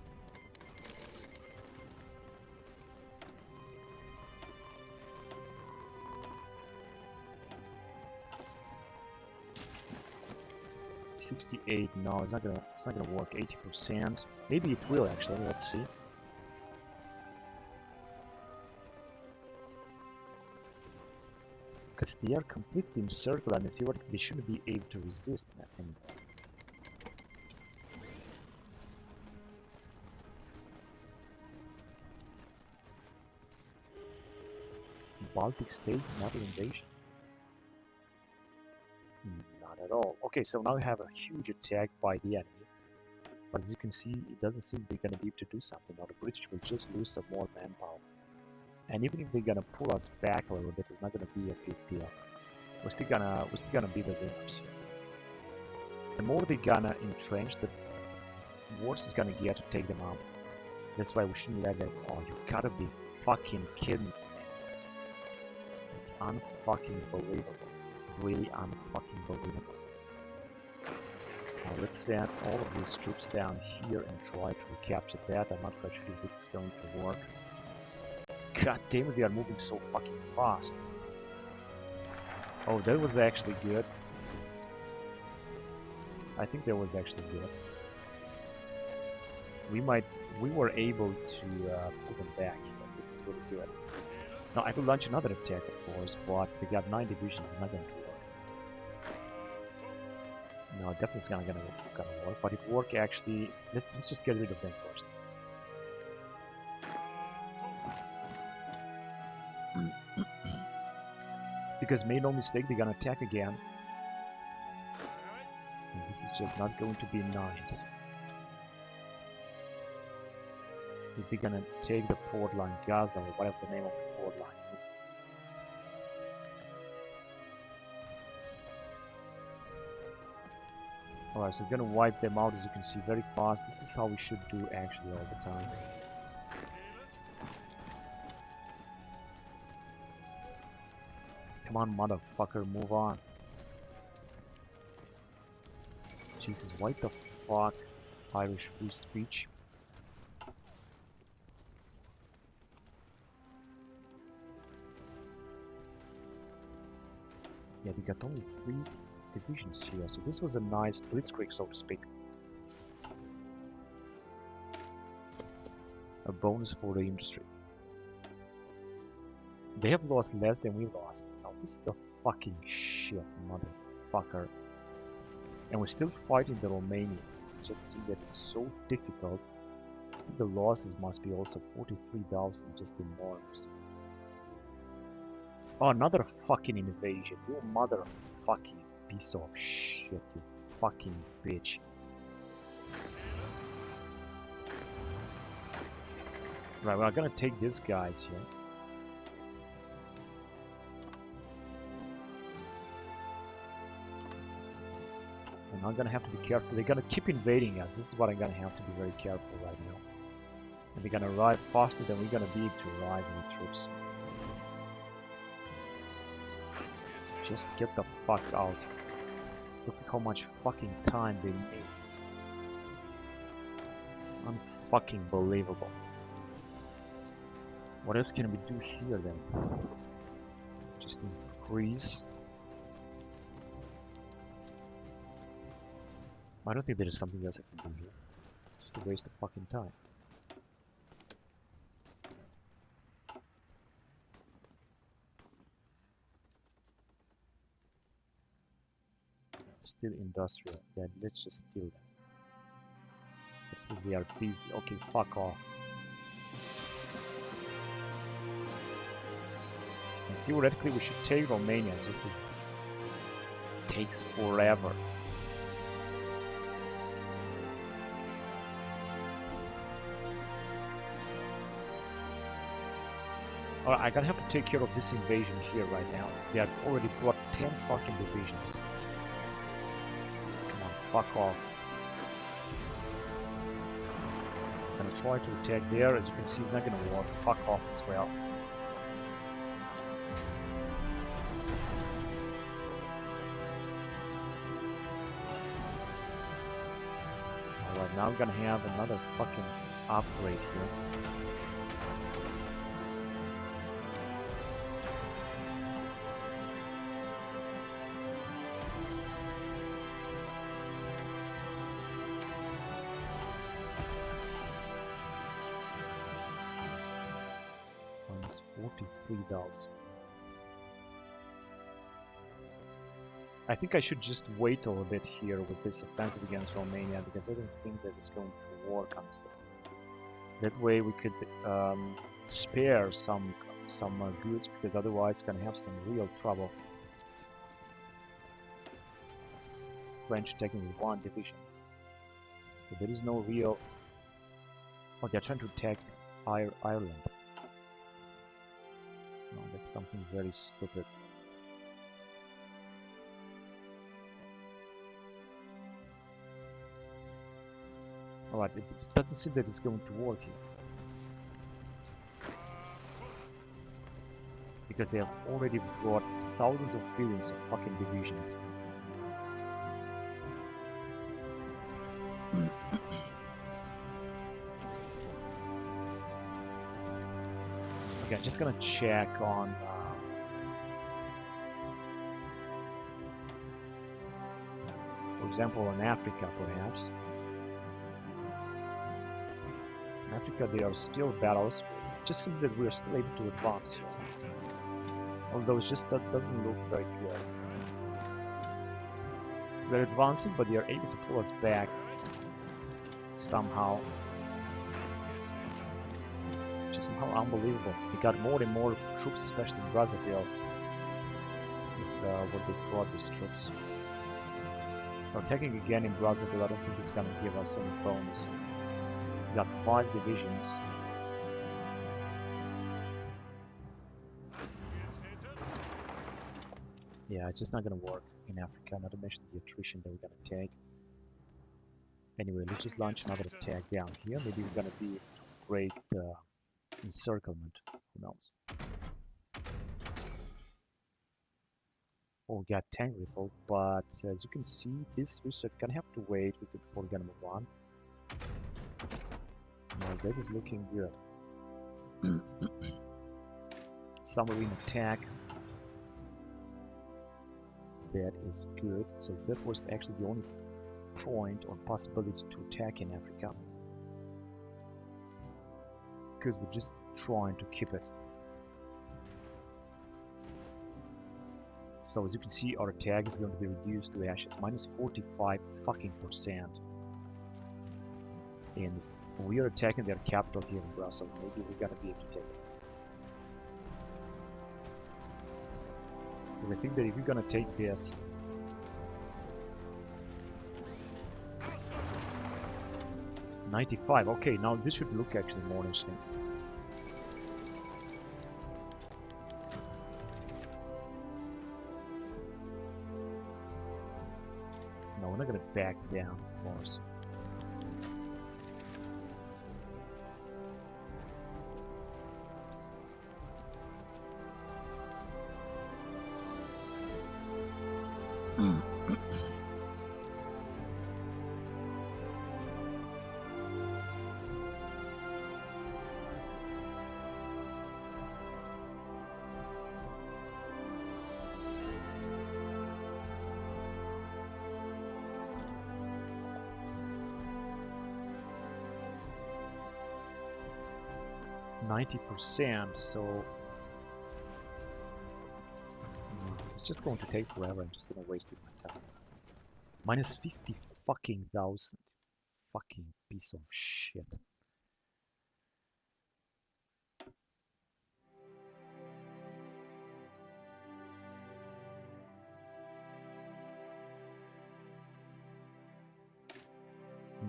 $68. No, it's not gonna work. 80%. Maybe it will actually. Let's see. Because they are completely encircled and theoretically they shouldn't be able to resist that anymore. Baltic states, NATO invasion? Not at all. Okay, so now we have a huge attack by the enemy. But as you can see, it doesn't seem they're gonna be able to do something. Now the British will just lose some more manpower. And even if they're gonna pull us back a little bit, it's not gonna be a big deal. We're still gonna be the winners here. The more they're gonna entrench, the worse it's gonna get to take them out. That's why we shouldn't let them. Oh, you gotta be fucking kidding me. It's unfucking believable. Really unfucking believable. Now let's send all of these troops down here and try to recapture that. I'm not quite sure if this is going to work. God damn it, they are moving so fucking fast. Oh, that was actually good. I think that was actually good. We were able to pull them back. This is really good. Now I could launch another attack, of course, but they got 9 divisions. It's not going to work. No, definitely it's gonna work. But it worked actually. Let's just get rid of them first. Because made no mistake, they're gonna attack again. And this is just not going to be nice. If they're gonna take the port line, Gaza, or whatever the name of the port line is. Alright, so we're gonna wipe them out, as you can see, very fast. This is how we should do actually all the time. Come on, motherfucker, move on. Jesus, what the fuck? Irish free speech. Yeah, we got only 3 divisions here, so this was a nice blitzkrieg, so to speak. A bonus for the industry. They have lost less than we lost. Now this is a fucking shit, motherfucker. And we're still fighting the Romanians. It just seems that it's so difficult. The losses must be also 43,000, just enormous. Oh, another fucking invasion. You motherfucking piece of shit, you fucking bitch. Right, we're gonna take these guys here. And I'm gonna have to be careful. They're gonna keep invading us. This is what I'm gonna have to be very careful right now. And they're gonna arrive faster than we're gonna be able to arrive with troops. Just get the fuck out. Look at how much fucking time they need. It's unfucking believable. What else can we do here then? Just increase. I don't think there is something else I can do here. Just a waste of fucking time. Still industrial. Yeah, let's just steal them. Let's see, they are busy. Okay, fuck off. And theoretically, we should take Romania. Just to... takes forever. Alright, I'm gonna have to take care of this invasion here right now. They have already got 10 fucking divisions. Come on, fuck off. I'm gonna try to attack there. As you can see, it's not gonna work. Fuck off as well. Alright, now I'm gonna have another fucking upgrade here. Minus 43,000. I think I should just wait a little bit here with this offensive against Romania, because I don't think that it's going to work, honestly. That way we could spare some goods, because otherwise it's gonna have some real trouble. French taking with 1 division. So there is no real... Oh, they're trying to attack Ireland. No, that's something very stupid. Alright, it doesn't seem that it's going to work here. Because they have already brought thousands of billions of fucking divisions. Okay, I'm just gonna check on for example, in Africa perhaps. In Africa there are still battles. It just seems that we are still able to advance here. Although it's just that doesn't look very good. We're advancing, but they are able to pull us back somehow. Which is somehow unbelievable. We got more and more troops, especially in Brazzaville. Is what they brought these troops. Now attacking again in Brazzaville, I don't think it's gonna give us any bonus. We got 5 divisions. Yeah, it's just not gonna work in Africa, not to mention the attrition that we're gonna take. Anyway, let's just launch another attack down here. Maybe we're gonna be able to break the encirclement. Who knows? Oh, we got tank rifle, but as you can see, this research gonna have to wait. We could before we're gonna move on. Now that is looking good. Submarine attack. That is good. So that was actually the only point or possibility to attack in Africa. Because we're just trying to keep it. So as you can see, our attack is going to be reduced to ashes. Minus 45 fucking %. And we are attacking their capital here in Brussels. Maybe we're gonna be able to take it. Because I think that if we're gonna take this, $95. Okay, now this should look actually more interesting. No, we're not gonna back down, of course. %, so it's just going to take forever. I'm just gonna waste my time. Minus 50 fucking thousand. Fucking piece of shit.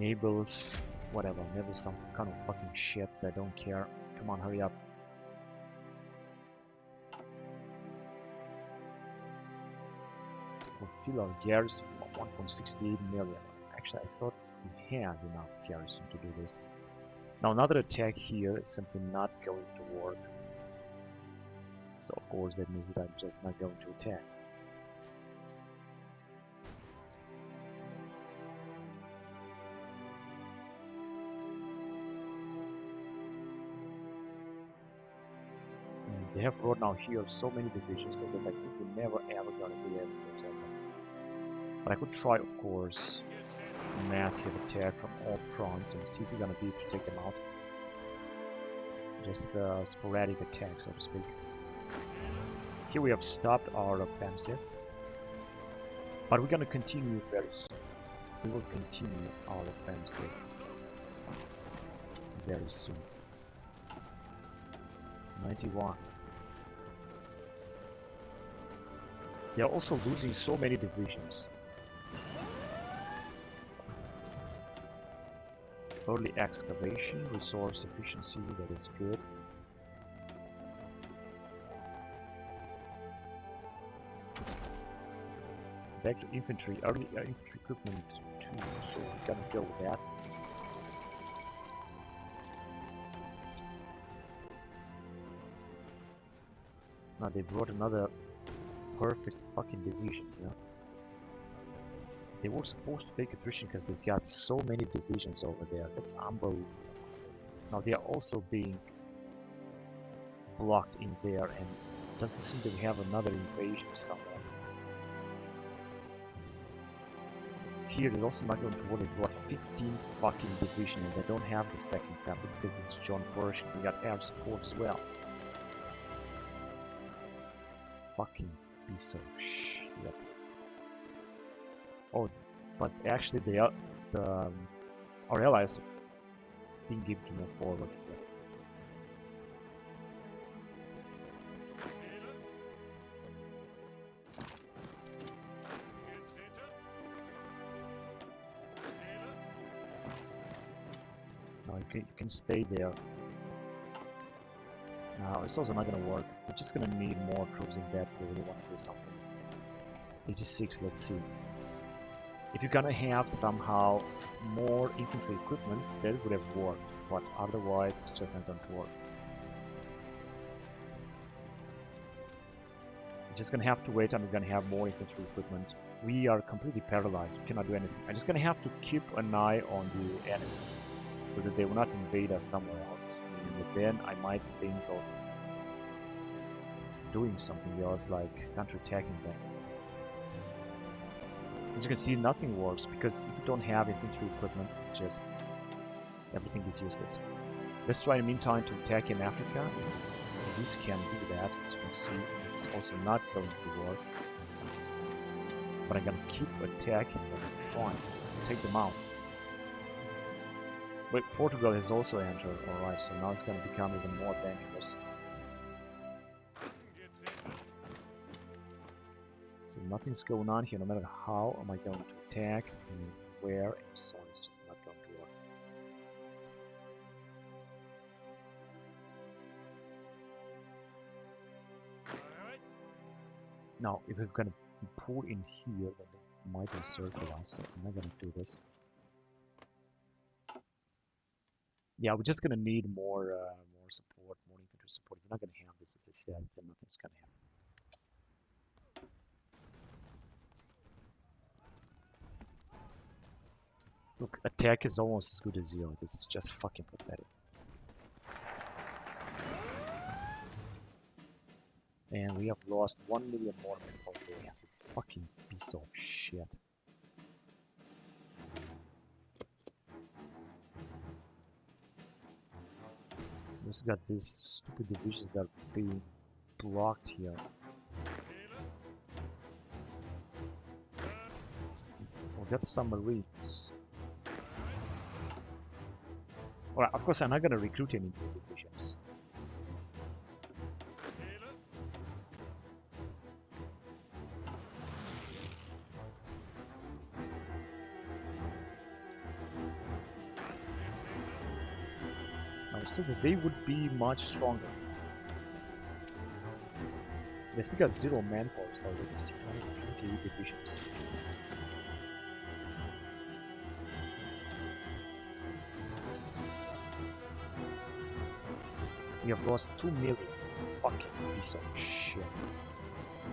enables whatever, enables some kind of fucking shit. I don't care. Come on, hurry up. We'll fill our garrison of 1.68 million. Actually, I thought we had enough garrison to do this. Now another attack here is simply not going to work. So of course that means that I'm just not going to attack. And they have brought now here so many divisions so that I think we're never ever gonna be able to attack them. But I could try, of course, a massive attack from all fronts and see if we're gonna be able to take them out. Just a sporadic attack, so to speak. Here we have stopped our offensive, but we're gonna continue very soon. We will continue our offensive very soon. 91. They are also losing so many divisions. Early excavation, resource efficiency, that is good. Back to infantry, early infantry equipment 2, so we're gonna go with that. Now they brought another perfect fucking division here. They were supposed to take attrition because they've got so many divisions over there. That's unbelievable. Now they are also being blocked in there, and it doesn't seem that we have another invasion somewhere. Here they're also not going to work. They brought 15 fucking division and they don't have the stacking capacity because it's John Pershing. We got air support as well. Fucking piece of shit. Oh, but actually they are our allies didn't give to move forward. No, you can stay there. No, it's also not gonna work. We're just gonna need more troops in that if we really want to do something. 86, let's see. If you're gonna have somehow more infantry equipment, that would have worked, but otherwise it's just not going to work. We're just gonna have to wait and we're gonna have more infantry equipment. We are completely paralyzed, we cannot do anything. I'm just gonna have to keep an eye on the enemy, so that they will not invade us somewhere else. And then I might think of doing something else, like counterattacking them. As you can see, nothing works, because if you don't have infantry equipment, it's just everything is useless. Let's try in the meantime to attack in Africa. This can do that. As you can see, this is also not going to work. But I'm gonna keep attacking them and trying to take them out. But Portugal has also entered, alright, so now it's gonna become even more dangerous. So nothing's going on here, no matter how am I going to attack, and where, and so on, it's just not going to work. Now, if we're gonna pull in here, then they might encircle us, so I'm not gonna do this. Yeah, we're just gonna need more support, more infantry support. If we're not gonna have this, as I said, then nothing's gonna happen. Look, attack is almost as good as zero. This is just fucking pathetic. And we have lost 1 million more men over there. You fucking piece of shit. We also got these stupid divisions that are being blocked here. We got some marines. Alright, of course I'm not gonna recruit any new divisions. I would say that they would be much stronger. They still got 0 manpower already. See, 128 divisions. We have lost 2 million. Fucking piece of shit.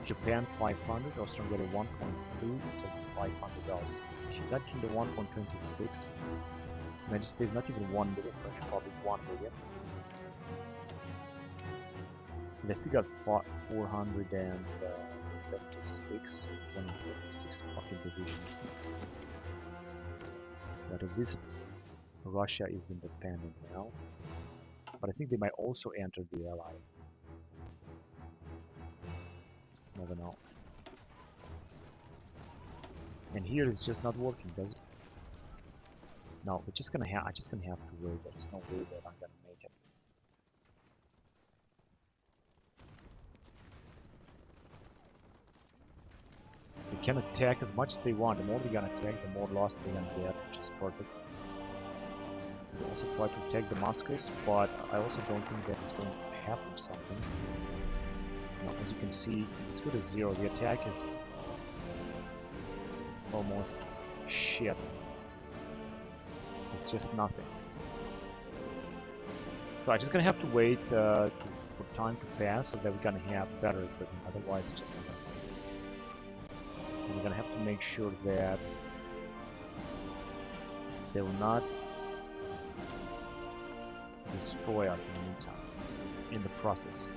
Japan 500, Australia 1.2, so $500. United Kingdom 1.26. United States not even 1 million, French Republic 1 million. They still got 476, 136 fucking divisions. But at least Russia is independent now. But I think they might also enter the Ally. Let's never know. And here it's just not working, does it? No, we're just gonna I'm just gonna have to wait. There's no way that I'm gonna make it. They can attack as much as they want. The more they're gonna attack, the more loss they're gonna get, which is perfect. They also try to attack Damascus, but I also don't think that's going to happen something. Now, as you can see, it's as good as 0. The attack is almost shit. It's just nothing. So I'm just gonna have to wait for time to pass so that we're gonna have better equipment. Otherwise, it's just not gonna happen. And we're gonna have to make sure that they will not destroy us in the meantime, in the process.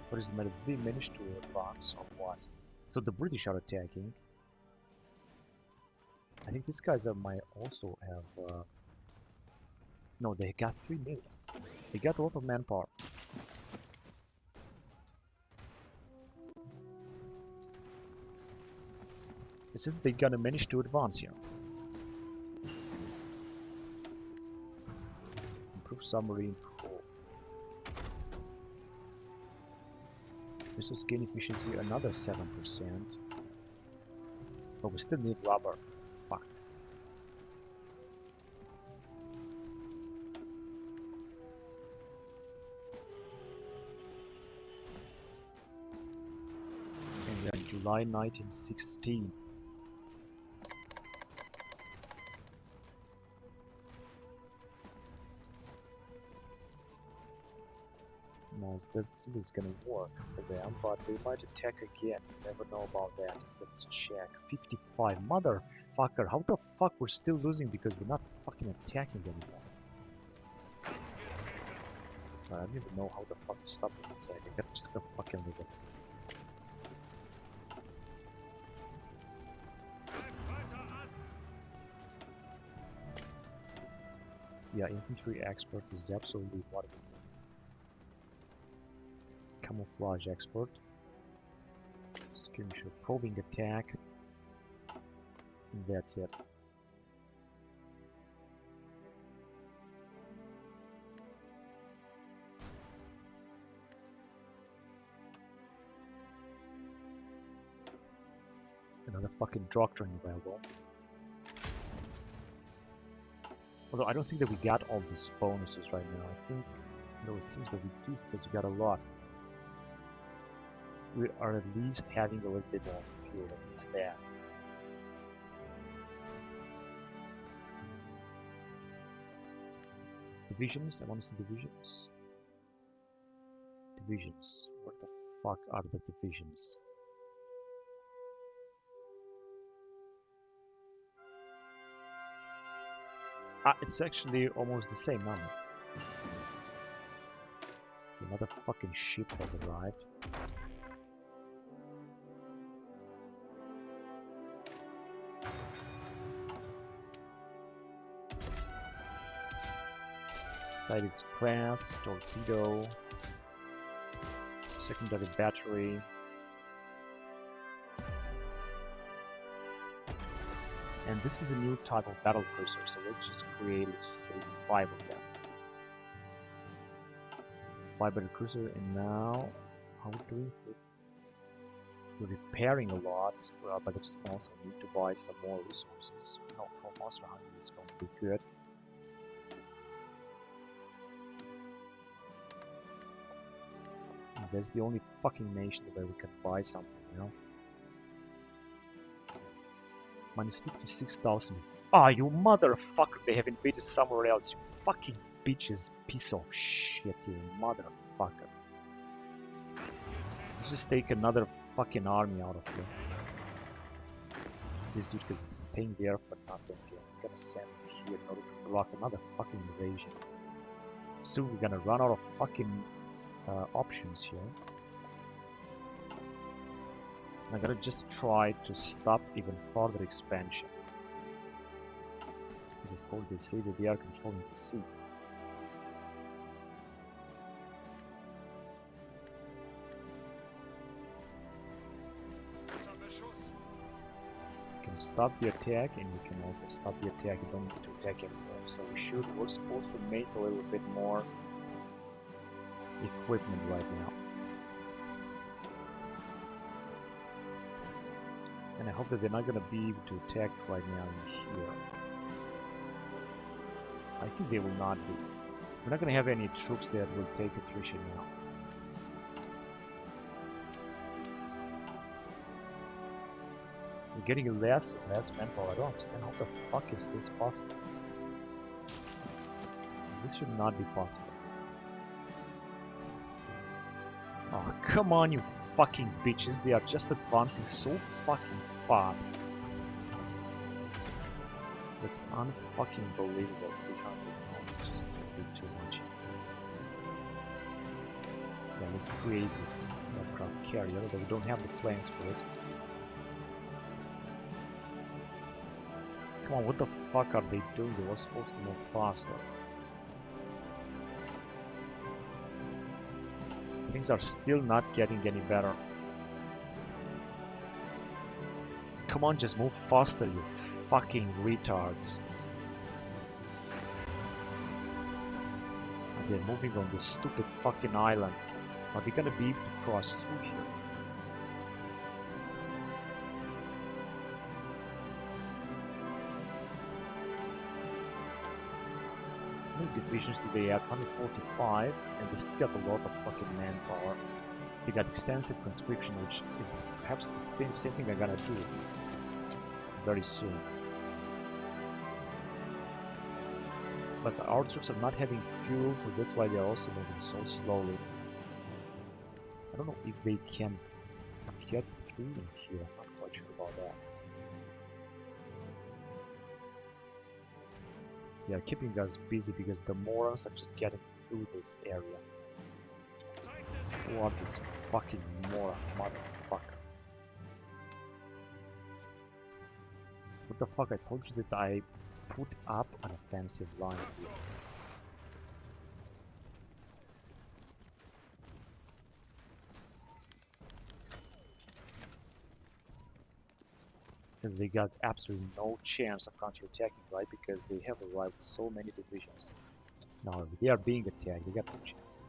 What is the matter? Did they manage to advance or what? So the British are attacking. I think these guys might also have... No, they got 3 million. They got a lot of manpower. Is it they're gonna manage to advance here? Improve submarine hull. Resource gain efficiency another 7%. But we still need rubber. Fuck. And then July 1916. No, that is gonna work for them, but they might attack again. You never know about that. Let's check. 55. Motherfucker, how the fuck we're still losing because we're not fucking attacking anymore? I don't even know how the fuck to stop this attack. I just gotta fucking leave it. Yeah, infantry expert is absolutely what we need. Camouflage expert. Skirmisher probing attack. And that's it. Another fucking doctrine available. Although I don't think that we got all these bonuses right now. I think, no, it seems that we do because we got a lot. We are at least having a little bit more fuel, at least that. Divisions? I want to see divisions. Divisions. What the fuck are the divisions? Ah, it's actually almost the same number. Another fucking ship has arrived. Sighted class, torpedo, secondary battery. And this is a new type of battle cruiser, so let's just say 5 of them. 5 battle cruiser, and now how are we doing? We're repairing a lot, but I just also need to buy some more resources. No, for Monster Hunter is going to be good. And that's the only fucking nation where we can buy something, you know? Minus 56,000. Ah, you motherfucker! They have invaded somewhere else. You fucking bitches, piece of shit, you motherfucker. Let's just take another fucking army out of here. This dude is staying there for nothing. I'm gonna send him here in order to block another fucking invasion. Soon we're gonna run out of fucking options here. I'm gonna just try to stop even further expansion. Before they say that they are controlling the sea. We can stop the attack, and we can also stop the attack. You don't need to attack anymore. So we're supposed to make a little bit more equipment right now. And I hope that they're not gonna be able to attack right now in here. I think they will not be. We're not gonna have any troops that will take attrition now. We're getting less and less manpower. I don't understand how the fuck is this possible. This should not be possible. Oh, come on, you fucking bitches. They are just advancing so fucking fast. That's unfucking believable. 300 is just a bit too much. Yeah, let's create this aircraft carrier, but we don't have the planes for it. Come on, what the fuck are they doing? They were supposed to move faster. Things are still not getting any better. Come on, just move faster, you fucking retards. And they're moving on this stupid fucking island. Are they gonna be able to cross through here? How many divisions do they have? 145, and they still got a lot of fucking manpower. They got extensive conscription, which is perhaps the same thing they're gonna do very soon. But our troops are not having fuel, so that's why they're also moving so slowly. I don't know if they can get through in here. I'm not quite sure about that. They are keeping us busy because the morons are just getting through this area. Who are this fucking moron motherfucker? What the fuck? I told you that I put up an offensive line here. Since they got absolutely no chance of counterattacking, right? Because they have arrived so many divisions. Now, if they are being attacked, they got no chance.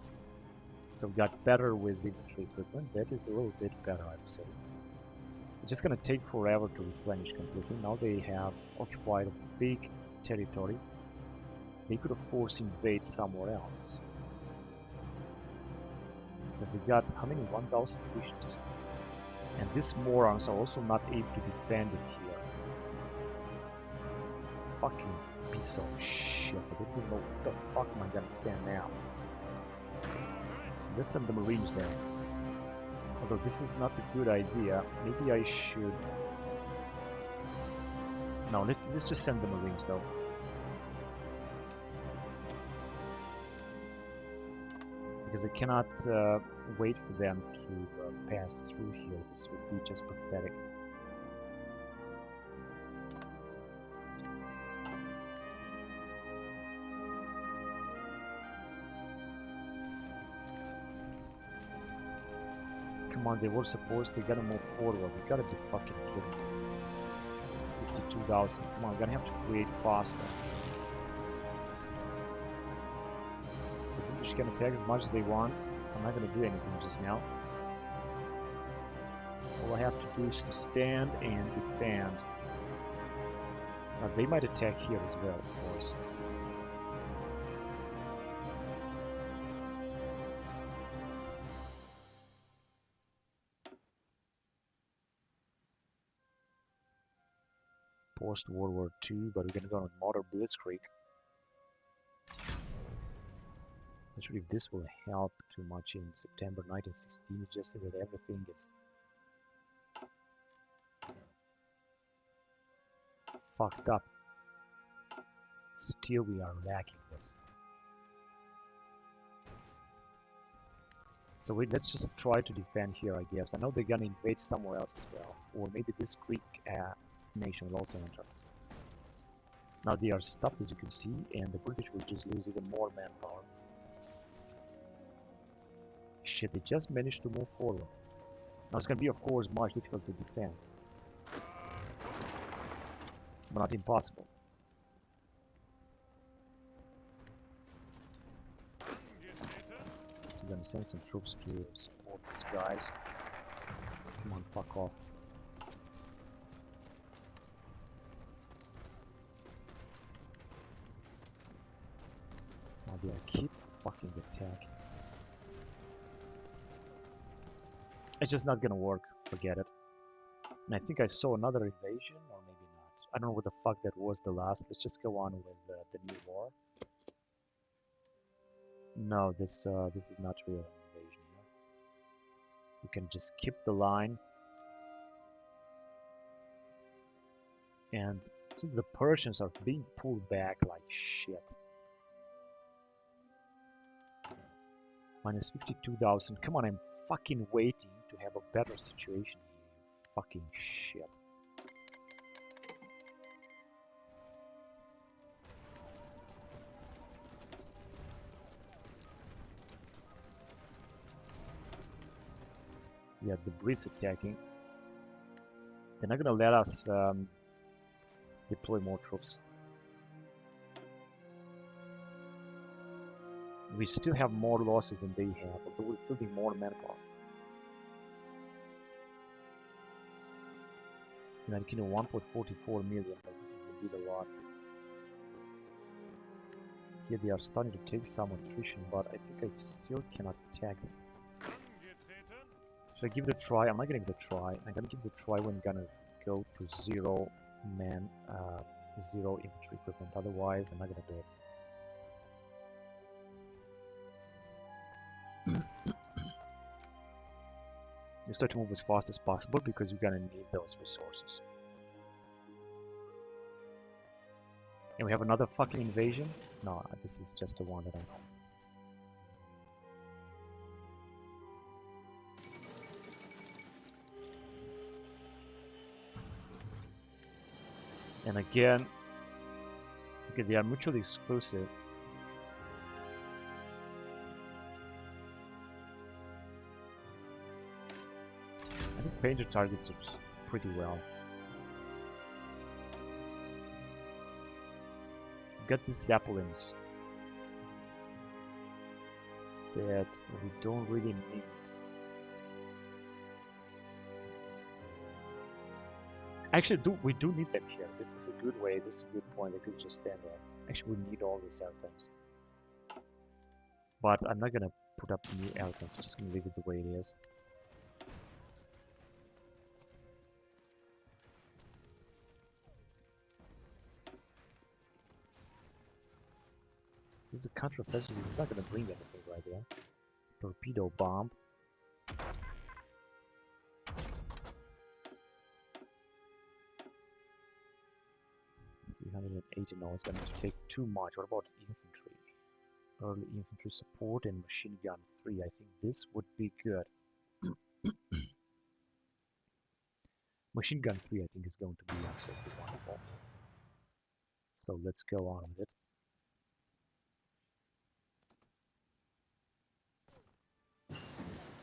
So we got better with infantry equipment. That is a little bit better, I would say. It's just gonna take forever to replenish completely. Now they have occupied a big territory. They could of course invade somewhere else. Because they got how many? 1,000 divisions. And these morons are also not able to defend it here. Fucking piece of shit. I don't even know what the fuck am I gonna send now. Let's send the Marines there. Although this is not a good idea. Maybe I should... No, let's just send the Marines though. Because I cannot wait for them to pass through here. This would be just pathetic. Come on, they were supposed, they gotta move forward. We gotta be fucking kidding. 52,000. Come on, we're gonna have to create faster. The British can attack as much as they want. I'm not gonna do anything just now. All I have to do is to stand and defend. Now they might attack here as well, of course. Post-World War II, but we're gonna go on modern blitzkrieg. Not sure if this will help too much in September 1916, just so that everything is fucked up. Still we are lacking this. So let's just try to defend here, I guess. I know they're gonna invade somewhere else as well. Or maybe this Greek nation will also enter. Now they are stopped, as you can see, and the British will just lose even more manpower. Shit, they just managed to move forward. Now it's gonna be, of course, much difficult to defend. But not impossible. So we're gonna send some troops to support these guys. Come on, fuck off. Now they keep fucking attacking. It's just not gonna work, forget it. And I think I saw another invasion, or maybe not. I don't know what the fuck that was the last. Let's just go on with the new war. No, this is not real invasion here. We can just keep the line. And the Persians are being pulled back like shit. Minus 52,000. Come on, I'm fucking waiting to have a better situation here. Fucking shit. We have the Brits attacking. They're not gonna let us deploy more troops. We still have more losses than they have, although we're fielding more manpower. United Kingdom 1.44 million, but this is indeed a lot. Here they are starting to take some attrition, but I think I still cannot attack them. Should I give it a try? I'm not gonna give it a try. I'm gonna give it a try when I'm gonna go to zero infantry equipment. Otherwise, I'm not gonna do it. You start to move as fast as possible because you're gonna need those resources. And we have another fucking invasion? No, this is just the one that I know. And again, okay, they are mutually exclusive. I think painter targets us pretty well. Got these Zeppelins that we don't really need. Actually, we do need them here. This is a good way, this is a good point. I could just stand there. Actually, we need all these airplanes. But I'm not gonna put up new airplanes, I'm just gonna leave it the way it is. This is a counter-offensive, it's not gonna bring anything right there. Torpedo bomb. 380, no, it's going to take too much. What about infantry? Early infantry support and machine gun 3. I think this would be good. Machine gun 3 I think is going to be absolutely wonderful. So let's go on with it.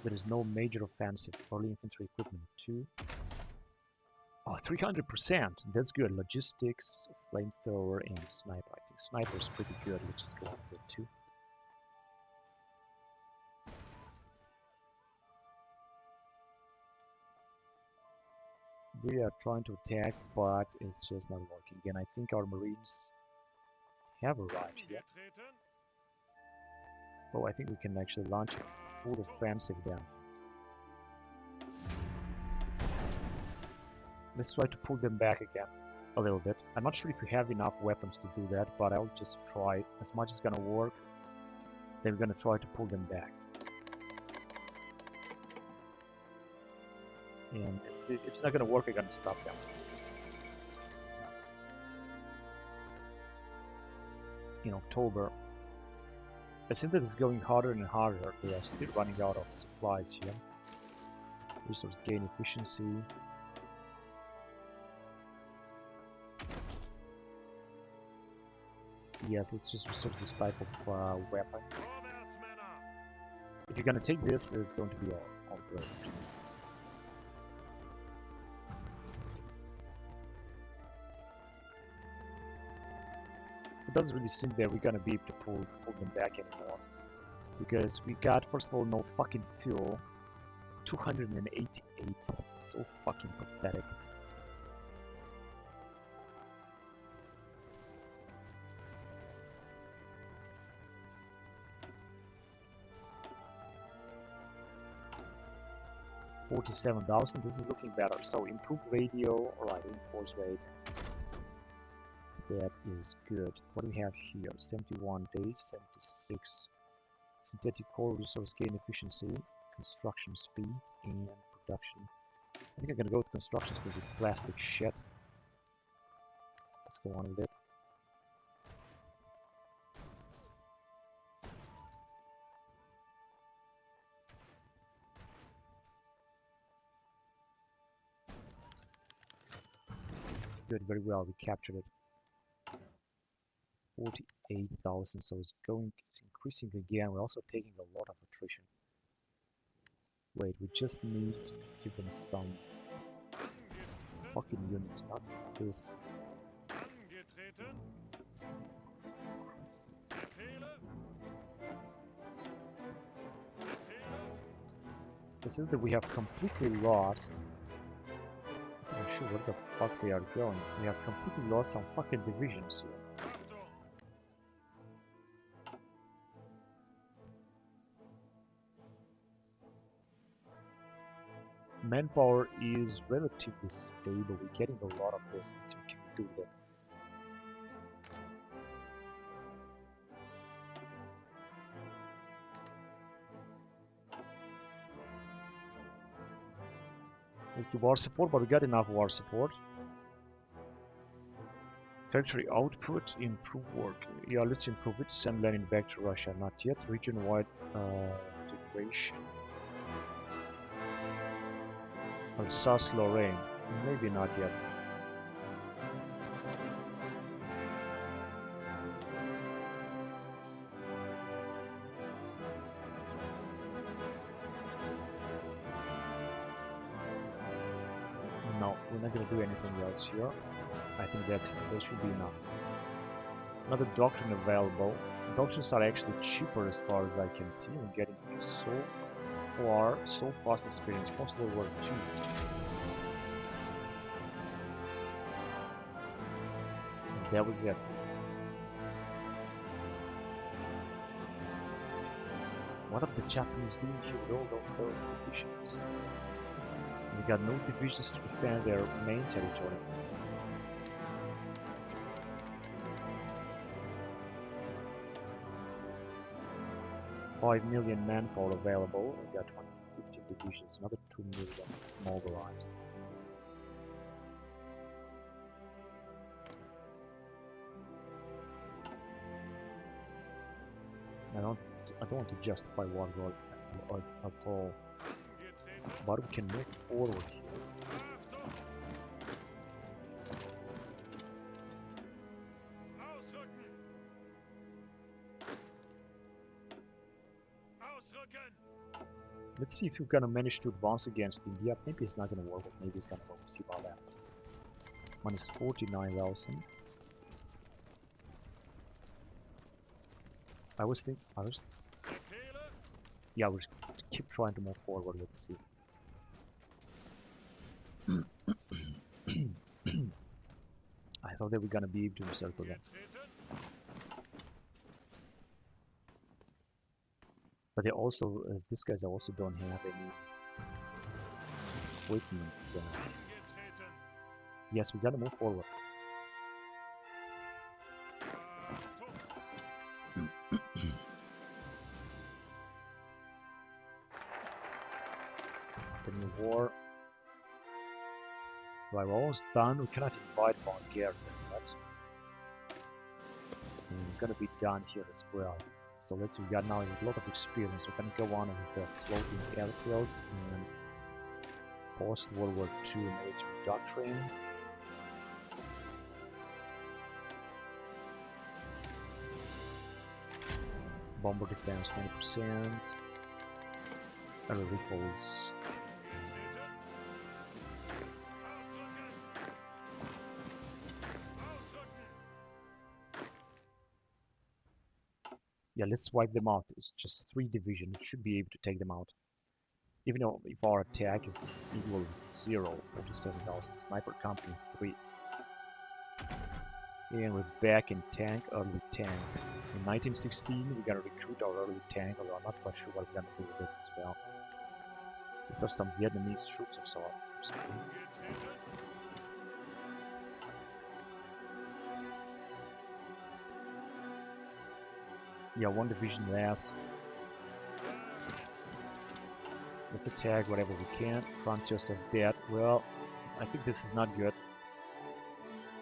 There is no major offensive. Early infantry equipment 2. Oh, 300%! That's good. Logistics, flamethrower, and sniper. I think sniper is pretty good. Let's just go on with it too. We are trying to attack, but it's just not working. And I think our Marines have arrived here. Oh, I think we can actually launch a full offensive then. Let's try to pull them back again a little bit. I'm not sure if we have enough weapons to do that, but I'll just try. As much as it's gonna work, then we're gonna try to pull them back. And if it's not gonna work, we're gonna stop them. In October, it seems that it's going harder and harder. They are still running out of supplies here. Resource gain efficiency. Yes, let's just research this type of weapon. If you're gonna take this, it's going to be all great. It doesn't really seem that we're gonna be able to pull them back anymore, because we got, first of all, no fucking fuel. 288. This is so fucking pathetic. $47,000. This is looking better. So improved radio, alright, reinforce rate. That is good. What do we have here? 71 days, 76. Synthetic core, resource gain efficiency, construction speed, and production. I think I'm gonna go with construction because it's plastic shit. Let's go on with it. Good, very well, we captured it. 48,000, so it's increasing again. We're also taking a lot of attrition. Wait, we just need to give them some fucking units, not this. This is that we have completely lost. I'm not sure where the fuck they are going. We have completely lost some fucking divisions here. Manpower is relatively stable. We're getting a lot of this, so we can do that. With the war support, but we got enough war support. Factory output, improve work. Yeah, let's improve it. Send Lenin back to Russia. Not yet. Region-wide integration. Alsace-Lorraine. Maybe not yet. No, we're not going to do anything else here. I think that should be enough. Another doctrine available. Doctrines are actually cheaper as far as I can see. We're getting so fast experience. Post World War II. And that was it. What are the Japanese doing here with all of those divisions? We got no divisions to defend their main territory. $5 million manpower available. We got 150 divisions, another 2 million mobilized. I don't want to justify war at all, but we can move forward here. Let's see if we're gonna manage to advance against India. Maybe it's not gonna work, but maybe it's gonna work. We'll see about that. Minus 49,000. Yeah, we'll keep trying to move forward. Let's see. I thought they were gonna be able to encircle them. But they also, these guys also don't have any equipment. Yes, we gotta move forward. The new war. Right, we're almost done. We cannot invite Bulgaria, but we're gonna be done here as well. So let's see, we got now a lot of experience. We're gonna go on with the floating airfield and post World War II military doctrine. Bomber defense 20%. Air rifles. Yeah, let's wipe them out. It's just 3 divisions. We should be able to take them out. Even though if our attack is equal to 0, 47,000. Sniper company 3. And we're back in tank, early tank. In 1916, we gotta recruit our early tank, although I'm not quite sure what we're gonna do with this as well. These are some Vietnamese troops or so. Yeah, 1 division less. Let's attack whatever we can. Frontiers are dead. Well, I think this is not good.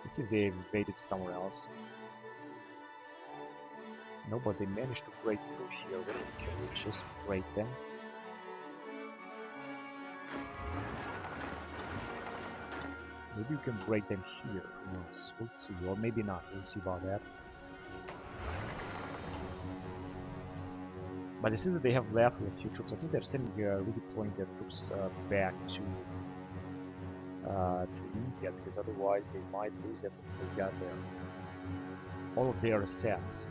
Let's see if they invaded somewhere else. No, but they managed to break through here. Whether we can just break them. Maybe we can break them here. Who knows? We'll see. Or maybe not. We'll see about that. But it seems that they have left with a few troops. I think they're sending, redeploying their troops back to India, because otherwise they might lose everything they got there. All of their assets.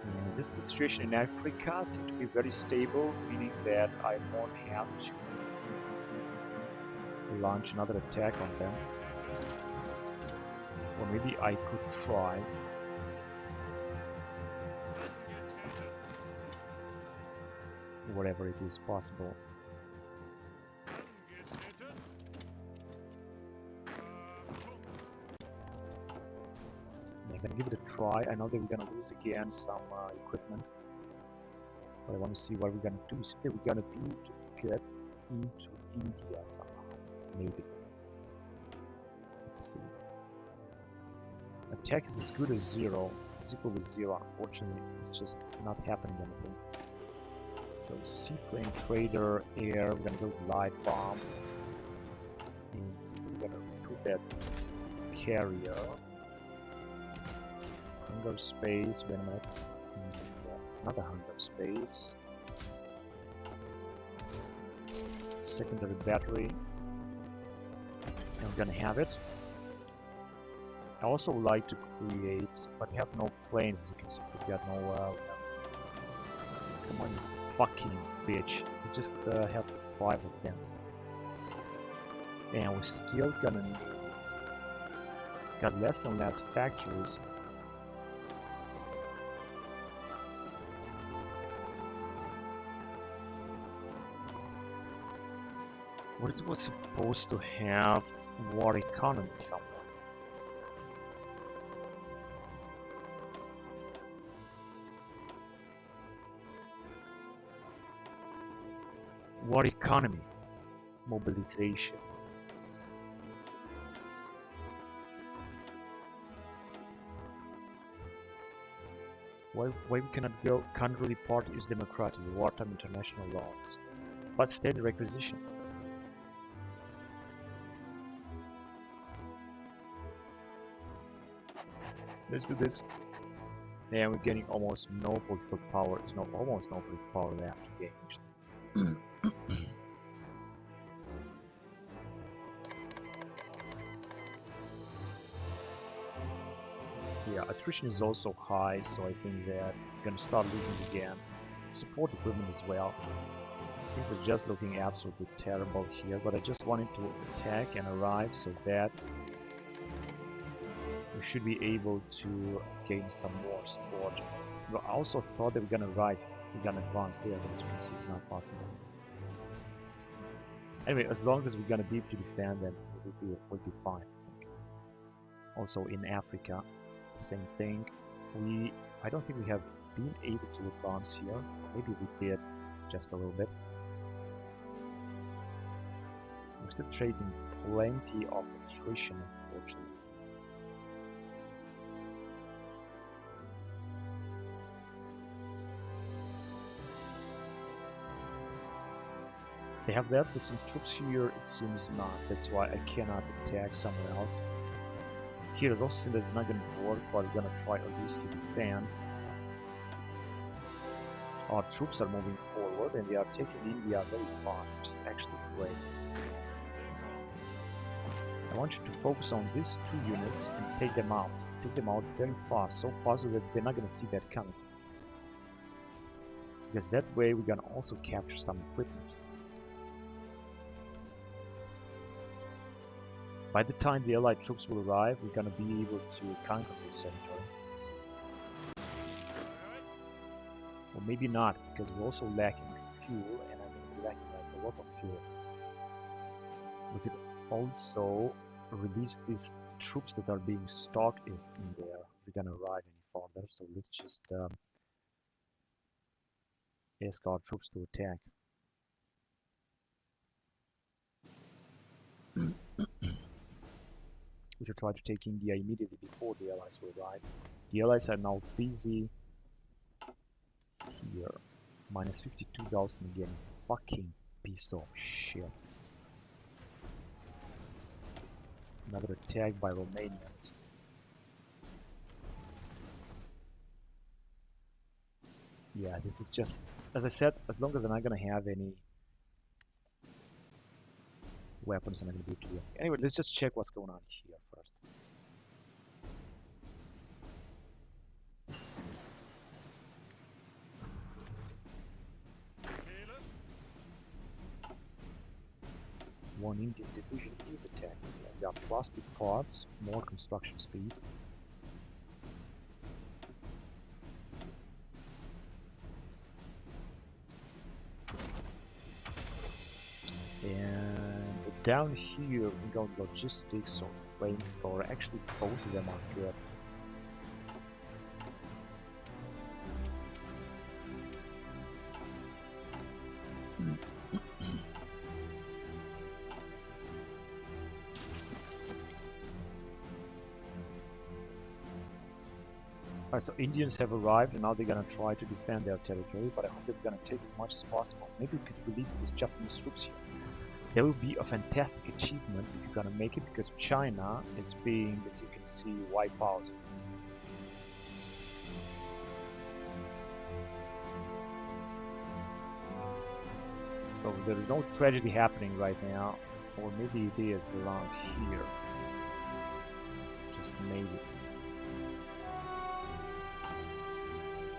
And the situation in Africa seems to be very stable, meaning that I won't have to launch another attack on them. Or maybe I could try. Whatever it is possible. I'm gonna give it a try. I know that we're gonna lose again some equipment. But I want to see what we're gonna do. So we're gonna be able to get into India somehow. Maybe. Let's see. Attack is as good as 0. It's equal to 0. Unfortunately, it's just not happening anything. So seaplane, trader, air. We're gonna go light bomb. And we're gonna recruit that carrier. Hunger space. Wait a minute. Another hunger space. Secondary battery. And we're gonna have it. I also would like to create, but we have no planes, as you can see. We got no. Come on, you fucking bitch! We just have 5 of them, and we're still gonna need. Got less and less factories. What was supposed to have war economy somewhere? War economy, mobilization. Why we cannot go? Can't really part is democratic, wartime international laws, but state requisition. Let's do this. And we're getting almost no political power. It's not almost no political power left to gain. Yeah, attrition is also high, so I think that we're gonna start losing again. Support equipment as well. Things are just looking absolutely terrible here, but I just wanted to attack and arrive so that we should be able to gain some more support. But I also thought that we're gonna advance there, but as you can see, it's not possible. Anyway, as long as we're gonna deeply defend, then we'll be fine, I think. Also in Africa, the same thing. I don't think we have been able to advance here. Maybe we did, just a little bit. We're still trading plenty of attrition, unfortunately. They have left with some troops here, it seems not. That's why I cannot attack somewhere else. Here it also seems that it's not going to work, but we're going to try at least to defend. Our troops are moving forward and they are taking India very fast, which is actually great. I want you to focus on these two units and take them out. Take them out very fast, so fast that they're not going to see that coming. Because that way we're going to also capture some equipment. By the time the Allied troops will arrive, we're going to be able to conquer this territory. Or maybe not, because we're also lacking fuel, and I'm going to be lacking like a lot of fuel. We could also release these troops that are being stocked in there. We're going to arrive any further, so let's just ask our troops to attack. We should try to take India immediately before the Allies will arrive. The Allies are now busy here. Minus 52,000 again. Fucking piece of shit. Another attack by Romanians. Yeah, this is just, as I said, as long as I'm not gonna have any weapons, I'm not gonna be able to do it. Anyway, let's just check what's going on here first. One Indian division is attacking. We got plastic parts, more construction speed. And down here we got logistics or flamethrower. Actually, both of them are good. Alright, so Indians have arrived and now they're gonna try to defend their territory, but I hope they're gonna take as much as possible. Maybe we could release these Japanese troops here. That would be a fantastic achievement if you're gonna make it, because China is being, as you can see, wiped out. So there is no tragedy happening right now, or maybe it is around here. Just maybe.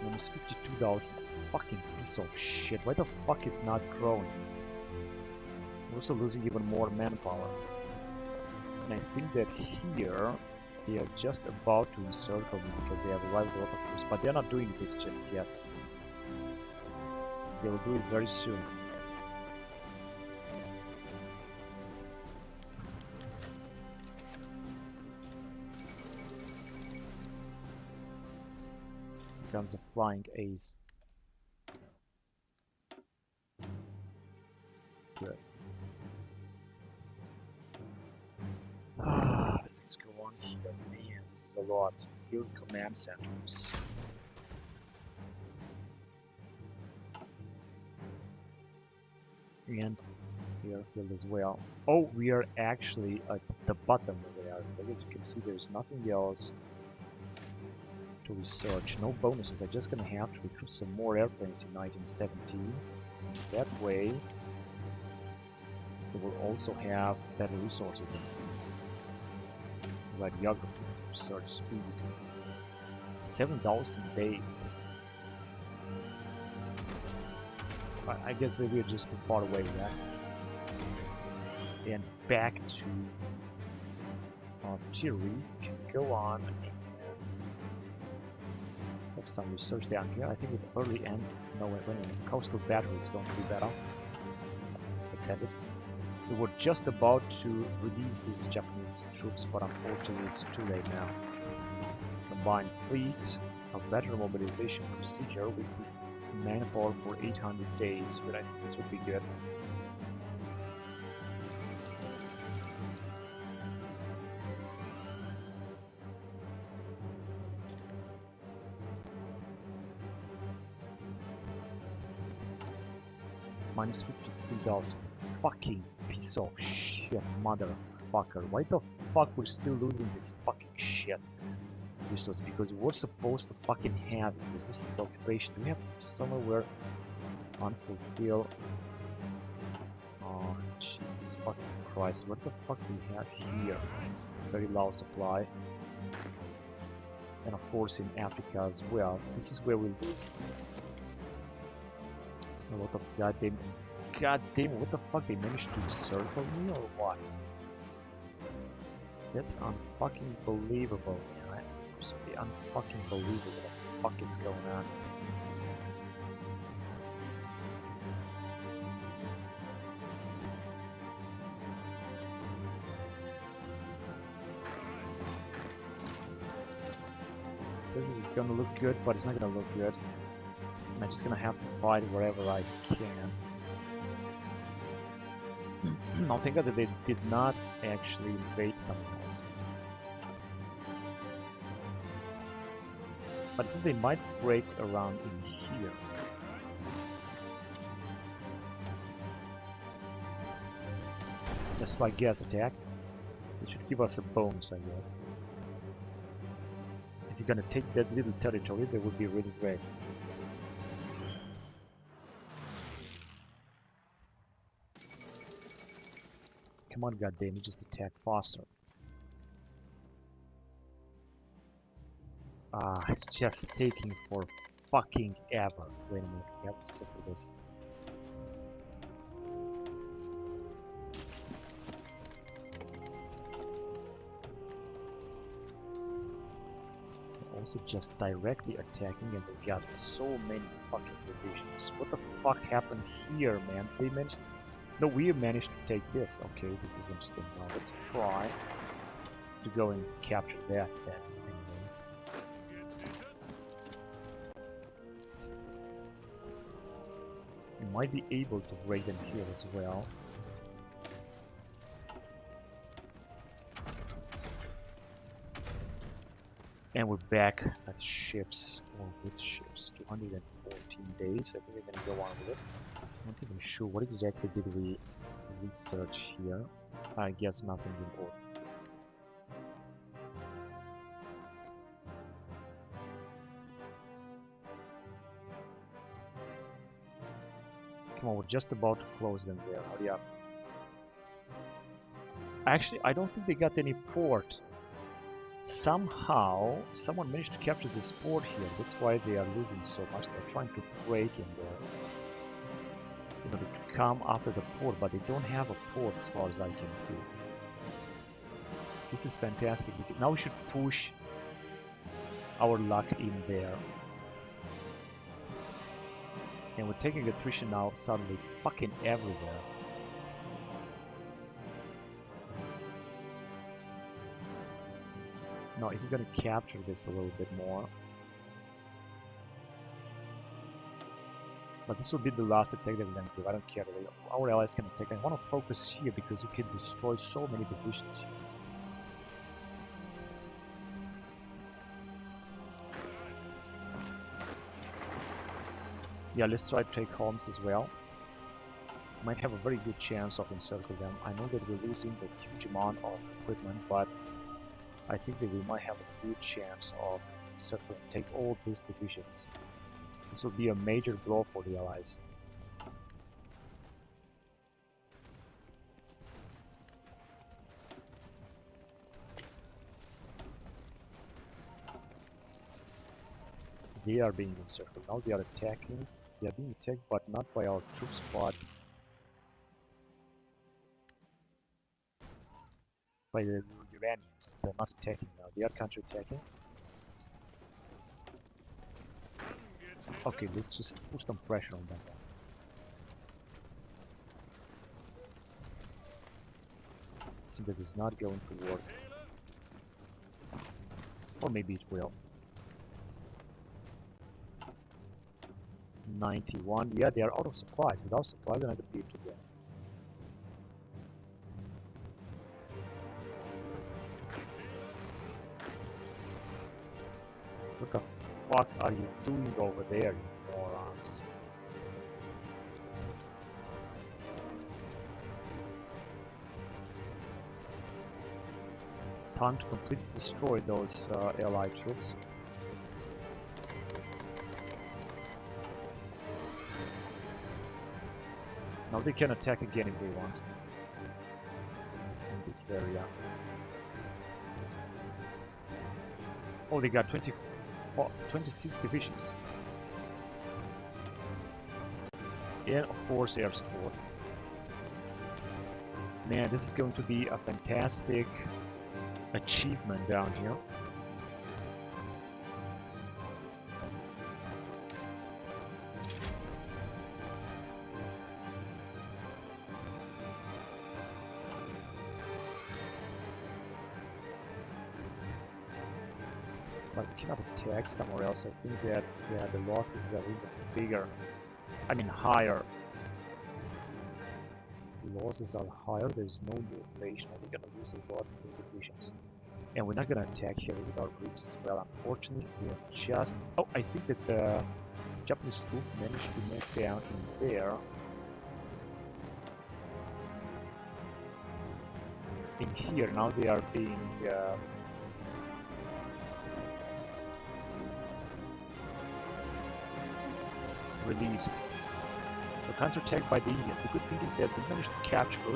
Minus 52,000. Fucking piece of shit. Why the fuck is not growing? We're also losing even more manpower. And I think that here they are just about to encircle me because they have arrived a lot of troops, but they're not doing this just yet. They will do it very soon. Becomes a flying ace. Good. Let's go on here. Man, this is a lot. Field command centers. And airfield as well. Oh, we are actually at the bottom of the airfield. As you can see, there's nothing else to research. No bonuses. I'm just gonna have to recruit some more airplanes in 1917. That way, we will also have better resources. Radiography, research speed. 7,000 days. I guess they were just too far away, yeah. And back to theory, we can go on and have some research down here. I think with early end, no, when coastal battery is going to be better. Let's have it. We were just about to release these Japanese troops, but unfortunately it's too late now. Combined fleet, a better mobilization procedure with manpower for 800 days, but I think this would be good. Minus 53,000. Fucking piece of shit, motherfucker. Why the fuck we're still losing this fucking shit resource? Because we're supposed to fucking have it, because this is the occupation. Do we have somewhere where unfulfilled? Oh, Jesus fucking Christ. What the fuck do we have here? Very low supply. And of course in Africa as well. This is where we lose a lot of goddamn, what the fuck, they managed to circle me or what? That's unfucking believable, man. Absolutely unfucking believable. What the fuck is going on? So this is gonna look good, but it's not gonna look good. I'm just gonna have to fight wherever I can. I think that they did not actually invade something else. But I think they might break around in here. Just by gas attack. It should give us a bonus, I guess. If you're gonna take that little territory, that would be really great. Come on, goddamn, just attack faster. Ah, it's just taking for fucking ever. Wait a minute, we have to sit for this. They're also just directly attacking, and they got so many fucking divisions. What the fuck happened here, man? They managed. No, we managed to take this. Okay, this is interesting. Now let's try to go and capture that then. Anyway. We might be able to break them here as well. And we're back at ships, or with ships. 214 days. I think we're gonna go on with it. I'm not even sure what exactly did we research here. I guess nothing important. Come on, we're just about to close them there. Hurry up. Actually, I don't think they got any port. Somehow, someone managed to capture this port here. That's why they are losing so much. They're trying to break in there. To come after the port, but they don't have a port as far as I can see. This is fantastic. Now we should push our luck in there. And we're taking attrition now suddenly fucking everywhere. Now if we're gonna capture this a little bit more. But this will be the last attack that we're going to do. I don't care. Our allies can attack. I want to focus here because you can destroy so many divisions here. Yeah, let's try to take Holmes as well. Might have a very good chance of encircling them. I know that we're losing a huge amount of equipment, but I think that we might have a good chance of encircling, take all these divisions. This will be a major blow for the Allies. They are being encircled. Now they are attacking. They are being attacked, but not by our troops, but by the Iranians. They're not attacking now. They are counter-attacking. Okay, let's just put some pressure on them. So that is not going to work. Or maybe it will. 91. Yeah, they are out of supplies. Without supplies, they're not going to be able to get. What the fuck are you doing over there, you morons? Time to completely destroy those allied troops. Now they can attack again if they want in this area. Oh, they got 26 divisions. And of course air support. Man, this is going to be a fantastic achievement down here. But we cannot attack somewhere else. I think that the losses are even bigger. I mean higher. The losses are higher. There's no new invasion. We're gonna lose a lot of divisions. And we're not gonna attack here with our groups as well. Unfortunately, we are just. Oh, I think that the Japanese troop managed to make down in there. In here now they are being. Released. So counterattacked by the Indians. The good thing is that we managed to capture a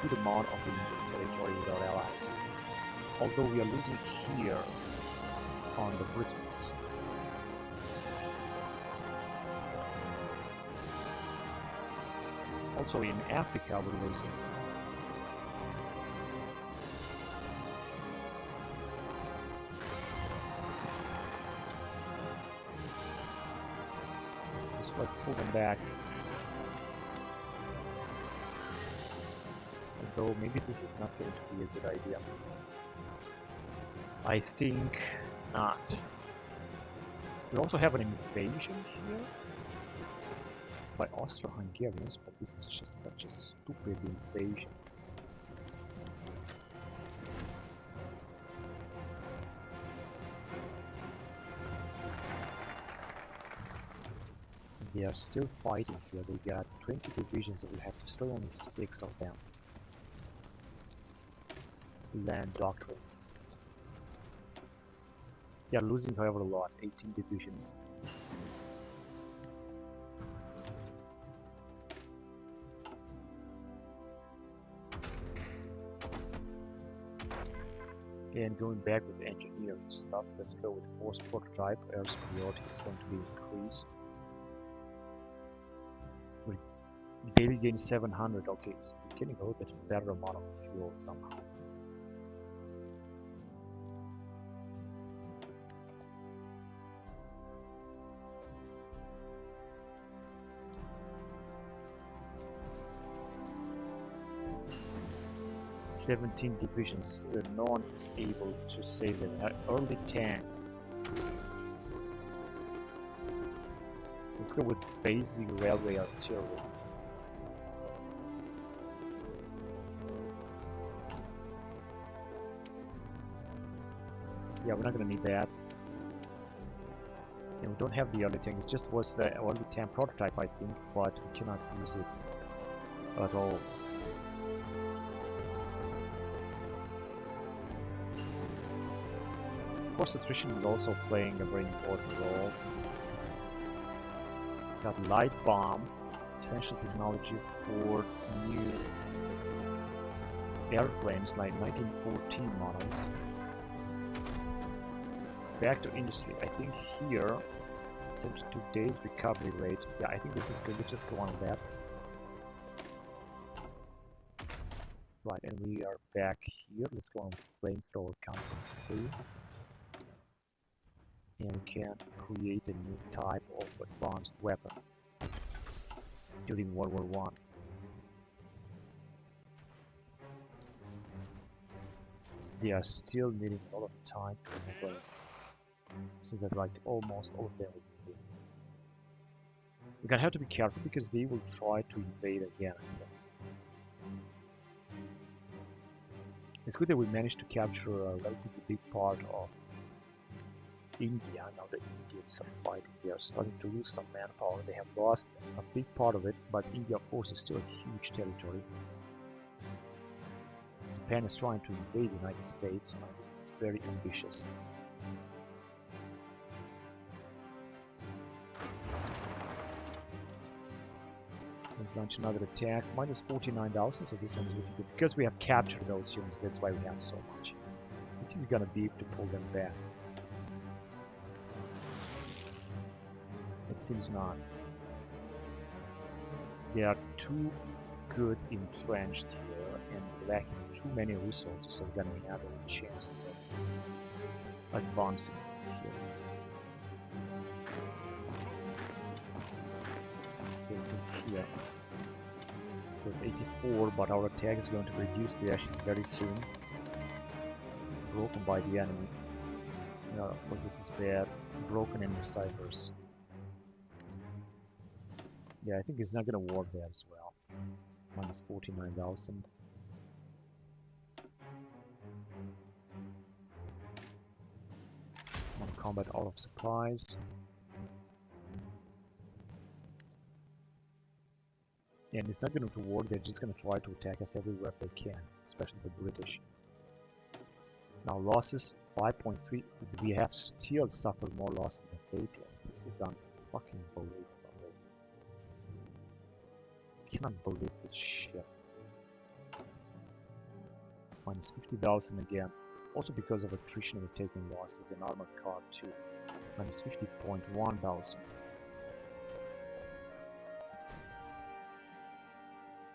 good amount of the Indian territory with our allies. Although we are losing here on the Britons. Also in Africa we're losing. Let's pull them back. Although maybe this is not going to be a good idea. I think not. We also have an invasion here by Austro-Hungarians, but this is just such a stupid invasion. They are still fighting here. They got 20 divisions, so we have to destroy only 6 of them. Land doctrine. They are losing, however, a lot. 18 divisions. And going back with engineering stuff, let's go with force prototype. Air superiority is going to be increased. Daily gain 700. Okay, so we're getting a little bit better amount of fuel somehow. "17 divisions. No one is able to save them. An early tank. Let's go with basic railway artillery. Yeah, we're not gonna need that. And we don't have the early tank. It just was the early tank prototype, I think, but we cannot use it at all. Of course, attrition is also playing a very important role. Got light bomb, essential technology for new airplanes like 1914 models. Back to industry. I think here 72 days recovery rate. Yeah, I think this is good. Let's just go on with that. Right, and we are back here. Let's go on flamethrower counting 3. And we can create a new type of advanced weapon during World War One. They are still needing a lot of time to innovate, so that like almost all of them will be. We're gonna have to be careful because they will try to invade again. It's good that we managed to capture a relatively big part of India. Now the Indians are fighting. They are starting to lose some manpower. They have lost a big part of it, but India, of course, is still a huge territory. Japan is trying to invade the United States. Now this is very ambitious. Let's launch another attack. Minus 49,000, so this one is looking good. Because we have captured those units, that's why we have so much. I think we're gonna be able to pull them back. It seems not. They are too good entrenched here and lacking too many resources, so we're gonna have any chances of advancing here. So here it says 84, but our attack is going to reduce the ashes very soon. Broken by the enemy. No, of course this is bad. Broken enemy ciphers. Yeah, I think he's not gonna work there as well. Minus 49,000. One combat out of supplies. And it's not going to work, they're just going to try to attack us everywhere they can, especially the British. Now losses 5.3, we have still suffered more losses than they did. This is unfucking believable. I cannot believe this shit. Minus 50,000 again. Also because of attrition we're taking losses in armored car too. Minus 50.1 thousand.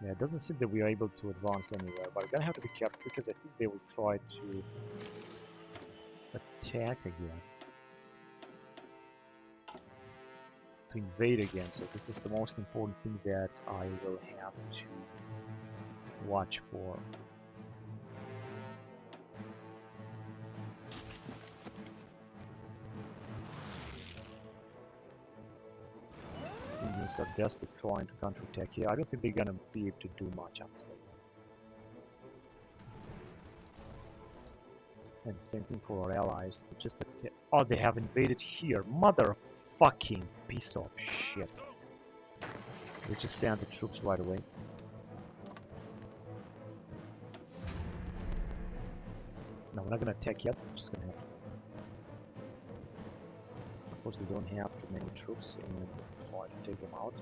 Yeah, it doesn't seem that we are able to advance anywhere, but we're gonna have to be careful because I think they will try to attack again. To invade again, so this is the most important thing that I will have to watch for. Indians are desperate trying to counterattack here. I don't think they're gonna be able to do much, honestly. And the same thing for our allies. They just oh, they have invaded here. Motherfucking piece of shit. We just send the troops right away. No, we're not gonna attack yet. We're just gonna have to. Of course, they don't have too many troops, and try to take them out.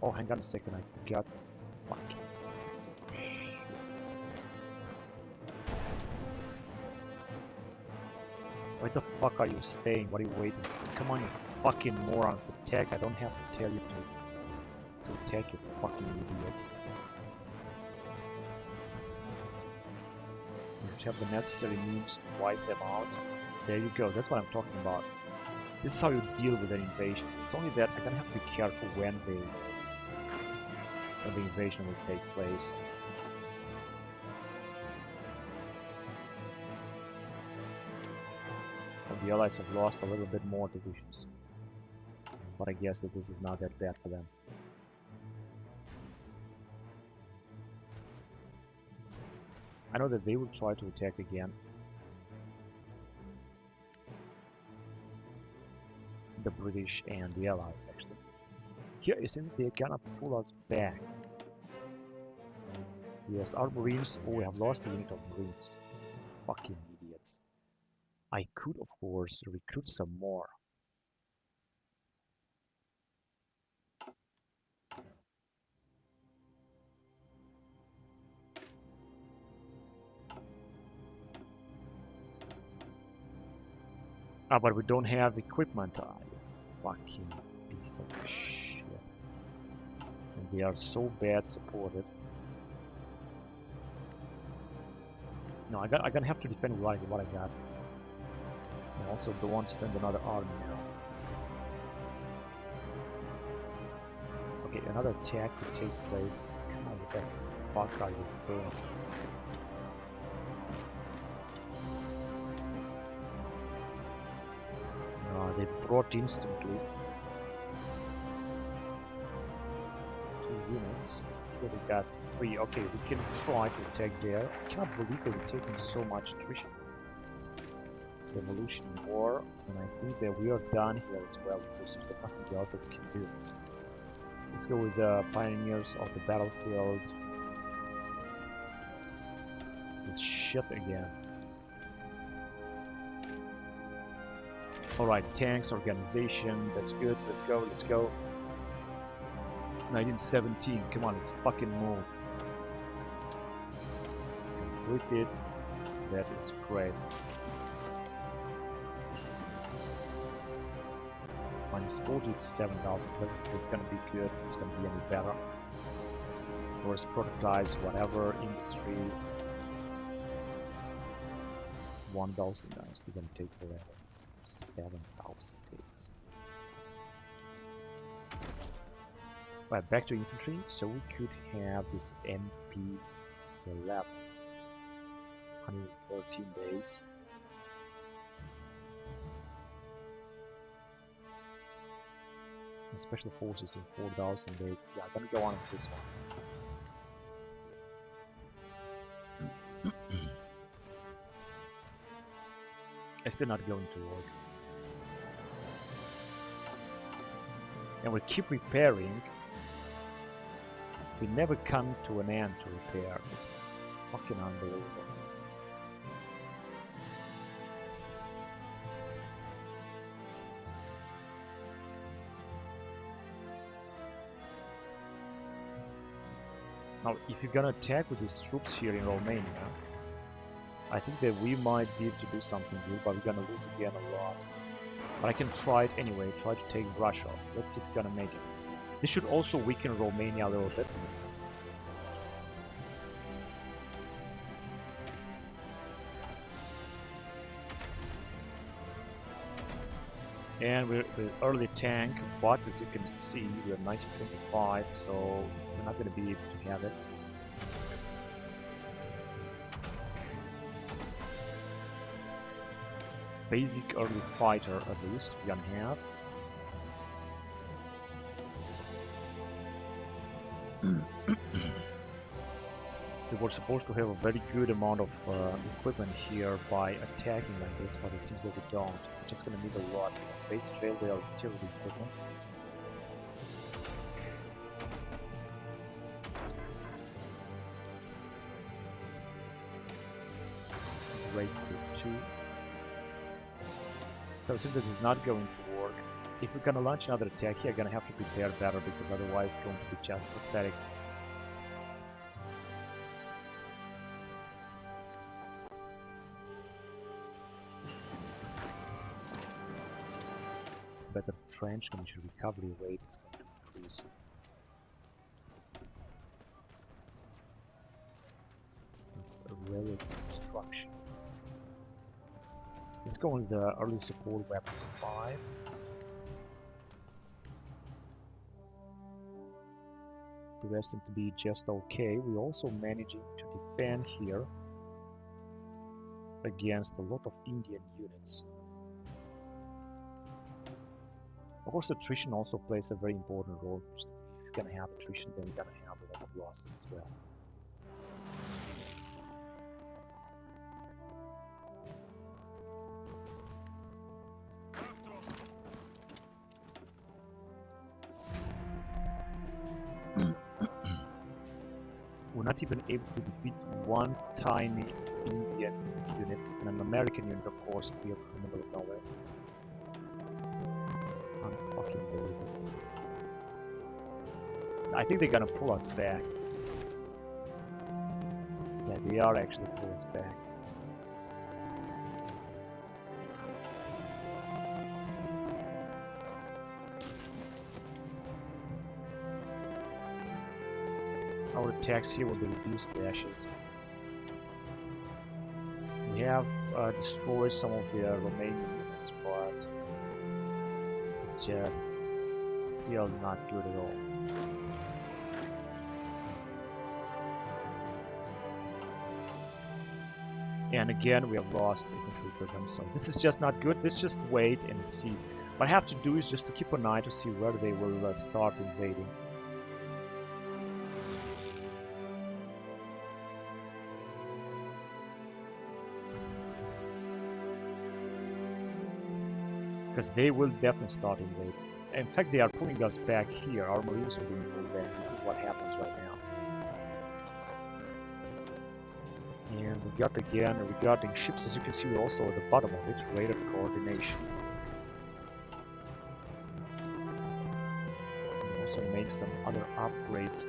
Oh, hang on a second. I forgot. Fucking. Where the fuck are you staying? What are you waiting for? Come on, you fucking morons, attack. I don't have to tell you to attack, you fucking idiots. You have to have the necessary means to wipe them out. There you go, that's what I'm talking about. This is how you deal with an invasion. It's only that I'm gonna have to be careful when the invasion will take place. The Allies have lost a little bit more divisions, but I guess that this is not that bad for them. I know that they will try to attack again. The British and the Allies, actually. Here it seems they cannot pull us back. Yes, our Marines. Oh, we have lost a unit of Marines. Fucking idiots. I could, of course, recruit some more. Ah, but we don't have equipment. Ah, you fucking piece of shit. And they are so bad supported. No, I'm gonna have to defend what I got. I also don't want to send another army now. Okay, another attack could take place. Come on, what the fuck are you doing? They brought instantly 2 units. Here we got 3. Okay, we can try to attack there. I cannot believe they were taking so much attrition. Revolution war, and I think that we are done here as well because there's nothing else that we can do. Let's go with the pioneers of the battlefield. It's shit again. Alright, tanks, organization, that's good, let's go, let's go. 1917, come on, let's fucking move. Completed, that is great. Minus 40 to 7,000, that's gonna be good, it's gonna be any better. Whereas prototypes, whatever, industry. 1,000 guys, they're gonna take forever. 7,000 days. Right, back to infantry, so we could have this MP 11. 113 days. And special forces in 4,000 days. Yeah, I'm gonna go on with this one. It's still not going to work. And we keep repairing. We never come to an end to repair. It's fucking unbelievable. Now, if you're gonna attack with these troops here in Romania, I think that we might be able to do something good, but we're gonna lose again a lot. But I can try it anyway, try to take Russia. Let's see if we're gonna make it. This should also weaken Romania a little bit. And we're early tank, but as you can see, we're 1925, so we're not gonna be able to have it. Basic early fighter at least we can have. We were supposed to have a very good amount of equipment here by attacking like this, but it seems that we don't. We're just gonna need a lot. Basic railway artillery equipment. Rate to 2. So it seems that this is not going to work. If we're gonna launch another attack here, I'm gonna have to prepare better because otherwise it's going to be just pathetic. Better trench condition recovery rate is going to increase. It's a railway construction. Let's go with the early support weapons 5. The rest seem to be just okay. We're also managing to defend here against a lot of Indian units. Of course, attrition also plays a very important role. If you're gonna have attrition, then you're gonna have a lot of losses as well. We're not even able to defeat one tiny Indian unit and an American unit, of course, here in the middle of nowhere. It's unfucking believable. I think they're gonna pull us back. Yeah, they are actually pulling us back. Our attacks here will be reduced to ashes. We have destroyed some of the Romanian units, but it's just still not good at all. And again, we have lost infantry for them, so this is just not good. Let's just wait and see. What I have to do is just to keep an eye to see where they will start invading. Because they will definitely start invading. In fact, they are pulling us back here. Our marines are being pulled back. This is what happens right now. And we got again regarding ships, as you can see, we're also at the bottom of it, radar coordination. We also make some other upgrades.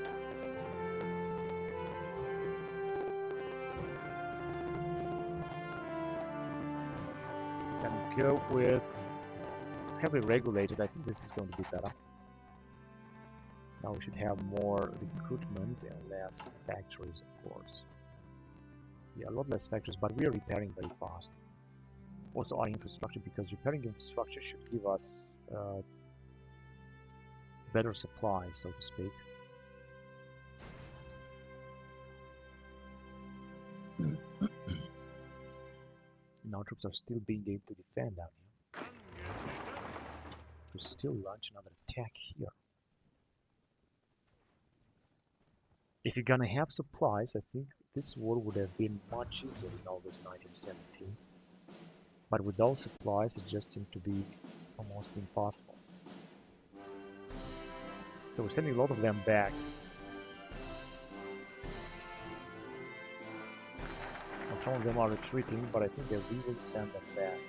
And go with heavily regulated. I think this is going to be better. Now we should have more recruitment and less factories, of course. Yeah, a lot less factories, but we are repairing very fast. Also our infrastructure, because repairing infrastructure should give us better supplies, so to speak. Now troops are still being able to defend down here. To still launch another attack here. If you're gonna have supplies, I think this war would have been much easier in August 1917. But without supplies, it just seemed to be almost impossible. So we're sending a lot of them back. And some of them are retreating, but I think that we will send them back.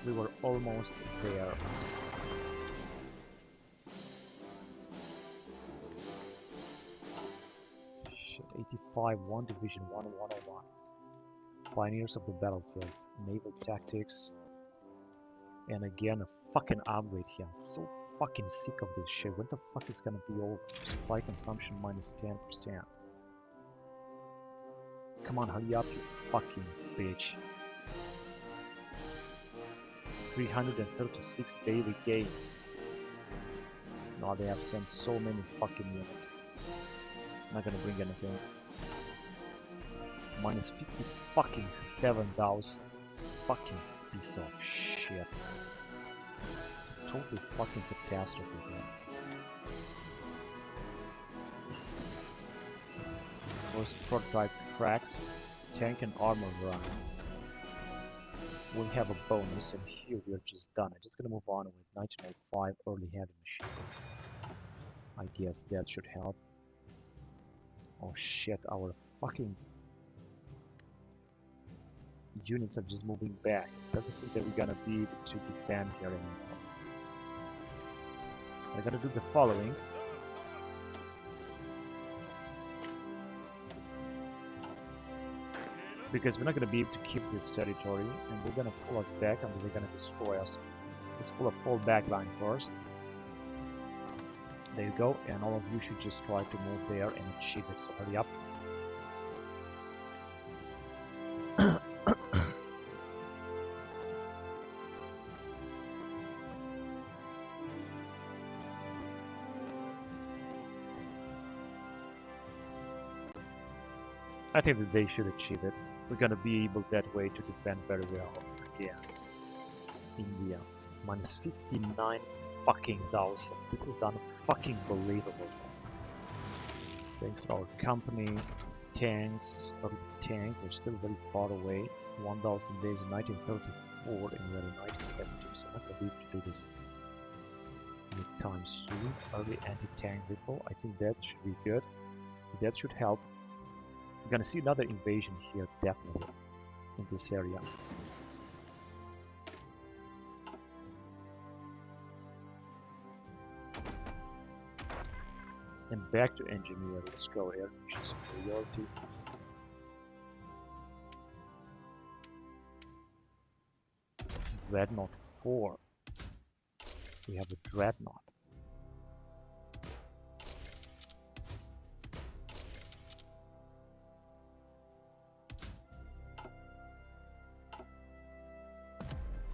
We were almost there. Shit, 85, 1 division, 101. Pioneers of the battlefield, naval tactics, and again a fucking upgrade here. I'm so fucking sick of this shit. When the fuck is gonna be over? Supply consumption minus 10%. Come on, hurry up, you fucking bitch. 336 daily gain. Now they have sent so many fucking units. Not gonna bring anything. Minus 50 fucking 7,000. Fucking piece of shit. It's a totally fucking catastrophe here. First prototype tracks, tank and armor variants. We'll have a bonus, and here we are just done. I'm just gonna move on with 1905 early heavy machine. I guess that should help. Oh shit, our fucking units are just moving back. It doesn't seem that we're gonna be able to defend here anymore. I gotta do the following. Because we're not gonna be able to keep this territory, and they're gonna pull us back and they're gonna destroy us. Let's pull a full back line first. There you go, and all of you should just try to move there and achieve it, so hurry up. I think that they should achieve it. We're gonna be able that way to defend very well against India. Minus 59 fucking thousand. This is unfucking believable. Thanks for our company. Tanks, or tank, we're still very far away. 1000 days in 1934 and we're in 1972, so I'm not gonna be able to do this anytime soon. Early anti-tank vehicle, I think that should be good. That should help. We're gonna see another invasion here, definitely, in this area. And back to engineering. Let's go air mission superiority. Dreadnought 4. We have a Dreadnought.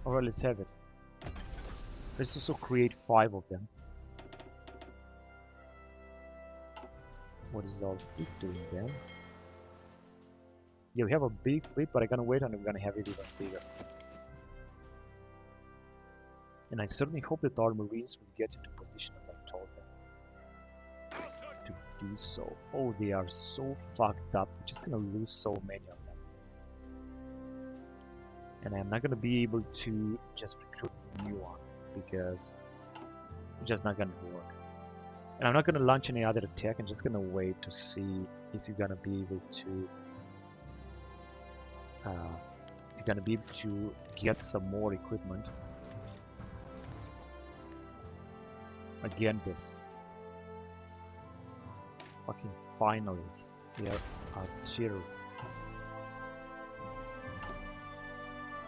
Alright, let's have it. Let's also create 5 of them. What is our fleet doing then? Yeah, we have a big fleet, but I'm gonna wait and we're gonna have it even bigger. And I certainly hope that our Marines will get into position as I told them to do so. Oh, they are so fucked up. We're just gonna lose so many of them. And I'm not gonna be able to just recruit a new one because it's just not gonna work. And I'm not gonna launch any other attack. I'm just gonna wait to see if you're gonna be able to get some more equipment. Again, this fucking finalists, they are artillery.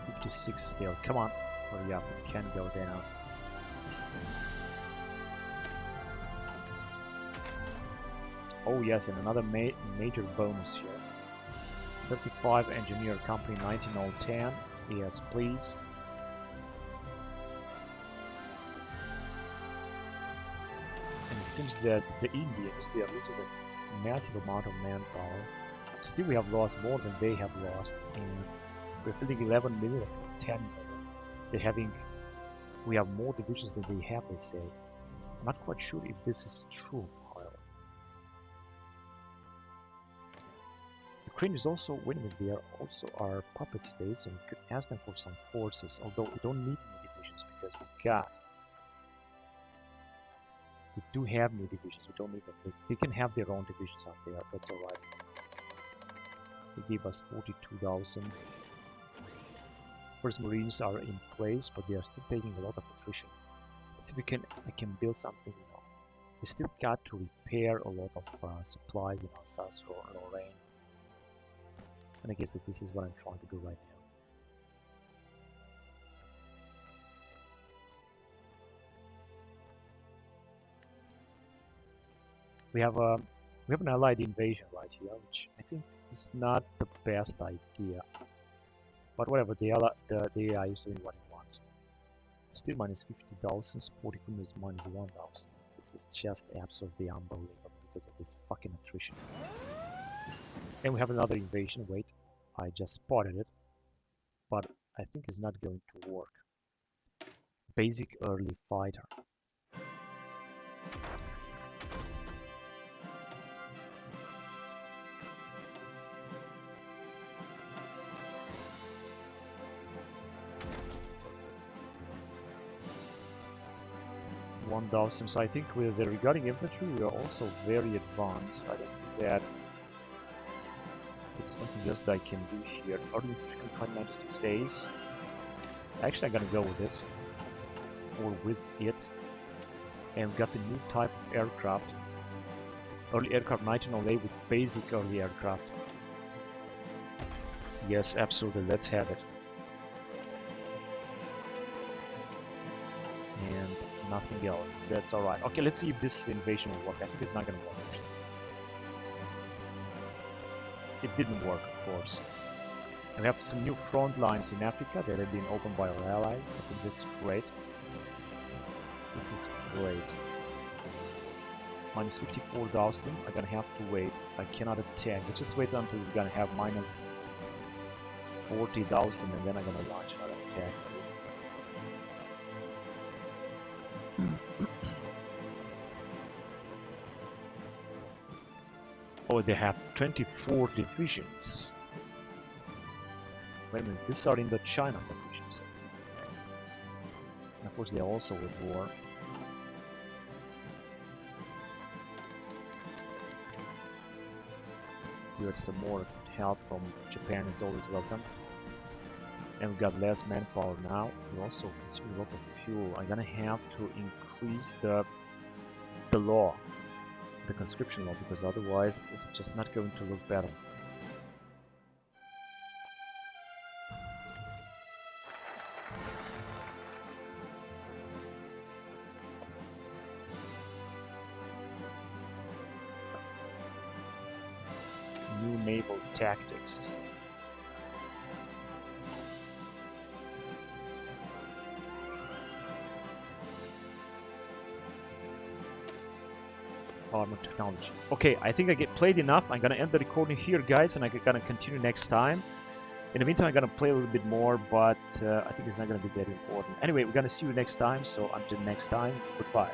56 still. Come on, hurry up! It can go down. Oh yes, and another major bonus here. 35 engineer company 19010. Yes, please. And it seems that the Indians, they are losing a massive amount of manpower. Still, we have lost more than they have lost, and we're filling 11 million or 10 million. We have more divisions than they have, they say. I'm not quite sure if this is true, however. Ukraine is also winning. They are also our puppet states, and we could ask them for some forces, although we don't need new divisions because we do have new divisions. We don't need them. They can have their own divisions out there. That's alright. They gave us 42,000. First Marines are in place, but they are still taking a lot of attrition. Let's see if I can build something, you know. We still got to repair a lot of supplies in Alsace or Lorraine. And I guess that this is what I'm trying to do right now. We have an allied invasion right here, which I think is not the best idea. But whatever, the AI is doing what it wants. Still minus 50,000, support equipment is minus 1,000. This is just absolutely unbelievable because of this fucking attrition. And we have another invasion. Wait, I just spotted it, but I think it's not going to work. Basic early fighter. So I think with the regarding infantry we are also very advanced. I don't think that there's something else that I can do here. Early 96 days. Actually I'm gonna go with this. Or with it. And we got the new type of aircraft. Early aircraft 1908 with basic early aircraft. Yes, absolutely, let's have it. And nothing else. That's alright. Okay, let's see if this invasion will work. I think it's not gonna work actually. It didn't work, of course. And we have some new front lines in Africa that have been opened by our allies. I think that's great. This is great. Minus 54,000. I'm gonna have to wait. I cannot attack. Let's just wait until we're gonna have minus 40,000 and then I'm gonna launch another attack. Oh, they have 24 divisions. Wait a minute, these are in the China divisions. And of course, they're also at war. We had some more help from Japan is always welcome. And we got less manpower now. We also consume a lot of fuel. I'm gonna have to increase the law, the conscription law, because otherwise it's just not going to look better. New naval tactics. armor technology. Okay, I think I get played enough. I'm gonna end the recording here, guys, and I'm gonna continue next time. In the meantime, I'm gonna play a little bit more, but I think it's not gonna be very important. Anyway, we're gonna see you next time, so until next time, goodbye.